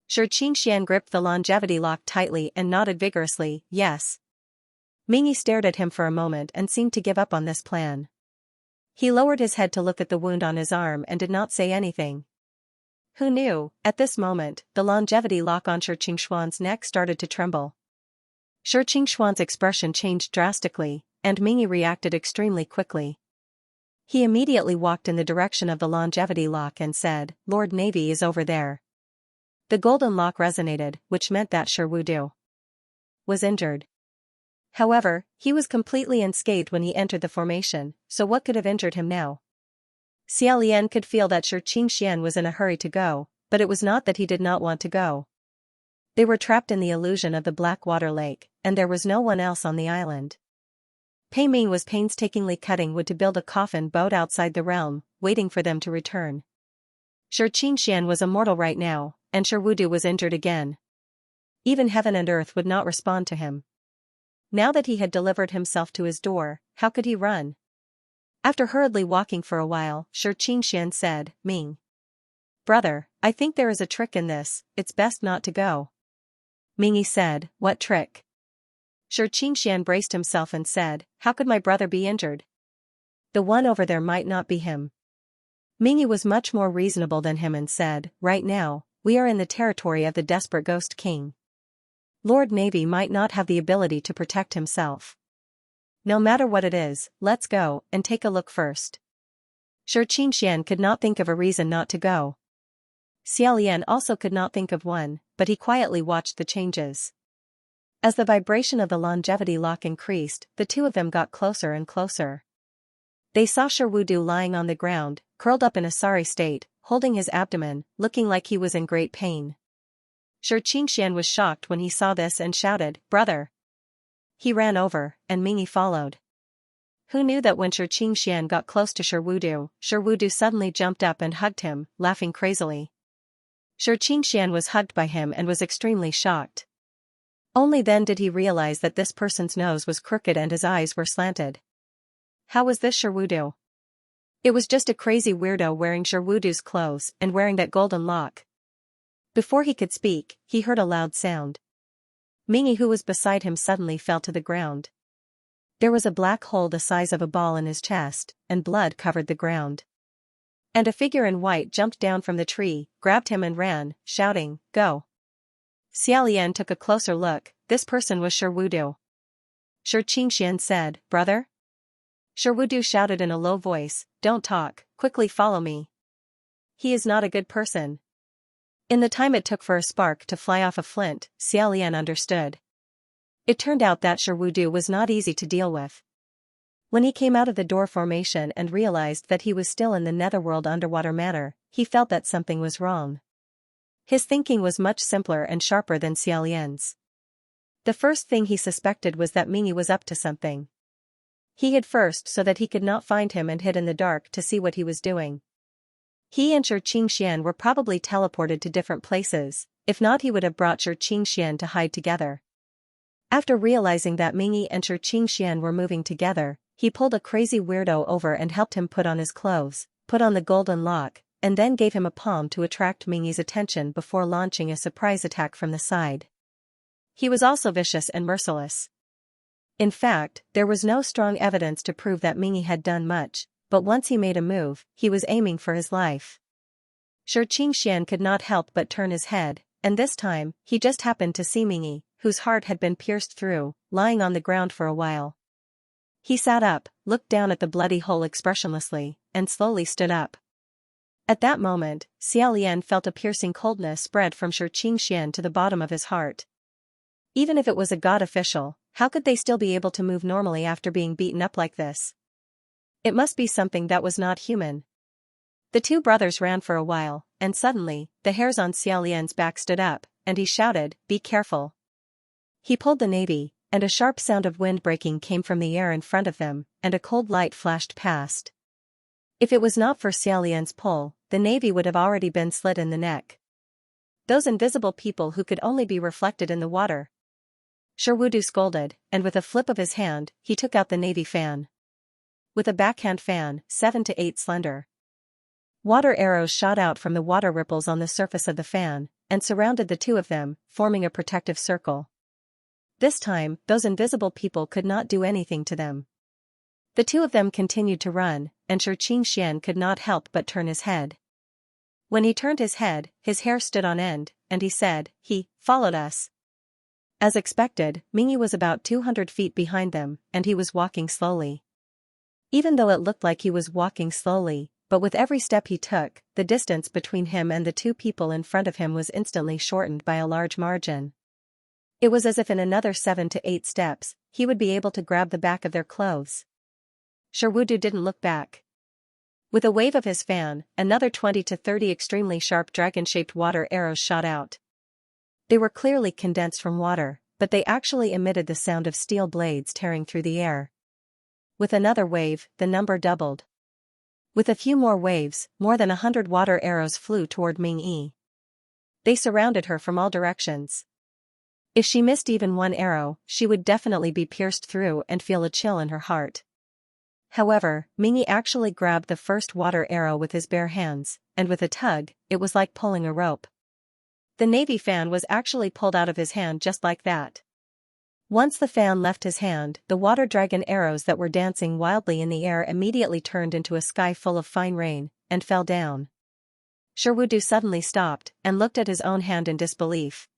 Speaker 1: Qingxian gripped the longevity lock tightly and nodded vigorously, "Yes." Mingi stared at him for a moment and seemed to give up on this plan. He lowered his head to look at the wound on his arm and did not say anything. Who knew, at this moment, the longevity lock on Qingxuan's neck started to tremble. Qingxuan's expression changed drastically, and Mingi reacted extremely quickly. He immediately walked in the direction of the longevity lock and said, "Lord Navy is over there." The golden lock resonated, which meant that Sherwudu was injured. However, he was completely unscathed when he entered the formation, so what could have injured him now? Xiaolian could feel that Qingxian was in a hurry to go, but it was not that he did not want to go. They were trapped in the illusion of the Blackwater Lake, and there was no one else on the island. Pei Ming was painstakingly cutting wood to build a coffin boat outside the realm, waiting for them to return. Qingxian was immortal right now, and Sherwudu was injured again. Even heaven and earth would not respond to him. Now that he had delivered himself to his door, how could he run? After hurriedly walking for a while, Qingxian said, "Ming. Brother, I think there is a trick in this, it's best not to go." Mingi said, "What trick?" Qingxian braced himself and said, "How could my brother be injured? The one over there might not be him." Mingi was much more reasonable than him and said, "Right now, we are in the territory of the desperate Ghost King. Lord Navy might not have the ability to protect himself. No matter what it is, let's go and take a look first." Xianxia could not think of a reason not to go. Xiaolian also could not think of one, but he quietly watched the changes. As the vibration of the longevity lock increased, the two of them got closer and closer. They saw Sherwudu lying on the ground, curled up in a sorry state, holding his abdomen, looking like he was in great pain. Xianxia was shocked when he saw this and shouted, "Brother!" He ran over, and Mingi followed. Who knew that when Xianxia got close to Sherwudu suddenly jumped up and hugged him, laughing crazily. Xianxia was hugged by him and was extremely shocked. Only then did he realize that this person's nose was crooked and his eyes were slanted. How was this Sherwudu? It was just a crazy weirdo wearing Sherwudu's clothes and wearing that golden lock. Before he could speak, he heard a loud sound. Mingi, who was beside him, suddenly fell to the ground. There was a black hole the size of a ball in his chest, and blood covered the ground. And a figure in white jumped down from the tree, grabbed him and ran, shouting, "Go!" Xiaolian took a closer look. This person was Sherwudu. Xianxia said, "Brother?" Sherwudu shouted in a low voice, "Don't talk, quickly follow me. He is not a good person." In the time it took for a spark to fly off a flint, Xiaolian understood. It turned out that Sherwudu was not easy to deal with. When he came out of the door formation and realized that he was still in the netherworld underwater manner, he felt that something was wrong. His thinking was much simpler and sharper than Xiaolian's. The first thing he suspected was that Mingi was up to something. He hid first so that he could not find him and hid in the dark to see what he was doing. He and Xianxia were probably teleported to different places, if not he would have brought Xianxia to hide together. After realizing that Mingi and Xianxia were moving together, he pulled a crazy weirdo over and helped him put on his clothes, put on the golden lock, and then gave him a palm to attract Mingi's attention before launching a surprise attack from the side. He was also vicious and merciless. In fact, there was no strong evidence to prove that Mingi had done much, but once he made a move, he was aiming for his life. Xianxia could not help but turn his head, and this time, he just happened to see Mingi, whose heart had been pierced through, lying on the ground for a while. He sat up, looked down at the bloody hole expressionlessly, and slowly stood up. At that moment, Xiaolian felt a piercing coldness spread from Xianxia to the bottom of his heart. Even if it was a god official, how could they still be able to move normally after being beaten up like this? It must be something that was not human. The two brothers ran for a while, and suddenly, the hairs on Xiaolian's back stood up, and he shouted, "Be careful." He pulled the navy, and a sharp sound of wind breaking came from the air in front of them, and a cold light flashed past. If it was not for Xiaolian's pull, the navy would have already been slit in the neck. Those invisible people who could only be reflected in the water. Sherwudu scolded, and with a flip of his hand, he took out the navy fan. With a backhand fan, 7 to 8 slender water arrows shot out from the water ripples on the surface of the fan, and surrounded the two of them, forming a protective circle. This time, those invisible people could not do anything to them. The two of them continued to run, and Xianxia could not help but turn his head. When he turned his head, his hair stood on end, and he said, "He followed us." As expected, Mingi was about 200 feet behind them, and he was walking slowly. Even though it looked like he was walking slowly, but with every step he took, the distance between him and the two people in front of him was instantly shortened by a large margin. It was as if in another 7 to 8 steps, he would be able to grab the back of their clothes. Sherwudu didn't look back. With a wave of his fan, another 20 to 30 extremely sharp dragon-shaped water arrows shot out. They were clearly condensed from water, but they actually emitted the sound of steel blades tearing through the air. With another wave, the number doubled. With a few more waves, more than 100 water arrows flew toward Mingi. They surrounded her from all directions. If she missed even one arrow, she would definitely be pierced through and feel a chill in her heart. However, Mingi actually grabbed the first water arrow with his bare hands, and with a tug, it was like pulling a rope. The navy fan was actually pulled out of his hand just like that. Once the fan left his hand, the water dragon arrows that were dancing wildly in the air immediately turned into a sky full of fine rain, and fell down. Sherwudu suddenly stopped, and looked at his own hand in disbelief.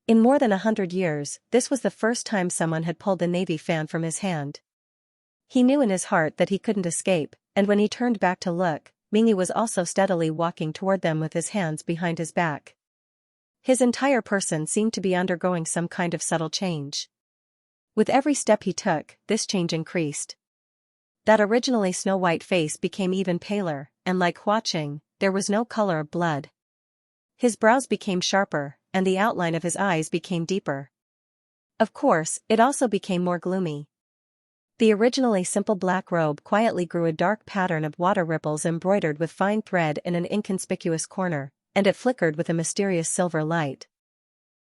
Speaker 1: In more than 100 years, this was the first time someone had pulled the navy fan from his hand. He knew in his heart that he couldn't escape, and when he turned back to look, Mingyi was also steadily walking toward them with his hands behind his back. His entire person seemed to be undergoing some kind of subtle change. With every step he took, this change increased. That originally snow-white face became even paler, and like Huaqing, there was no color of blood. His brows became sharper, and the outline of his eyes became deeper. Of course, it also became more gloomy. The originally simple black robe quietly grew a dark pattern of water ripples embroidered with fine thread in an inconspicuous corner, and it flickered with a mysterious silver light.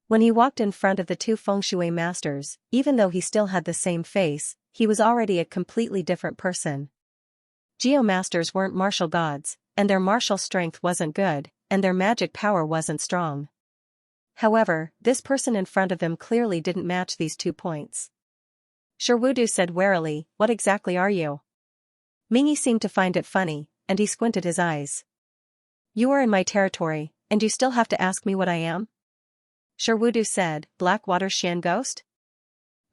Speaker 1: When he walked in front of the two feng shui masters, even though he still had the same face, he was already a completely different person. Geomasters weren't martial gods, and their martial strength wasn't good, and their magic power wasn't strong. However, this person in front of him clearly didn't match these 2 points. Sherwudu said warily, "What exactly are you?" Mingyi seemed to find it funny, and he squinted his eyes. "You are in my territory, and you still have to ask me what I am?" Sherwudu said, "Blackwater Xian ghost?"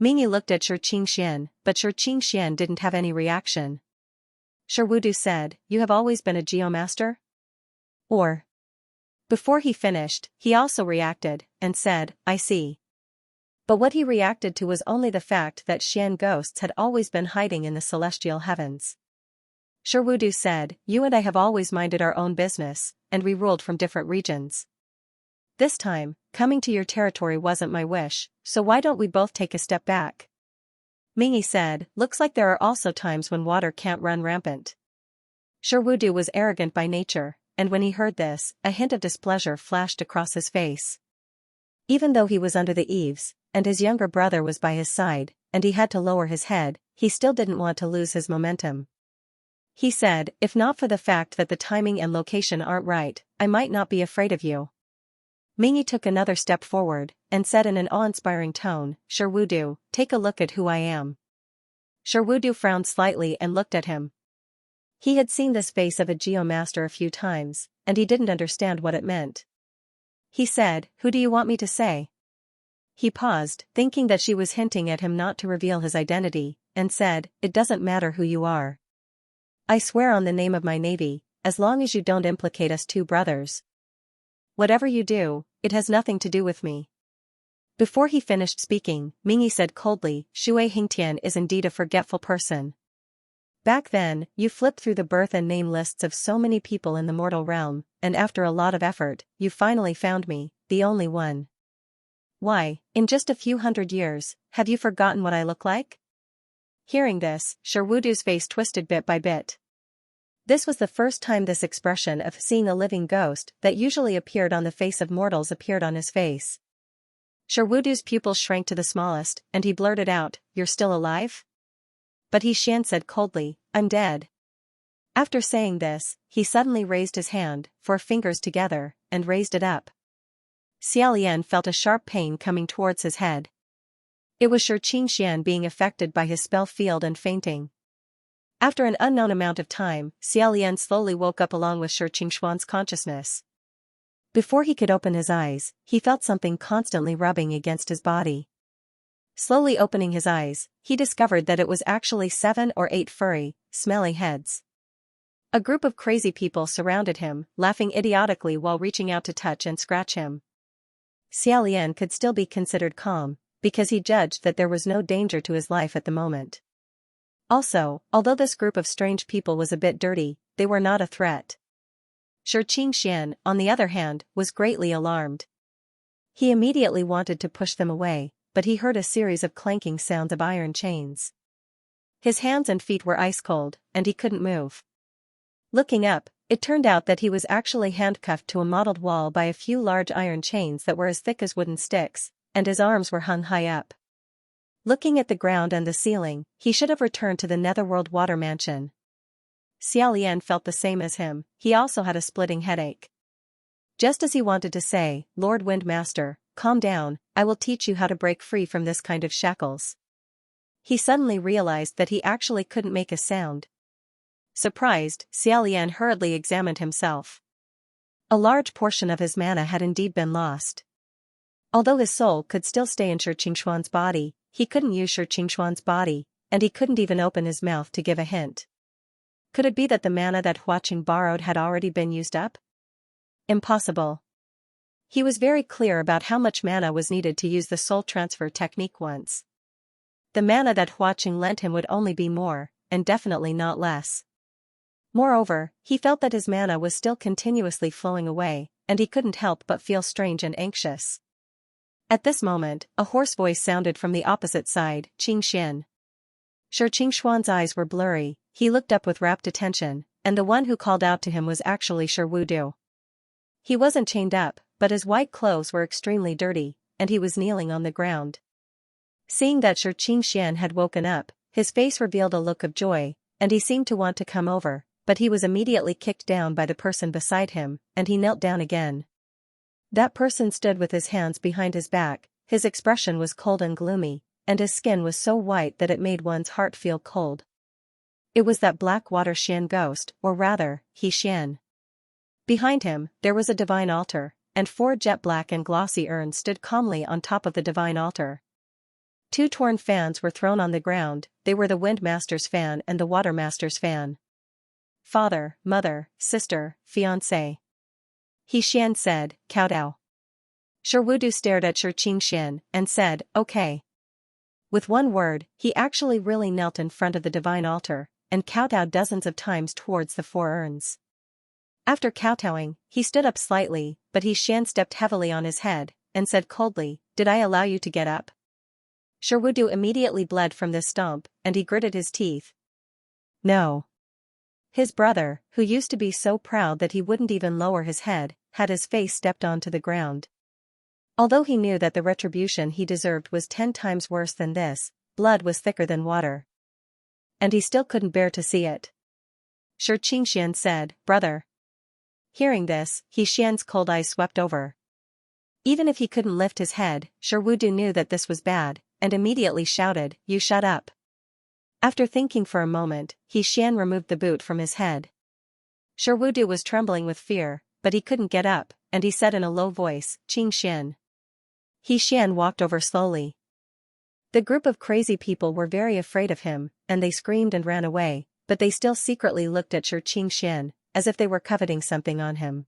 Speaker 1: Mingyi looked at Xianxia, but Xianxia didn't have any reaction. Sherwudu said, "You have always been a geomaster?" Or. Before he finished, he also reacted, and said, "I see." But what he reacted to was only the fact that Xian ghosts had always been hiding in the celestial heavens. Sherwudu said, "You and I have always minded our own business, and we ruled from different regions. This time, coming to your territory wasn't my wish, so why don't we both take a step back?" Mingyi said, "Looks like there are also times when water can't run rampant." Sherwudu was arrogant by nature, and when he heard this, a hint of displeasure flashed across his face. Even though he was under the eaves, and his younger brother was by his side, and he had to lower his head, he still didn't want to lose his momentum. He said, "If not for the fact that the timing and location aren't right, I might not be afraid of you." Mingyi took another step forward, and said in an awe-inspiring tone, "Sherwudu, take a look at who I am." Sherwudu frowned slightly and looked at him. He had seen this face of a geomaster a few times, and he didn't understand what it meant. He said, "Who do you want me to say?" He paused, thinking that she was hinting at him not to reveal his identity, and said, "It doesn't matter who you are. I swear on the name of my navy, as long as you don't implicate us two brothers. Whatever you do, it has nothing to do with me." Before he finished speaking, Mingyi said coldly, "Shui Hingtian is indeed a forgetful person. Back then, you flipped through the birth and name lists of so many people in the mortal realm, and after a lot of effort, you finally found me, the only one. Why, in just a few hundred years, have you forgotten what I look like?" Hearing this, Sherwudu's face twisted bit by bit. This was the first time this expression of seeing a living ghost that usually appeared on the face of mortals appeared on his face. Sherwudu's pupils shrank to the smallest, and he blurted out, "You're still alive?" But Xian said coldly, "I'm dead." After saying this, he suddenly raised his hand, 4 fingers together, and raised it up. Xiaolian felt a sharp pain coming towards his head. It was Xianxia being affected by his spell field and fainting. After an unknown amount of time, Xiaolian slowly woke up along with Xianxuan's consciousness. Before he could open his eyes, he felt something constantly rubbing against his body. Slowly opening his eyes, he discovered that it was actually 7 or 8 furry, smelly heads. A group of crazy people surrounded him, laughing idiotically while reaching out to touch and scratch him. Xiaolian could still be considered calm, because he judged that there was no danger to his life at the moment. Also, although this group of strange people was a bit dirty, they were not a threat. Xianxia, on the other hand, was greatly alarmed. He immediately wanted to push them away, but he heard a series of clanking sounds of iron chains. His hands and feet were ice cold, and he couldn't move. Looking up, it turned out that he was actually handcuffed to a mottled wall by a few large iron chains that were as thick as wooden sticks, and his arms were hung high up. Looking at the ground and the ceiling, he should have returned to the Netherworld water mansion. Xiaolian felt the same as him, he also had a splitting headache. Just as he wanted to say, "Lord Windmaster, calm down, I will teach you how to break free from this kind of shackles," he suddenly realized that he actually couldn't make a sound. Surprised, Xiaolian hurriedly examined himself. A large portion of his mana had indeed been lost. Although his soul could still stay in Xianxuan's body, he couldn't use Xianxuan's body, and he couldn't even open his mouth to give a hint. Could it be that the mana that Huaqing borrowed had already been used up? Impossible. He was very clear about how much mana was needed to use the soul transfer technique once. The mana that Huaqing lent him would only be more, and definitely not less. Moreover, he felt that his mana was still continuously flowing away, and he couldn't help but feel strange and anxious. At this moment, a hoarse voice sounded from the opposite side, Qingxian. Qingxuan's eyes were blurry, he looked up with rapt attention, and the one who called out to him was actually Wudu. He wasn't chained up, but his white clothes were extremely dirty, and he was kneeling on the ground. Seeing that Qingxian had woken up, his face revealed a look of joy, and he seemed to want to come over, but he was immediately kicked down by the person beside him, and he knelt down again. That person stood with his hands behind his back, his expression was cold and gloomy, and his skin was so white that it made one's heart feel cold. It was that Blackwater Xian ghost, or rather, He Xian. Behind him, there was a divine altar, and 4 jet black and glossy urns stood calmly on top of the divine altar. 2 torn fans were thrown on the ground, they were the Wind Master's fan and the Water Master's fan. Father, mother, sister, fiancé. He Xian said, kowtow. Wudu stared at Qingxian and said, okay. With one word, he actually really knelt in front of the divine altar, and kowtowed dozens of times towards the 4 urns. After kowtowing, he stood up slightly, but He Xian stepped heavily on his head, and said coldly, did I allow you to get up? Wudu immediately bled from this stomp, and he gritted his teeth. No. His brother, who used to be so proud that he wouldn't even lower his head, had his face stepped onto the ground. Although he knew that the retribution he deserved was 10 times worse than this, blood was thicker than water. And he still couldn't bear to see it. Qingxian said, brother. Hearing this, He Xian's cold eyes swept over. Even if he couldn't lift his head, Wudu knew that this was bad, and immediately shouted, you shut up. After thinking for a moment, He Xian removed the boot from his head. Wudu was trembling with fear, but he couldn't get up, and he said in a low voice, Qingxian. He Xian walked over slowly. The group of crazy people were very afraid of him, and they screamed and ran away, but they still secretly looked at Qingxian, as if they were coveting something on him.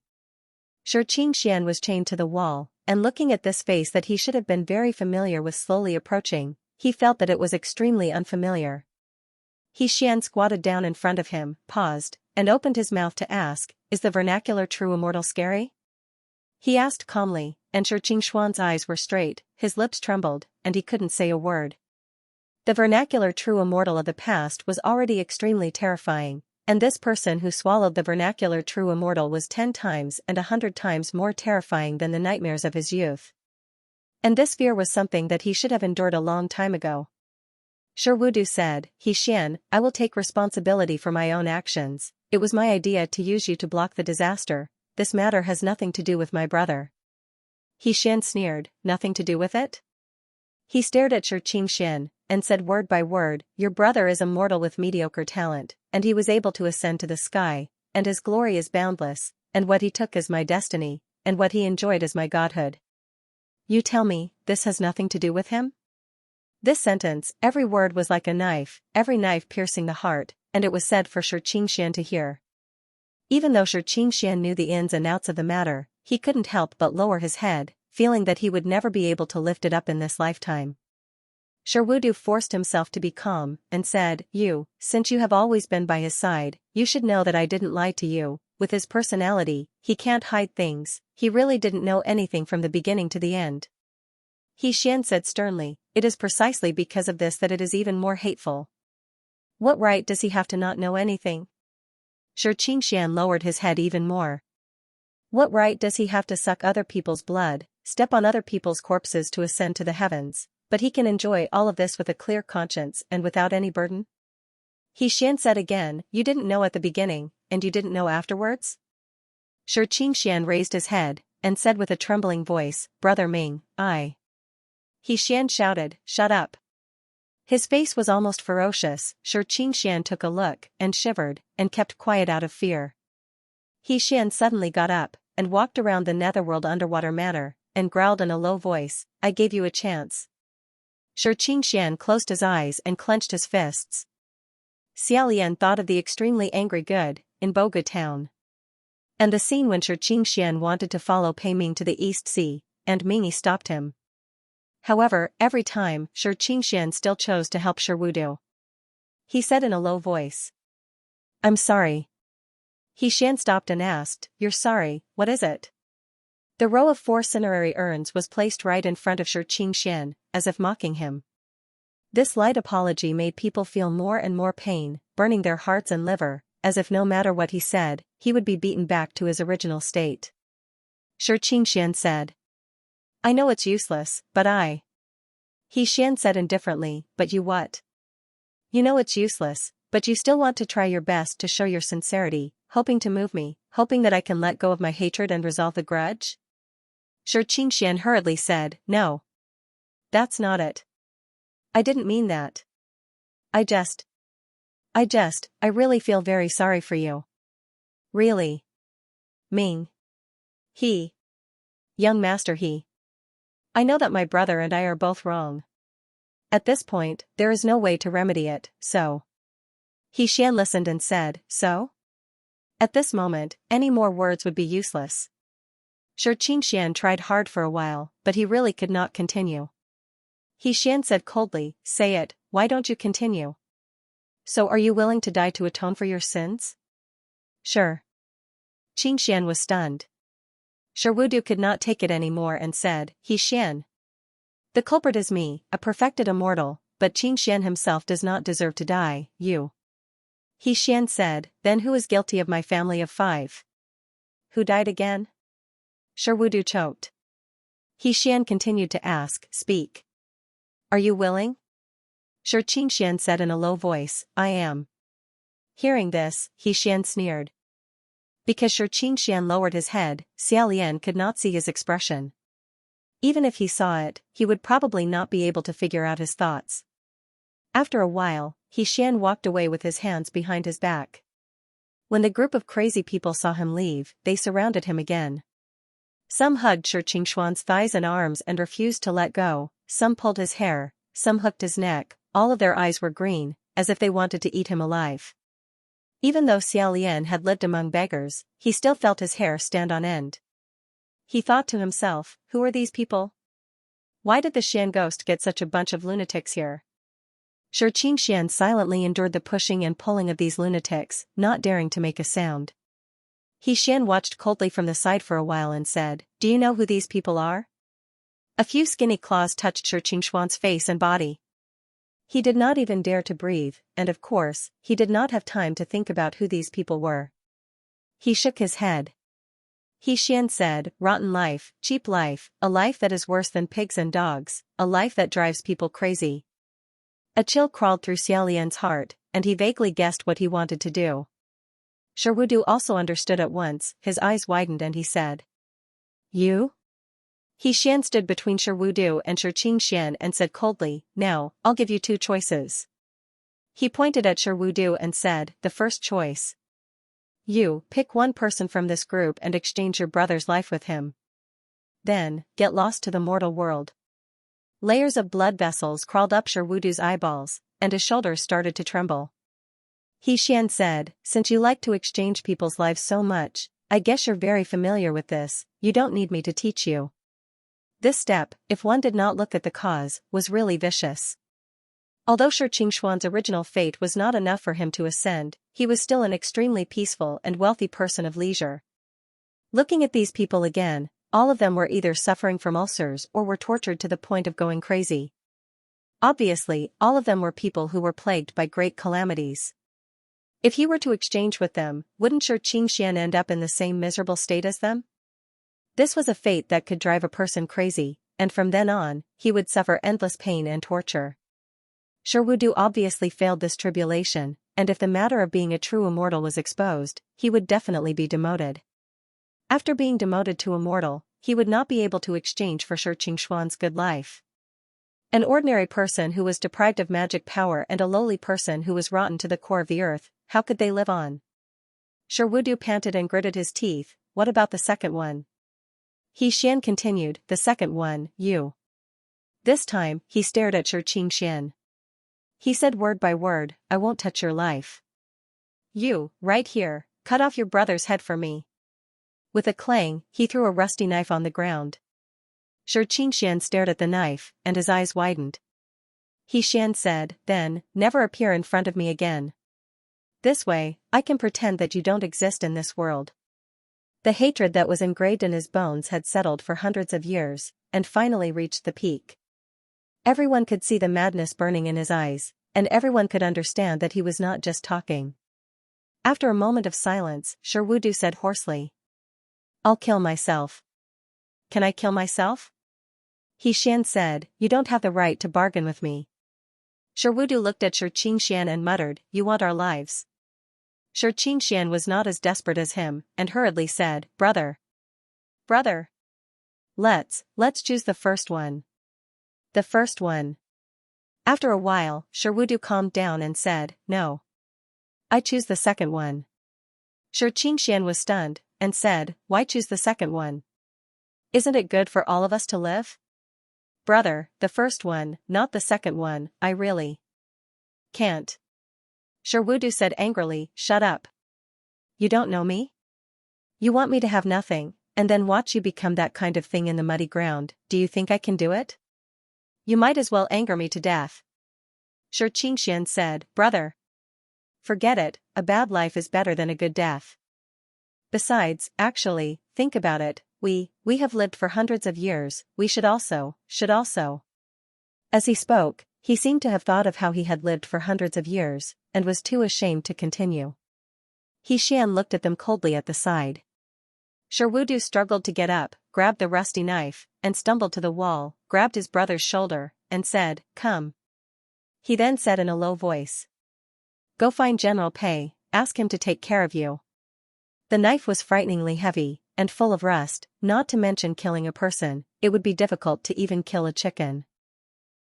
Speaker 1: Qingxian was chained to the wall, and looking at this face that he should have been very familiar with slowly approaching, he felt that it was extremely unfamiliar. He Xian squatted down in front of him, paused, and opened his mouth to ask, is the vernacular true immortal scary? He asked calmly, and Qingxuan's eyes were straight, his lips trembled, and he couldn't say a word. The vernacular true immortal of the past was already extremely terrifying, and this person who swallowed the vernacular true immortal was 10 times and 100 times more terrifying than the nightmares of his youth. And this fear was something that he should have endured a long time ago. Wudu said, He Xian, I will take responsibility for my own actions, it was my idea to use you to block the disaster, this matter has nothing to do with my brother. He Xian sneered, nothing to do with it? He stared at Qingxian, and said word by word, your brother is a mortal with mediocre talent, and he was able to ascend to the sky, and his glory is boundless, and what he took is my destiny, and what he enjoyed is my godhood. You tell me, this has nothing to do with him? This sentence, every word was like a knife, every knife piercing the heart, and it was said for Qingxian to hear. Even though Qingxian knew the ins and outs of the matter, he couldn't help but lower his head, feeling that he would never be able to lift it up in this lifetime. Wudu forced himself to be calm, and said, since you have always been by his side, you should know that I didn't lie to you, with his personality, he can't hide things, he really didn't know anything from the beginning to the end. He Xian said sternly, it is precisely because of this that it is even more hateful. What right does he have to not know anything? Qingxian lowered his head even more. What right does he have to suck other people's blood, step on other people's corpses to ascend to the heavens, but he can enjoy all of this with a clear conscience and without any burden? He Xian said again, you didn't know at the beginning, and you didn't know afterwards? Qingxian raised his head, and said with a trembling voice, Brother Ming, I. He Xian shouted, shut up. His face was almost ferocious. Qingxian took a look, and shivered, and kept quiet out of fear. He Xian suddenly got up, and walked around the netherworld underwater manor, and growled in a low voice, I gave you a chance. Qingxian closed his eyes and clenched his fists. Xiaolian thought of the extremely angry good, in Boga town. And the scene when Xianxia wanted to follow Pei Ming to the East Sea, and Mingy stopped him. However, every time, Xianxia still chose to help Wudu. He said in a low voice. I'm sorry. Xian stopped and asked, You're sorry, what is it? The row of 4 cinerary urns was placed right in front of Xianxia, as if mocking him. This light apology made people feel more and more pain, burning their hearts and liver, as if no matter what he said, he would be beaten back to his original state. Xianxia said. I know it's useless, but Xian said indifferently, but you what? You know it's useless, but you still want to try your best to show your sincerity, hoping to move me, hoping that I can let go of my hatred and resolve the grudge? Xianxia hurriedly said, No. That's not it. I didn't mean that. I really feel very sorry for you. Really? Ming. Young master I know that my brother and I are both wrong. At this point, there is no way to remedy it, so. Xian listened and said, So? At this moment, any more words would be useless. Xianxia tried hard for a while, but he really could not continue. Xian said coldly, Say it, why don't you continue? So are you willing to die to atone for your sins? Sure. Xian was stunned. Wudu could not take it anymore and said, Xian. The culprit is me, a perfected immortal, but Xian himself does not deserve to die, you. Xian said, Then who is guilty of my family of 5? Who died again? Wudu choked. Xian continued to ask, Speak. Are you willing? Xian said in a low voice, I am. Hearing this, Xian sneered. Because Xian lowered his head, Xiaolian could not see his expression. Even if he saw it, he would probably not be able to figure out his thoughts. After a while, Xian walked away with his hands behind his back. When the group of crazy people saw him leave, they surrounded him again. Some hugged Xianxuan's thighs and arms and refused to let go, some pulled his hair, some hooked his neck, all of their eyes were green, as if they wanted to eat him alive. Even though Xiaolian had lived among beggars, he still felt his hair stand on end. He thought to himself, Who are these people? Why did the Xian ghost get such a bunch of lunatics here? Xian silently endured the pushing and pulling of these lunatics, not daring to make a sound. Xian watched coldly from the side for a while and said, Do you know who these people are? A few skinny claws touched Xianxuan's face and body. He did not even dare to breathe, and of course, he did not have time to think about who these people were. He shook his head. Xian said, Rotten life, cheap life, a life that is worse than pigs and dogs, a life that drives people crazy. A chill crawled through Xiaolian's heart, and he vaguely guessed what he wanted to do. Wudu also understood at once, his eyes widened and he said. You? Xian stood between Wudu and Xianxia and said coldly, Now, I'll give you 2 choices. He pointed at Wudu and said, The first choice. You, pick one person from this group and exchange your brother's life with him. Then, get lost to the mortal world. Layers of blood vessels crawled up Wudu's eyeballs, and his shoulders started to tremble. Xian said, Since you like to exchange people's lives so much, I guess you're very familiar with this, you don't need me to teach you. This step, if one did not look at the cause, was really vicious. Although Xianxuan's original fate was not enough for him to ascend, he was still an extremely peaceful and wealthy person of leisure. Looking at these people again, all of them were either suffering from ulcers or were tortured to the point of going crazy. Obviously, all of them were people who were plagued by great calamities. If he were to exchange with them, wouldn't Xianxia end up in the same miserable state as them? This was a fate that could drive a person crazy, and from then on, he would suffer endless pain and torture. Wudu obviously failed this tribulation, and if the matter of being a true immortal was exposed, he would definitely be demoted. After being demoted to immortal, he would not be able to exchange for Xianxuan's good life. An ordinary person who was deprived of magic power and a lowly person who was rotten to the core of the earth, how could they live on? Wudu panted and gritted his teeth, What about the second one? Xian continued, The second one, you. This time, he stared at Xianxia. He said word by word, I won't touch your life. You, right here, cut off your brother's head for me. With a clang, he threw a rusty knife on the ground. Xianxia stared at the knife, and his eyes widened. Xian said, then, never appear in front of me again. This way, I can pretend that you don't exist in this world. The hatred that was engraved in his bones had settled for hundreds of years, and finally reached the peak. Everyone could see the madness burning in his eyes, and everyone could understand that he was not just talking. After a moment of silence, Sherwudu said hoarsely, I'll kill myself. Can I kill myself? Xian said, you don't have the right to bargain with me. Sherwudu looked at Xianxia and muttered, you want our lives. Xianxia was not as desperate as him, and hurriedly said, brother. Brother. Let's choose the first one. The first one. After a while, Sherwudu calmed down and said, no. I choose the second one. Xianxia was stunned, and said, why choose the second one? Isn't it good for all of us to live? Brother, the first one, not the second one, I really can't. Sherwudu said angrily, shut up. You don't know me? You want me to have nothing, and then watch you become that kind of thing in the muddy ground, do you think I can do it? You might as well anger me to death. Xianxia said, brother. Forget it, a bad life is better than a good death. Besides, actually, think about it, we have lived for hundreds of years, we should also. As he spoke, he seemed to have thought of how he had lived for hundreds of years, and was too ashamed to continue. Xian looked at them coldly at the side. Sherwudu struggled to get up, grabbed the rusty knife, and stumbled to the wall, grabbed his brother's shoulder, and said, come. He then said in a low voice, go find General Pei, ask him to take care of you. The knife was frighteningly heavy, and full of rust, not to mention killing a person, it would be difficult to even kill a chicken.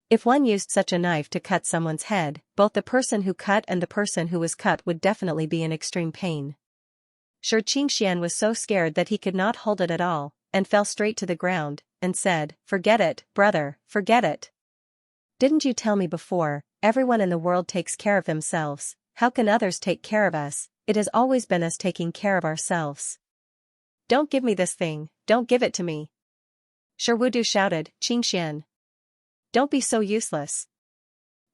Speaker 1: If one used such a knife to cut someone's head, both the person who cut and the person who was cut would definitely be in extreme pain. Xianxia was so scared that he could not hold it at all, and fell straight to the ground, and said, forget it, brother, forget it. Didn't you tell me before, everyone in the world takes care of themselves, how can others take care of us, it has always been us taking care of ourselves. Don't give me this thing, don't give it to me. Sherwudu shouted, Xianxia. Don't be so useless.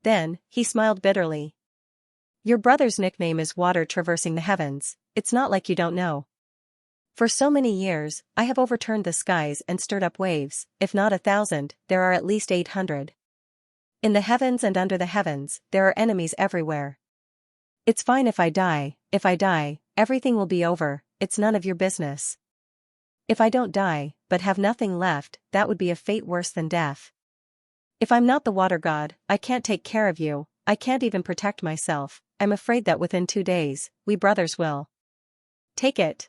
Speaker 1: Then, he smiled bitterly. Your brother's nickname is Water Traversing the Heavens, it's not like you don't know. For so many years, I have overturned the skies and stirred up waves, if not 1,000, there are at least 800. In the heavens and under the heavens, there are enemies everywhere. It's fine if I die, everything will be over, it's none of your business. If I don't die, but have nothing left, that would be a fate worse than death. If I'm not the water god, I can't take care of you, I can't even protect myself, I'm afraid that within 2 days, we brothers will take it.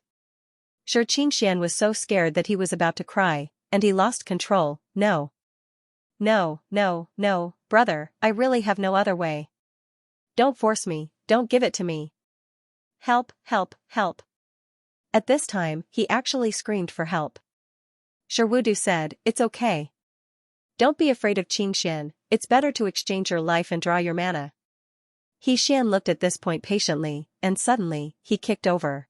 Speaker 1: Xianxia was so scared that he was about to cry, and he lost control, no. No, brother, I really have no other way. Don't force me, don't give it to me. Help. At this time, he actually screamed for help. Sherwudu said, it's okay. Don't be afraid of Xianxia, it's better to exchange your life and draw your mana. Xian looked at this point patiently, and suddenly, he kicked over.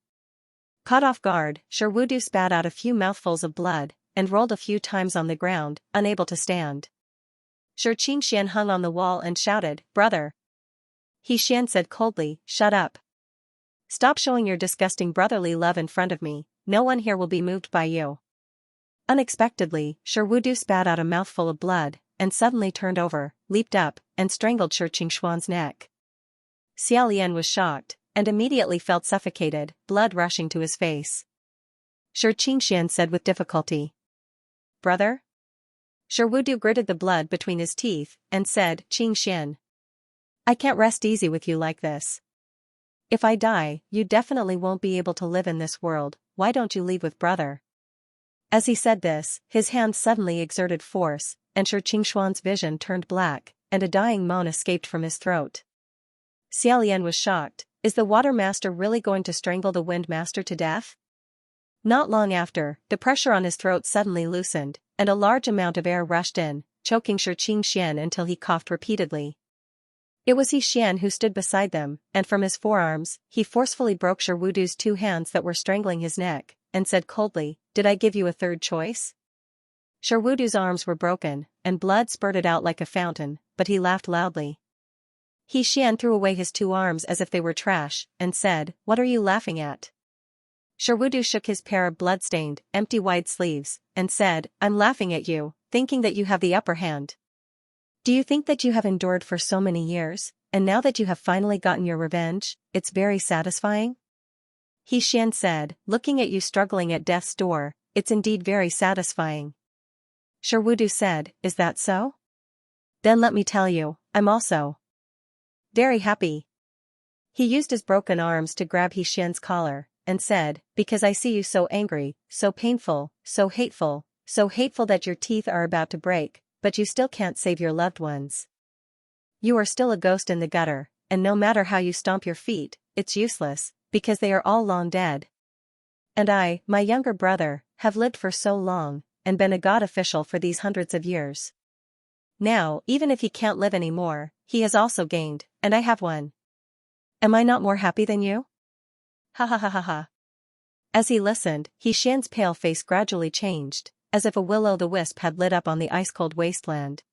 Speaker 1: Caught off guard, Sherwudu spat out a few mouthfuls of blood, and rolled a few times on the ground, unable to stand. Xianxia hung on the wall and shouted, brother. Xian said coldly, shut up. Stop showing your disgusting brotherly love in front of me, no one here will be moved by you. Unexpectedly, Sherwudu spat out a mouthful of blood, and suddenly turned over, leaped up, and strangled Xianxia's neck. Xiaolian was shocked, and immediately felt suffocated, blood rushing to his face. Xianxia said with difficulty, brother? Sherwudu gritted the blood between his teeth, and said, Xianxia. I can't rest easy with you like this. If I die, you definitely won't be able to live in this world, why don't you leave with brother? As he said this, his hand suddenly exerted force, and Xianxia's vision turned black, and a dying moan escaped from his throat. Xiaolian was shocked, is the water master really going to strangle the wind master to death? Not long after, the pressure on his throat suddenly loosened, and a large amount of air rushed in, choking Xianxia until he coughed repeatedly. It was Xian who stood beside them, and from his forearms, he forcefully broke Sherwudu's two hands that were strangling his neck, and said coldly, "Did I give you a third choice?" Sherwudu's arms were broken, and blood spurted out like a fountain, but he laughed loudly. Xian threw away his two arms as if they were trash, and said, "What are you laughing at?" Sherwudu shook his pair of blood-stained, empty wide sleeves, and said, "I'm laughing at you, thinking that you have the upper hand. Do you think that you have endured for so many years, and now that you have finally gotten your revenge, it's very satisfying?" Xian said, "Looking at you struggling at death's door, it's indeed very satisfying." Sherwudu said, "Is that so? Then let me tell you, I'm also very happy." He used his broken arms to grab Xian's collar, and said, "Because I see you so angry, so painful, so hateful that your teeth are about to break, but you still can't save your loved ones. You are still a ghost in the gutter, and no matter how you stomp your feet, it's useless, because they are all long dead. And I, my younger brother, have lived for so long, and been a god official for these hundreds of years. Now, even if he can't live anymore, he has also gained, and I have won. Am I not more happy than you?" Ha ha ha ha ha. As he listened, Xian's pale face gradually changed, as if a will-o'-the-wisp had lit up on the ice-cold wasteland.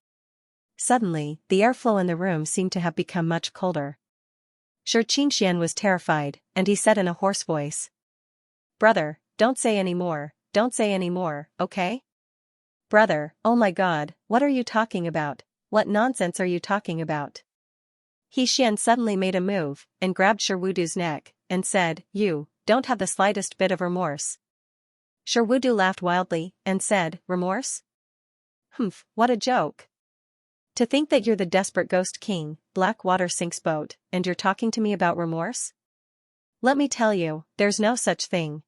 Speaker 1: Suddenly, the airflow in the room seemed to have become much colder. Xianxia was terrified, and he said in a hoarse voice, "Brother, don't say any more, okay? Brother, oh my god, what are you talking about? What nonsense are you talking about?" Xian suddenly made a move, and grabbed Sherwudu's neck, and said, "You don't have the slightest bit of remorse." Sherwudu laughed wildly, and said, "Remorse? Humph, what a joke. To think that you're the desperate ghost king, Blackwater sinks boat, and you're talking to me about remorse? Let me tell you, there's no such thing."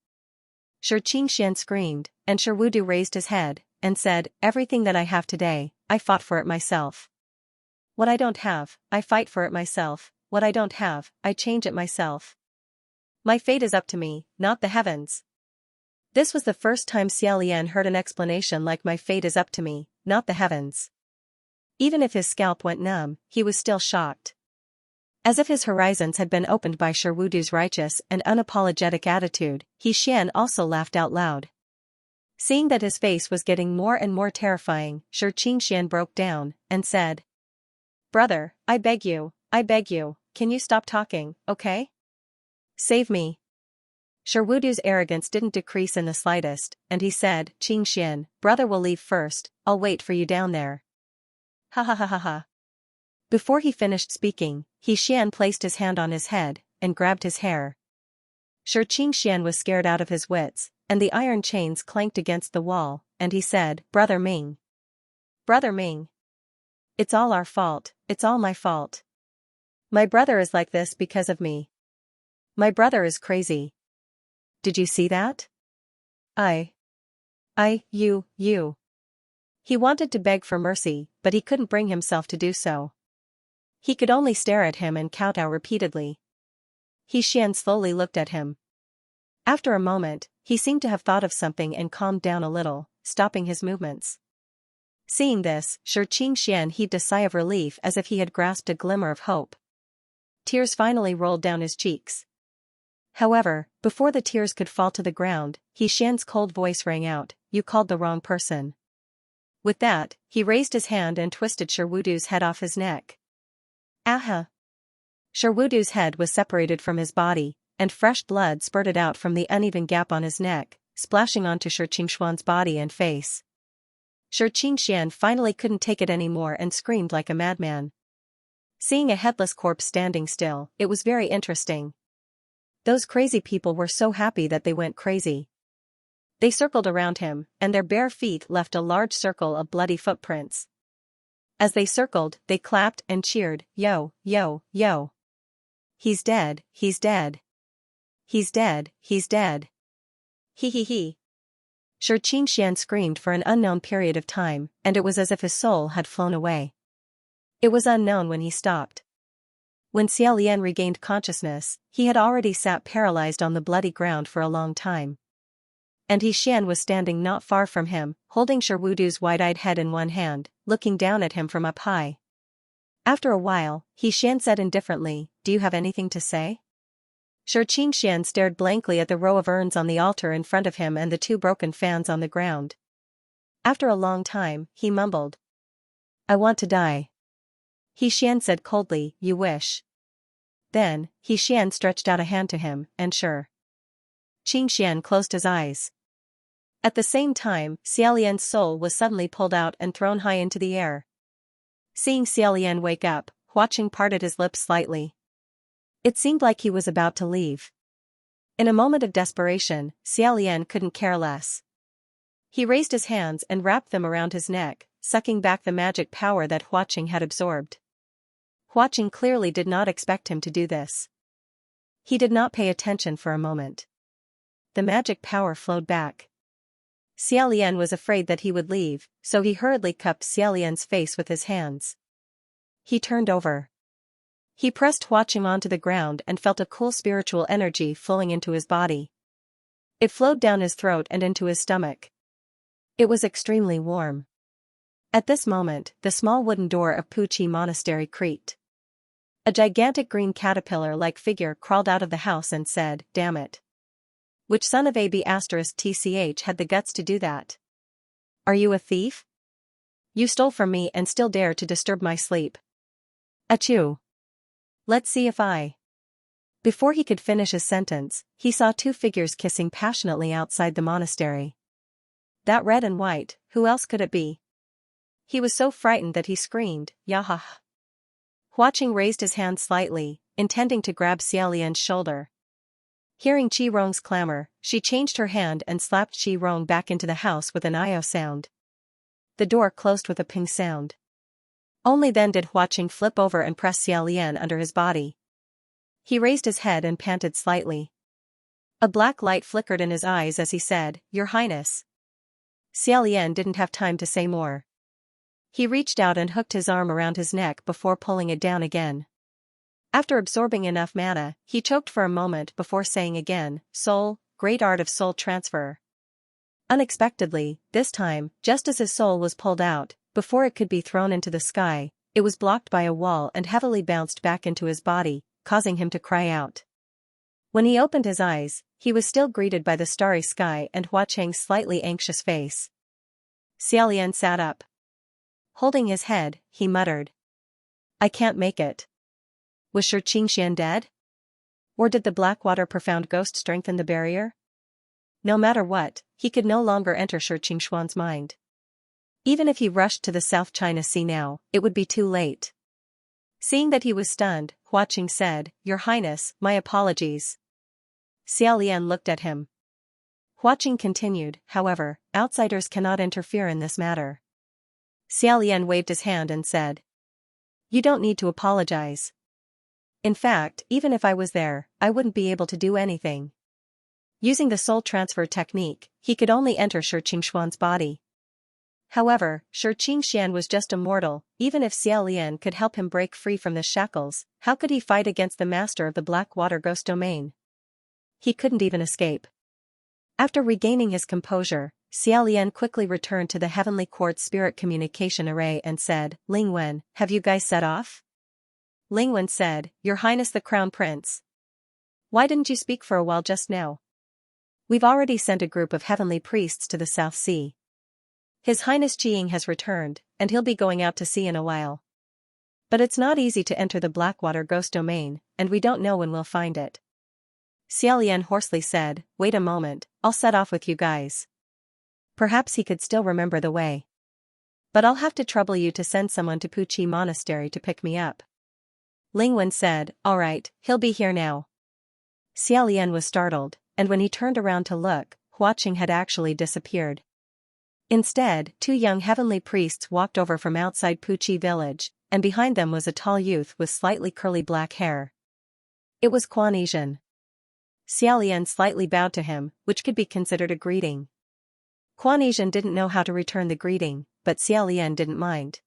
Speaker 1: Xianxia screamed, and Sherwudu raised his head, and said, "Everything that I have today, I fought for it myself. What I don't have, I fight for it myself, what I don't have, I change it myself. My fate is up to me, not the heavens." This was the first time Xiaolian heard an explanation like "my fate is up to me, not the heavens." Even if his scalp went numb, he was still shocked. As if his horizons had been opened by Sherwudu's righteous and unapologetic attitude, Xian also laughed out loud. Seeing that his face was getting more and more terrifying, Xianxia broke down, and said, "Brother, I beg you, can you stop talking, okay? Save me." Sherwudu's arrogance didn't decrease in the slightest, and he said, "Xianxia, brother will leave first, I'll wait for you down there." Ha ha ha ha ha. Before he finished speaking, Xian placed his hand on his head, and grabbed his hair. Xianxia was scared out of his wits, and the iron chains clanked against the wall, and he said, Brother Ming, it's all our fault, it's all my fault. My brother is like this because of me. My brother is crazy. Did you see that? You. He wanted to beg for mercy, but he couldn't bring himself to do so. He could only stare at him and kowtow repeatedly. Xian slowly looked at him. After a moment, he seemed to have thought of something and calmed down a little, stopping his movements. Seeing this, Xianxia heaved a sigh of relief as if he had grasped a glimmer of hope. Tears finally rolled down his cheeks. However, before the tears could fall to the ground, Xian's cold voice rang out, "You called the wrong person." With that, he raised his hand and twisted Sherwudu's head off his neck. Aha! Sherwudu's head was separated from his body, and fresh blood spurted out from the uneven gap on his neck, splashing onto Xianxia's body and face. Xianxia finally couldn't take it anymore and screamed like a madman. Seeing a headless corpse standing still, it was very interesting. Those crazy people were so happy that they went crazy. They circled around him, and their bare feet left a large circle of bloody footprints. As they circled, they clapped and cheered, "Yo, yo, yo. He's dead, he's dead. He's dead, he's dead. He he he." Xianxia screamed for an unknown period of time, and it was as if his soul had flown away. It was unknown when he stopped. When Xiaolian regained consciousness, he had already sat paralyzed on the bloody ground for a long time. And Xian was standing not far from him, holding Sherwudu's wide-eyed head in one hand, looking down at him from up high. After a while, Xian said indifferently, do you have anything to say? Xianxia stared blankly at the row of urns on the altar in front of him and the 2 broken fans on the ground. After a long time, he mumbled. I want to die. Xian said coldly, you wish. Then, Xian stretched out a hand to him, and sure. Xian closed his eyes. At the same time, Xiaolian's soul was suddenly pulled out and thrown high into the air. Seeing Xiaolian wake up, Huaqing parted his lips slightly. It seemed like he was about to leave. In a moment of desperation, Xiaolian couldn't care less. He raised his hands and wrapped them around his neck, sucking back the magic power that Huaqing had absorbed. Huaqing clearly did not expect him to do this. He did not pay attention for a moment. The magic power flowed back. Xiaolian was afraid that he would leave, so he hurriedly cupped Xiaolian's face with his hands. He turned over. He pressed Huaqing onto the ground and felt a cool spiritual energy flowing into his body. It flowed down his throat and into his stomach. It was extremely warm. At this moment, the small wooden door of Puqi Monastery creaked. A gigantic green caterpillar-like figure crawled out of the house and said, damn it. Which son of AB*TCH had the guts to do that? Are you a thief? You stole from me and still dare to disturb my sleep. Achoo. Let's see if I. Before he could finish his sentence, he saw 2 figures kissing passionately outside the monastery. That red and white, who else could it be? He was so frightened that he screamed, Yaha. Huaqing raised his hand slightly, intending to grab Xiaolian's shoulder. Hearing Qi Rong's clamor, she changed her hand and slapped Qi Rong back into the house with an "io" sound. The door closed with a ping sound. Only then did Huaqing flip over and press Xiaolian under his body. He raised his head and panted slightly. A black light flickered in his eyes as he said, Your Highness. Xiaolian didn't have time to say more. He reached out and hooked his arm around his neck before pulling it down again. After absorbing enough mana, he choked for a moment before saying again, Soul, great art of soul transfer. Unexpectedly, this time, just as his soul was pulled out, before it could be thrown into the sky, it was blocked by a wall and heavily bounced back into his body, causing him to cry out. When he opened his eyes, he was still greeted by the starry sky and Huaqing's slightly anxious face. Xiaolian sat up. Holding his head, he muttered. I can't make it. Was Xianxia dead? Or did the Blackwater Profound Ghost strengthen the barrier? No matter what, he could no longer enter Xianxia's mind. Even if he rushed to the South China Sea now, it would be too late. Seeing that he was stunned, Huaqing said, Your Highness, my apologies. Xiaolian looked at him. Huaqing continued, however, outsiders cannot interfere in this matter. Xiaolian waved his hand and said. You don't need to apologize. In fact, even if I was there, I wouldn't be able to do anything. Using the soul transfer technique, he could only enter Xianxia's body. However, Xianxia was just a mortal. Even if Xiaolian could help him break free from the shackles, how could he fight against the master of the Blackwater Ghost domain? He couldn't even escape. After regaining his composure, Xiaolian quickly returned to the Heavenly Quartz Spirit Communication Array and said, Lingwen, have you guys set off? Lingwen said, Your Highness the Crown Prince. Why didn't you speak for a while just now? We've already sent a group of heavenly priests to the South Sea. His Highness Qiying has returned, and he'll be going out to sea in a while. But it's not easy to enter the Blackwater Ghost domain, and we don't know when we'll find it. Xiaolian hoarsely said, Wait a moment, I'll set off with you guys. Perhaps he could still remember the way. But I'll have to trouble you to send someone to Puqi Monastery to pick me up. Lingwen said, All right, he'll be here now. Xiaolian was startled, and when he turned around to look, Huaqing had actually disappeared. Instead, 2 young heavenly priests walked over from outside Puqi village, and behind them was a tall youth with slightly curly black hair. It was Xuanxia. Xiaolian slightly bowed to him, which could be considered a greeting. Xuanxia didn't know how to return the greeting, but Xiaolian didn't mind.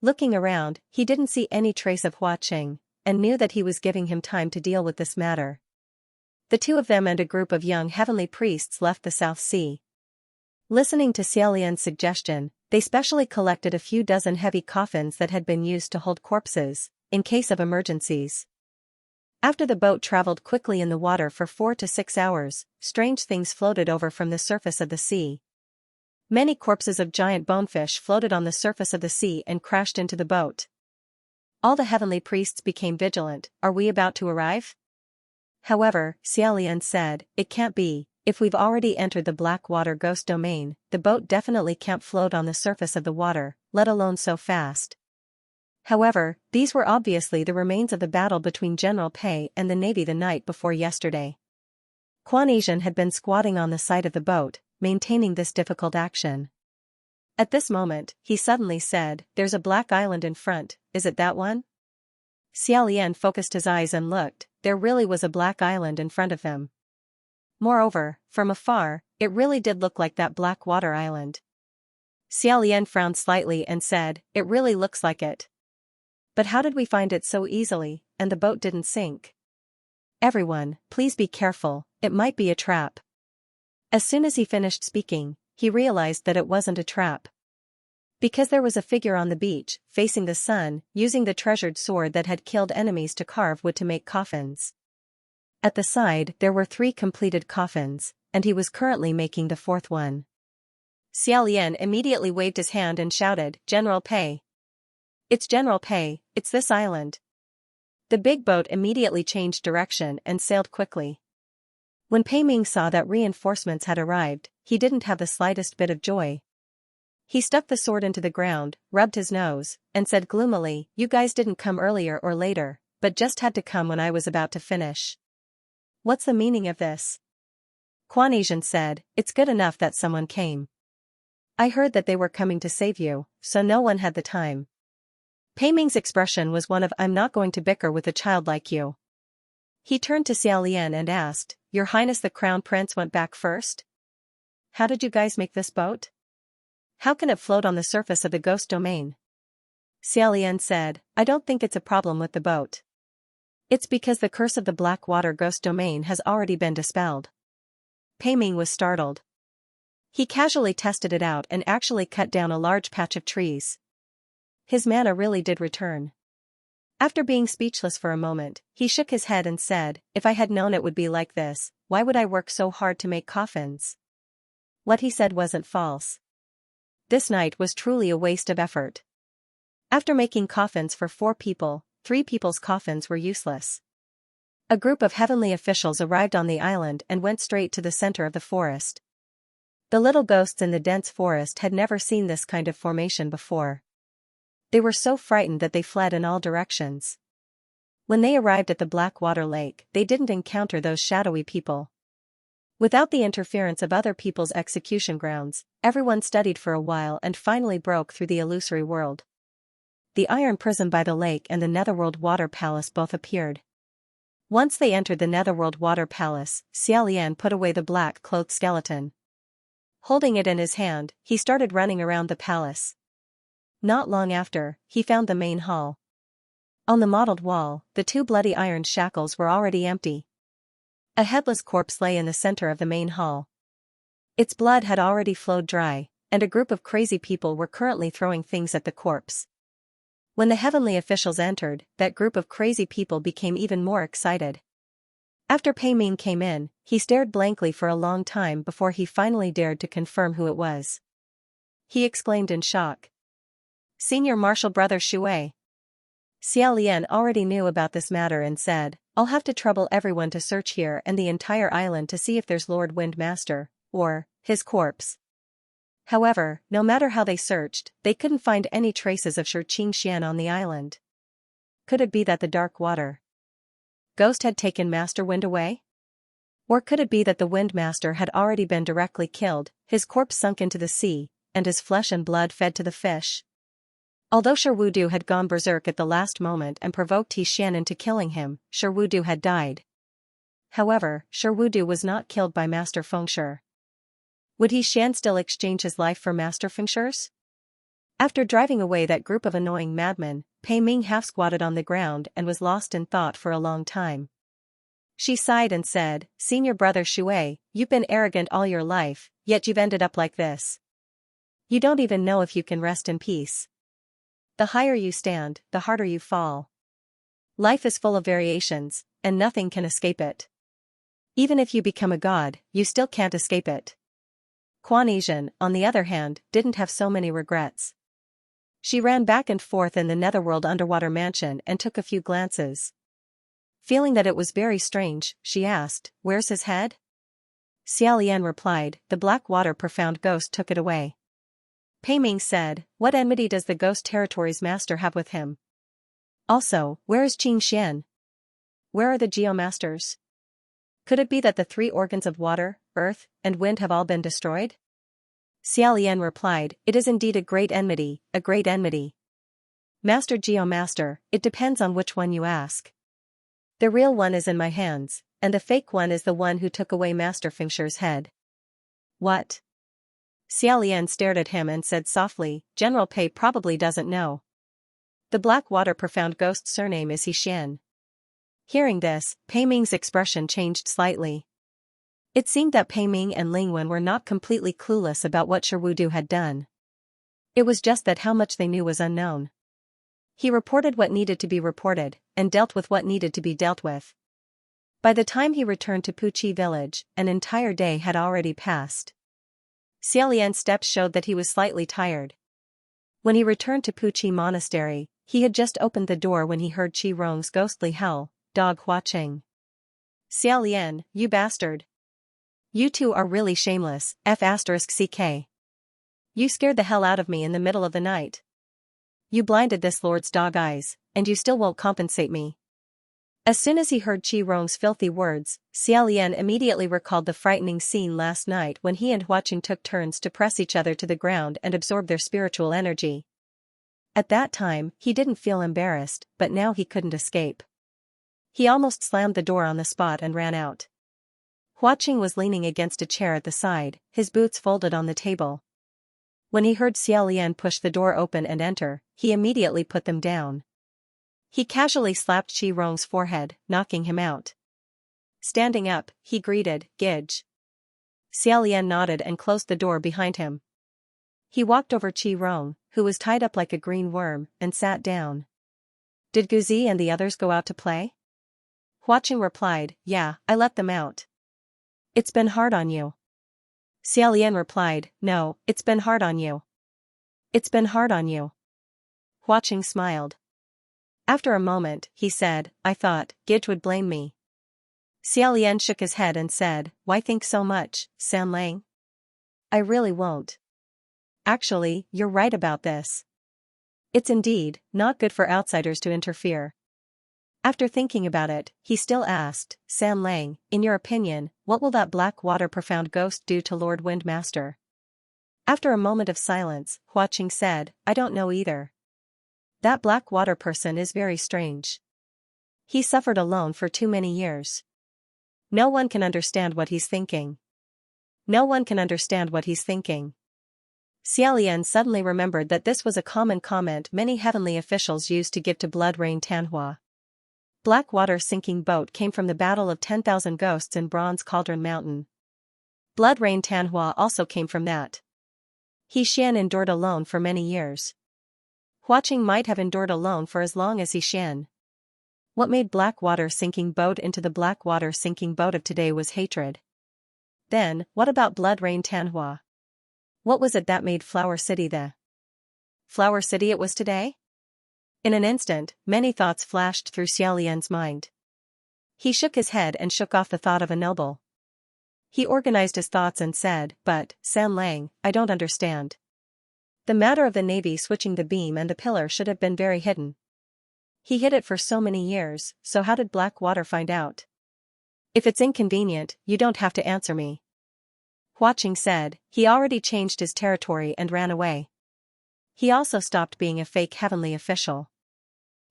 Speaker 1: Looking around, he didn't see any trace of Huaqing, and knew that he was giving him time to deal with this matter. The 2 of them and a group of young heavenly priests left the South Sea. Listening to Xiaolian's suggestion, They specially collected a few dozen heavy coffins that had been used to hold corpses, in case of emergencies. After the boat traveled quickly in the water for 4 to 6 hours, strange things floated over from the surface of the sea. Many corpses of giant bonefish floated on the surface of the sea and crashed into the boat. All the heavenly priests became vigilant. Are we about to arrive? However, Xiaolian said, it can't be. If we've already entered the black water ghost domain, the boat definitely can't float on the surface of the water, let alone so fast. However, these were obviously the remains of the battle between General Pei and the Navy the night before yesterday. Quan Asian had been squatting on the side of the boat, maintaining this difficult action. At this moment, he suddenly said, there's a black island in front, is it that one? Xiaolian focused his eyes and looked, there really was a black island in front of him. Moreover, from afar, it really did look like that black water island. Xiaolian frowned slightly and said, it really looks like it. But how did we find it so easily, and the boat didn't sink? Everyone, please be careful, it might be a trap. As soon as he finished speaking, he realized that it wasn't a trap. Because there was a figure on the beach, facing the sun, using the treasured sword that had killed enemies to carve wood to make coffins. At the side there were 3 completed coffins, and he was currently making the 4th one. Xiaolian immediately waved his hand and shouted, General Pei. It's General Pei, it's this island. The big boat immediately changed direction and sailed quickly. When Pei Ming saw that reinforcements had arrived, he didn't have the slightest bit of joy. He stuck the sword into the ground, rubbed his nose, and said gloomily, you guys didn't come earlier or later, but just had to come when I was about to finish. What's the meaning of this? Quan Asian said, it's good enough that someone came. I heard that they were coming to save you, so no one had the time. Pei Ming's expression was one of I'm not going to bicker with a child like you. He turned to Xiaolian and asked, Your Highness the Crown Prince went back first? How did you guys make this boat? How can it float on the surface of the ghost domain? Xiaolian said, I don't think it's a problem with the boat. It's because the curse of the black water ghost domain has already been dispelled. Pei Ming was startled. He casually tested it out and actually cut down a large patch of trees. His mana really did return. After being speechless for a moment, he shook his head and said, if I had known it would be like this, why would I work so hard to make coffins? What he said wasn't false. This night was truly a waste of effort. After making coffins for 4 people, 3 people's coffins were useless. A group of heavenly officials arrived on the island and went straight to the center of the forest. The little ghosts in the dense forest had never seen this kind of formation before. They were so frightened that they fled in all directions. When they arrived at the Blackwater Lake, they didn't encounter those shadowy people. Without the interference of other people's execution grounds, everyone studied for a while and finally broke through the illusory world. The iron prison by the lake and the Netherworld Water Palace both appeared. Once they entered the Netherworld Water Palace, Xiaolian put away the black-clothed skeleton. Holding it in his hand, he started running around the palace. Not long after, he found the main hall. On the mottled wall, the 2 bloody iron shackles were already empty. A headless corpse lay in the center of the main hall. Its blood had already flowed dry, and a group of crazy people were currently throwing things at the corpse. When the heavenly officials entered, that group of crazy people became even more excited. After Pei Ming came in, he stared blankly for a long time before he finally dared to confirm who it was. He exclaimed in shock. Senior Marshal Brother Shui. Xiaolian already knew about this matter and said, I'll have to trouble everyone to search here and the entire island to see if there's Lord Windmaster, or his corpse. However, no matter how they searched, they couldn't find any traces of Xianxia on the island. Could it be that the dark water ghost had taken Master Wind away? Or could it be that the Windmaster had already been directly killed, his corpse sunk into the sea, and his flesh and blood fed to the fish? Although Sherwudu had gone berserk at the last moment and provoked Xian into killing him, Sherwudu had died. However, Sherwudu was not killed by Master Fengshe. Would Xian still exchange his life for Master Fengshe's? After driving away that group of annoying madmen, Pei Ming half-squatted on the ground and was lost in thought for a long time. She sighed and said, Senior Brother Shui, you've been arrogant all your life, yet you've ended up like this. You don't even know if you can rest in peace. The higher you stand, the harder you fall. Life is full of variations, and nothing can escape it. Even if you become a god, you still can't escape it. Kuan Yizhen, on the other hand, didn't have so many regrets. She ran back and forth in the netherworld underwater mansion and took a few glances. Feeling that it was very strange, she asked, "Where's his head?" Xiaolian replied, "The black water profound ghost took it away." Pei Ming said, "What enmity does the ghost territory's master have with him? Also, where is Xianxia? Where are the geomasters? Could it be that the 3 organs of water, earth, and wind have all been destroyed?" Xiaolian replied, "It is indeed a great enmity, a great enmity. Master Geomaster, it depends on which one you ask. The real one is in my hands, and the fake one is the one who took away Master Fengshi's head." "What?" Xiaolian stared at him and said softly, "General Pei probably doesn't know. The black water profound ghost surname is Xian." Hearing this, Pei Ming's expression changed slightly. It seemed that Pei Ming and Ling Wen were not completely clueless about what Sherwudu had done. It was just that how much they knew was unknown. He reported what needed to be reported, and dealt with what needed to be dealt with. By the time he returned to Puqi village, an entire day had already passed. Xiaolian's steps showed that he was slightly tired. When he returned to Puqi monastery, he had just opened the door when he heard Qi Rong's ghostly howl, "Dog Hua Qing. Xiaolian, you bastard. You two are really shameless, F***ck. You scared the hell out of me in the middle of the night. You blinded this lord's dog eyes, and you still won't compensate me." As soon as he heard Qi Rong's filthy words, Xiaolian immediately recalled the frightening scene last night when he and Hua Qing took turns to press each other to the ground and absorb their spiritual energy. At that time, he didn't feel embarrassed, but now he couldn't escape. He almost slammed the door on the spot and ran out. Hua Qing was leaning against a chair at the side, his boots folded on the table. When he heard Xiaolian push the door open and enter, he immediately put them down. He casually slapped Qi Rong's forehead, knocking him out. Standing up, he greeted, "Gidge." Xiaolian nodded and closed the door behind him. He walked over Qi Rong, who was tied up like a green worm, and sat down. "Did Guzi and the others go out to play?" Hua Qing replied, "Yeah, I let them out." "It's been hard on you." Xiaolian replied, "No, it's been hard on you. It's been hard on you." Hua Qing smiled. After a moment, he said, "I thought, Gidge would blame me." Xiaolian shook his head and said, "Why think so much, San Lang? I really won't. Actually, you're right about this. It's indeed not good for outsiders to interfere." After thinking about it, he still asked, "San Lang, in your opinion, what will that black water profound ghost do to Lord Windmaster?" After a moment of silence, Hua Qing said, "I don't know either. That black water person is very strange. He suffered alone for too many years. No one can understand what he's thinking. No one can understand what he's thinking." Xiaolian suddenly remembered that this was a common comment many heavenly officials used to give to Blood Rain Tanhua. Black water sinking boat came from the Battle of 10,000 Ghosts in Bronze Cauldron Mountain. Blood Rain Tanhua also came from that. He Xian endured alone for many years. Hua Qing might have endured alone for as long as he Xian. What made black water sinking boat into the black water sinking boat of today was hatred. Then, what about Blood Rain Tanhua? What was it that made Flower City the Flower City it was today? In an instant, many thoughts flashed through Xiaolian's mind. He shook his head and shook off the thought of a noble. He organized his thoughts and said, "But, San Lang, I don't understand. The matter of the navy switching the beam and the pillar should have been very hidden. He hid it for so many years, so how did black water find out? If it's inconvenient, you don't have to answer me." Hua Qing said. He already changed his territory and ran away. He also stopped being a fake heavenly official.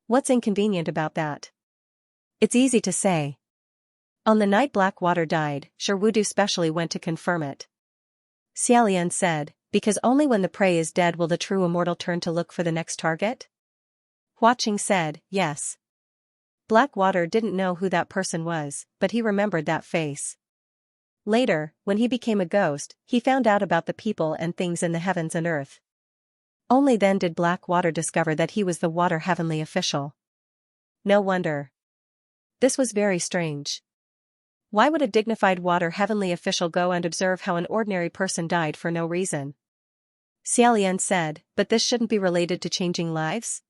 Speaker 1: What's inconvenient about that? It's easy to say. On the night Blackwater died, Sherwudu specially went to confirm it. Xiaolian said, "Because only when the prey is dead will the true immortal turn to look for the next target?" Hua Qing said, "Yes." Blackwater didn't know who that person was, but he remembered that face. Later, when he became a ghost, he found out about the people and things in the heavens and earth. Only then did Blackwater discover that he was the water heavenly official. No wonder. This was very strange. Why would a dignified water heavenly official go and observe how an ordinary person died for no reason? Xiaolian said, but this shouldn't be related to changing lives?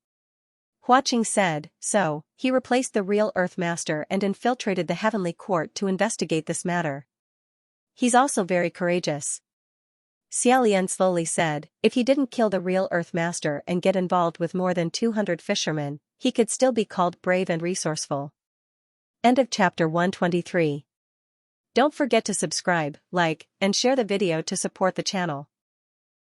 Speaker 1: Huaqing said, so, he replaced the real Earth Master and infiltrated the heavenly court to investigate this matter. He's also very courageous. Xiaolian slowly said, if he didn't kill the real Earth Master and get involved with more than 200 fishermen, he could still be called brave and resourceful. End of chapter 123. Don't forget to subscribe, like, and share the video to support the channel.